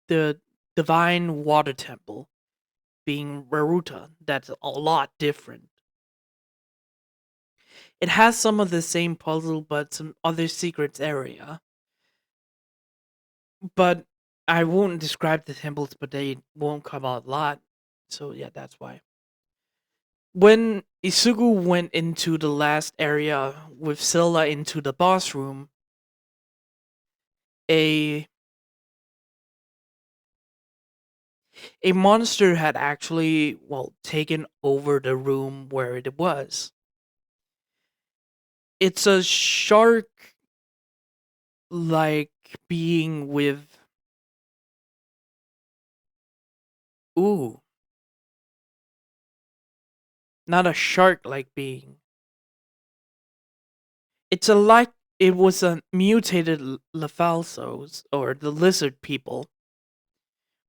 the divine water temple, being Raruta. That's a lot different. It has some of the same puzzle, but some other secrets area. But I won't describe the temples, but they won't come out a lot. So yeah, that's why. When Isugu went into the last area with Silla into the boss room, a a monster had actually, well, taken over the room where it was. It's a shark like being with, ooh, not a shark like being. It's a like it was a mutated Lefalsos, or the lizard people,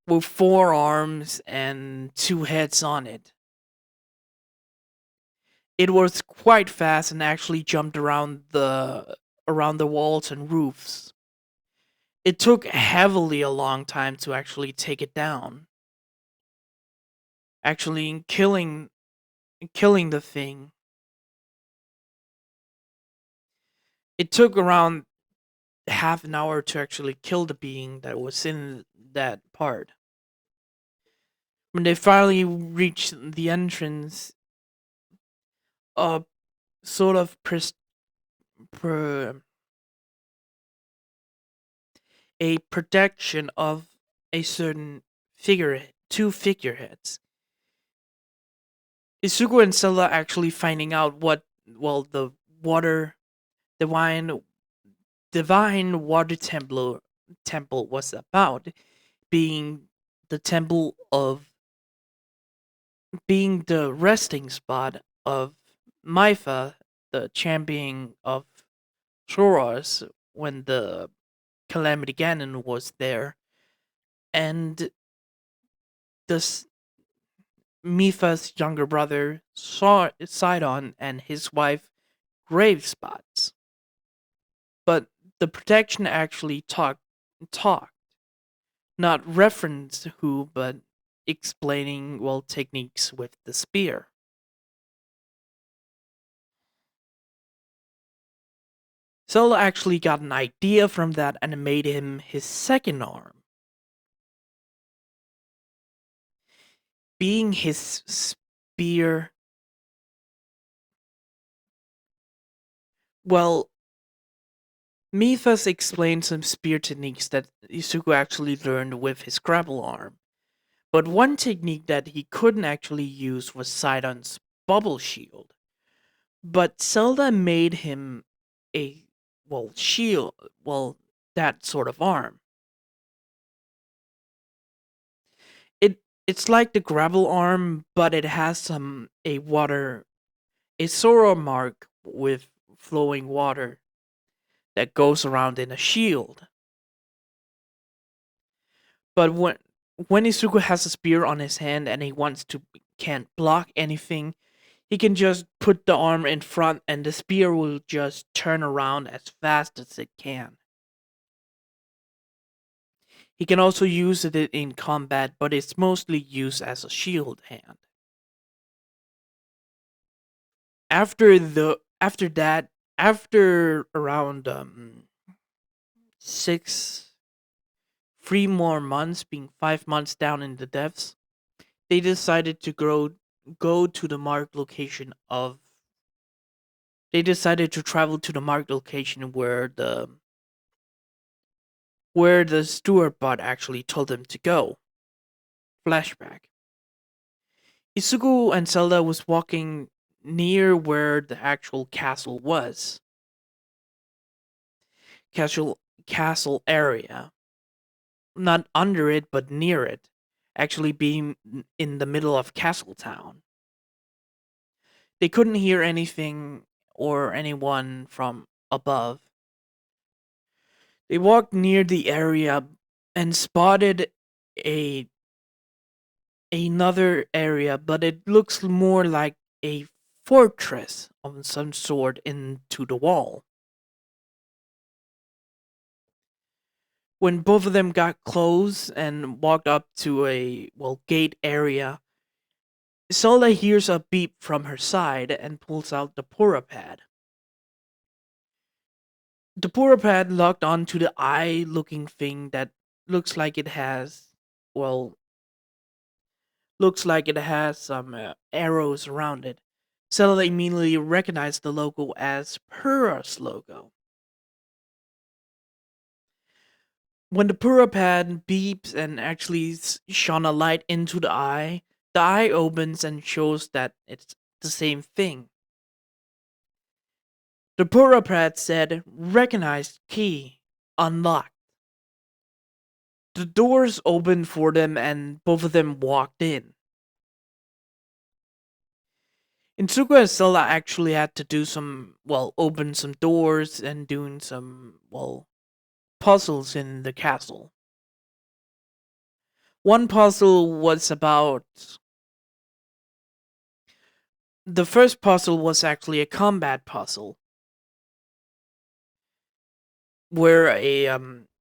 with four arms and two heads on it. It was quite fast and actually jumped around the walls and roofs. It took heavily a long time to actually take it down. Actually killing the thing. It took around half an hour to actually kill the being that was in that part. When they finally reached the entrance, a sort of per, a protection of a certain figurehead, two figureheads. Isugu and Sella actually finding out what, well, the water divine divine water temple was about, being the temple of being the resting spot of Maifa, the champion of Soros, when the Calamity Ganon was there, and this Mifa's younger brother Sidon and his wife grave spots. But the protection actually talked, not reference who, but explaining, well, techniques with the spear. Zelda actually got an idea from that and made him his second arm. Being his spear, well, Mifas explained some spear techniques that Isuku actually learned with his grapple arm. But one technique that he couldn't actually use was Sidon's bubble shield. But Zelda made him a, well, shield, well, that sort of arm. It's like the gravel arm, but it has a Sora mark with flowing water that goes around in a shield. But when Izuku has a spear on his hand and he wants to can't block anything, he can just put the arm in front and the spear will just turn around as fast as it can. He can also use it in combat, but it's mostly used as a shield hand. After around 6 3 more months, being 5 months down in the depths, they decided to go to the marked location of. They decided to travel to the marked location where the steward bot actually told them to go. Flashback. Isugu and Zelda was walking near where the actual castle was. Castle area. Not under it, but near it. Actually being in the middle of Castle Town. They couldn't hear anything or anyone from above. They walked near the area and spotted a another area, but it looks more like a fortress of some sort into the wall. When both of them got close and walked up to a, well, gate area, Zelda hears a beep from her side and pulls out the Pura pad. The Purapad locked onto the eye looking thing that looks like it has, well, looks like it has some arrows around it. Zelda immediately recognized the logo as Pura's logo. When the Purapad beeps and actually shone a light into the eye opens and shows that it's the same thing. The Purapad said, "Recognized key, unlocked." The doors opened for them and both of them walked in. Insuko and Zelda actually had to do some, well, open some doors and doing some, well, puzzles in the castle. One puzzle was about. The first puzzle was actually a combat puzzle where a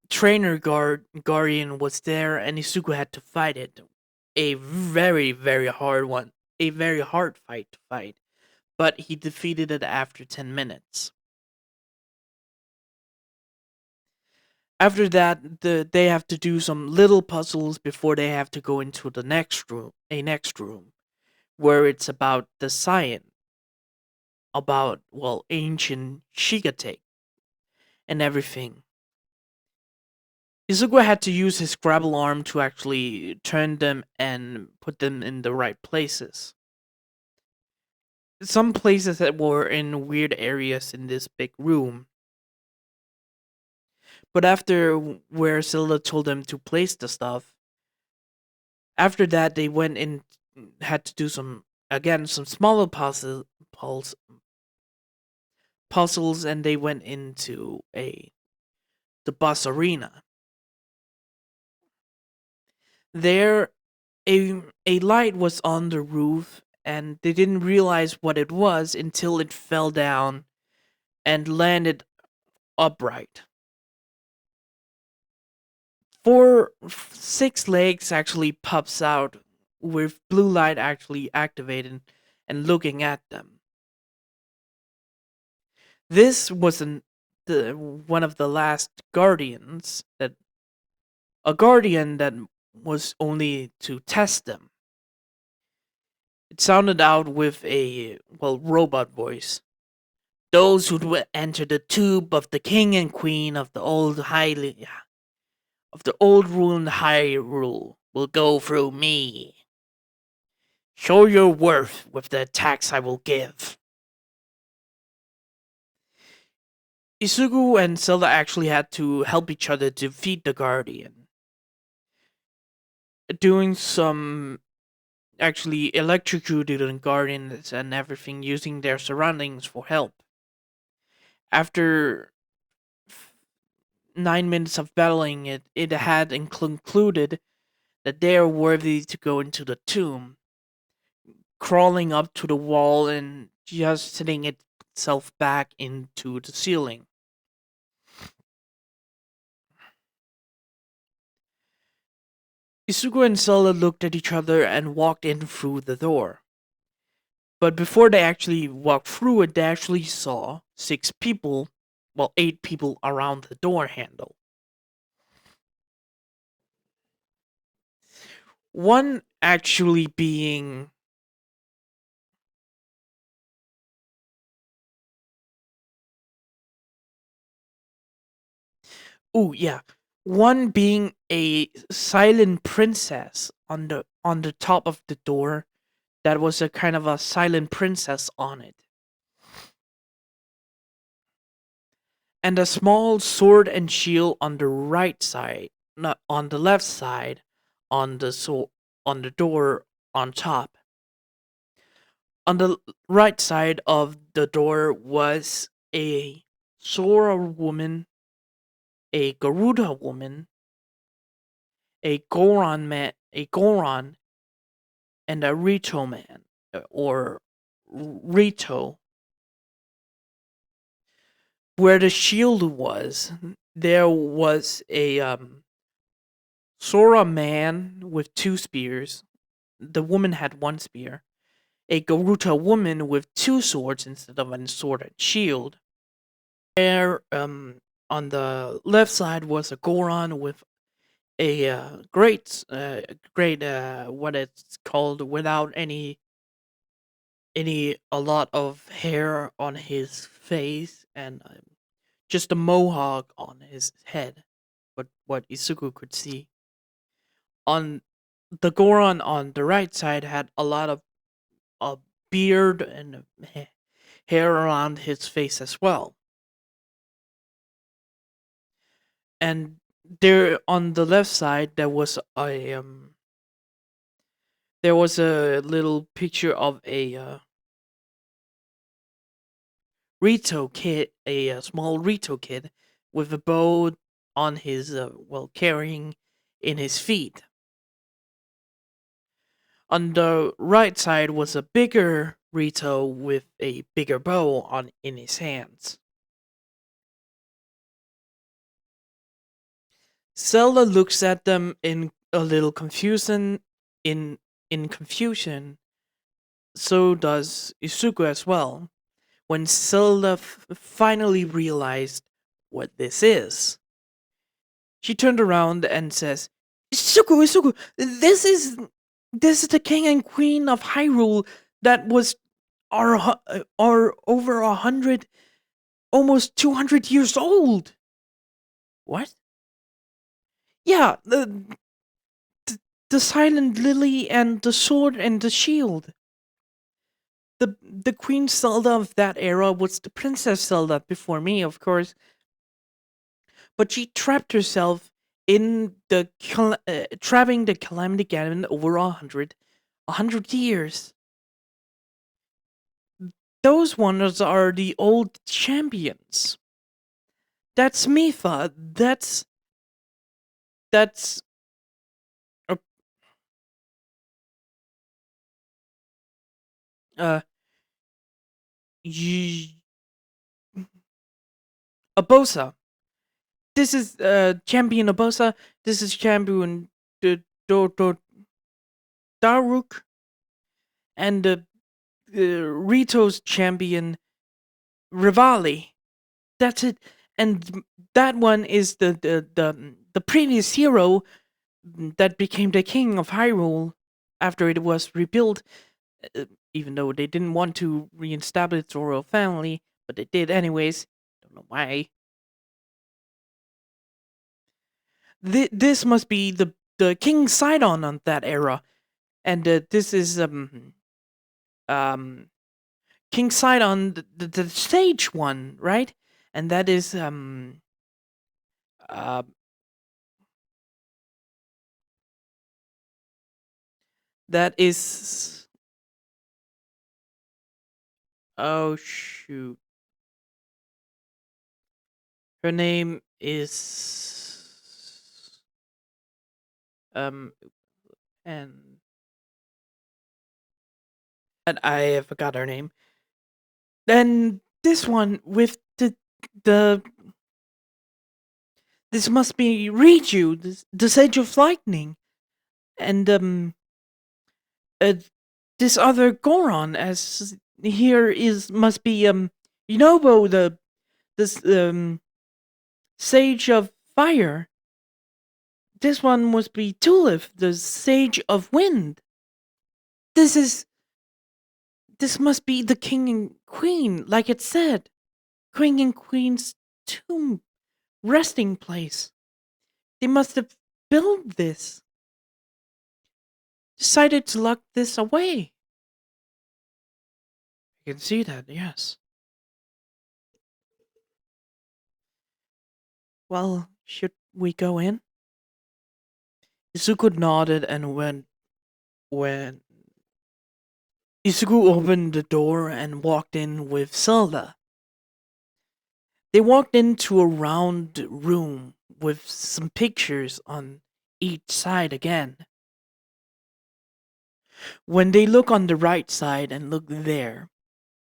trainer guardian was there and Isuku had to fight it. A very, very hard one. A very hard fight to fight. But he defeated it after 10 minutes. After that, they have to do some little puzzles before they have to go into the next room, where it's about the science, about, well, ancient Shigate and everything. Izuku had to use his grapple arm to actually turn them and put them in the right places. Some places that were in weird areas in this big room. But after where Zelda told them to place the stuff, after that they went in, had to do some, again, some smaller puzzles, and they went into the boss arena. There, a light was on the roof, and they didn't realize what it was until it fell down and landed upright. Six legs actually pops out with blue light actually activated and looking at them. This wasn't one of the last guardians, that a guardian that was only to test them. It sounded out with a, well, robot voice. Those who would enter the tube of the king and queen of the old ruined hyrule will go through me. Show your worth with the attacks I will give. Isugu and Zelda actually had to help each other defeat the guardian. Doing some, actually electrocuted the guardians and everything, using their surroundings for help. After 9 minutes of battling it had concluded that they are worthy to go into the tomb, crawling up to the wall and just sitting itself back into the ceiling. Isugu and Zelda looked at each other and walked in through the door. But before they actually walked through it, they actually saw 6 people, well, 8 people around the door handle. One actually being oh yeah, one being a silent princess on the top of the door that was a kind of a silent princess on it. And a small sword and shield on the right side, not on the left side, on the door on top. On the right side of the door was a Sora woman, a Garuda woman, a Goron, and a Rito man, or Rito. Where the shield was, there was a Sora man with 2 spears. The woman had 1 spear. A Garuda woman with 2 swords instead of a sword and shield. There, on the left side was a Goron with a great what it's called, without any a lot of hair on his face, and just a mohawk on his head. But what Izuku could see on the Goron on the right side had a lot of beard and hair around his face as well. And there on the left side there was a little picture of a Rito kid, a small Rito kid with a bow on his carrying in his feet. On the right side was a bigger Rito with a bigger bow on in his hands. Zelda looks at them in a little confusion. In confusion, so does Izuku as well. When Zelda finally realized what this is, she turned around and says, "Izuku, Izuku, this is the king and queen of Hyrule that was are over 100, almost 200 years old." What? Yeah, the silent lily and the sword and the shield. The Queen Zelda of that era was the Princess Zelda before me, of course, but she trapped herself in trapping the Calamity Ganon over a hundred years. Those ones are the old champions. That's Mifa. That's uh, uh y- Abosa. This is champion Abosa. This is champion Do Daruk, and Rito's champion Rivali. That's it. And that one is the previous hero that became the king of Hyrule after it was rebuilt. Even though they didn't want to reestablish the royal family, but they did anyways. Don't know why. This must be the King Sidon on that era, and this is um King Sidon, the stage one, right? And that is uh that is oh shoot, her name is um and I forgot her name. Then this one with the this must be Riju, the Sage of Lightning, and uh, this other Goron as here is must be Yunobo, the this Sage of Fire. This one must be Tulip, the Sage of Wind. This is this must be the king and queen, like it said, king and queen's tomb, resting place. They must have built this, decided to lock this away. I can see that, yes. Well, should we go in? Izuku nodded and when Izuku opened the door and walked in with Zelda. They walked into a round room with some pictures on each side again. When they look on the right side and look there,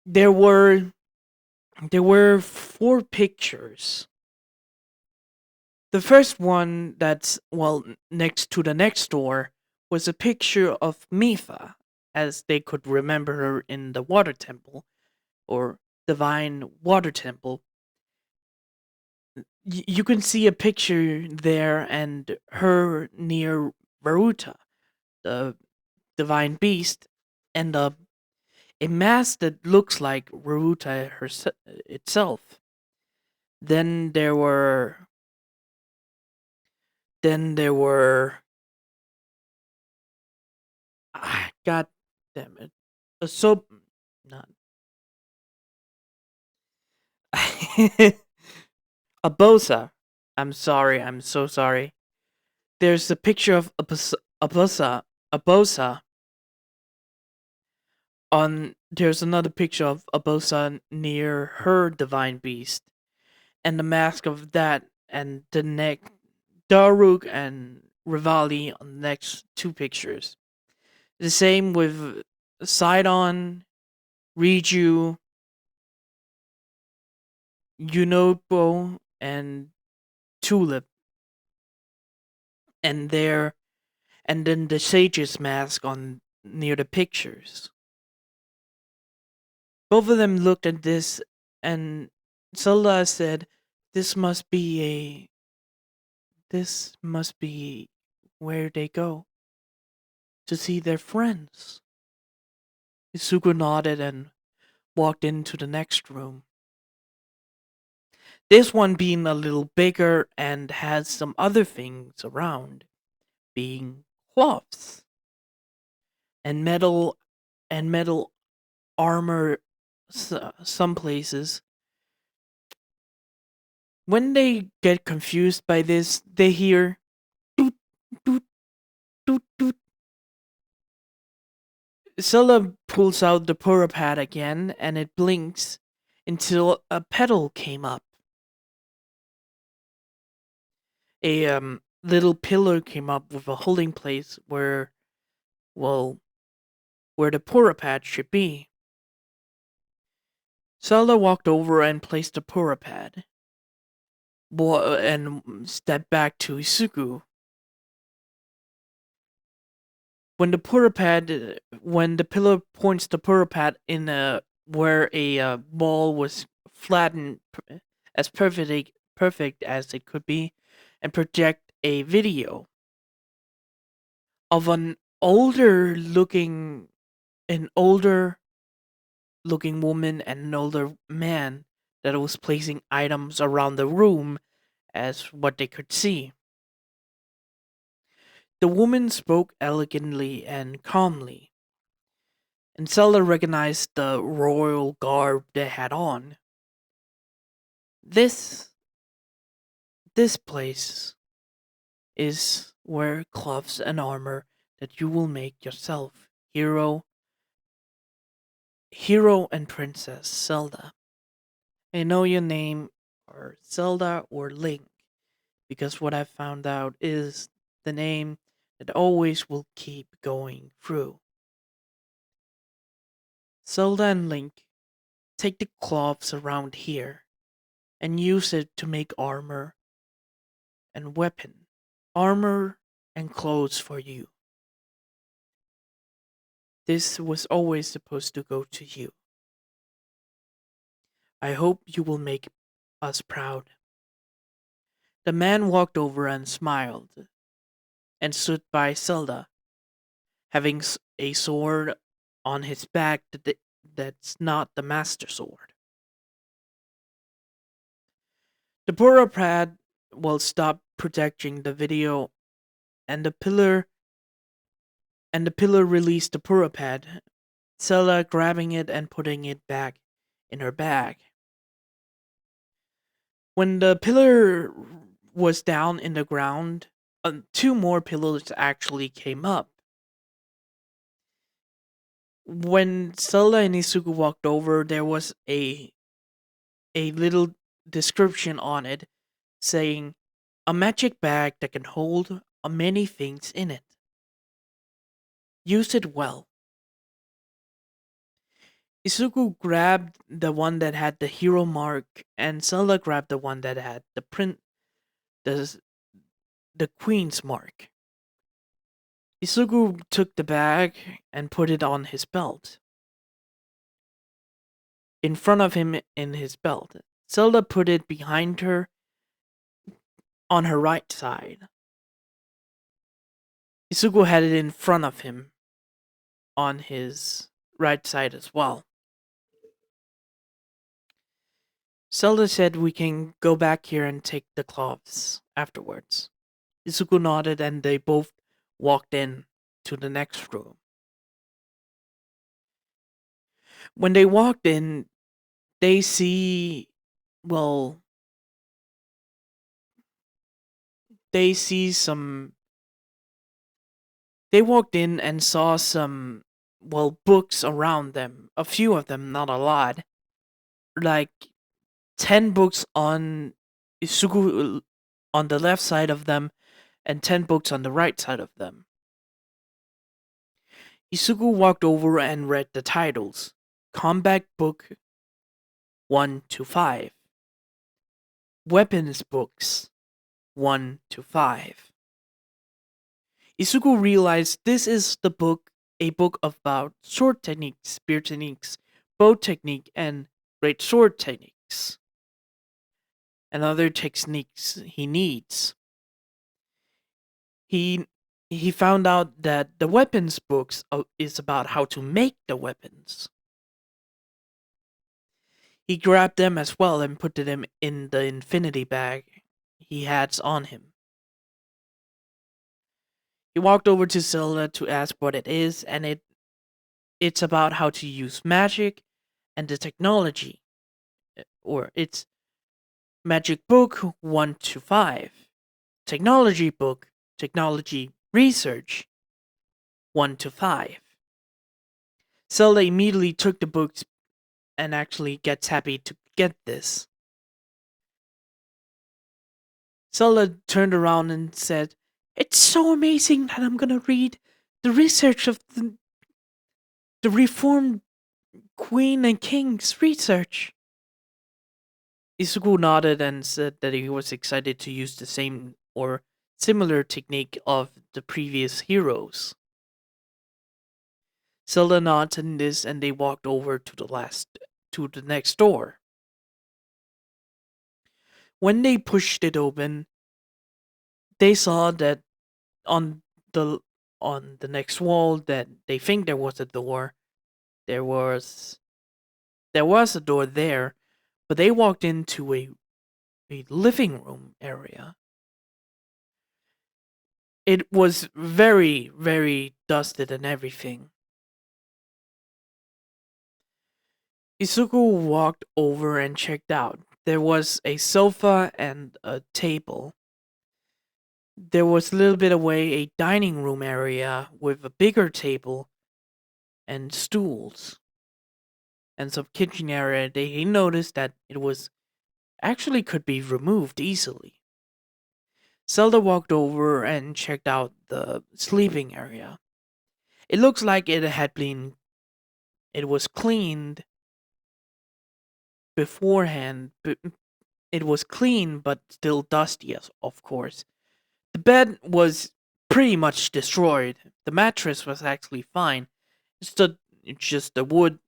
there were there were four pictures. The first one that's next to the next door was a picture of Mifa, as they could remember her in the water temple or divine water temple. you can see a picture there and her near Varuta, the divine beast, and a mask that looks like Varuta itself. Then there were then there were God damn it. So not a bosa. I'm sorry. I'm so sorry. There's a picture of a bosa on. There's another picture of a bosa near her divine beast, and the mask of that, and the neck, Daruk and Rivali on the next two pictures. The same with Sidon, Riju, Unobo, and Tulip, and there, and then the sage's mask on near the pictures. Both of them looked at this, and Zelda said, This must be where they go to see their friends." Izuku nodded and walked into the next room. This one being a little bigger and has some other things around, being cloths and metal armor. Some places, when they get confused by this, they hear doot doot doot doot. Scylla pulls out the Pura pad again, and it blinks until a pedal came up. A little pillar came up with a holding place well, where the Pura pad should be. Zelda walked over and placed the Pura pad, and stepped back to Isuku. When when the pillar points the Pura pad in where a ball was flattened as perfect as it could be, and project a video of an older looking woman and an older man that was placing items around the room as what they could see. The woman spoke elegantly and calmly, and Zelda recognized the royal garb they had on. This place is where cloths and armor that you will make yourself, hero and princess Zelda. I know your name are Zelda or Link, because what I've found out is the name that always will keep going through. Zelda and Link, take the cloths around here and use it to make armor and weapon. Armor and clothes for you. This was always supposed to go to you. I hope you will make us proud. The man walked over and smiled, and stood by Zelda, having a sword on his back that's not the master sword. The Purapad will stop projecting the video, and the pillar released the Purapad, Zelda grabbing it and putting it back in her bag. When the pillar was down in the ground, two more pillars actually came up. When Zelda and Isuku walked over, there was a little description on it saying, "A magic bag that can hold many things in it. Use it well." Isuku grabbed the one that had the hero mark, and Zelda grabbed the one that had the the queen's mark. Isuku took the bag and put it on his belt. In front of him in his belt. Zelda put it behind her on her right side. Isuko had it in front of him on his right side as well. Zelda said we can go back here and take the cloths afterwards. Isuko nodded and they both walked in to the next room. When they walked in, they see, well, they see some. They walked in and saw some, well, books around them. A few of them, not a lot. Like 10 books on Isuku on the left side of them and 10 books on the right side of them. Isuku walked over and read the titles. Combat Book 1 to 5. Weapons Books 1 to 5. Isuku realized this is a book about sword techniques, spear techniques, bow technique, and great sword techniques, and other techniques he needs. He found out that the weapons books is about how to make the weapons. He grabbed them as well and put them in the infinity bag he had on him. He walked over to Zelda to ask what it is, and it's about how to use magic and the technology. Or it's Magic Book 1 to 5. Technology Book, Technology Research 1 to 5. Zelda immediately took the books and actually gets happy to get this. Zelda turned around and said, "It's so amazing that I'm gonna read the research of the reformed Queen and King's research." Isuku nodded and said that he was excited to use the same or similar technique of the previous heroes. Zelda nodded in this and they walked over to the next door. When they pushed it open, they saw that on the on the next wall that they think there was a door. There was a door there, but they walked into a living room area. It was very, very dusted and everything. Isuku walked over and checked out. There was a sofa and a table. There was a little bit away a dining room area with a bigger table and stools and some kitchen area. He noticed that it was actually could be removed easily. Zelda walked over and checked out the sleeping area. It looks like it was cleaned beforehand. It was clean but still dusty, of course. The bed was pretty much destroyed. The mattress was actually fine. It's just the wood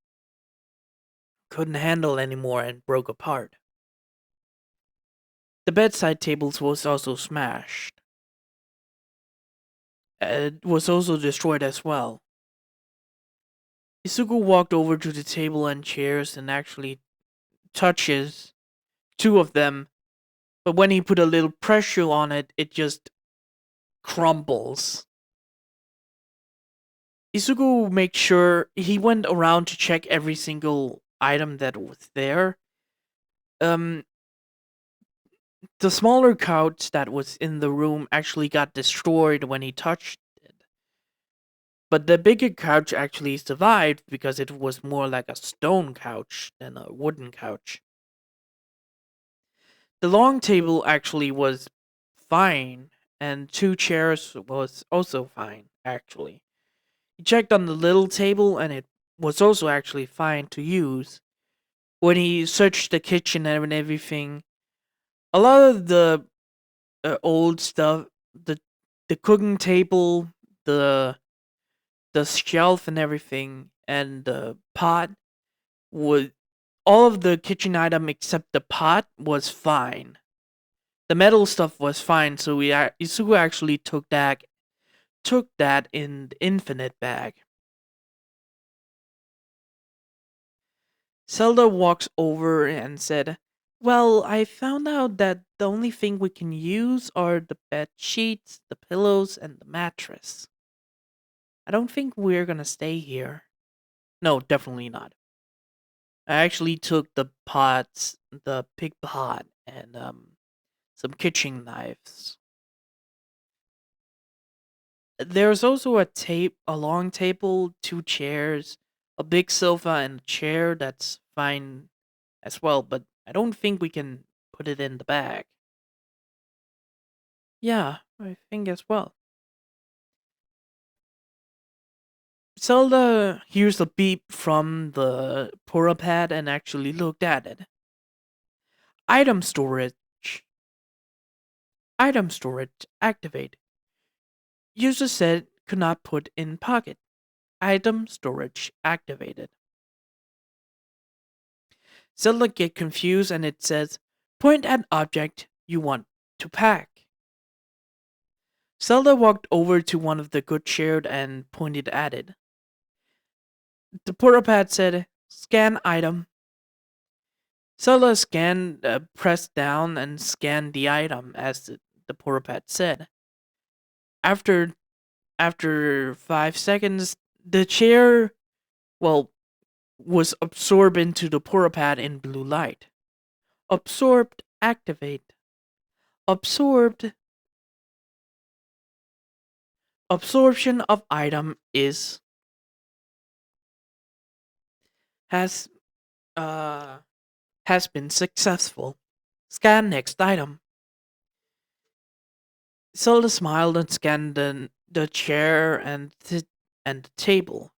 couldn't handle anymore and broke apart. The bedside tables was also smashed. It was also destroyed as well. Isuku walked over to the table and chairs and actually touches two of them, but when he put a little pressure on it, it just crumbles. Isuku made sure he went around to check every single item that was there. Um, the smaller couch that was in the room actually got destroyed when he touched it. But the bigger couch actually survived because it was more like a stone couch than a wooden couch. The long table actually was fine, and two chairs was also fine, actually. He checked on the little table and it was also actually fine to use. When he searched the kitchen and everything, a lot of the old stuff, the cooking table, the shelf and everything, and the pot would all of the kitchen item except the pot was fine. The metal stuff was fine, so Isugu actually took that in the infinite bag. Zelda walks over and said, "Well, I found out that the only thing we can use are the bed sheets, the pillows, and the mattress. I don't think we're gonna stay here." No, definitely not. I actually took the pots, the pig pot, and some kitchen knives. There's also a long table, two chairs, a big sofa, and a chair that's fine as well, but I don't think we can put it in the bag. Yeah, I think as well. Zelda hears a beep from the pad and actually looked at it. Item storage. Item storage activate. User said could not put in pocket. Item storage activated. Zelda get confused and it says point at object you want to pack. Zelda walked over to one of the good chairs and pointed at it. The pad said scan item. Zelda scanned, pressed down and scanned the item as the pad said. After after 5 seconds, the chair, well, was absorbed into the pad in blue light. Absorbed, activate. Absorbed. Absorption of item is has uh has been successful. Scan next item. Zelda smiled and scanned the chair and the table.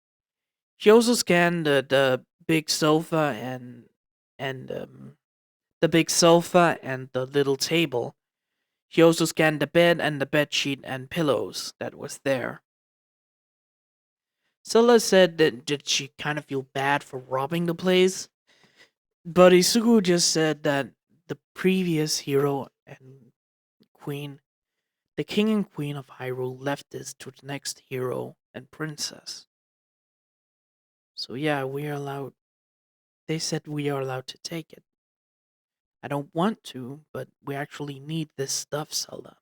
She also scanned the big sofa and the big sofa and the little table. She also scanned the bed and the bed sheet and pillows that was there. Zelda said that she kind of feel bad for robbing the place, but Isugu just said that the previous hero and queen, the king and queen of Hyrule, left this to the next hero and princess. So yeah, we are allowed. They said we are allowed to take it. I don't want to, but we actually need this stuff, Zelda.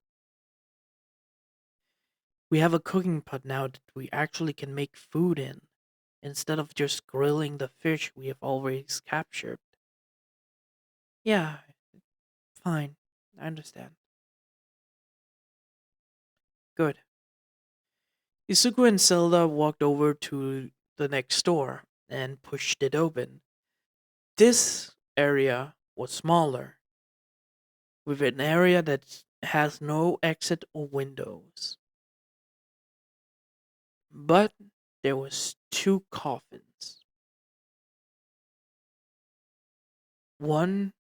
We have a cooking pot now that we actually can make food in, instead of just grilling the fish we have always captured. Yeah, fine. I understand. Good. Isuku and Zelda walked over to the next door and pushed it open. This area was smaller, with an area that has no exit or windows. But there was two coffins. One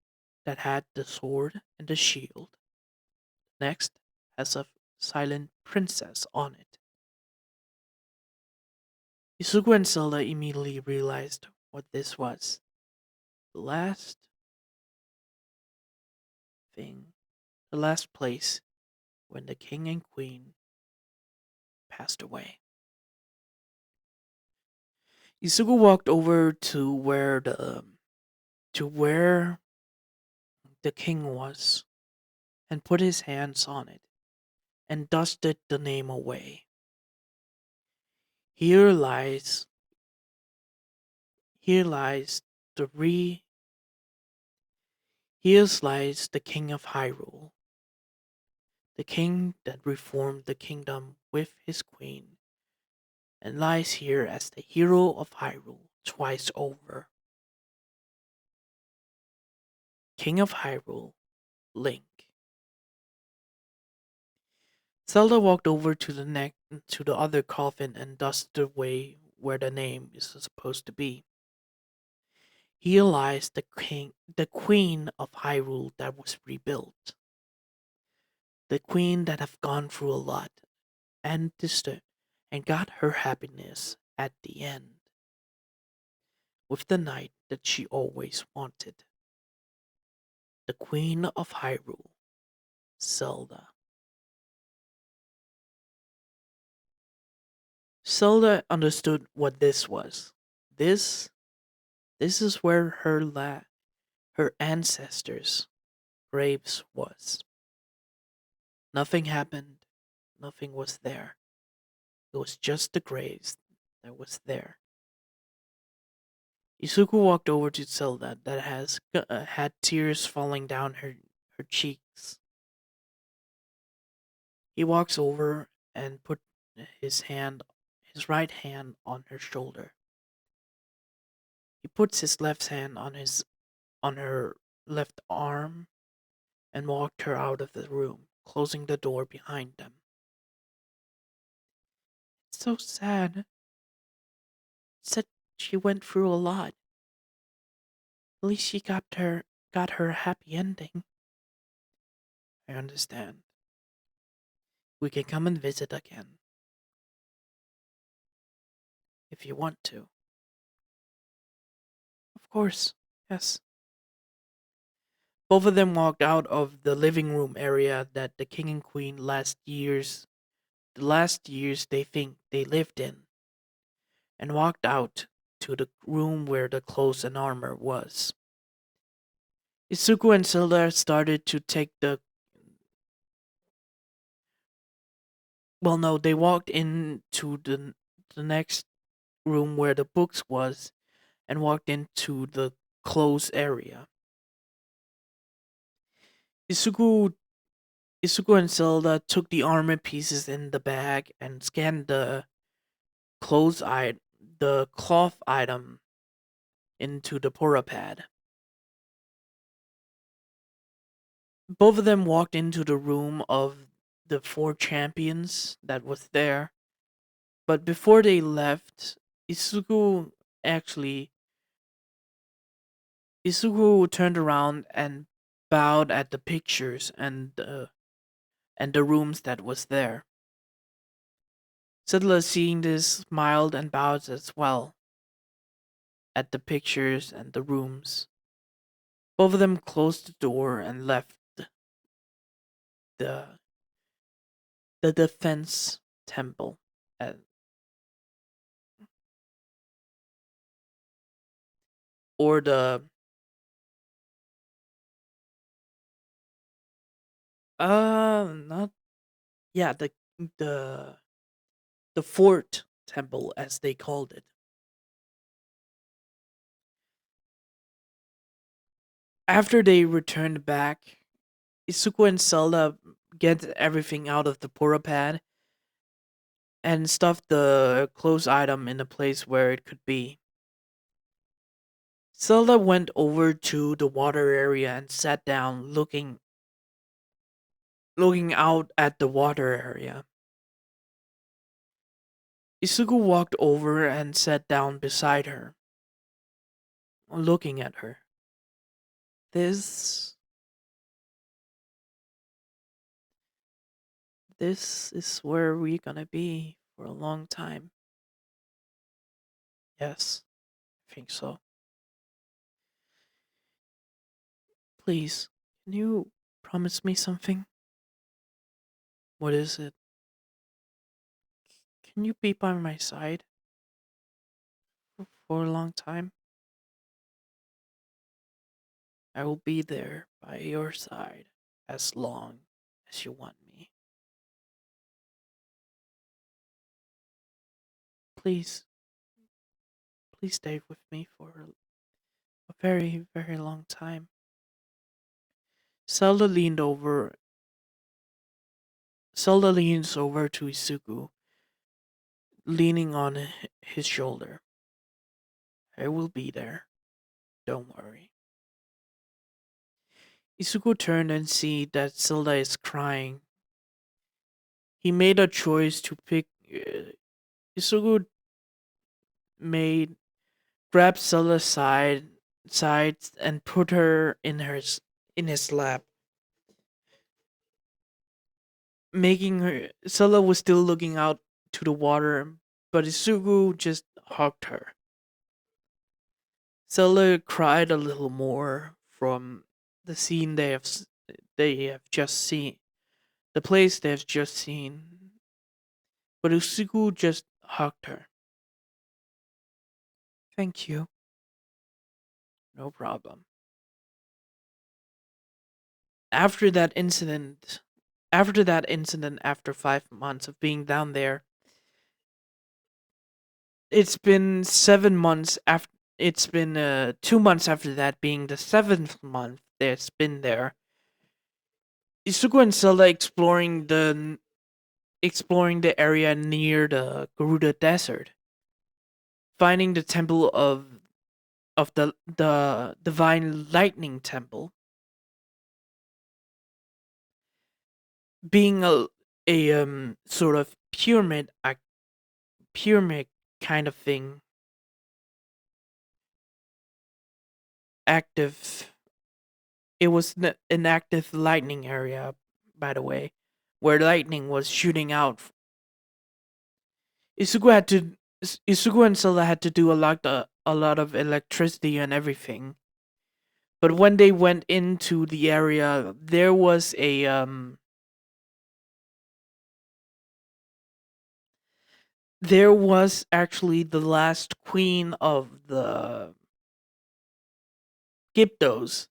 that had the sword and the shield. Next has a silent princess on it. Isugu and Zelda immediately realized what this was. The last thing, the last place when the king and queen passed away. Isugu walked over to where the king was and put his hands on it and dusted the name away. Here lies here lies the re here lies the king of Hyrule, the king that reformed the kingdom with his queen, and lies here as the hero of Hyrule twice over. King of Hyrule, Link. Zelda walked over to the other coffin and dusted away where the name is supposed to be. Here lies the queen of Hyrule that was rebuilt. The queen that have gone through a lot and and got her happiness at the end with the knight that she always wanted. The queen of Hyrule. Zelda. Zelda understood what this was. This this is where her ancestors' graves was. Nothing happened. Nothing was there. It was just the graves that was there. Isuku walked over to Zelda that had tears falling down her cheeks. He walks over and put his right hand on her shoulder. He puts his left hand on her left arm and walked her out of the room, closing the door behind them. It's so sad. Said she went through a lot. At least she got her happy ending. I understand. We can come and visit again if you want to. Of course, yes. Both of them walked out of the living room area that the king and queen the last years they think they lived in, and walked out to the room where the clothes and armor was. Isuku and Zelda started to take well, no, they walked into the next room where the books was and walked into the clothes area. Isuku Isuku and Zelda took the armor pieces in the bag and scanned the cloth item into the Pora pad. Both of them walked into the room of the four champions that was there, but before they left, Isuku actually Isuku turned around and bowed at the pictures and the rooms that was there. Zelda, seeing this, smiled and bowed as well at the pictures and the rooms. Both of them closed the door and left the the defense temple. And, or the not yeah the the fort temple as they called it. After they returned back, Isuku and Zelda get everything out of the Pora pad and stuff the clothes item in a place where it could be. Zelda went over to the water area and sat down looking out at the water area. Isuku walked over and sat down beside her, looking at her. This this is where we're gonna be for a long time. Yes, I think so. Please, can you promise me something? What is it? Can you be by my side for a long time? I will be there by your side as long as you want me. Please, please stay with me for a very, very long time. Zelda leaned over. Zelda leans over to Isuku, leaning on his shoulder. I will be there. Don't worry. Isuku turned and see that Zelda is crying. He made a choice to pick. Isuku made grabbed Zelda's sides and put her in his lap, making her. Zelda was still looking out to the water, but Isugu just hugged her. Zelda cried a little more from the scene they have just seen. the place they've just seen, but Usuku just hugged her. Thank you. No problem. After that incident, after 5 months of being down there, it's been 7 months after. It's been 2 months after that, being the seventh month that's been there. Isuku and Zelda exploring the area near the Garuda Desert, finding the temple of the divine lightning temple, being a sort of pyramid kind of thing, active. It was an active lightning area, by the way, where lightning was shooting out. Isugu had to Isugu and Zelda had to do a lot of electricity and everything. But when they went into the area, there was actually the last queen of the Gyptos.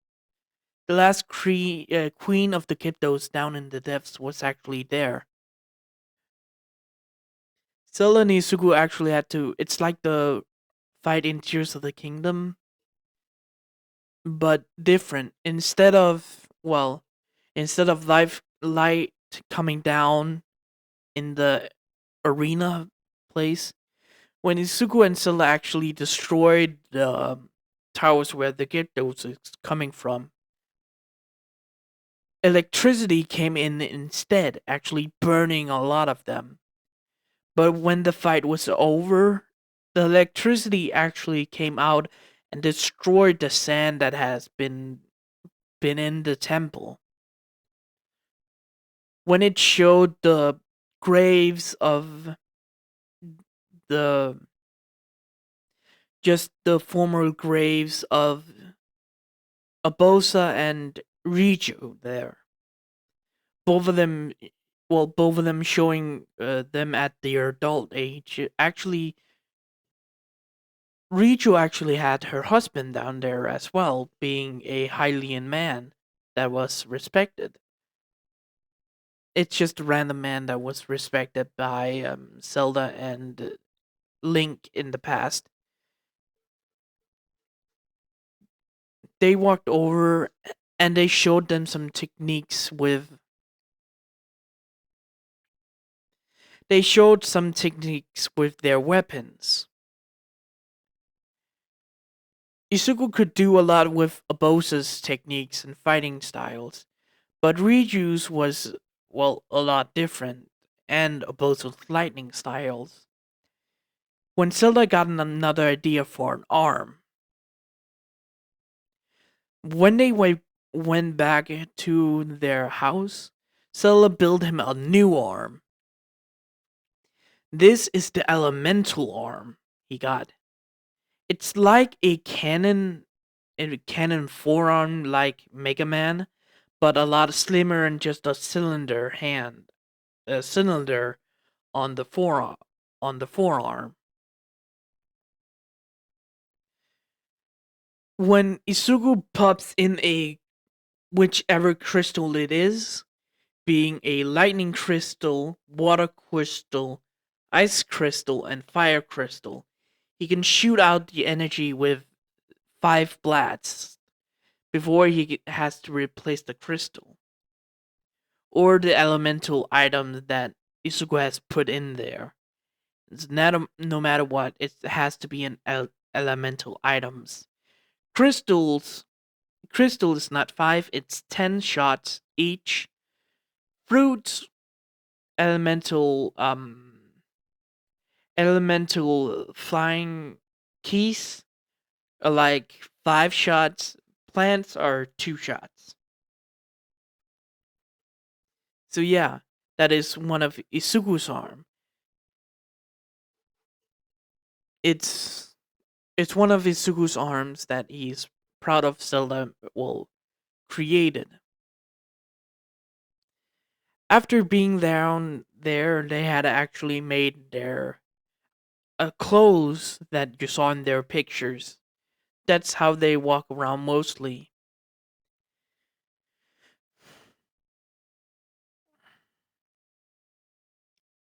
The last queen of the Gyptos down in the depths was actually there. Zelda and Isugu actually had to. It's like the fight in Tears of the Kingdom, but different. Instead of light coming down in the arena place, when Isuku and Zelda actually destroyed the towers where the Gyptos is coming from, electricity came in instead, actually burning a lot of them. But when the fight was over, the electricity actually came out and destroyed the sand that has been in the temple. When it showed the graves of the just the former graves of Abosa and Riju there. Both of them, both of them showing them at their adult age. Actually, Riju actually had her husband down there as well, being a Hylian man that was respected. It's just a random man that was respected by Zelda and Link in the past. They walked over and they showed them some techniques with. They showed some techniques with their weapons. Isuku could do a lot with Abosa's techniques and fighting styles, but Riju's was, a lot different, and Abosa's lightning styles. When Zelda got another idea for an arm, when they went back to their house, Zelda built him a new arm. This is the elemental arm he got. It's like a cannon forearm like Mega Man, but a lot slimmer and just a cylinder on the forearm. When Isugu pops in a whichever crystal it is, being a lightning crystal, water crystal, ice crystal, and fire crystal, he can shoot out the energy with 5 blasts before he has to replace the crystal or the elemental item that Isugu has put in there. It's not no matter what, it has to be an elemental items. Crystals, crystal is not 5; it's 10 shots each. Fruits, elemental, elemental flying keys are like 5 shots. Plants are 2 shots. So yeah, that is one of Isugu's arm. It's it's one of Isugu's arms that he's proud of Zelda created. After being down there, they had actually made their clothes that you saw in their pictures. That's how they walk around mostly.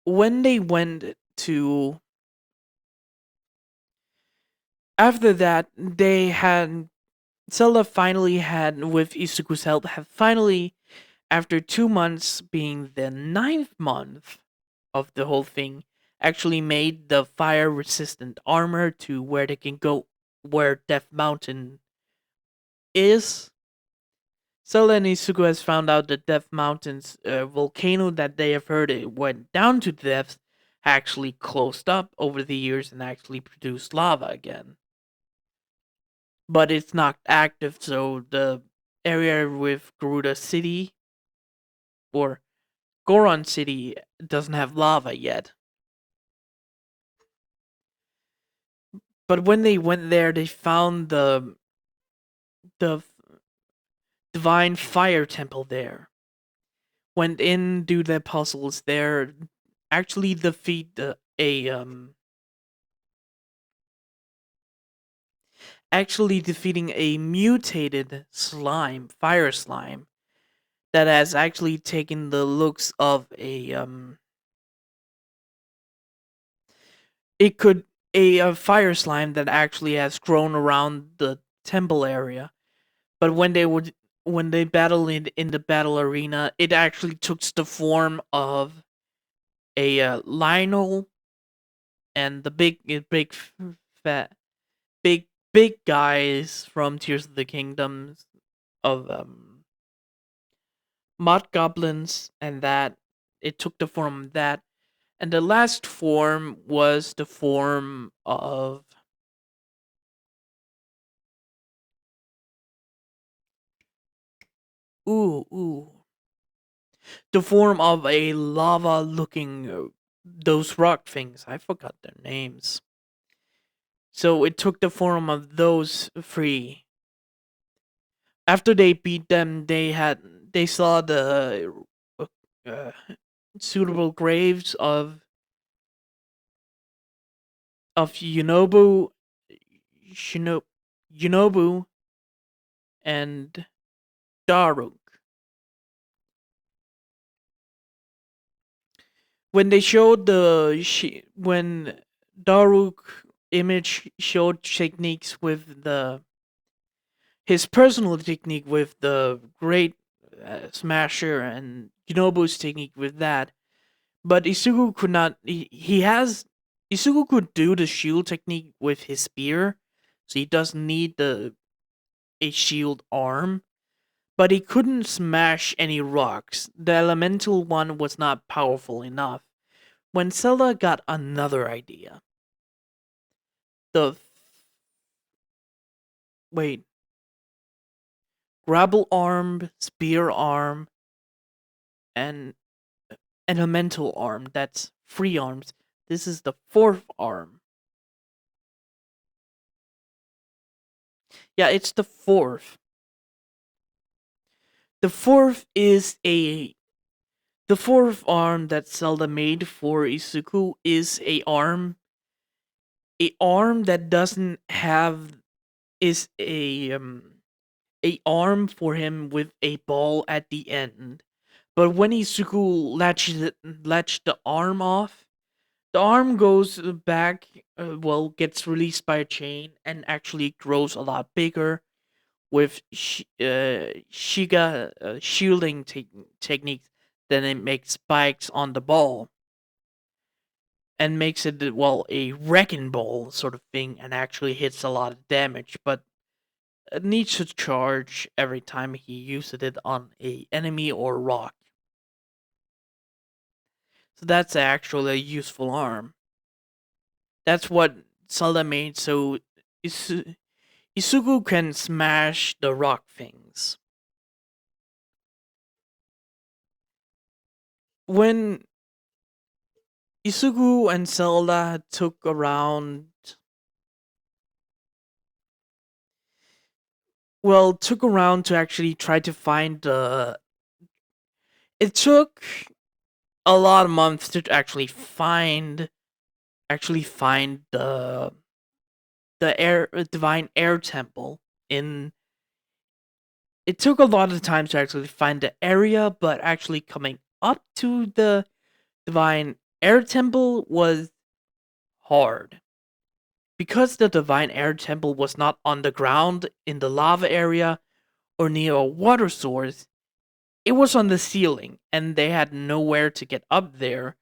When they went to After that, they had Zelda finally had with Isuku's help have finally, after 2 months being the ninth month of the whole thing, actually made the fire resistant armor to where they can go where Death Mountain is. Zelda and Isuku has found out that Death Mountain's volcano that they have heard it went down to depths actually closed up over the years and actually produced lava again. But it's not active, so the area with Garuda City or Goron City doesn't have lava yet. But when they went there, they found the divine fire temple there. Went in, do the puzzles there, actually defeat a actually defeating a mutated slime, fire slime, that has actually taken the looks of a it could a fire slime that actually has grown around the temple area. But when they battled it in the battle arena, it actually took the form of a Lionel and the fat big guys from Tears of the Kingdoms of mud goblins, and that it took the form of that. And the last form was the form of ooh the form of a lava looking those rock things. I forgot their names. So it took the form of those three. After they beat them, they saw the uh, suitable graves of Shino, Yunobu, and Daruk. When they showed when Daruk image showed techniques with the his personal technique with the great smasher and Yunobu's technique with that, but Isugu could not. He has Isugu could do the shield technique with his spear, so he doesn't need the a shield arm. But he couldn't smash any rocks. The elemental one was not powerful enough. When Zelda got another idea, the wait, grapple arm, spear arm, and elemental arm. That's three arms. This is the fourth arm. Yeah, it's the fourth. The fourth is the fourth arm that Zelda made for Isuku is a arm that doesn't have is a arm for him with a ball at the end. But when Isuku latched the arm off, the arm goes back, gets released by a chain and actually grows a lot bigger with Shiga shielding techniques. Then it makes spikes on the ball and makes it, a wrecking ball sort of thing and actually hits a lot of damage. But it needs to charge every time he uses it on a enemy or rock. So that's actually a useful arm. That's what Zelda made so Isugu can smash the rock things. When Isugu and Zelda took around to actually try to find It took a lot of months to actually find the air divine air temple in. It took a lot of time to actually find the area, but actually coming up to the divine air temple was hard. Because the divine air temple was not on the ground in the lava area or near a water source, it was on the ceiling and they had nowhere to get up there.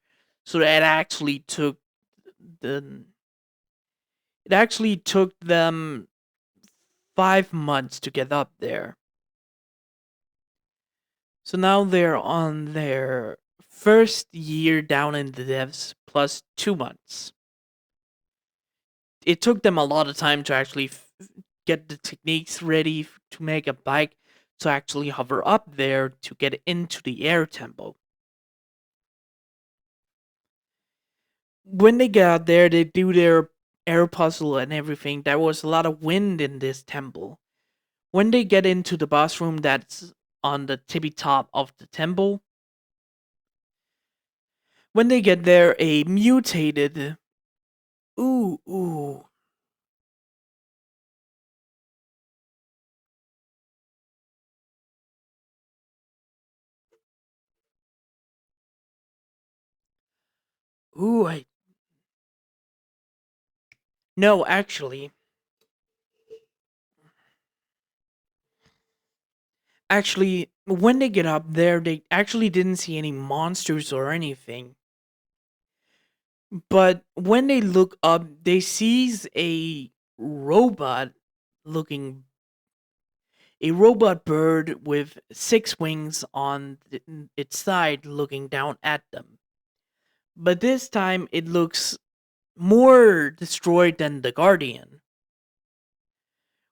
So the it actually took them 5 months to get up there. So now they're on their first year down in the devs plus 2 months. It took them a lot of time to actually get the techniques ready to make a bike to actually hover up there to get into the air temple. When they get out there, they do their air puzzle and everything. There was a lot of wind in this temple. When they get into the boss room that's on the tippy top of the temple, when they get there, a mutated. Ooh, ooh. Ooh, I. No, actually. Actually, when they get up there, they actually didn't see any monsters or anything. But when they look up, they sees robot looking a robot bird with 6 wings on its side looking down at them. But this time it looks more destroyed than the Guardian.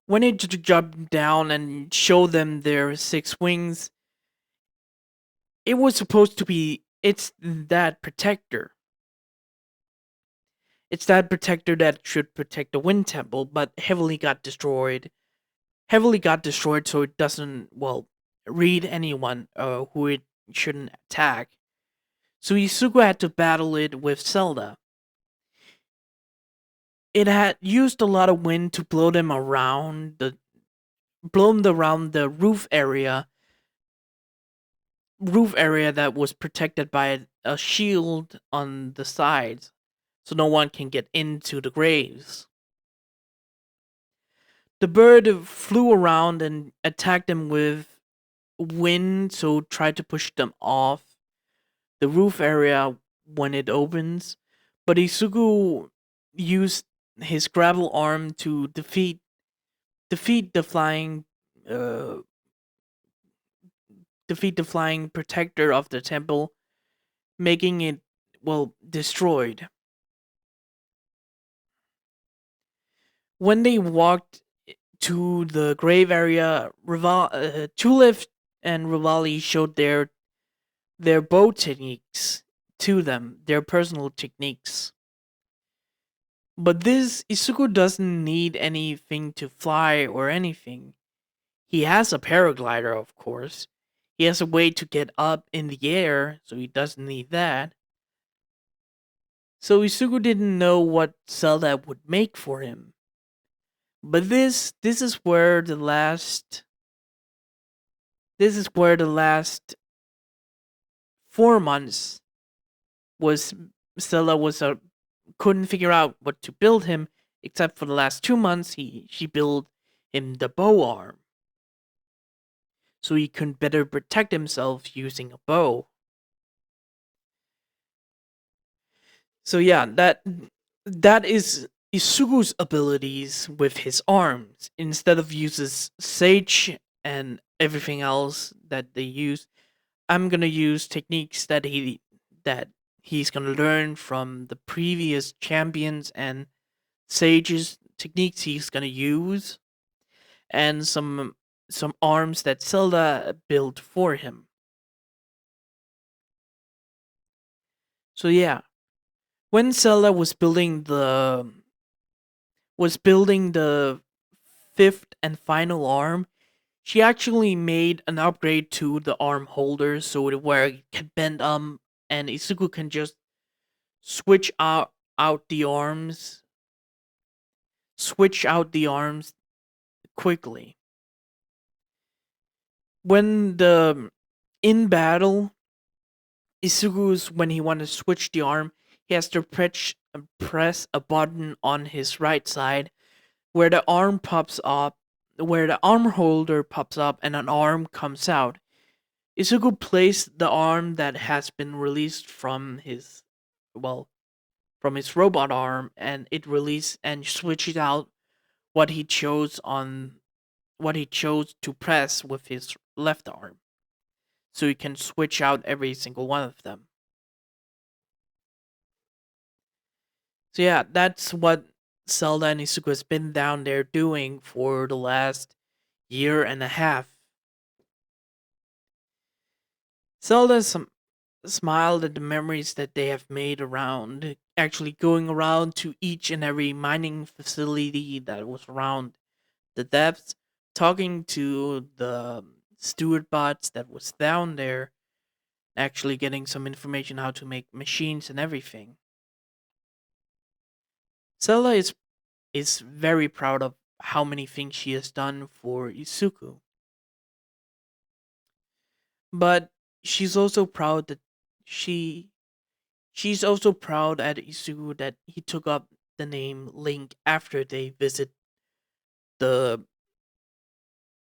When it jumped down and showed them their 6 wings, it was supposed to be it's that protector. It's that protector that should protect the Wind Temple, but heavily got destroyed. Heavily got destroyed so it doesn't, well, read anyone who it shouldn't attack. So Isuku had to battle it with Zelda. It had used a lot of wind to blow them around the roof area that was protected by a shield on the sides, so no one can get into the graves. The bird flew around and attacked them with wind, so tried to push them off the roof area when it opens. But Isuku used his gravel arm to defeat the flying uh, defeat the flying protector of the temple, making it, well, destroyed. When they walked to the grave area, Tulip and Rivali showed their bow techniques to them, their personal techniques. But this Isuku doesn't need anything to fly or anything. He has a paraglider, of course. He has a way to get up in the air, so he doesn't need that. So Isuku didn't know what Zelda would make for him. But this is where the last 4 months was Zelda was couldn't figure out what to build him, except for the last 2 months she built him the bow arm. So he can better protect himself using a bow. So yeah, that is Isugu's abilities with his arms. Instead of uses Sage and everything else that they use, I'm gonna use techniques that he's gonna learn from the previous champions and Sage's techniques he's gonna use, and some arms that Zelda built for him. So yeah, when Zelda was building the fifth and final arm, She actually made an upgrade to the arm holder so where it can bend and Izuku can just switch out the arms, switch out the arms quickly. When the in battle, Izuku's when he wants to switch the arm, he has to press a button on his right side where the arm pops up, where the arm holder pops up and an arm comes out. Izuku placed the arm that has been released from his, well, from his robot arm, and it released and switched out what he chose on what he chose to press with his left arm, so he can switch out every single one of them. So yeah, that's what Zelda and Izuku has been down there doing for the last year and a half. Zelda smiled at the memories that they have made around, actually going around to each and every mining facility that was around the depths, talking to the steward bots that was down there, actually getting some information how to make machines and everything. Zelda is very proud of how many things she has done for Isuku. But she's also proud that she she's also proud at Isuku that he took up the name Link after they visit the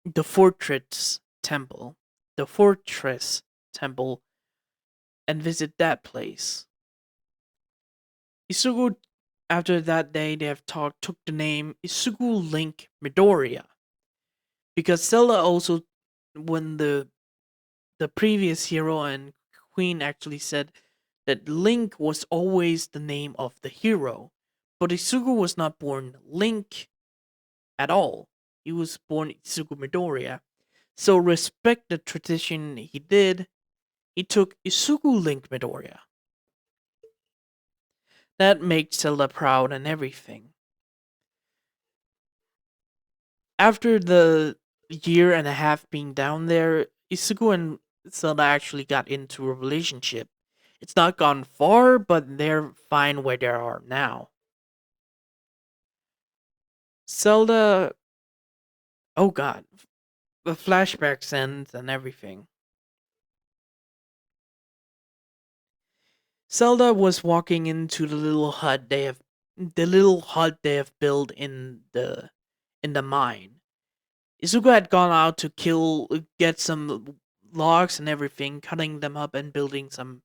the fortress temple. The fortress temple and visit that place. Isugu after that day they have talked took the name Isugu Link Midoriya. Because Zelda also when the previous hero and queen actually said that Link was always the name of the hero, but Isugu was not born Link at all. He was born Isugu Midoriya. So respect the tradition he did. He took Isugu Link Midoriya. That makes Zelda proud and everything. After the year and a half being down there, Isugu and Zelda actually got into a relationship. It's not gone far, but they're fine where they are now. Zelda, oh god, the flashbacks and everything. Zelda was walking into the little hut they have built in the mine. Izuku had gone out to get some logs and everything, cutting them up and building some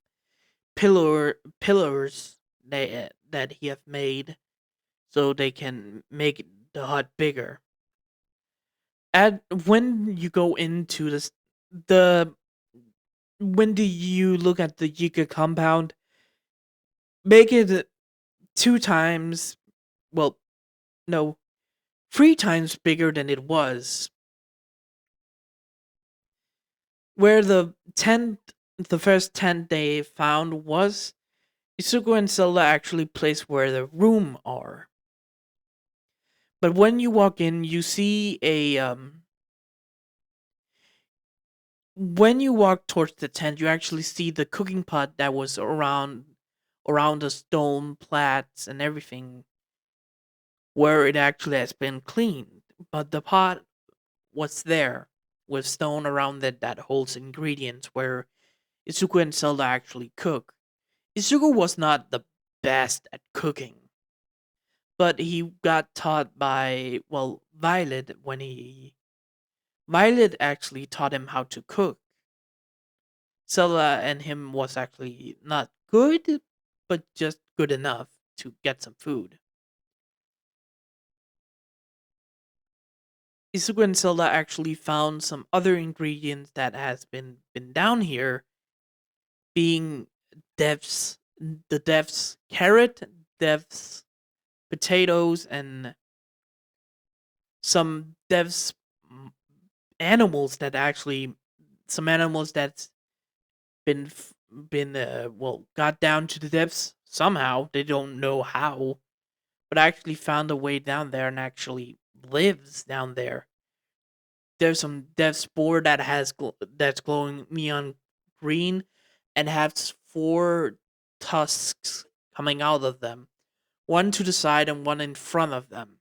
pillars that he have made so they can make the hut bigger. At when you go into the when do you look at the Yika compound, make it 2 times, well, no, 3 times bigger than it was. Where the first tent they found was, Isuko and Zelda actually placed where the room are. But when you walk in, you see when you walk towards the tent, you actually see the cooking pot that was around the stone plats and everything where it actually has been cleaned. But the pot was there with stone around it that holds ingredients where Izuku and Zelda actually cook. Izuku was not the best at cooking, but he got taught by, well, Violet actually taught him how to cook. Zelda and him was actually not good, but just good enough to get some food. Izuku and Zelda actually found some other ingredients that has been down here, being Dev's the Dev's carrot, Dev's potatoes, and some Dev's animals that actually some animals that's been been well got down to the depths somehow. They don't know how, but actually found a way down there and actually lives down there. there's some death spore that that's glowing neon green and has four tusks coming out of them, one to the side and one in front of them.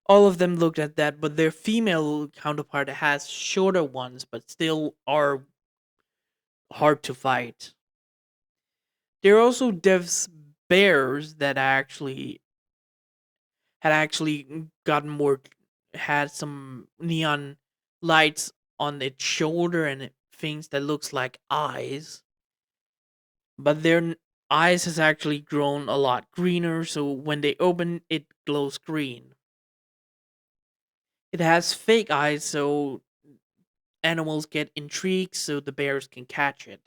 All of them looked at that, but their female counterpart has shorter ones, but still are hard to fight. There are also death's bears that actually gotten more, had some neon lights on its shoulder and things that looks like eyes, but their eyes has actually grown a lot greener, so when they open it glows green. It has fake eyes, so animals get intrigued so the bears can catch it.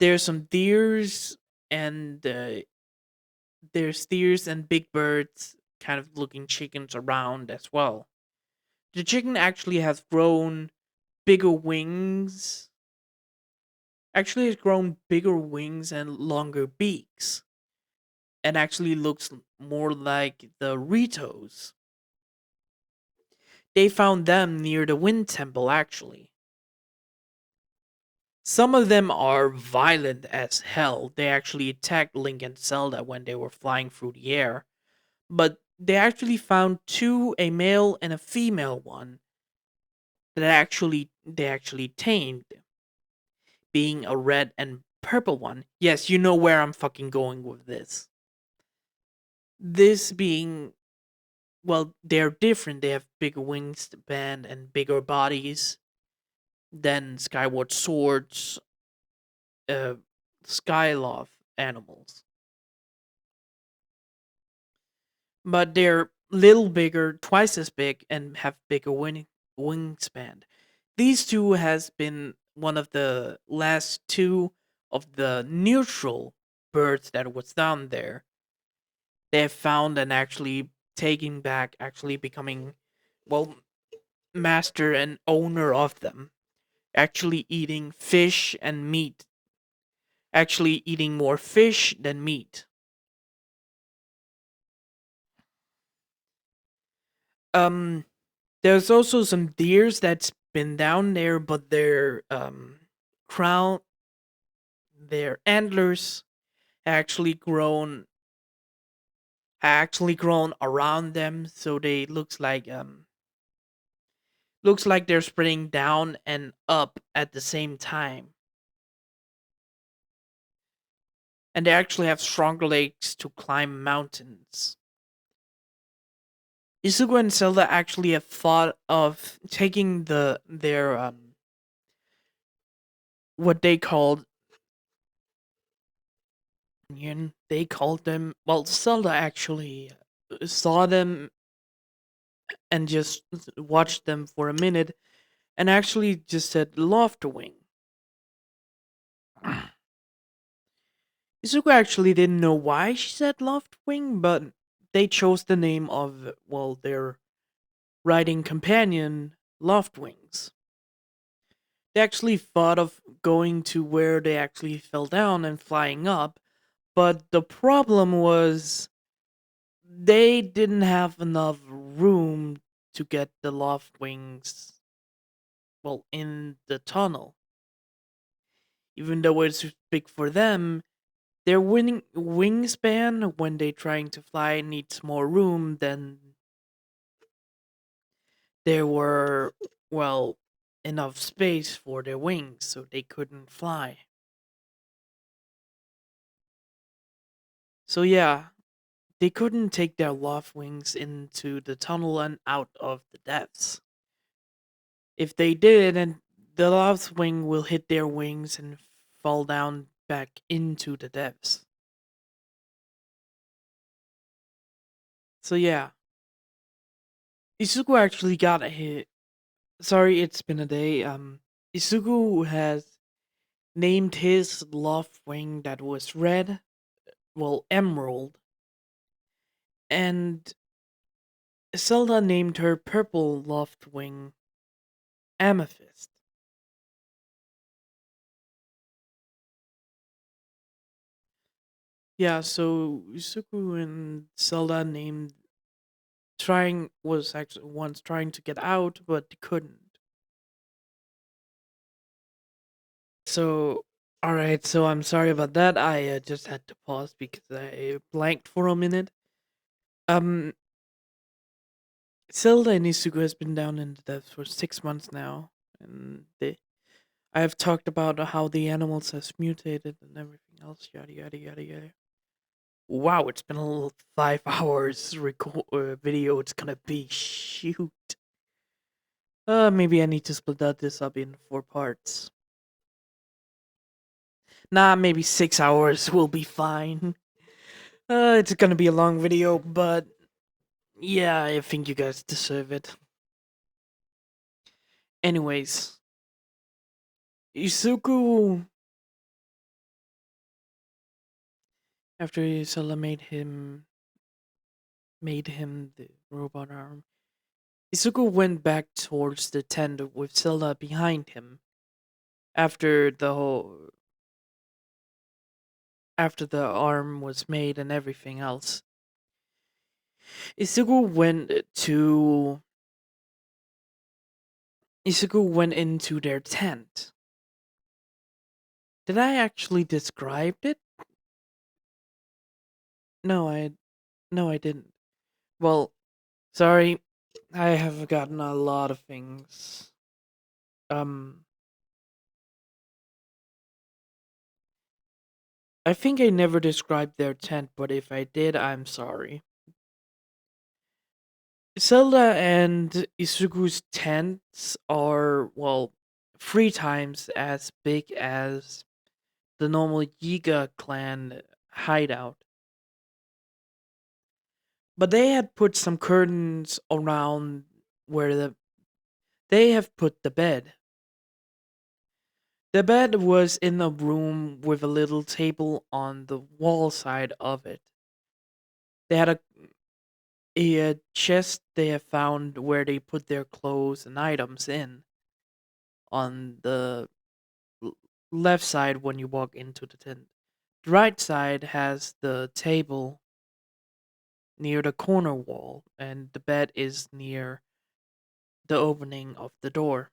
There's some deers and there's deers and big birds kind of looking chickens around as well. The chicken actually has grown bigger wings. Actually, has grown bigger wings and longer beaks, and actually looks more like the Ritos. They found them near the Wind Temple, actually. Some of them are violent as hell. They actually attacked Link and Zelda when they were flying through the air. But they actually found two, a male and a female one, that they actually tamed, being a red and purple one. Yes, you know where I'm fucking going with this. This being, well, they're different. They have bigger wingspan and bigger bodies than Skyward Sword's uh, Skyloft animals. But they're little bigger, twice as big, and have bigger wingspan. These two has been one of the last two of the neutral birds that was down there. They have found and actually taking back, actually becoming, well, master and owner of them. Actually eating fish and meat. Actually eating more fish than meat. Um, there's also some deers that's been down there, but their crown, their antlers actually grown actually grown around them, so they looks like they're spreading down and up at the same time. And they actually have stronger legs to climb mountains. Isugu and Zelda actually have thought of taking their what they called them, well, Zelda actually saw them and just watched them for a minute and actually just said Wing. Izuku actually didn't know why she said Wing, but they chose the name of, well, their riding companion, Wings. They actually thought of going to where they actually fell down and flying up, but the problem was they didn't have enough room to get the Wings, well, in the tunnel. Even though it's big for them, their wingspan when they trying to fly needs more room than there were, well, enough space for their wings, so they couldn't fly. So yeah, they couldn't take their loft wings into the tunnel and out of the depths. If they did, and the loft wing will hit their wings and fall down back into the depths. So yeah, Isuku actually got a hit. Sorry, it's been a day. Isuku has named his loft wing that was red, well, emerald, and Zelda named her purple loft wing amethyst. Yeah, so Isuku and Zelda named trying was actually once trying to get out, but couldn't. So, all right. So I'm sorry about that. I just had to pause because I blanked for a minute. Um, Zelda and Isuku has been down in the depths for 6 months now, and I have talked about how the animals has mutated and everything else. Yada yada yada yada. Wow, it's been a little 5 hours video. It's gonna be shoot. Maybe I need to split this up in 4 parts. Nah, maybe 6 hours will be fine. It's gonna be a long video, but yeah, I think you guys deserve it. Anyways, Isuku, after Isella made him the robot arm, Isuku went back towards the tent with Zelda behind him. After the whole, after the arm was made and everything else, Isuku went to Isuku went into their tent. Did I actually describe it? No, I didn't. Well, sorry. I have forgotten a lot of things. Um I think I never described their tent, but if I did, I'm sorry. Zelda and Isuku's tents are, well, 3 times as big as the normal Yiga clan hideout. But they had put some curtains around where they have put the bed. The bed was in a room with a little table on the wall side of it. They had a chest they have found where they put their clothes and items in on the l- left side when you walk into the tent. The right side has the table near the corner wall, and the bed is near the opening of the door.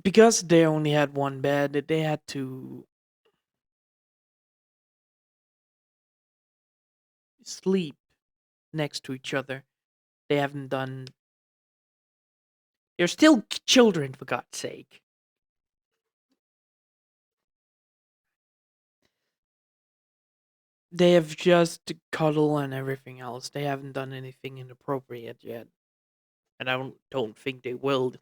Because they only had one bed, they had to sleep next to each other. They haven't done. They're still children, for God's sake. They have just cuddle and everything else. They haven't done anything inappropriate yet, and I don't think they will.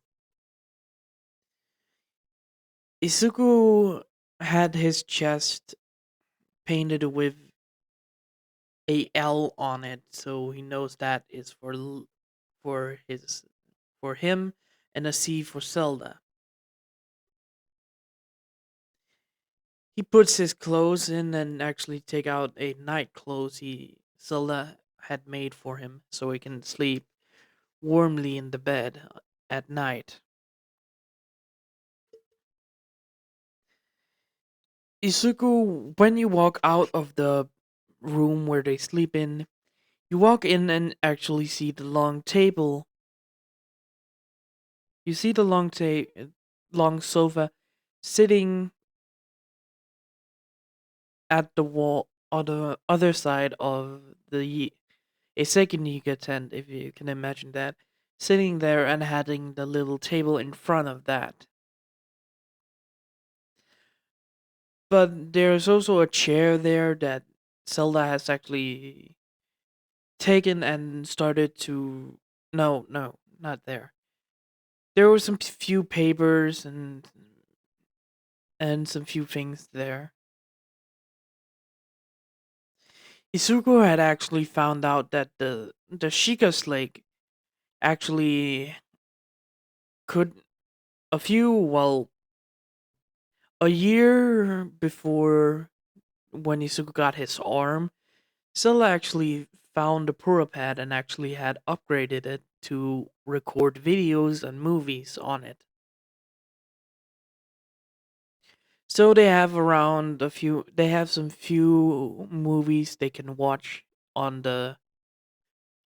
Isuku had his chest painted with a L on it, so he knows that is for his for him, and a C for Zelda. He puts his clothes in and actually take out a night clothes Zelda had made for him, so he can sleep warmly in the bed at night. Isuku, when you walk out of the room where they sleep in, you walk in and actually see the long table. You see the long sofa sitting at the wall on the other side of a second Yiga tent, if you can imagine that, sitting there and having the little table in front of that. But there's also a chair there that Zelda has actually taken and started to. No, no, not there. There were some few papers and some few things there. Isuko had actually found out that the Sheikah's Lake actually could a few well a year before when Isuku got his arm, Scylla actually found the Purapad and actually had upgraded it to record videos and movies on it. So they have some few movies they can watch on the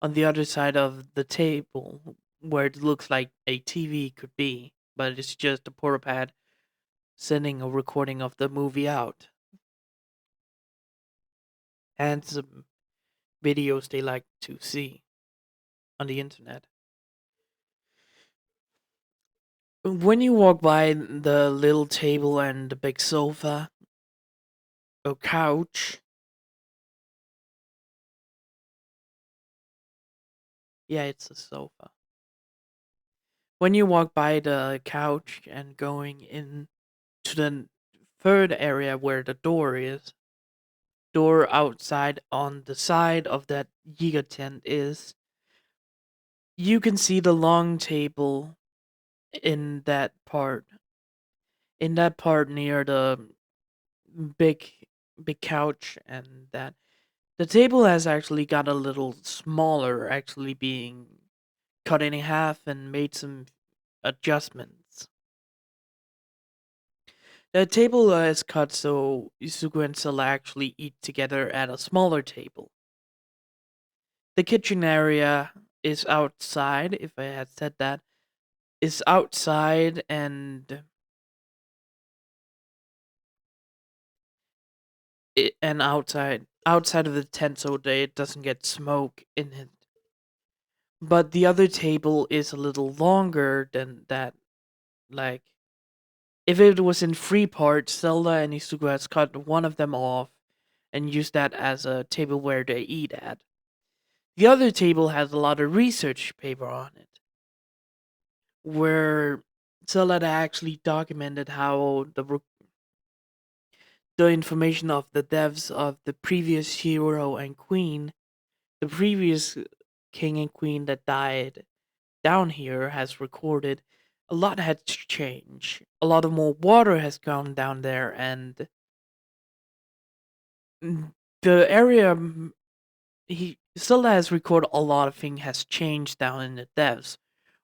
on the other side of the table where it looks like a TV could be, but it's just a portapad sending a recording of the movie out and some videos they like to see on the internet. When you walk by the little table and the big sofa or couch, yeah, it's a sofa. When you walk by the couch and going in to the third area where the door outside on the side of that Yiga tent is, you can see the long table in that part. In that part near the big big couch and that the table has actually got a little smaller, actually being cut in half and made some adjustments. The table is cut so Izuku and Silla actually eat together at a smaller table. The kitchen area is outside, if I had said that, is outside and outside of the tent so that it doesn't get smoke in it. But the other table is a little longer than that. Like, if it was in three parts, Zelda and Isugu has cut one of them off and used that as a table where they eat at. The other table has a lot of research paper on it, where Zelda actually documented how the information of the deaths of the previous hero and queen, the previous king and queen that died down here has recorded. A lot had changed. A lot of more water has gone down there, and the area he still has recorded a lot of things has changed down in the depths.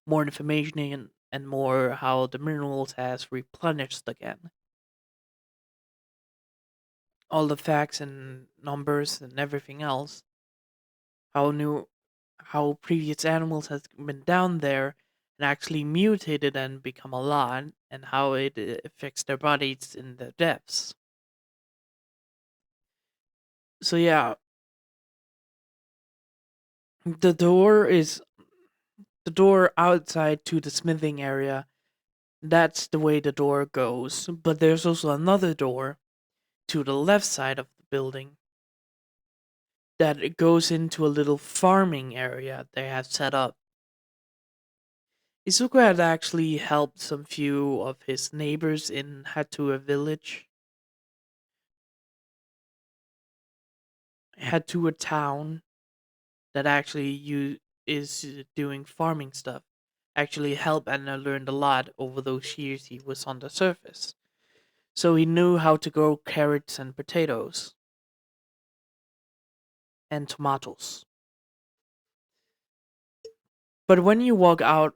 More information and more how the minerals has replenished again. All the facts and numbers and everything else. How new, how previous animals has been down there and actually mutated and become a lot, and how it affects their bodies in the depths. So yeah, the door is the door outside to the smithing area. That's the way the door goes. But there's also another door to the left side of the building that it goes into a little farming area they have set up. Izuku had actually helped some few of his neighbors in Hatua village, Hatua town, that actually is doing farming stuff. Actually helped and I learned a lot over those years he was on the surface. So he knew how to grow carrots and potatoes and tomatoes. But when you walk out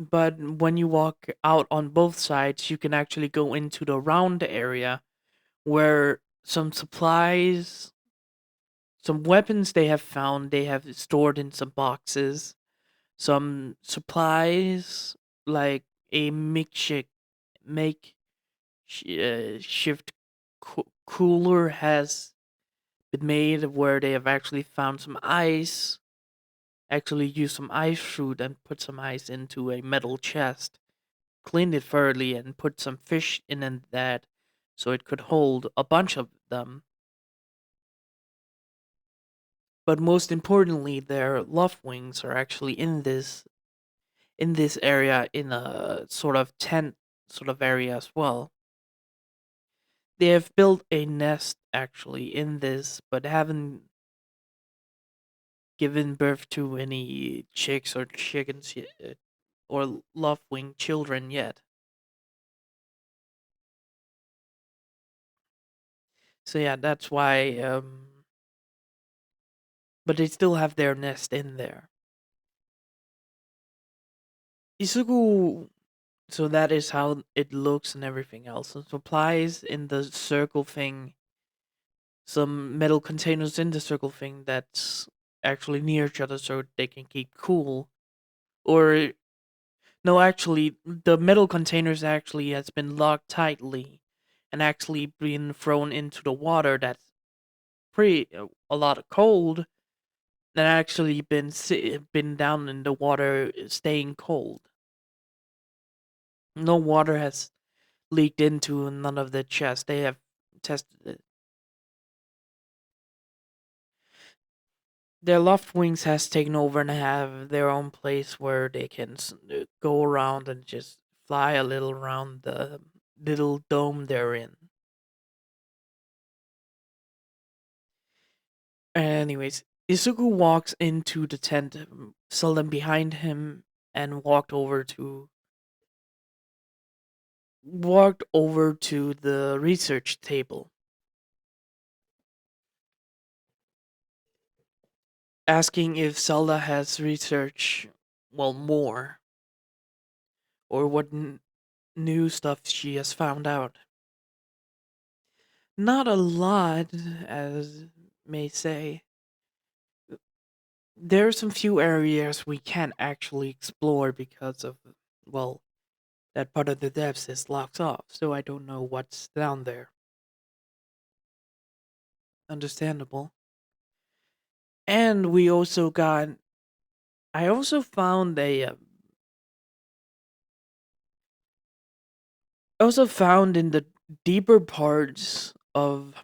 but when you walk out on both sides, you can actually go into the round area where some supplies, some weapons they have found, they have stored in some boxes. Some supplies like a make shift cooler has been made where they have actually found some ice, actually used some ice fruit and put some ice into a metal chest, cleaned it thoroughly and put some fish in that so it could hold a bunch of them. But most importantly, their love wings are actually in this area in a sort of tent sort of area as well. They have built a nest actually in this, but haven't given birth to any chicks or chickens yet, or love wing children yet. So yeah, that's why. But they still have their nest in there. Isugu, so that is how it looks and everything else. Some supplies in the circle thing, some metal containers in the circle thing. That's actually near each other so they can keep cool. Or no, actually, the metal containers actually has been locked tightly and actually been thrown into the water that's pretty a lot of cold and actually been down in the water staying cold. No water has leaked into none of the chests. They have tested it. Their loft wings has taken over and have their own place where they can go around and just fly a little around the little dome they're in. Anyways, Izuku walks into the tent, Sullen behind him, and walked over to the research table, asking if Zelda has research, well, more, or what new stuff she has found out. Not a lot, as may say. There are some few areas we can't actually explore because of, well, that part of the depths is locked off, so I don't know what's down there. Understandable. And we also got. I also found also found in the deeper parts of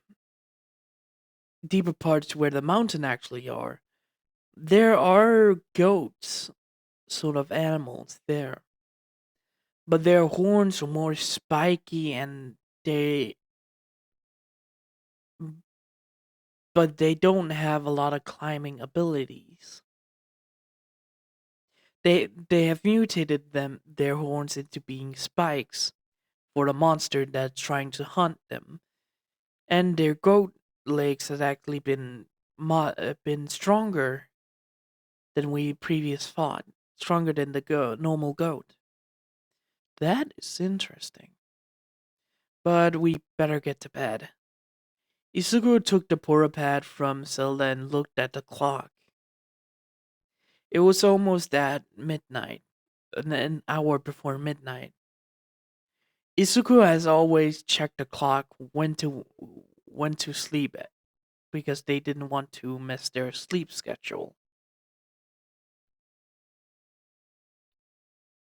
deeper parts where the mountain actually are. There are goats, sort of animals there, but their horns are more spiky and they but they don't have a lot of climbing abilities. They have mutated their horns into being spikes for the monster that's trying to hunt them, and their goat legs has actually been stronger than we previous thought, stronger than the normal goat. That is interesting. But we better get to bed. Isugu took the pora pad from Zelda and looked at the clock. It was almost at midnight, an hour before midnight. Isuku has always checked the clock when to sleep at because they didn't want to miss their sleep schedule.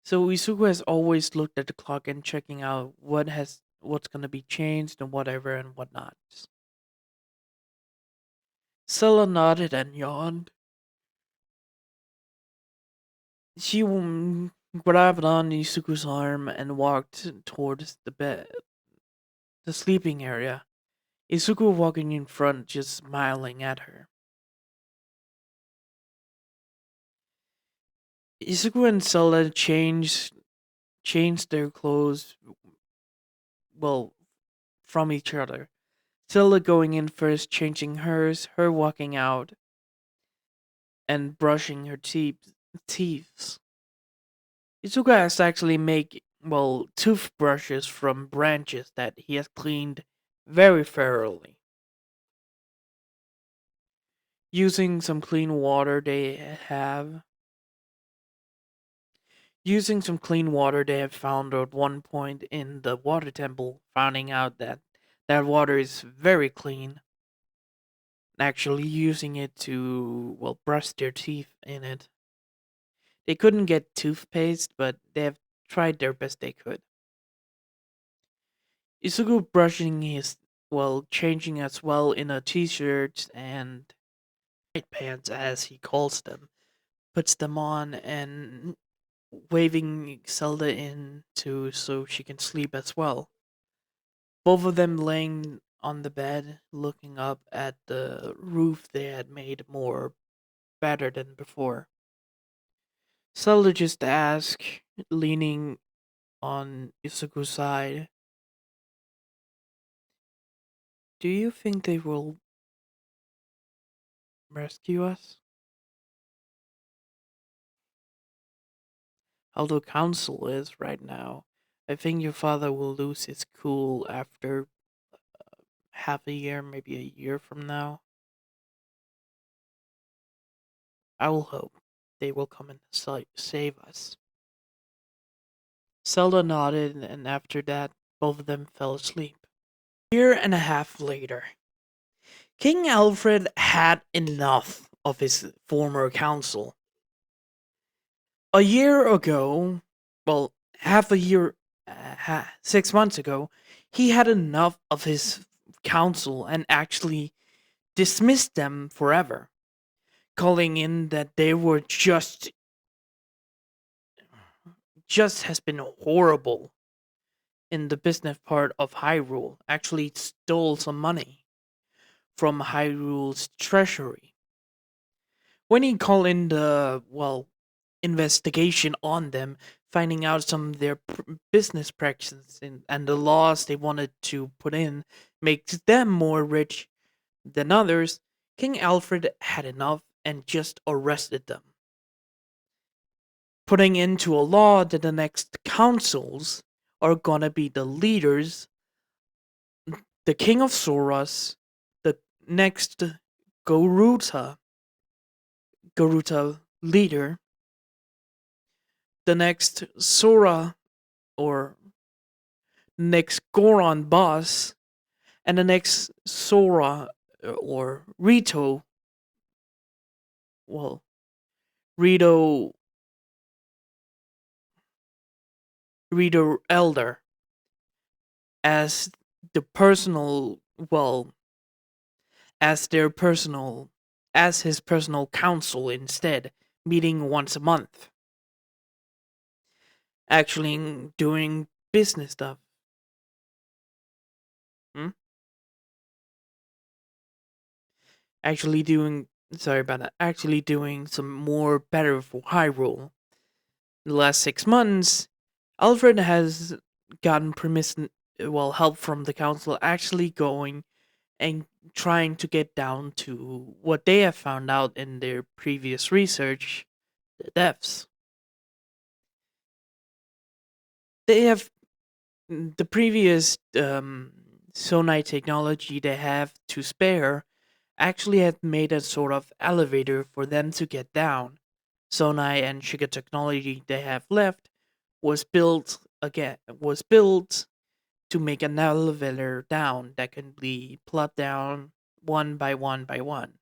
So Isuku has always looked at the clock and checking out what's gonna be changed and whatever and whatnot. Scylla nodded and yawned. She grabbed on Isuku's arm and walked towards the sleeping area. Isuku walking in front, just smiling at her. Isuku and Scylla changed their clothes, well, from each other. Scylla going in first, changing hers, her walking out, and brushing her teeth. Isuka has actually make, well, toothbrushes from branches that he has cleaned very thoroughly. Using some clean water they have found at one point in the water temple, finding out that that water is very clean. Actually using it to, well, brush their teeth in it. They couldn't get toothpaste, but they have tried their best they could. Isugu brushing his, well, changing as well in a t-shirt and night pants as he calls them, puts them on and waving Zelda in to so she can sleep as well. Both of them laying on the bed, looking up at the roof they had made more better than before. Zelda just asked, leaning on Isuku's side, "Do you think they will rescue us?" How the council is right now. I think your father will lose his cool after half a year, maybe a year from now. I will hope they will come and save us. Zelda nodded, and after that, both of them fell asleep. A year and a half later, King Alfred had enough of his former council. A year ago, well, half a year, 6 months ago, he had enough of his council and actually dismissed them forever, calling in that they were just has been horrible in the business part of Hyrule. Actually stole some money from Hyrule's treasury. When he called in the, well, investigation on them, finding out some of their business practices and the laws they wanted to put in makes them more rich than others, King Alfred had enough and just arrested them, putting into a law that the next councils are gonna be the leaders, the King of Soras, the next Garuta Garuta leader, the next Sora or next Goron boss, and the next Sora or Rito, well, Rito Rito Elder as the personal, well, as their personal, as his personal counsel instead, meeting once a month, actually doing business stuff. Hmm? Actually doing, sorry about that, actually doing some more better for Hyrule. In the last 6 months, Alfred has gotten permission, well, help from the council actually going and trying to get down to what they have found out in their previous research, the depths. They have the previous Sonai technology they have to spare actually had made a sort of elevator for them to get down. Sonai and Shiga technology they have left was built to make an elevator down that can be plugged down one by one by one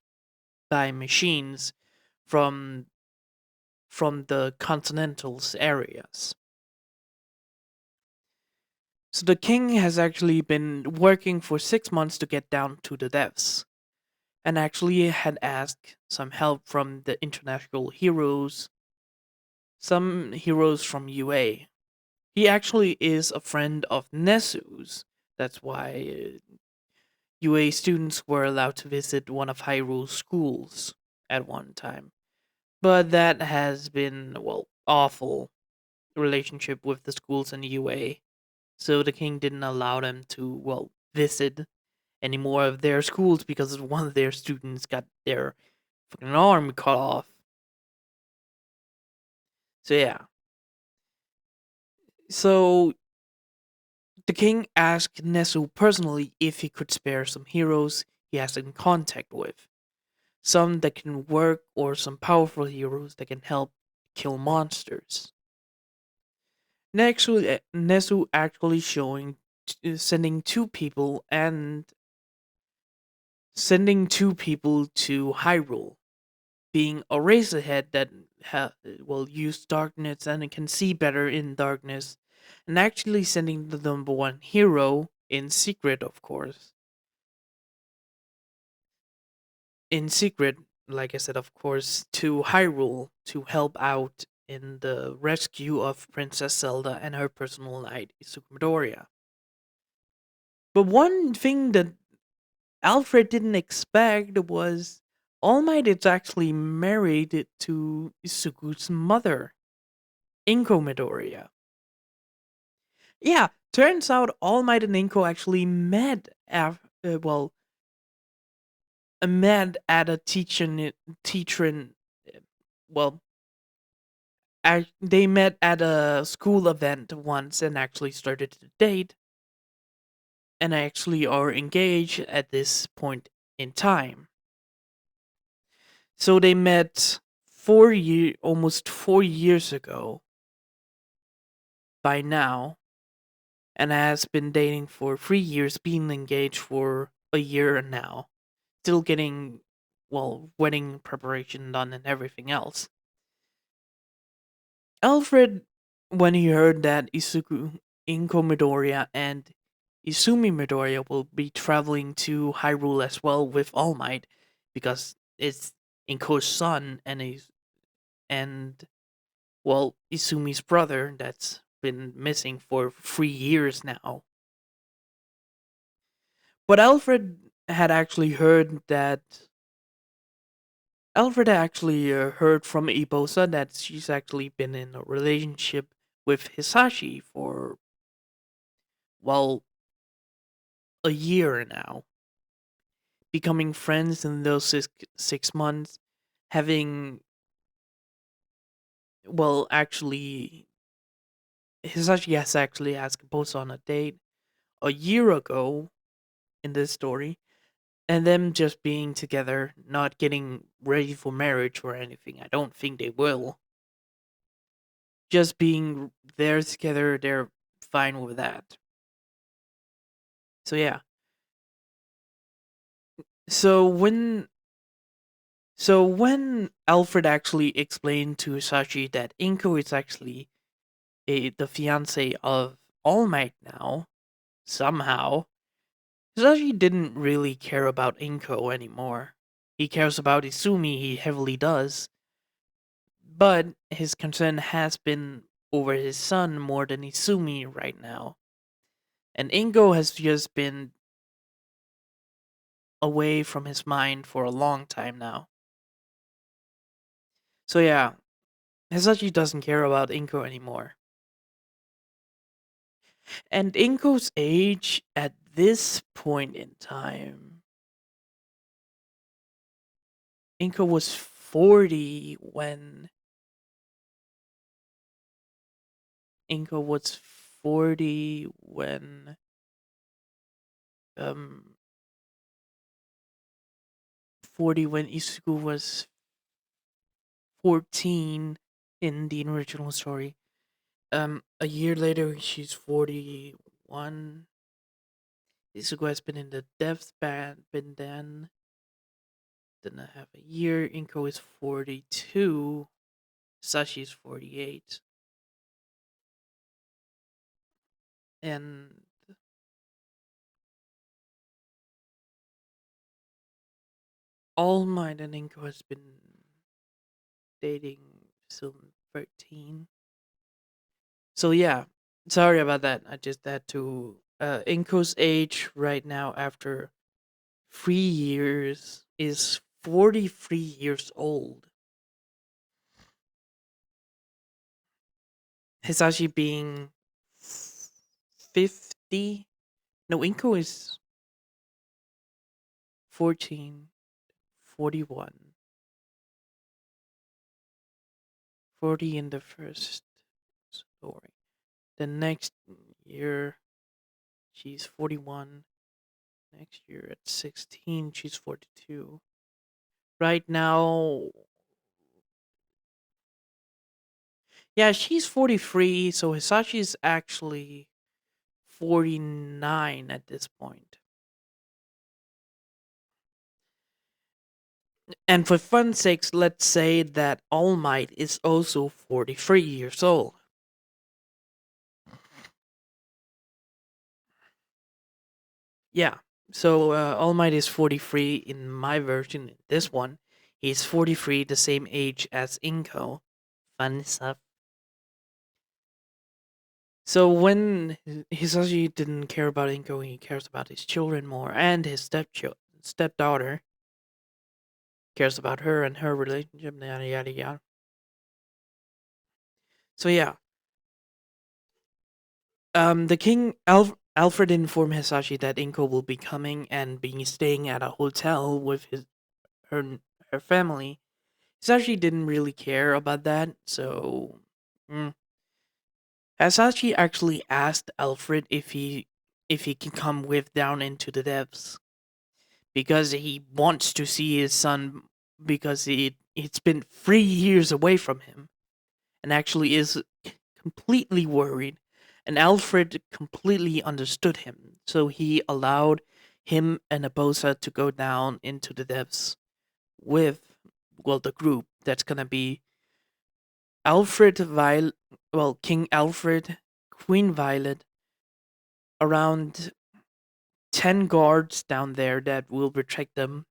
by machines from the continentals areas. So the king has actually been working for 6 months to get down to the depths, and actually had asked some help from the international heroes, some heroes from UA. He actually is a friend of Nesu's. That's why UA students were allowed to visit one of Hyrule's schools at one time. But that has been, well, awful relationship with the schools in UA. So the king didn't allow them to, well, visit any more of their schools because one of their students got their fucking arm cut off. So yeah. So the king asked Nesu personally if he could spare some heroes he has in contact with. Some that can work or some powerful heroes that can help kill monsters. Nesu actually sending two people to Hyrule, being a Razorhead that will use darkness and it can see better in darkness, and actually sending the number one hero in secret, of course. In secret, like I said, of course, to Hyrule to help out in the rescue of Princess Zelda and her personal knight, Isuka. But one thing that Alfred didn't expect was All Might is actually married to Isuku's mother, Inko Midoriya. Yeah, turns out All Might and Inko actually met at a teacher, well, they met at a school event once and actually started to date and actually are engaged at this point in time. So they met almost 4 years ago by now, and has been dating for 3 years, being engaged for a year now, still getting, well, wedding preparation done and everything else. Alfred, when he heard that Inko Midoriya and Izumi Midoriya will be traveling to Hyrule as well with All Might, because it's Inko's son and well, Izumi's brother that's been missing for 3 years now. But Alfred actually heard from Ibosa that she's actually been in a relationship with Hisashi for, well, a year now, becoming friends in those 6 months, having, well, actually, Hisashi has actually asked Ibosa on a date a year ago in this story, and them just being together, not getting ready for marriage or anything. I don't think they will. Just being there together, they're fine with that. So yeah. So when when Alfred actually explained to Sachi that Inko is actually the fiance of All Might now, somehow, Sachi didn't really care about Inko anymore. He cares about Izumi, he heavily does, but his concern has been over his son more than Izumi right now. And Ingo has just been away from his mind for a long time now. So yeah, Hisashi doesn't care about Inko anymore. And Inko's age at this point in time, Inko was 40 when Inko was 40 when um 40 when Isuku was 14 in the original story. A year later she's 41. Isuku has been in the death band, been then I have a year. Inko is 42. Sashi is 48. And All Might and Inko has been dating since 13. So yeah, sorry about that. I just had to. Inko's age right now after 3 years is 43 years old. Hisashi being 50. No, Inko is 14, 41, 40 in the first story. The next year, she's 41. Next year at 16, she's 42. Right now, yeah, she's 43, so Hisashi is actually 49 at this point. And for fun's sakes, let's say that All Might is also 43 years old. Yeah, so All Might is 43 in my version. In this one, he's 43, the same age as Inko. Fun stuff. So when Hisashi didn't care about Inko, he cares about his children more, and his stepdaughter cares about her and her relationship, yada yada yada. So yeah, the Alfred informed Hisashi that Inko will be coming and be staying at a hotel with her her family. Hisashi didn't really care about that, so Hisashi actually asked Alfred if he can come with down into the depths because he wants to see his son, because it's been 3 years away from him and actually is completely worried. And Alfred completely understood him, so he allowed him and Abosa to go down into the depths with, well, the group that's gonna be Alfred Violet, well, King Alfred, Queen Violet, around 10 guards down there that will protect them.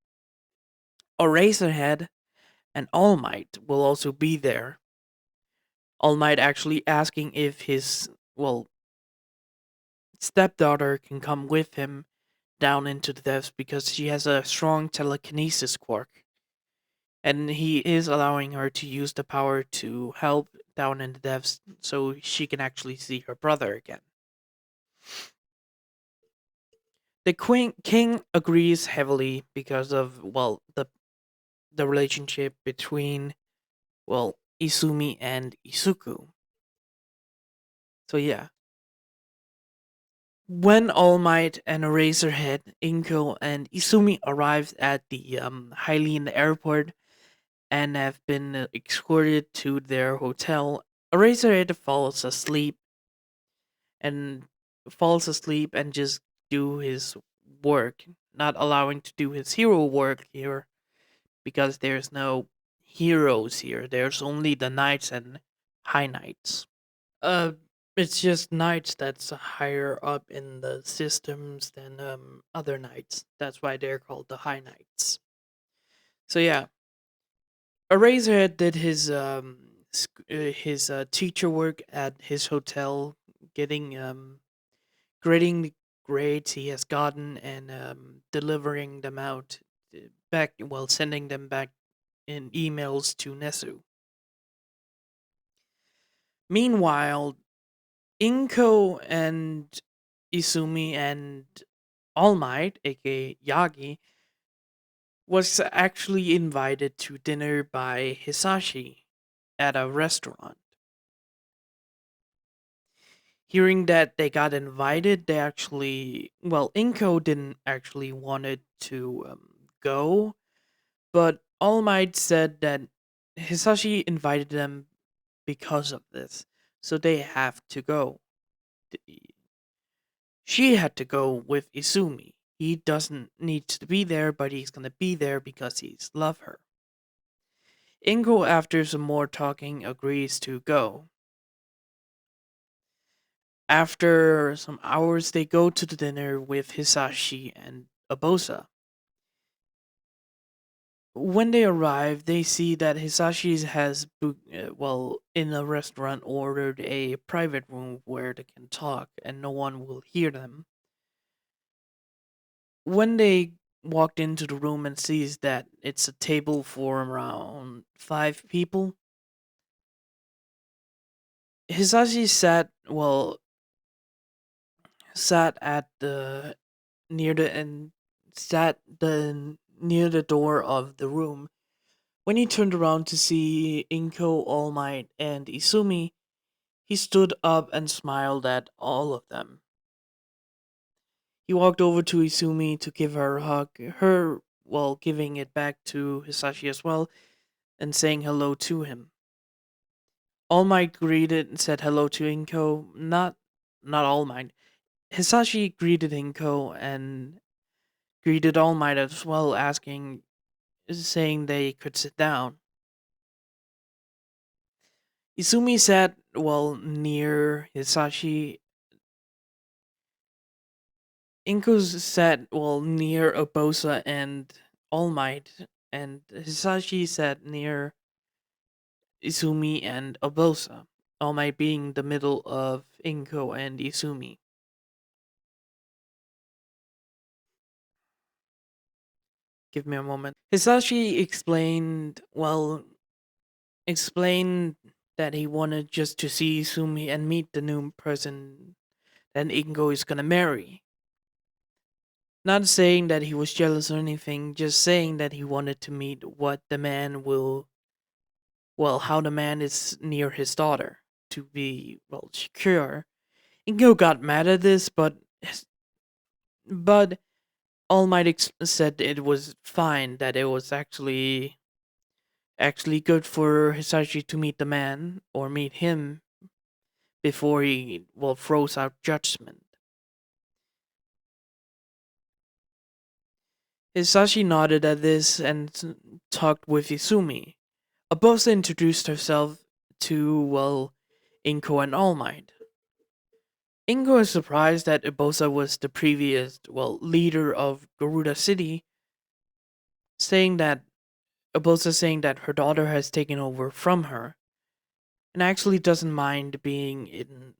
Eraserhead and All Might will also be there. All Might actually asking if his, well, stepdaughter can come with him down into the depths because she has a strong telekinesis quirk. And he is allowing her to use the power to help down in the depths so she can actually see her brother again. The king agrees heavily because of, well, the relationship between, well, Izumi and Isuku. So yeah. When All Might and Eraserhead, Inko, and Izumi arrived at the Hylian airport and have been escorted to their hotel, Eraserhead and falls asleep and just do his work, not allowing to do his hero work here because there's no heroes here. There's only the knights and high knights. Uh, it's just knights that's higher up in the systems than other knights. That's why they're called the high knights. So yeah, Eraserhead did his teacher work at his hotel, getting grading the grades he has gotten and delivering them out back, well, sending them back in emails to Nesu. Meanwhile, Inko and Izumi and All Might, aka Yagi, was actually invited to dinner by Hisashi at a restaurant. Hearing that they got invited, they actually, well, Inko didn't actually wanted to go, but All Might said that Hisashi invited them because of this, so they have to go. She had to go with Izumi. He doesn't need to be there, but he's gonna be there because he's love her. Ingo, after some more talking, agrees to go. After some hours, they go to the dinner with Hisashi and Abosa. When they arrive, they see that Hisashi has, well, in a restaurant, ordered a private room where they can talk and no one will hear them. When they walked into the room and sees that it's a table for around 5 people, Hisashi sat at the near the and sat the near the door of the room. When he turned around to see Inko, All Might, and Izumi, he stood up and smiled at all of them. He walked over to Izumi to give her a hug, her, well, giving it back to Hisashi as well, and saying hello to him. All Might greeted and said hello to Inko. Not All Might. Hisashi greeted Inko and greeted All Might as well, saying they could sit down. Izumi sat, well, near Hisashi. Inko sat, well, near Obosa and All Might, and Hisashi sat near Izumi and Obosa, All Might being the middle of Inko and Izumi. Give me a moment. Hisashi explained that he wanted just to see Izumi and meet the new person that Ingo is gonna marry. Not saying that he was jealous or anything, just saying that he wanted to meet how the man is near his daughter to be, well, secure. Ingo got mad at this, but All Might said it was fine, that it was actually Actually, good for Hisashi to meet the man or meet him before he throws out judgment. Hisashi nodded at this and talked with Izumi. Abosa introduced herself to Inko and All Might. Ingo is surprised that Ibosa was the previous, leader of Garuda City, saying that Ibosa saying that her daughter has taken over from her, and actually doesn't mind being in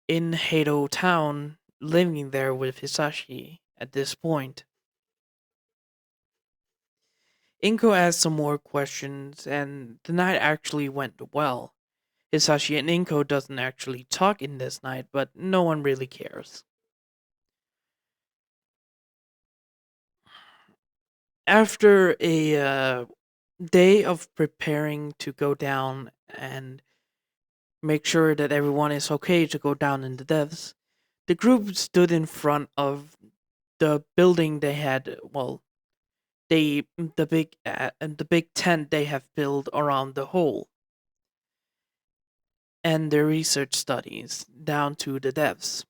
Heido town, living there with Hisashi at this point. Inko asked some more questions, and the night actually went well. Hisashi and Inko doesn't actually talk in this night, but no one really cares. After a day of preparing to go down and make sure that everyone is okay to go down in the depths, the group stood in front of the building they had. The big tent they have built around the hole, and their research studies down to the depths.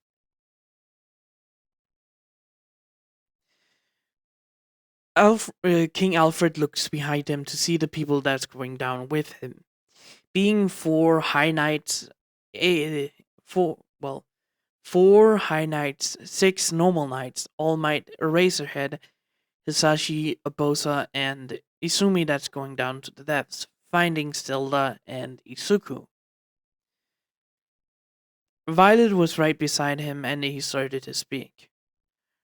King Alfred looks behind him to see the people that's going down with him. Being four high knights, eh, four well, four high knights, six normal knights, All Might, Eraserhead, Hisashi, Abosa, and Izumi that's going down to the depths, finding Zelda and Isuku. Violet was right beside him and he started to speak.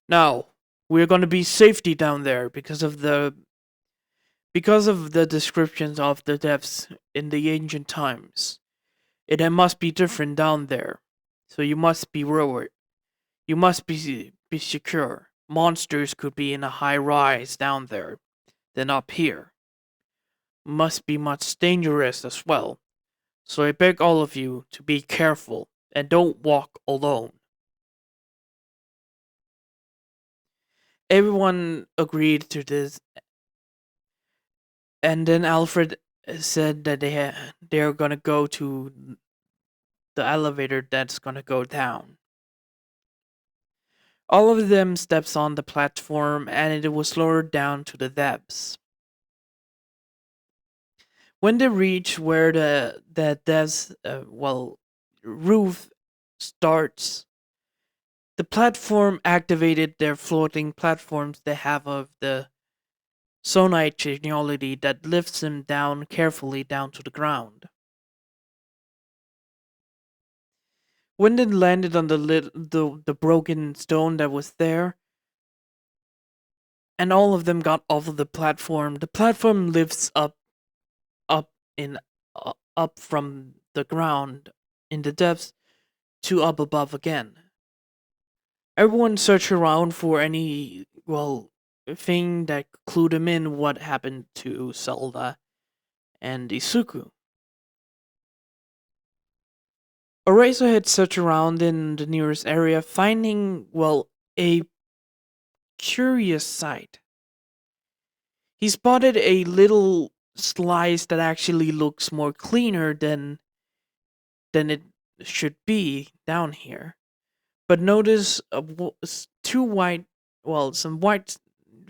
Now, we're gonna be safety down there because of the descriptions of the depths in the ancient times. It must be different down there. So you must be worried. You must be secure. Monsters could be in a high rise down there than up here. Must be much dangerous as well. So I beg all of you to be careful and don't walk alone. Everyone agreed to this, and then Alfred said that they're gonna go to the elevator that's gonna go down. All of them steps on the platform and it was lowered down to the depths. When they reach where the depths roof starts, the platform activated their floating platforms they have of the sonite technology that lifts them down carefully down to the ground. When they landed on the broken stone that was there, and all of them got off of the platform lifts up in up from the ground in the depths to up above again. Everyone searched around for any thing that clued them in what happened to Zelda and Isuku. Eraserhead searched around in the nearest area, finding a curious sight. He spotted a little slice that actually looks more cleaner than it should be down here. But notice two white, some white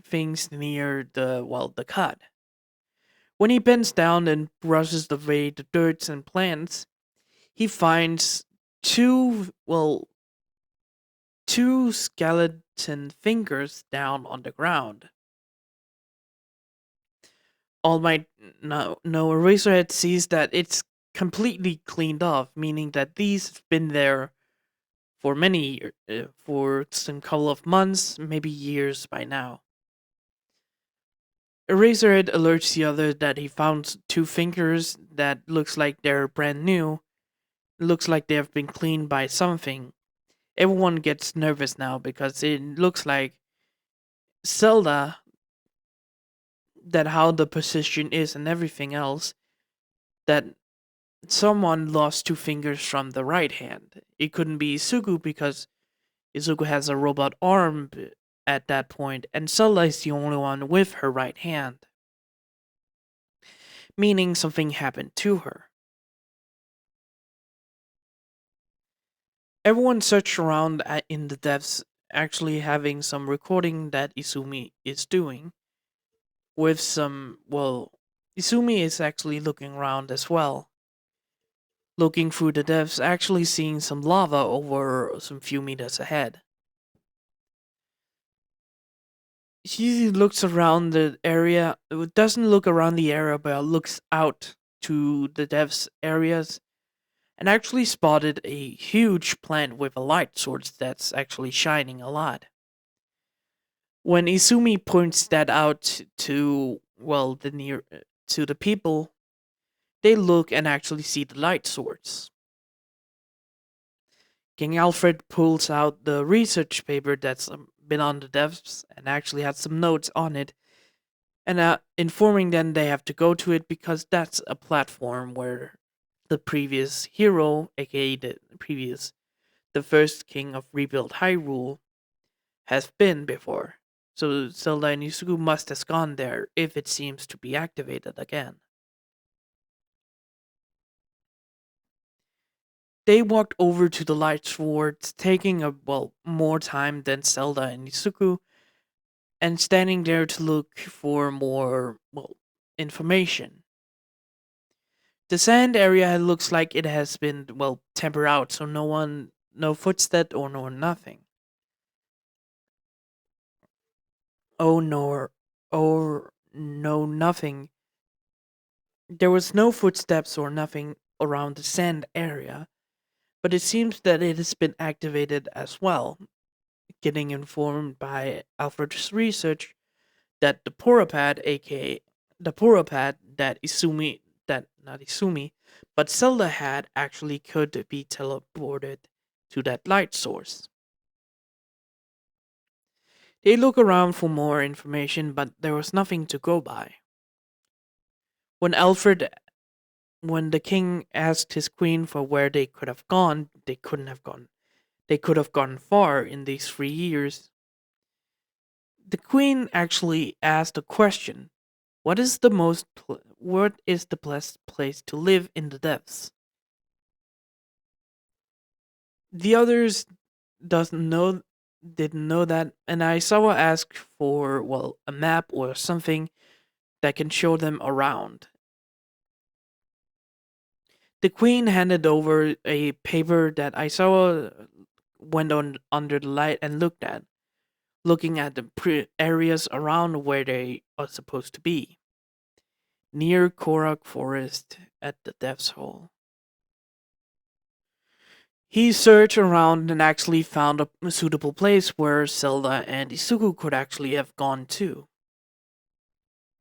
things near the cut. When he bends down and brushes away the dirt and plants, he finds two skeleton fingers down on the ground. All Might no Eraserhead sees that it's completely cleaned off, meaning that these have been there for for some couple of months, maybe years by now. Eraserhead alerts the other that he found two fingers that looks like they're brand new. Looks like they have been cleaned by something. Everyone gets nervous now because it looks like Zelda, that how the position is and everything else, that someone lost two fingers from the right hand. It couldn't be Izuku because Izuku has a robot arm at that point, and Zelda is the only one with her right hand. meaning something happened to her. Everyone searched around in the depths, actually having some recording that Izumi is doing with some, well, Izumi is actually looking around as well, looking through the depths, actually seeing some lava over some few meters ahead. She looks around the area, doesn't look around the area, but looks out to the depths areas and actually spotted a huge plant with a light source that's actually shining a lot. When Izumi points that out to, well, to the people, they look and actually see the light source. King Alfred pulls out the research paper that's been on the depths and actually had some notes on it, and informing them they have to go to it because that's a platform where the previous hero, aka the first king of rebuilt Hyrule, has been before. So Zelda and Yusuke must have gone there if it seems to be activated again. They walked over to the light swords, taking more time than Zelda and Isuku, and standing there to look for more information. The sand area looks like it has been tempered out, so no footstep or nothing. Oh no, or no nothing. There was no footsteps or nothing around the sand area, but it seems that it has been activated as well. Getting informed by Alfred's research that the Porapad, aka the Porapad that not Izumi, but Zelda had actually could be teleported to that light source. They look around for more information, but there was nothing to go by. When Alfred, when the king asked his queen for where they could have gone, they couldn't have gone. They could have gone far in these 3 years. The queen actually asked a question: what is the best place to live in the depths? The others doesn't know didn't know that, and Aisawa asked for a map or something that can show them around. The queen handed over a paper that Aisawa went on under the light and looked at, looking at the areas around where they are supposed to be, near Korak Forest at the Death's Hole. He searched around and actually found a suitable place where Zelda and Isuku could actually have gone to,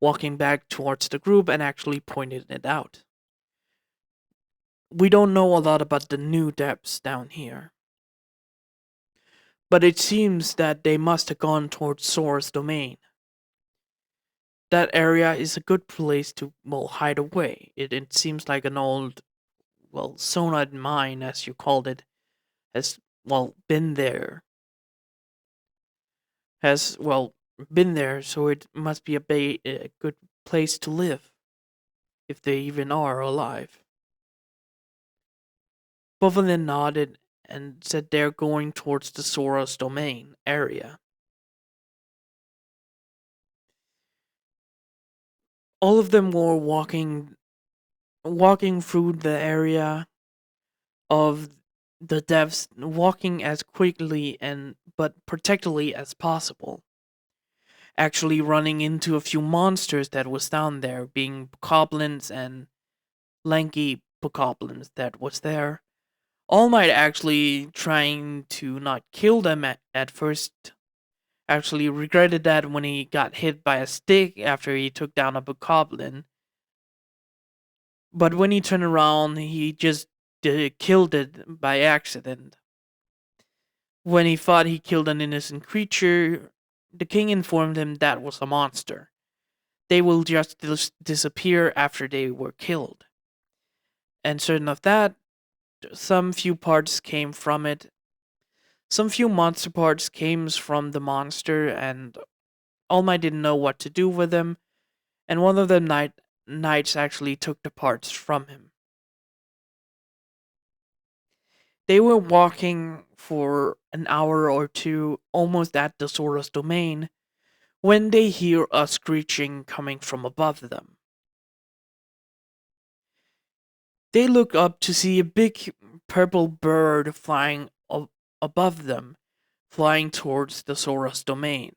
walking back towards the group and actually pointed it out. We don't know a lot about the new depths down here, but it seems that they must have gone towards Sora's domain. That area is a good place to hide away. It seems like an old sonite mine, as you called it, has been there. Has been there, so it must be a good place to live, if they even are alive. Both of them nodded and said they're going towards the Sora's domain area. All of them were walking through the area of the depths, walking as quickly and but protectively as possible. Actually running into a few monsters that was down there, being goblins and lanky goblins that was there. All Might actually trying to not kill them at first. Actually regretted that when he got hit by a stick after he took down a goblin. But when he turned around, he just killed it by accident. When he thought he killed an innocent creature, the king informed him that was a monster. They will just disappear after they were killed. And certain of that, some few parts came from it. Some few monster parts came from the monster, and All Might didn't know what to do with them. And one of them knights actually took the parts from him. They were walking for an hour or two, almost at the Sora's domain, when they hear a screeching coming from above them. They look up to see a big purple bird flying above them, flying towards the Sora's domain.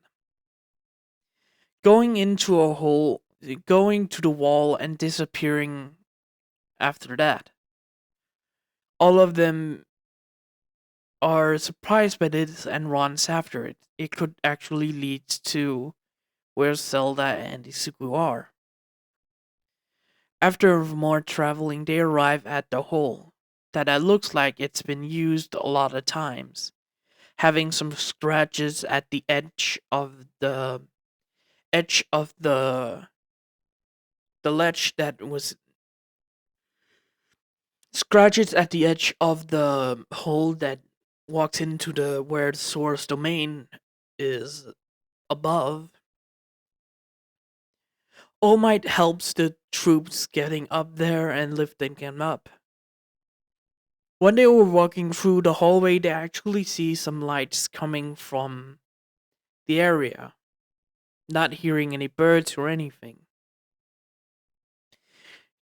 Going into a hole, going to the wall and disappearing after that. All of them are surprised by this and runs after it. It could actually lead to where Zelda and Isuku are. After more traveling, they arrive at the hole that looks like it's been used a lot of times, having some scratches at the edge of the ledge that was scratches at the edge of the hole that walks into the where the source domain is above. All Might helps the troops getting up there and lifting them up. When they were walking through the hallway, they actually see some lights coming from the area, not hearing any birds or anything.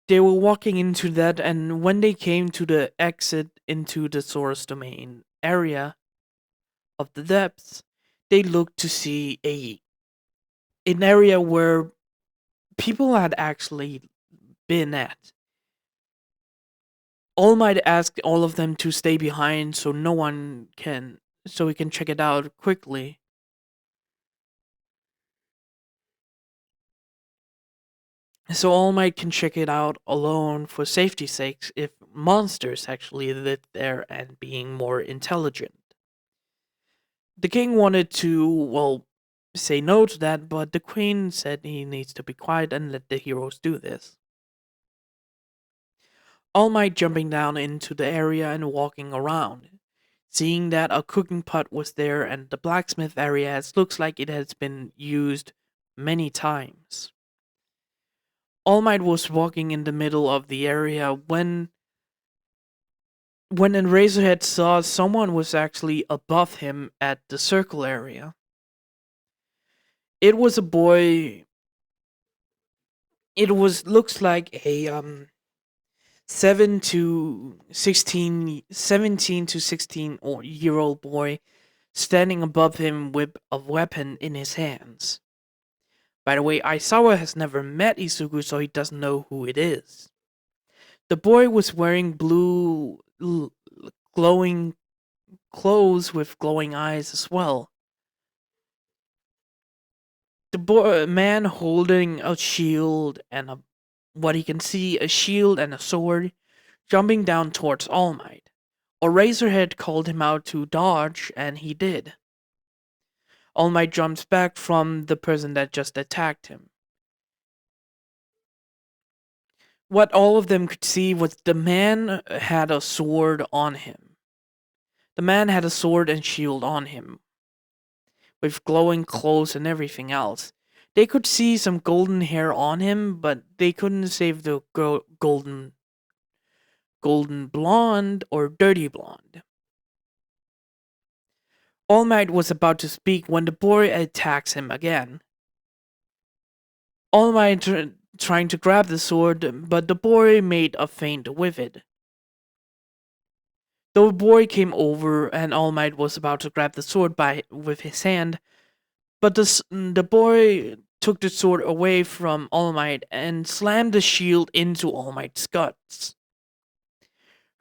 They were walking into that, and when they came to the exit into the source domain area of the depths, they looked to see an area where people had actually been at. All Might asked all of them to stay behind so we can check it out quickly. So All Might can check it out alone for safety's sake if monsters actually live there and being more intelligent. The king wanted to, well, say no to that, but the queen said he needs to be quiet and let the heroes do this. All Might jumping down into the area and walking around, seeing that a cooking pot was there and the blacksmith area looks like it has been used many times. All Might was walking in the middle of the area when Razorhead saw someone was actually above him at the circle area. It was a boy. It was looks like a 17 to 16 or year old boy standing above him with a weapon in his hands. By the way, Aisawa has never met Isugu, so he doesn't know who it is. The boy was wearing blue glowing clothes with glowing eyes as well. The man holding a shield and what he can see, a shield and a sword, jumping down towards All Might. A Razorhead called him out to dodge, and he did. All Might jumps back from the person that just attacked him. What all of them could see was the man had a sword on him. The man had a sword and shield on him, with glowing clothes and everything else. They could see some golden hair on him, but they couldn't save the golden blonde or dirty blonde. All Might was about to speak when the boy attacks him again. All Might trying to grab the sword, but the boy made a feint with it. The boy came over and All Might was about to grab the sword with his hand, but the boy took the sword away from All Might and slammed the shield into All Might's guts,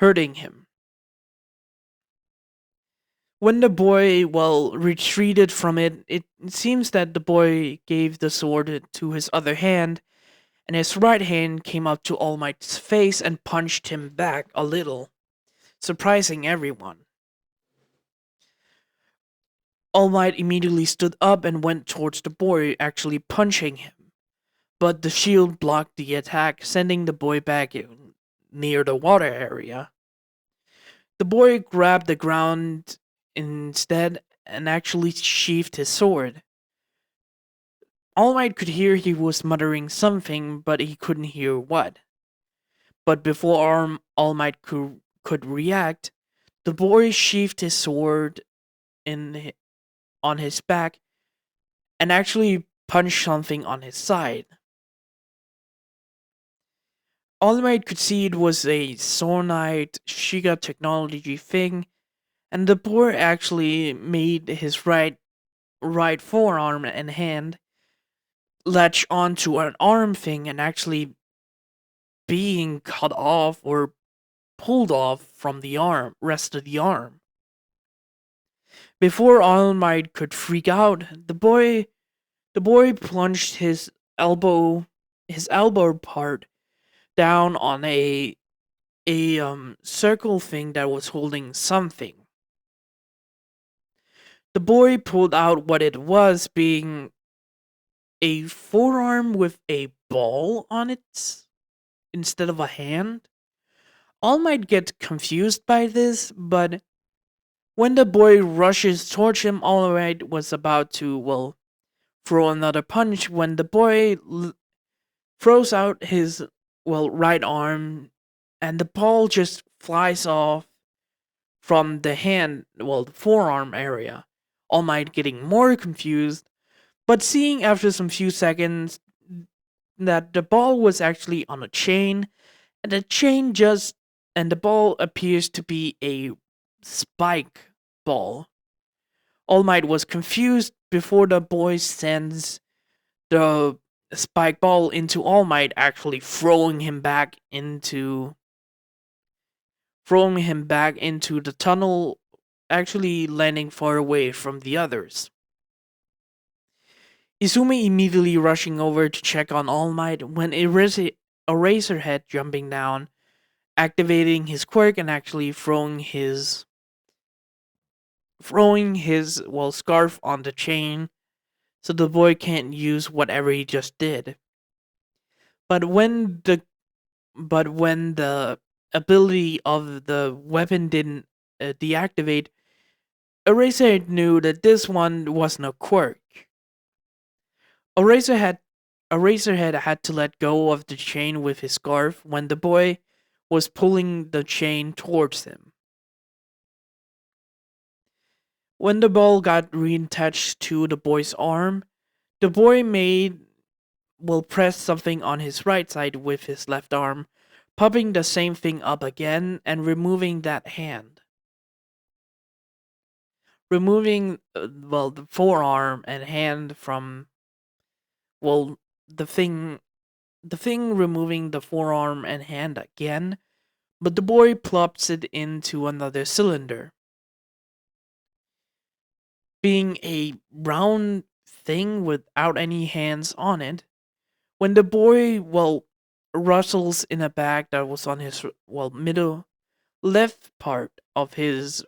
hurting him. When the boy, retreated from it, it seems that the boy gave the sword to his other hand, and his right hand came up to All Might's face and punched him back a little, surprising everyone. All Might immediately stood up and went towards the boy, actually punching him. But the shield blocked the attack, sending the boy back near the water area. The boy grabbed the ground instead and actually sheathed his sword. All Might could hear he was muttering something, but he couldn't hear what. But before All Might could react, the boy sheathed his sword on his back and actually punched something on his side. All Might could see it was a Zornite Shiga technology thing, and the boy actually made his right forearm and hand latch onto an arm thing and actually being cut off or pulled off from the rest of the arm. Before All Might could freak out, the boy plunged his elbow part down on a circle thing that was holding something. The boy pulled out what it was, being a forearm with a ball on it instead of a hand. All might get confused by this, but when the boy rushes towards him, All Might was about to, well, throw another punch when the boy throws out his, well, right arm, and the ball just flies off from the hand, well, the forearm area. All Might getting more confused, but seeing after some few seconds that the ball was actually on a chain, and the chain just and the ball appears to be a spike ball. All Might was confused before the boy sends the spike ball into All Might, actually throwing him back into the tunnel, actually landing far away from the others. Izumi immediately rushing over to check on All Might when Eraserhead jumping down, activating his quirk and actually throwing his scarf on the chain so the boy can't use whatever he just did. But when the ability of the weapon didn't deactivate, Eraserhead knew that this one was no quirk. Eraserhead Eraserhead had to let go of the chain with his scarf when the boy was pulling the chain towards him. When the ball got reattached to the boy's arm, the boy press something on his right side with his left arm, popping the same thing up again and removing that hand. Removing the forearm and hand from well the thing removing the forearm and hand again, but the boy plops it into another cylinder. Being a round thing without any hands on it, when the boy, rustles in a bag that was on his, middle left part of his,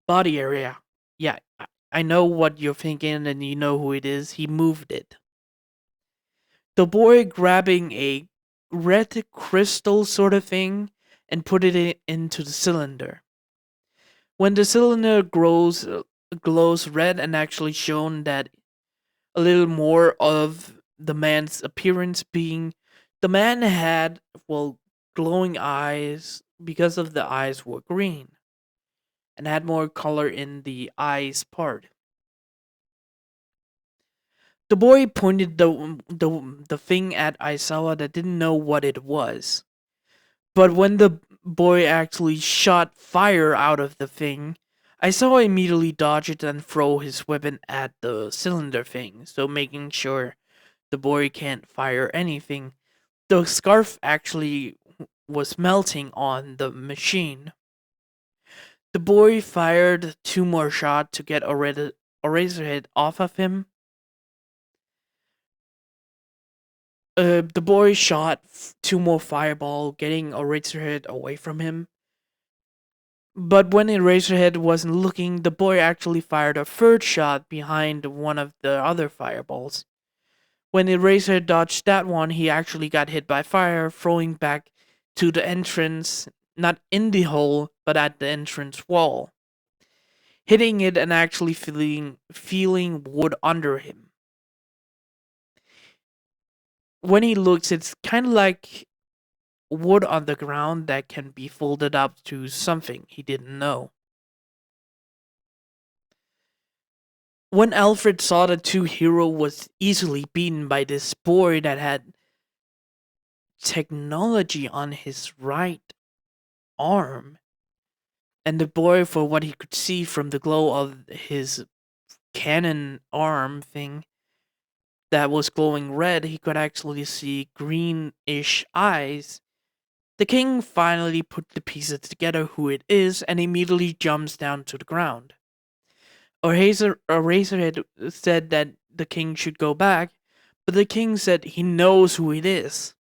body area. Yeah, I know what you're thinking and you know who it is. He moved it. The boy grabbing a red crystal sort of thing and put it into the cylinder. When the cylinder glows red and actually shown that a little more of the man's appearance, being the man had glowing eyes because of the eyes were green and had more color in the eyes part. The boy pointed the thing at Aisawa that didn't know what it was. But when the boy actually shot fire out of the thing, Aisawa immediately dodged it and throw his weapon at the cylinder thing, so making sure the boy can't fire anything. The scarf actually was melting on the machine. The boy fired two more shots to get Eraserhead off of him. The boy shot two more fireball, getting Eraserhead away from him. But when Eraserhead wasn't looking, the boy actually fired a third shot behind one of the other fireballs. When Eraserhead dodged that one, he actually got hit by fire, throwing back to the entrance, not in the hole, but at the entrance wall, hitting it and actually feeling wood under him. When he looks, it's kind of like wood on the ground that can be folded up to something he didn't know. When Alfred saw the two hero was easily beaten by this boy that had technology on his right arm, and the boy, for what he could see from the glow of his cannon arm thing that was glowing red, he could actually see greenish eyes. The king finally put the pieces together who it is and immediately jumps down to the ground. Eraserhead said that the king should go back, but the king said he knows who it is.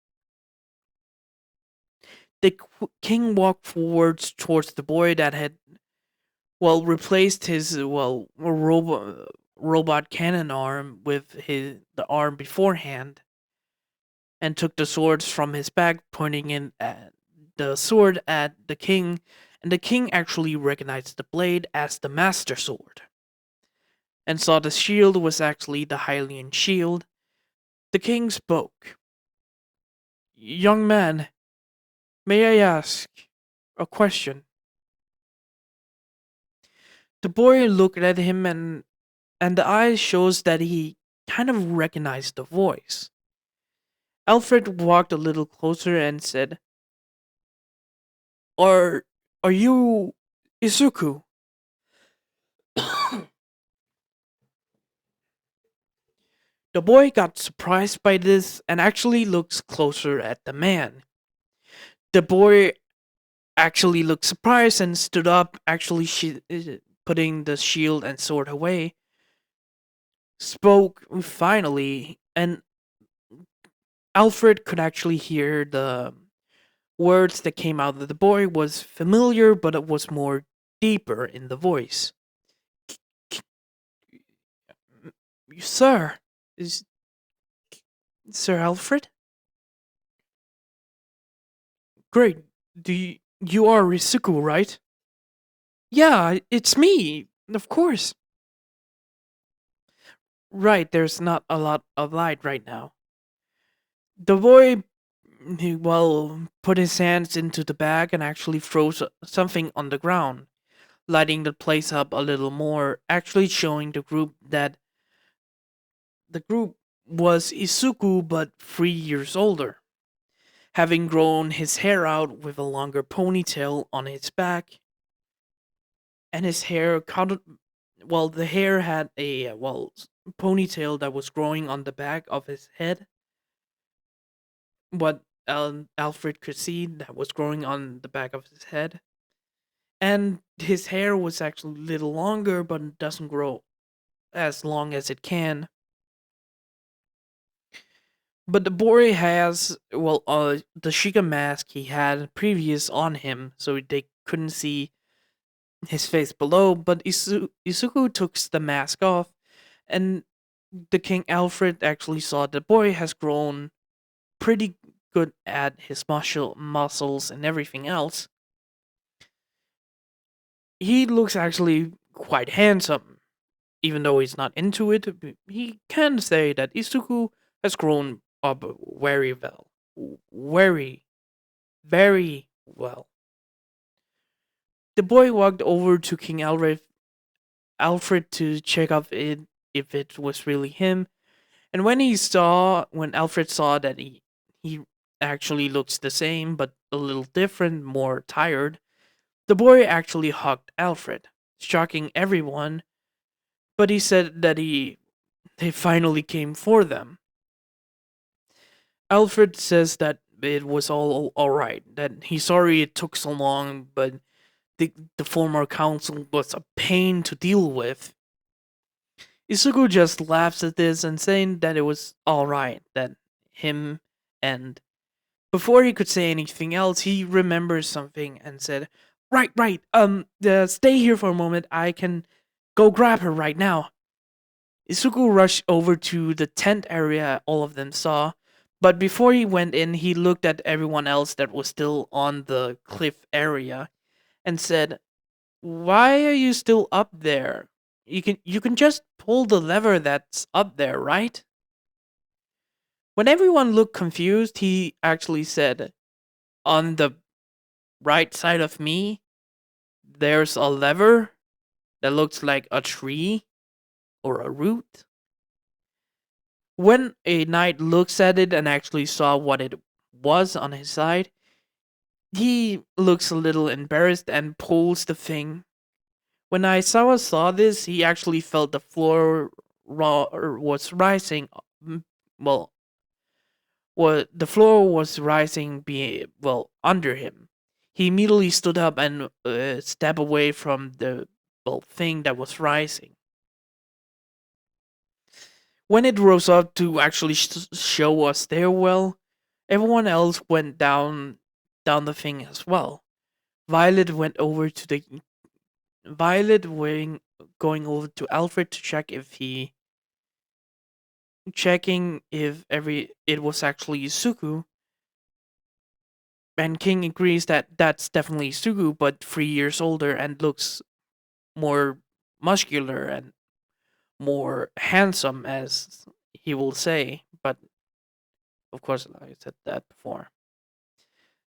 The king walked forwards towards the boy that had, well, replaced his, well, robot cannon arm with the arm beforehand, and took the swords from his bag, pointing in at the sword at the king, and the king actually recognized the blade as the master sword, and saw the shield was actually the Hylian shield. The king spoke. Young man, may I ask a question? The boy looked at him, and the eyes shows that he kind of recognized the voice. Alfred walked a little closer and said, Are are you Izuku? The boy got surprised by this and actually looks closer at the man. The boy actually looked surprised and stood up, actually putting the shield and sword away. Spoke finally, and Alfred could actually hear the words that came out of the boy was familiar, but it was more deeper in the voice. Sir, is Sir Alfred? Great. You are Risuku, right? Yeah, it's me. Of course. Right, there's not a lot of light right now. The boy, well, put his hands into the bag and actually froze something on the ground, lighting the place up a little more, actually showing the group that the group was Isuku but 3 years older, having grown his hair out with a longer ponytail on his back, and his hair cut. Well, the hair had a ponytail that was growing on the back of his head. What Alfred could see that was growing on the back of his head, and his hair was actually a little longer, but it doesn't grow as long as it can. But the boy has, the Sheikah mask he had previous on him, so they couldn't see his face below. But Isuku took the mask off, and the King Alfred actually saw the boy has grown pretty good at his muscles and everything else. He looks actually quite handsome, even though he's not into it. He can say that Isuku has grown up very well, very, very well. The boy walked over to King Alfred to check up if it was really him. And when Alfred saw that he actually looks the same but a little different, more tired, the boy actually hugged Alfred, shocking everyone. But he said that they finally came for them. Alfred says that it was all right, that he's sorry it took so long, but the former council was a pain to deal with. Isuku just laughs at this and saying that it was alright, that him and before he could say anything else, he remembers something and said, Right, stay here for a moment, I can go grab her right now. Isuku rushed over to the tent area all of them saw, but before he went in, he looked at everyone else that was still on the cliff area and said, Why are you still up there? You can just pull the lever that's up there, right? When everyone looked confused, he actually said, "On the right side of me, there's a lever that looks like a tree or a root." When a knight looks at it and actually saw what it was on his side, he looks a little embarrassed and pulls the thing. When Aisawa saw this, he actually felt the floor was rising. mm, Well, the floor was rising, under him. He immediately stood up and stepped away from the thing that was rising. When it rose up to actually show a stairwell, everyone else went down the thing as well. Violet went over to the Violet wing going over to Alfred to checking if every it was actually Isuku, and King agrees that that's definitely Isuku, but 3 years older and looks more muscular and more handsome, as he will say. But of course, like I said that before.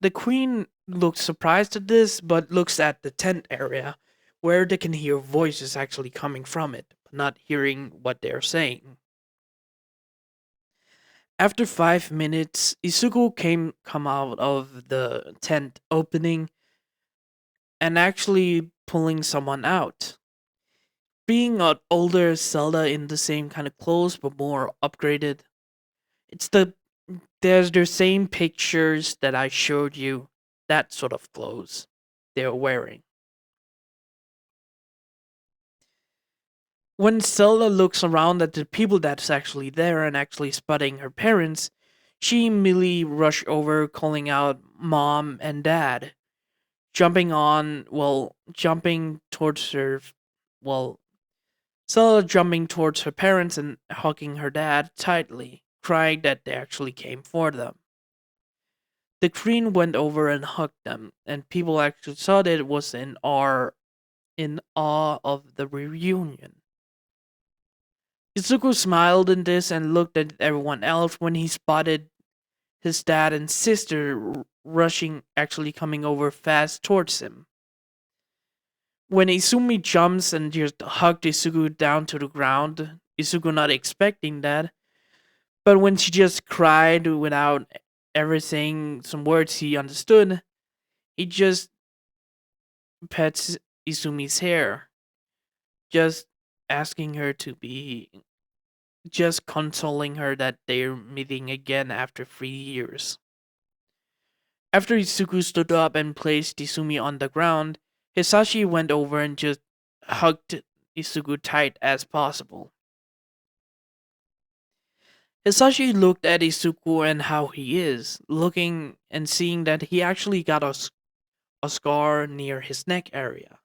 The queen looks surprised at this, but looks at the tent area where they can hear voices actually coming from it, but not hearing what they're saying. After 5 minutes, Isuko come out of the tent opening and actually pulling someone out. Being an older Zelda in the same kind of clothes but more upgraded. It's there's the same pictures that I showed you, that sort of clothes they're wearing. When Zelda looks around at the people that's actually there and actually spotting her parents, she immediately rushed over calling out mom and dad, jumping towards her, well, Zelda jumping towards her parents and hugging her dad tightly, crying that they actually came for them. The queen went over and hugged them, and people actually saw that it was in awe of the reunion. Izuku smiled in this and looked at everyone else when he spotted his dad and sister rushing, actually coming over fast towards him. When Izumi jumps and just hugged Izuku down to the ground, Izuku not expecting that, but when she just cried without ever saying some words he understood, he just pets Izumi's hair, just asking her to be, just consoling her that they're meeting again after 3 years. After Izuku stood up and placed Izumi on the ground, Hisashi went over and just hugged Izuku tight as possible. Hisashi looked at Izuku and how he is, looking and seeing that he actually got a scar near his neck area,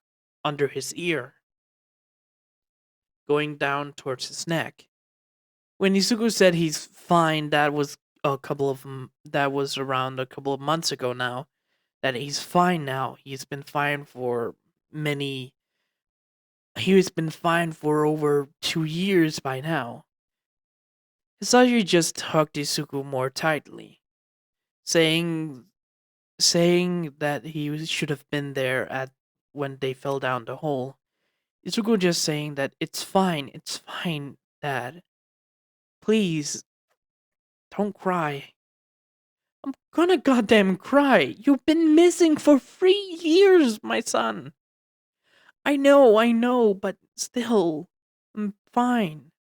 under his ear, going down towards his neck. When Izuku said he's fine, that was around a couple of months ago now. That he's fine now. Many. He's been fine for over 2 years by now. Hisashi just hugged Izuku more tightly, saying that he should have been there at when they fell down the hole. Izuku just saying that it's fine, Dad. Please, don't cry. I'm gonna goddamn cry. You've been missing for 3 years, my son. I know, but still, I'm fine.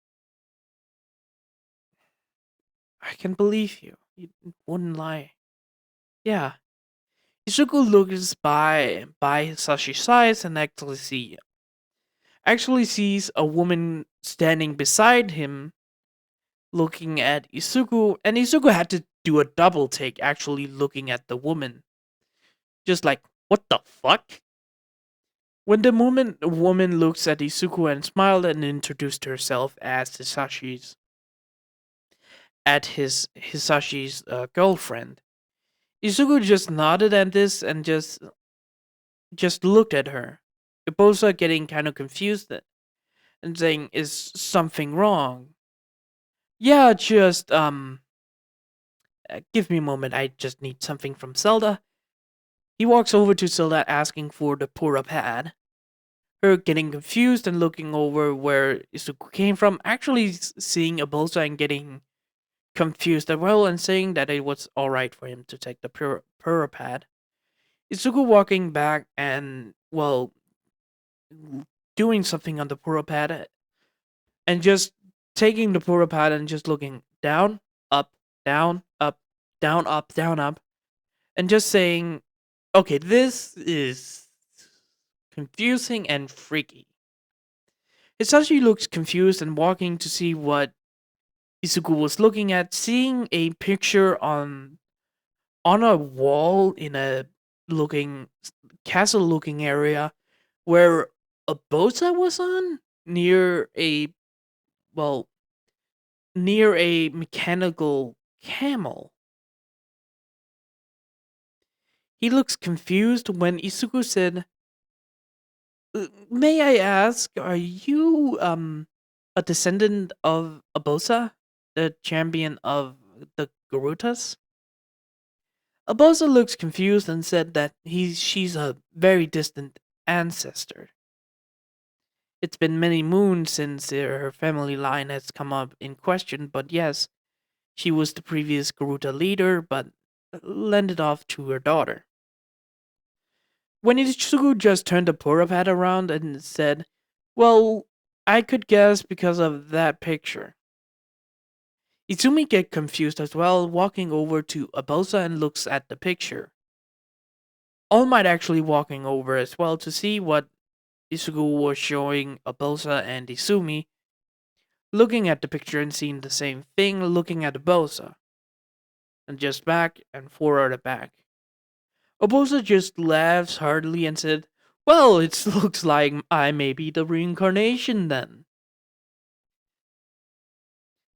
I can believe you. You wouldn't lie. Yeah. Izuku looks by Sashi's side and actually sees a woman standing beside him looking at Izuku, and Izuku had to do a double take actually looking at the woman. Just like, what the fuck? When the woman looks at Izuku and smiled and introduced herself as Hisashi's girlfriend. Izuku just nodded at this and just looked at her. They both are getting kind of confused and saying, "Is something wrong?" Yeah, just Give me a moment, I just need something from Zelda. He walks over to Zelda asking for the Pura pad. Her getting confused and looking over where Izuku came from, actually seeing Abusa and getting confused as well and saying that it was alright for him to take the Pura pad. Izuku walking back and, well, doing something on the Pura pad and just taking the Pura pad and just looking down, up, down, up, down, up, down, up, and just saying, okay, this is confusing and freaky. Hisashi looks confused and walking to see what Izuku was looking at, seeing a picture on a wall in a looking castle looking area where a bosa was on near a, well, near a mechanical camel. He looks confused when Izuku said, May I ask, are you a descendant of Abosa, the champion of the Garutas?" Abosa looks confused and said that she's a very distant ancestor. It's been many moons since her family line has come up in question, but yes, she was the previous Garuta leader, but lent it off to her daughter. When Ichigo just turned the Purapad around and said, well, I could guess because of that picture. Izumi get confused as well, walking over to Abosa and looks at the picture. All Might actually walking over as well to see what Izuku was showing Abosa and Izumi, looking at the picture and seeing the same thing, looking at Abosa, and just back and forward back. Abosa just laughs heartily and said, well, it looks like I may be the reincarnation then.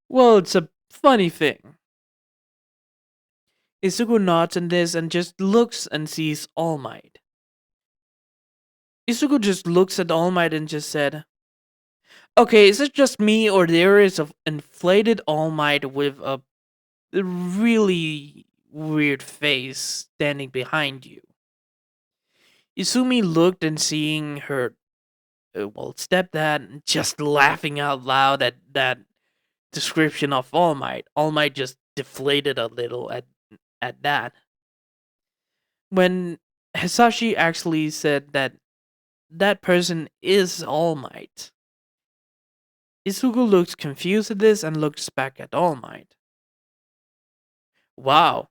Well, it's a funny thing. Izuku nods in this and just looks and sees All Might. Izuku just looks at All Might and just said, okay, is it just me or there is an inflated All Might with a really weird face standing behind you? Izumi looked and seeing her, well, stepdad just laughing out loud at that description of All Might. All Might just deflated a little at that. When Hisashi actually said that that person is All Might, Izuku looks confused at this and looks back at All Might. Wow,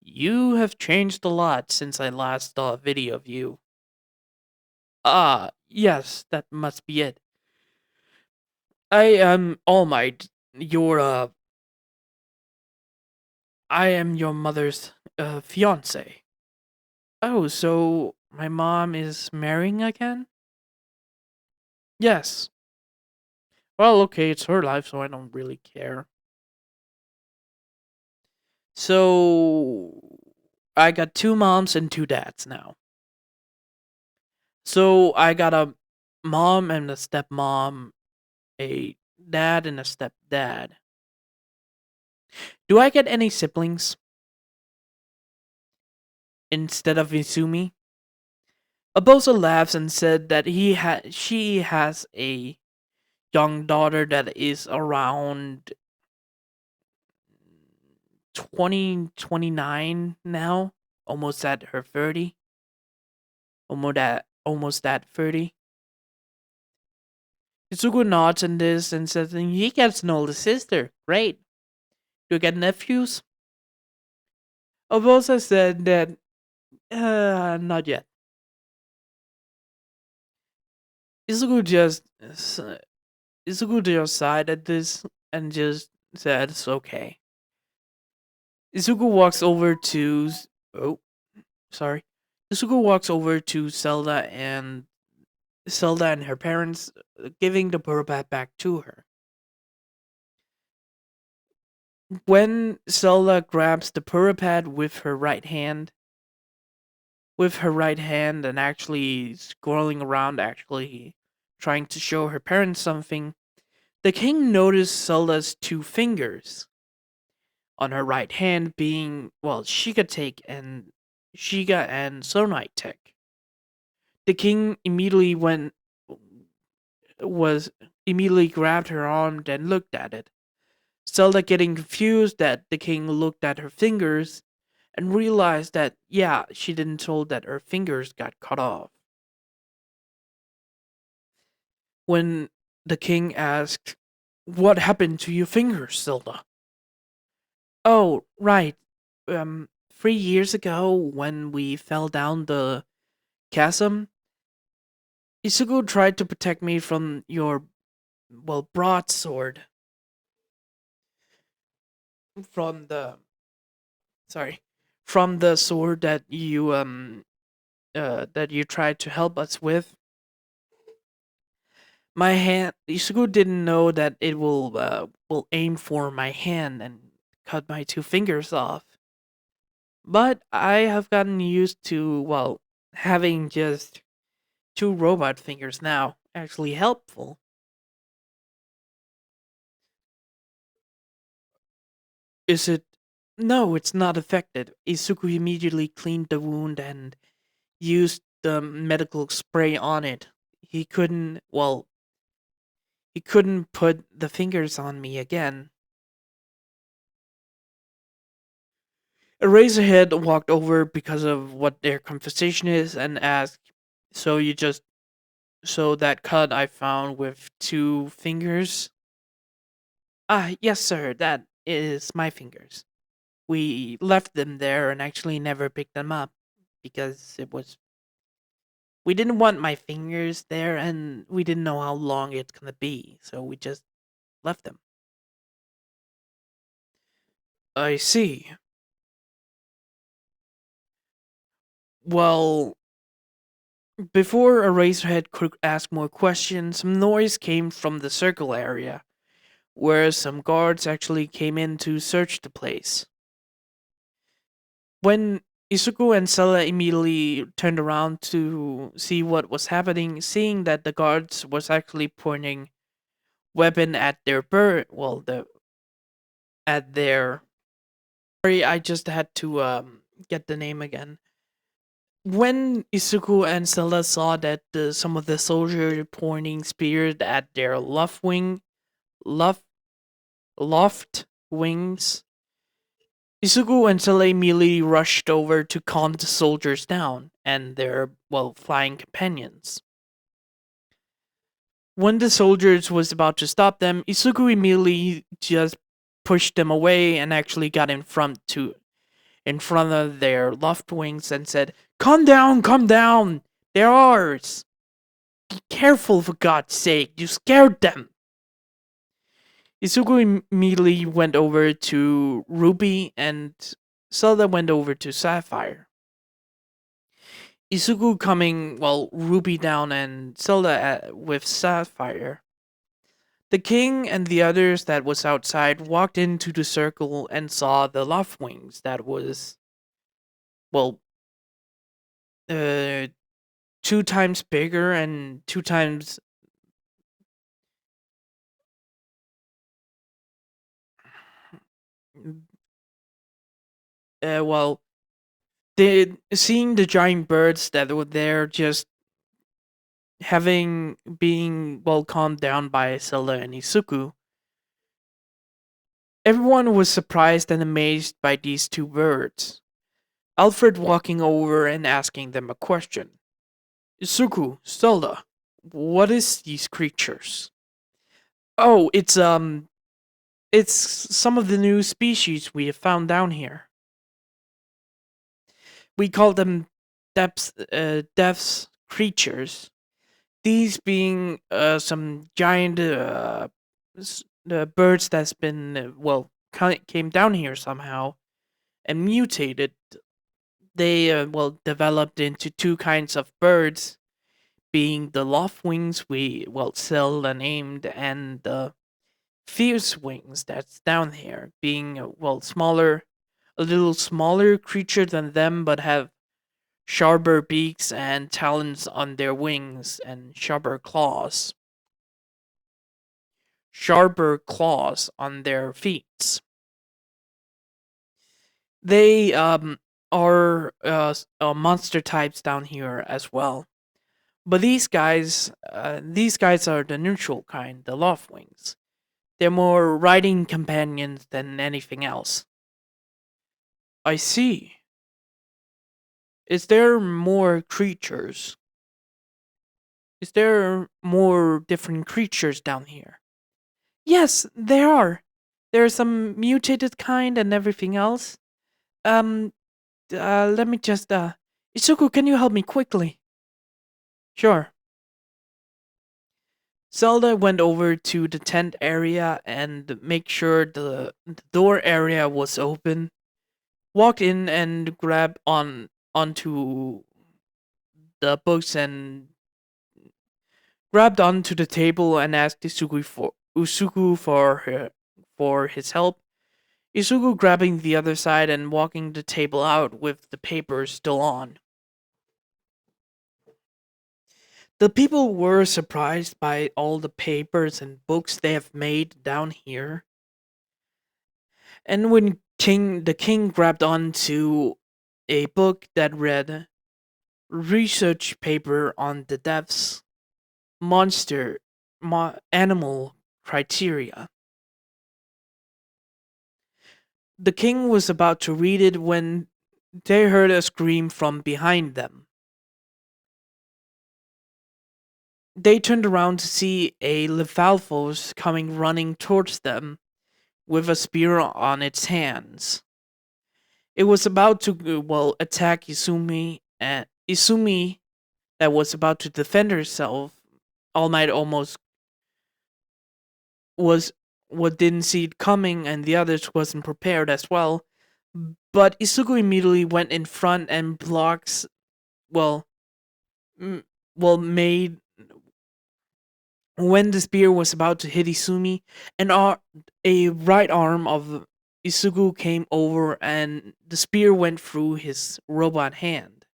you have changed a lot since I last saw a video of you. Ah, yes, that must be it. I am All Might, your, I am your mother's, fiance. Oh, so my mom is marrying again? Yes. Well, okay, it's her life, so I don't really care. So I got two moms and two dads now. So I got a mom and a stepmom, a dad and a stepdad. Do I get any siblings instead of Izumi? Abosa laughs and said that she has a young daughter that is around 29 now, almost at her 30. Almost at 30. Izuku nods in this and says he gets an older sister. Great. Do you get nephews? Abosa said that not yet. Izuku just Izuku just sighed at this and just said it's okay. Izuku walks over to oh sorry. Izuku walks over to Zelda and her parents, giving the Purbat back to her. When Zelda grabs the Purapad with her right hand and actually scrolling around, actually trying to show her parents something, the king noticed Zelda's two fingers. on her right hand being, well, Shiga and Sonite Tech. The king was immediately grabbed her arm and looked at it. Zelda getting confused that the king looked at her fingers and realized that, yeah, she didn't told that her fingers got cut off. When the king asked, "What happened to your fingers, Zelda?" "Oh, right. 3 years ago when we fell down the chasm, Isugu tried to protect me from your, well, broadsword. From the, sorry, from the sword that you tried to help us with. My hand, Isugu didn't know that it will aim for my hand and cut my two fingers off. But I have gotten used to, well, having just two robot fingers now. Actually helpful." "Is it?" "No, it's not affected." Isuku immediately cleaned the wound and used the medical spray on it. He couldn't put the fingers on me again. Eraserhead walked over because of what their conversation is and asked, "So you just, so that cut I found with two fingers?" "Ah, yes, sir, that is my fingers. We left them there and actually never picked them up because we didn't want my fingers there and we didn't know how long it's gonna be, so we just left them." "I see. Well, before Eraserhead could ask more questions, some noise came from the circle area, where some guards actually came in to search the place. When Isuku and Sella immediately turned around to see what was happening, seeing that the guards was actually pointing weapon at their bird, well, at their. Sorry, I just had to get the name again. When Isuku and Zelda saw that some of the soldiers pointing spears at their loft, loft wings, Isuku and Zelda immediately rushed over to calm the soldiers down and their, well, flying companions. When the soldiers was about to stop them, Isuku immediately just pushed them away and actually got in front of their loft wings and said, Calm down, they're ours. Be careful, for God's sake, you scared them." Isuku immediately went over to Ruby and Zelda went over to Sapphire. Isuku coming, well, Ruby down and Zelda with Sapphire. The king and the others that was outside walked into the circle and saw the loft wings that was, well, uh, two times bigger and two times, well, seeing the giant birds that were there just having being, well, calmed down by Zelda and Isuku, everyone was surprised and amazed by these two birds. Alfred walking over and asking them a question. "Isuku, Zelda, what is these creatures?" "Oh, it's some of the new species we have found down here. We call them depths creatures. These being some giant birds that's been, well, came down here somehow and mutated. They, well, developed into two kinds of birds, being the loft wings we, well, Zelda named, and the fierce wings that's down here, being, well, a little smaller creature than them, but have sharper beaks and talons on their wings and sharper claws on their feet." They are monster types down here as well. But these guys are the neutral kind, the love wings. They're more riding companions than anything else. I see. Is there more creatures? Is there more different creatures down here? Yes, there are. There's some mutated kind and everything else. Um, let me just, Isuku, can you help me quickly? Sure. Zelda went over to the tent area and make sure the door area was open. Walked in and grabbed onto the books and grabbed onto the table and asked Usuku for his help. Isuku grabbing the other side and walking the table out with the papers still on. The people were surprised by all the papers and books they have made down here. And when the king grabbed onto a book that read research paper on the deaths monster animal criteria. The king was about to read it when they heard a scream from behind them. They turned around to see a Lefalfos coming running towards them with a spear on its hands. It was about to, attack Izumi, and Izumi, that was about to defend herself. All Might almost was what didn't see it coming, and the others wasn't prepared as well. But Isuku immediately went in front and blocks, well, made when the spear was about to hit Izumi, and a right arm of Isuku came over, and the spear went through his robot hand.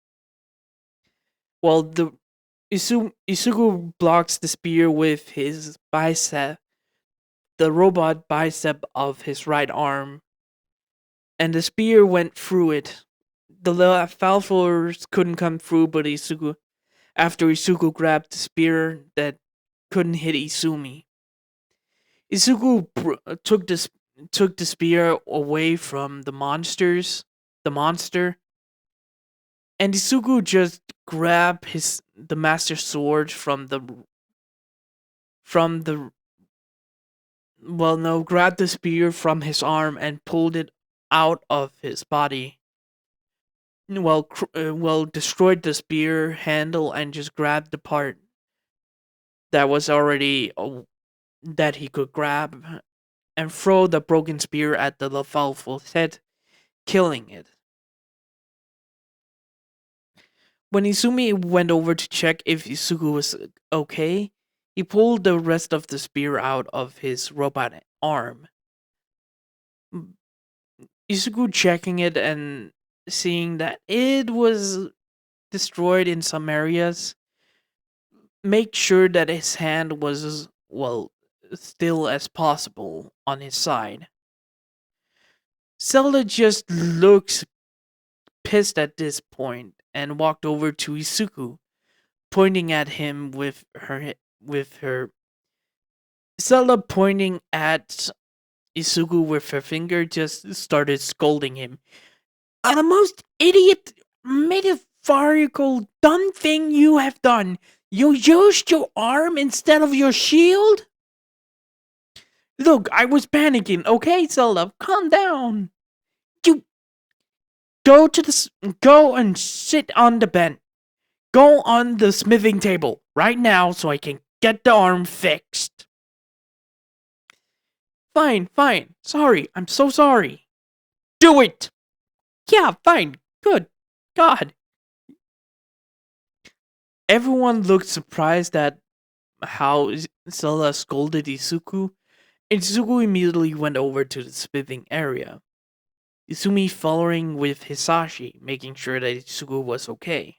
Well, the Isuku blocks the spear with his bicep, the robot bicep of his right arm, and the spear went through it. The Falfors couldn't come through, but after Isuku grabbed the spear that couldn't hit Izumi. Isuku took the spear away from the monster, and Isuku just grabbed the master sword from the well no grabbed the spear from his arm and pulled it out of his body. Destroyed the spear handle and just grabbed the part that was already that he could grab and throw the broken spear at the Lefalfo's head, killing it. When Izumi went over to check if Isuku was okay, he pulled the rest of the spear out of his robot arm. Isuku checking it and seeing that it was destroyed in some areas, make sure that his hand was, still as possible on his side. Zelda just looks pissed at this point and walked over to Isuku, pointing at him with her Zelda pointing at Isuku with her finger just started scolding him. The most idiot, metaphorical, dumb thing you have done. You used your arm instead of your shield? Look, I was panicking. Okay, Zelda, calm down. You go and sit on the bench. Go on the smithing table right now so I can get the arm fixed. Fine, fine. Sorry, I'm so sorry. Do it! Yeah, fine. Good. God. Everyone looked surprised at how Zelda scolded Isuku, and Isuku immediately went over to the smithing area. Izumi following with Hisashi, making sure that Isuku was okay.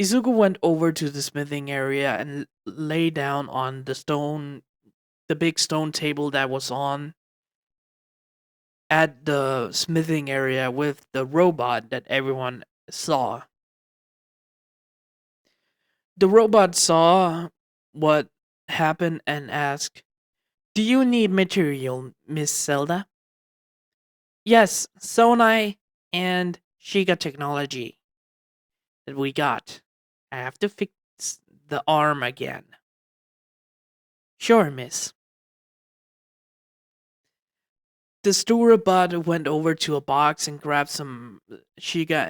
Izuku went over to the smithing area and lay down on the big stone table that was on at the smithing area with the robot that everyone saw. The robot saw what happened and asked, "Do you need material, Miss Zelda?" "Yes, Sonai and Shiga technology that we got. I have to fix the arm again." "Sure, miss." The store bot went over to a box and grabbed some Shiga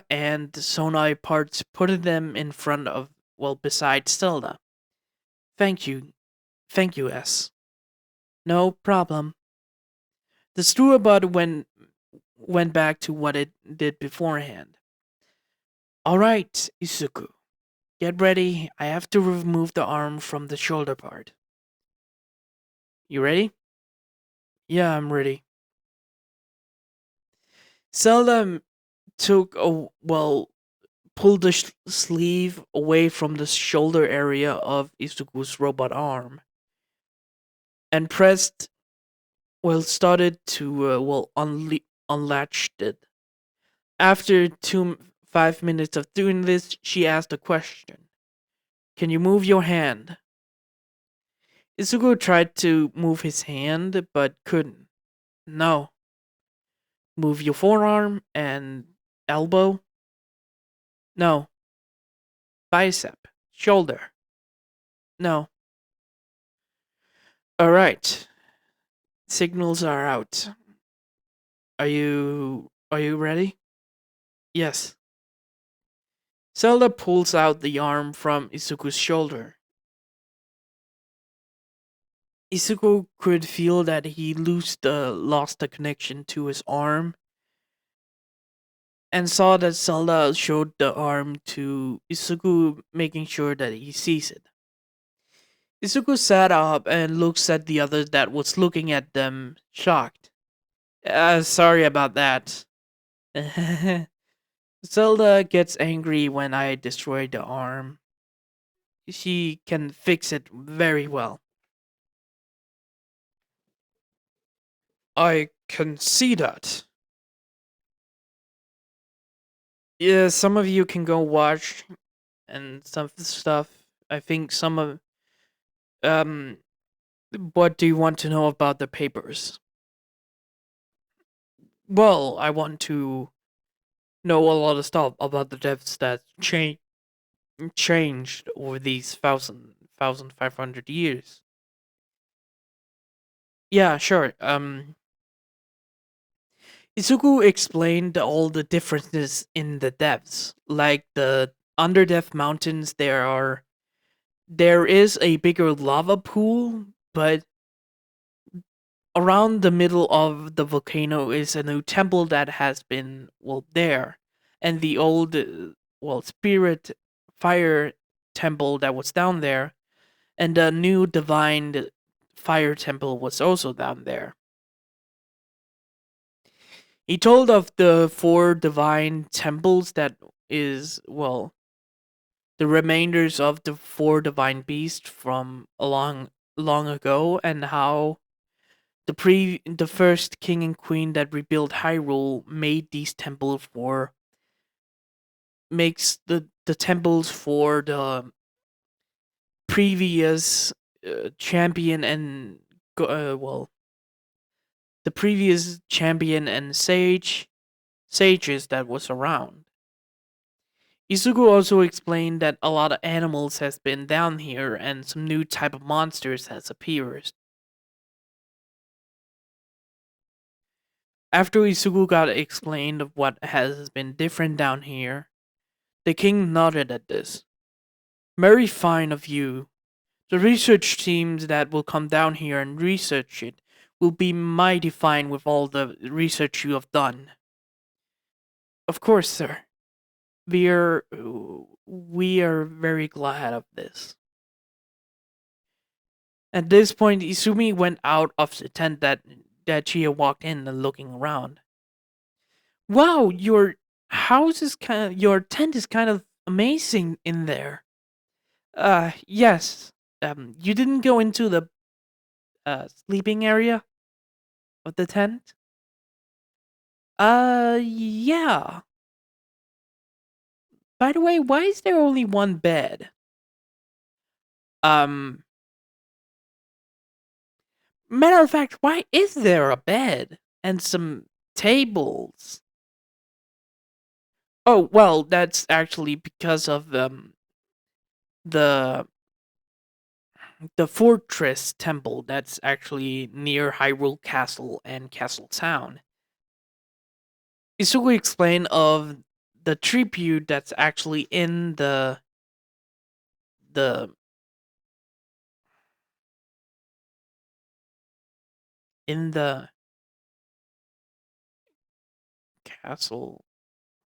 and Sonai parts, putting them in front of, well, beside Zelda. Thank you. Thank you, S. No problem. The store bot went back to what it did beforehand. All right, Isuku. Get ready. I have to remove the arm from the shoulder part. You ready? Yeah, I'm ready. Zelda took a, well, pulled the sleeve away from the shoulder area of Isuku's robot arm and pressed, well, started to, unlatch it. After 5 minutes of doing this, she asked a question. "Can you move your hand?" Isuku tried to move his hand, but couldn't. "No." "Move your forearm and elbow?" "No." "Bicep? Shoulder?" "No." "Alright. Signals are out. Are you ready?" "Yes." Zelda pulls out the arm from Isuku's shoulder. Isuku could feel that he lost the connection to his arm and saw that Zelda showed the arm to Isuku, making sure that he sees it. Isuku sat up and looks at the other that was looking at them, shocked. Sorry about that." "Zelda gets angry when I destroy the arm. She can fix it very well." "I can see that." Yeah, some of you can go watch and some stuff. I think some of um what do you want to know about the papers? Well, I want to know a lot of stuff about the devs that changed over these 1,500 years. Yeah, sure. Izuku explained all the differences in the depths. Like the under depth mountains, there is a bigger lava pool, but around the middle of the volcano is a new temple that has been, well, there, and the old, spirit fire temple that was down there, and the new divine fire temple was also down there. He told of the four divine temples that is, well, the remainders of the four divine beasts from a long ago, and how the first king and queen that rebuilt Hyrule made these temples for makes the temples for the previous champion and well, the previous champion and sages that was around. Izuku also explained that a lot of animals has been down here and some new type of monsters has appeared. After Izuku got explained of what has been different down here, the king nodded at this. "Very fine of you. The research teams that will come down here and research it will be mighty fine with all the research you have done." "Of course, sir. We are very glad of this." At this point, Izumi went out of the tent that she had walked in and looking around. "Wow, your tent is kind of amazing in there." Yes. You didn't go into the sleeping area?" of the tent? Yeah. By the way, why is there only one bed? Um, Matter of fact, why is there a bed and some tables? Oh, well, that's actually because of the the fortress temple that's actually near Hyrule Castle and Castle Town. Isugu explained of the tribute that's actually the in the castle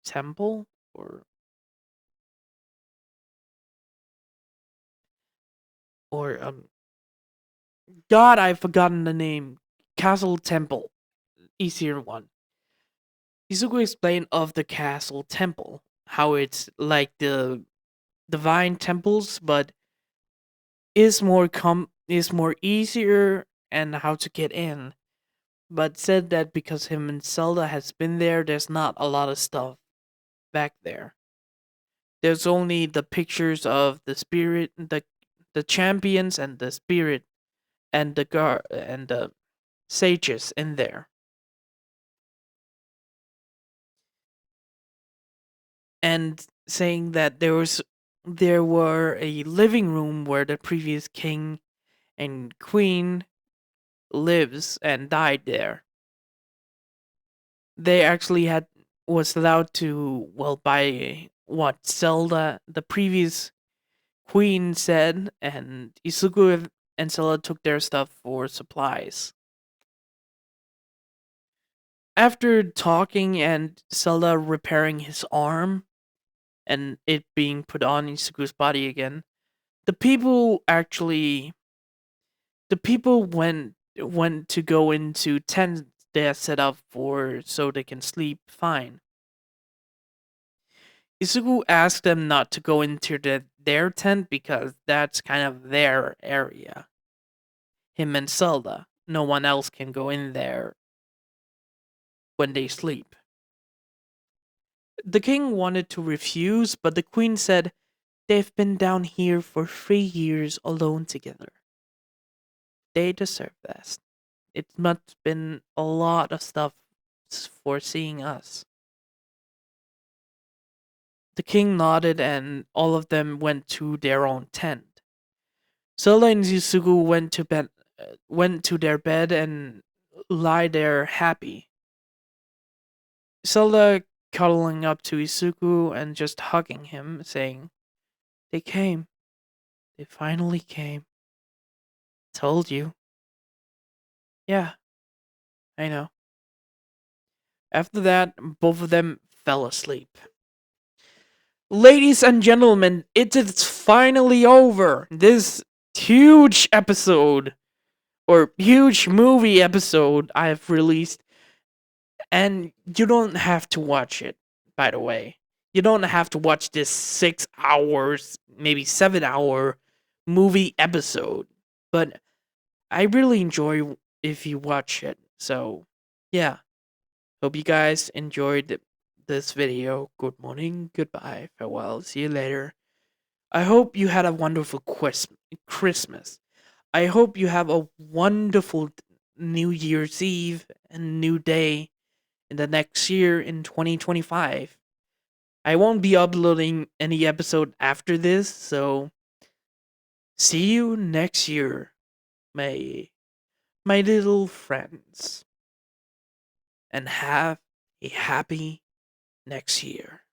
temple or God, I've forgotten the name. Castle temple, easier one. Izuku explained of the castle temple, how it's like the divine temples, but is more easier and how to get in. But said that because him and Zelda has been there, there's not a lot of stuff back there. There's only the pictures of the spirit, the champions and the spirit and the sages in there. And saying that there were a living room where the previous king and queen lives and died there. They actually had was allowed to, well, by what Zelda, the previous queen, said, and Isuku and Zelda took their stuff for supplies. After talking and Zelda repairing his arm and it being put on Isuku's body again, the people actually the people went to go into tents they are set up for so they can sleep fine. Isuku asked them not to go into their tent because that's kind of their area. Him and Zelda. No one else can go in there when they sleep. The king wanted to refuse, but the queen said they've been down here for 3 years alone together. They deserve this. It must been a lot of stuff for seeing us. The king nodded and all of them went to their own tent. Zelda and Isugu went to their bed and lie there happy. Zelda cuddling up to Isugu and just hugging him, saying, "They came. They finally came. Told you." Yeah, I know. After that, both of them fell asleep. Ladies and gentlemen, it is finally over. This huge episode or huge movie episode I have released, and you don't have to watch it, by the way. You don't have to watch this 6 hours, maybe 7 hour movie episode, but I really enjoy if you watch it. So, yeah. Hope you guys enjoyed this video. Good morning, goodbye, farewell, see you later. I hope you had a wonderful Christmas. I hope you have a wonderful New Year's Eve and New Day in the next year in 2025. I won't be uploading any episode after this, so see you next year, my little friends, and have a happy next year.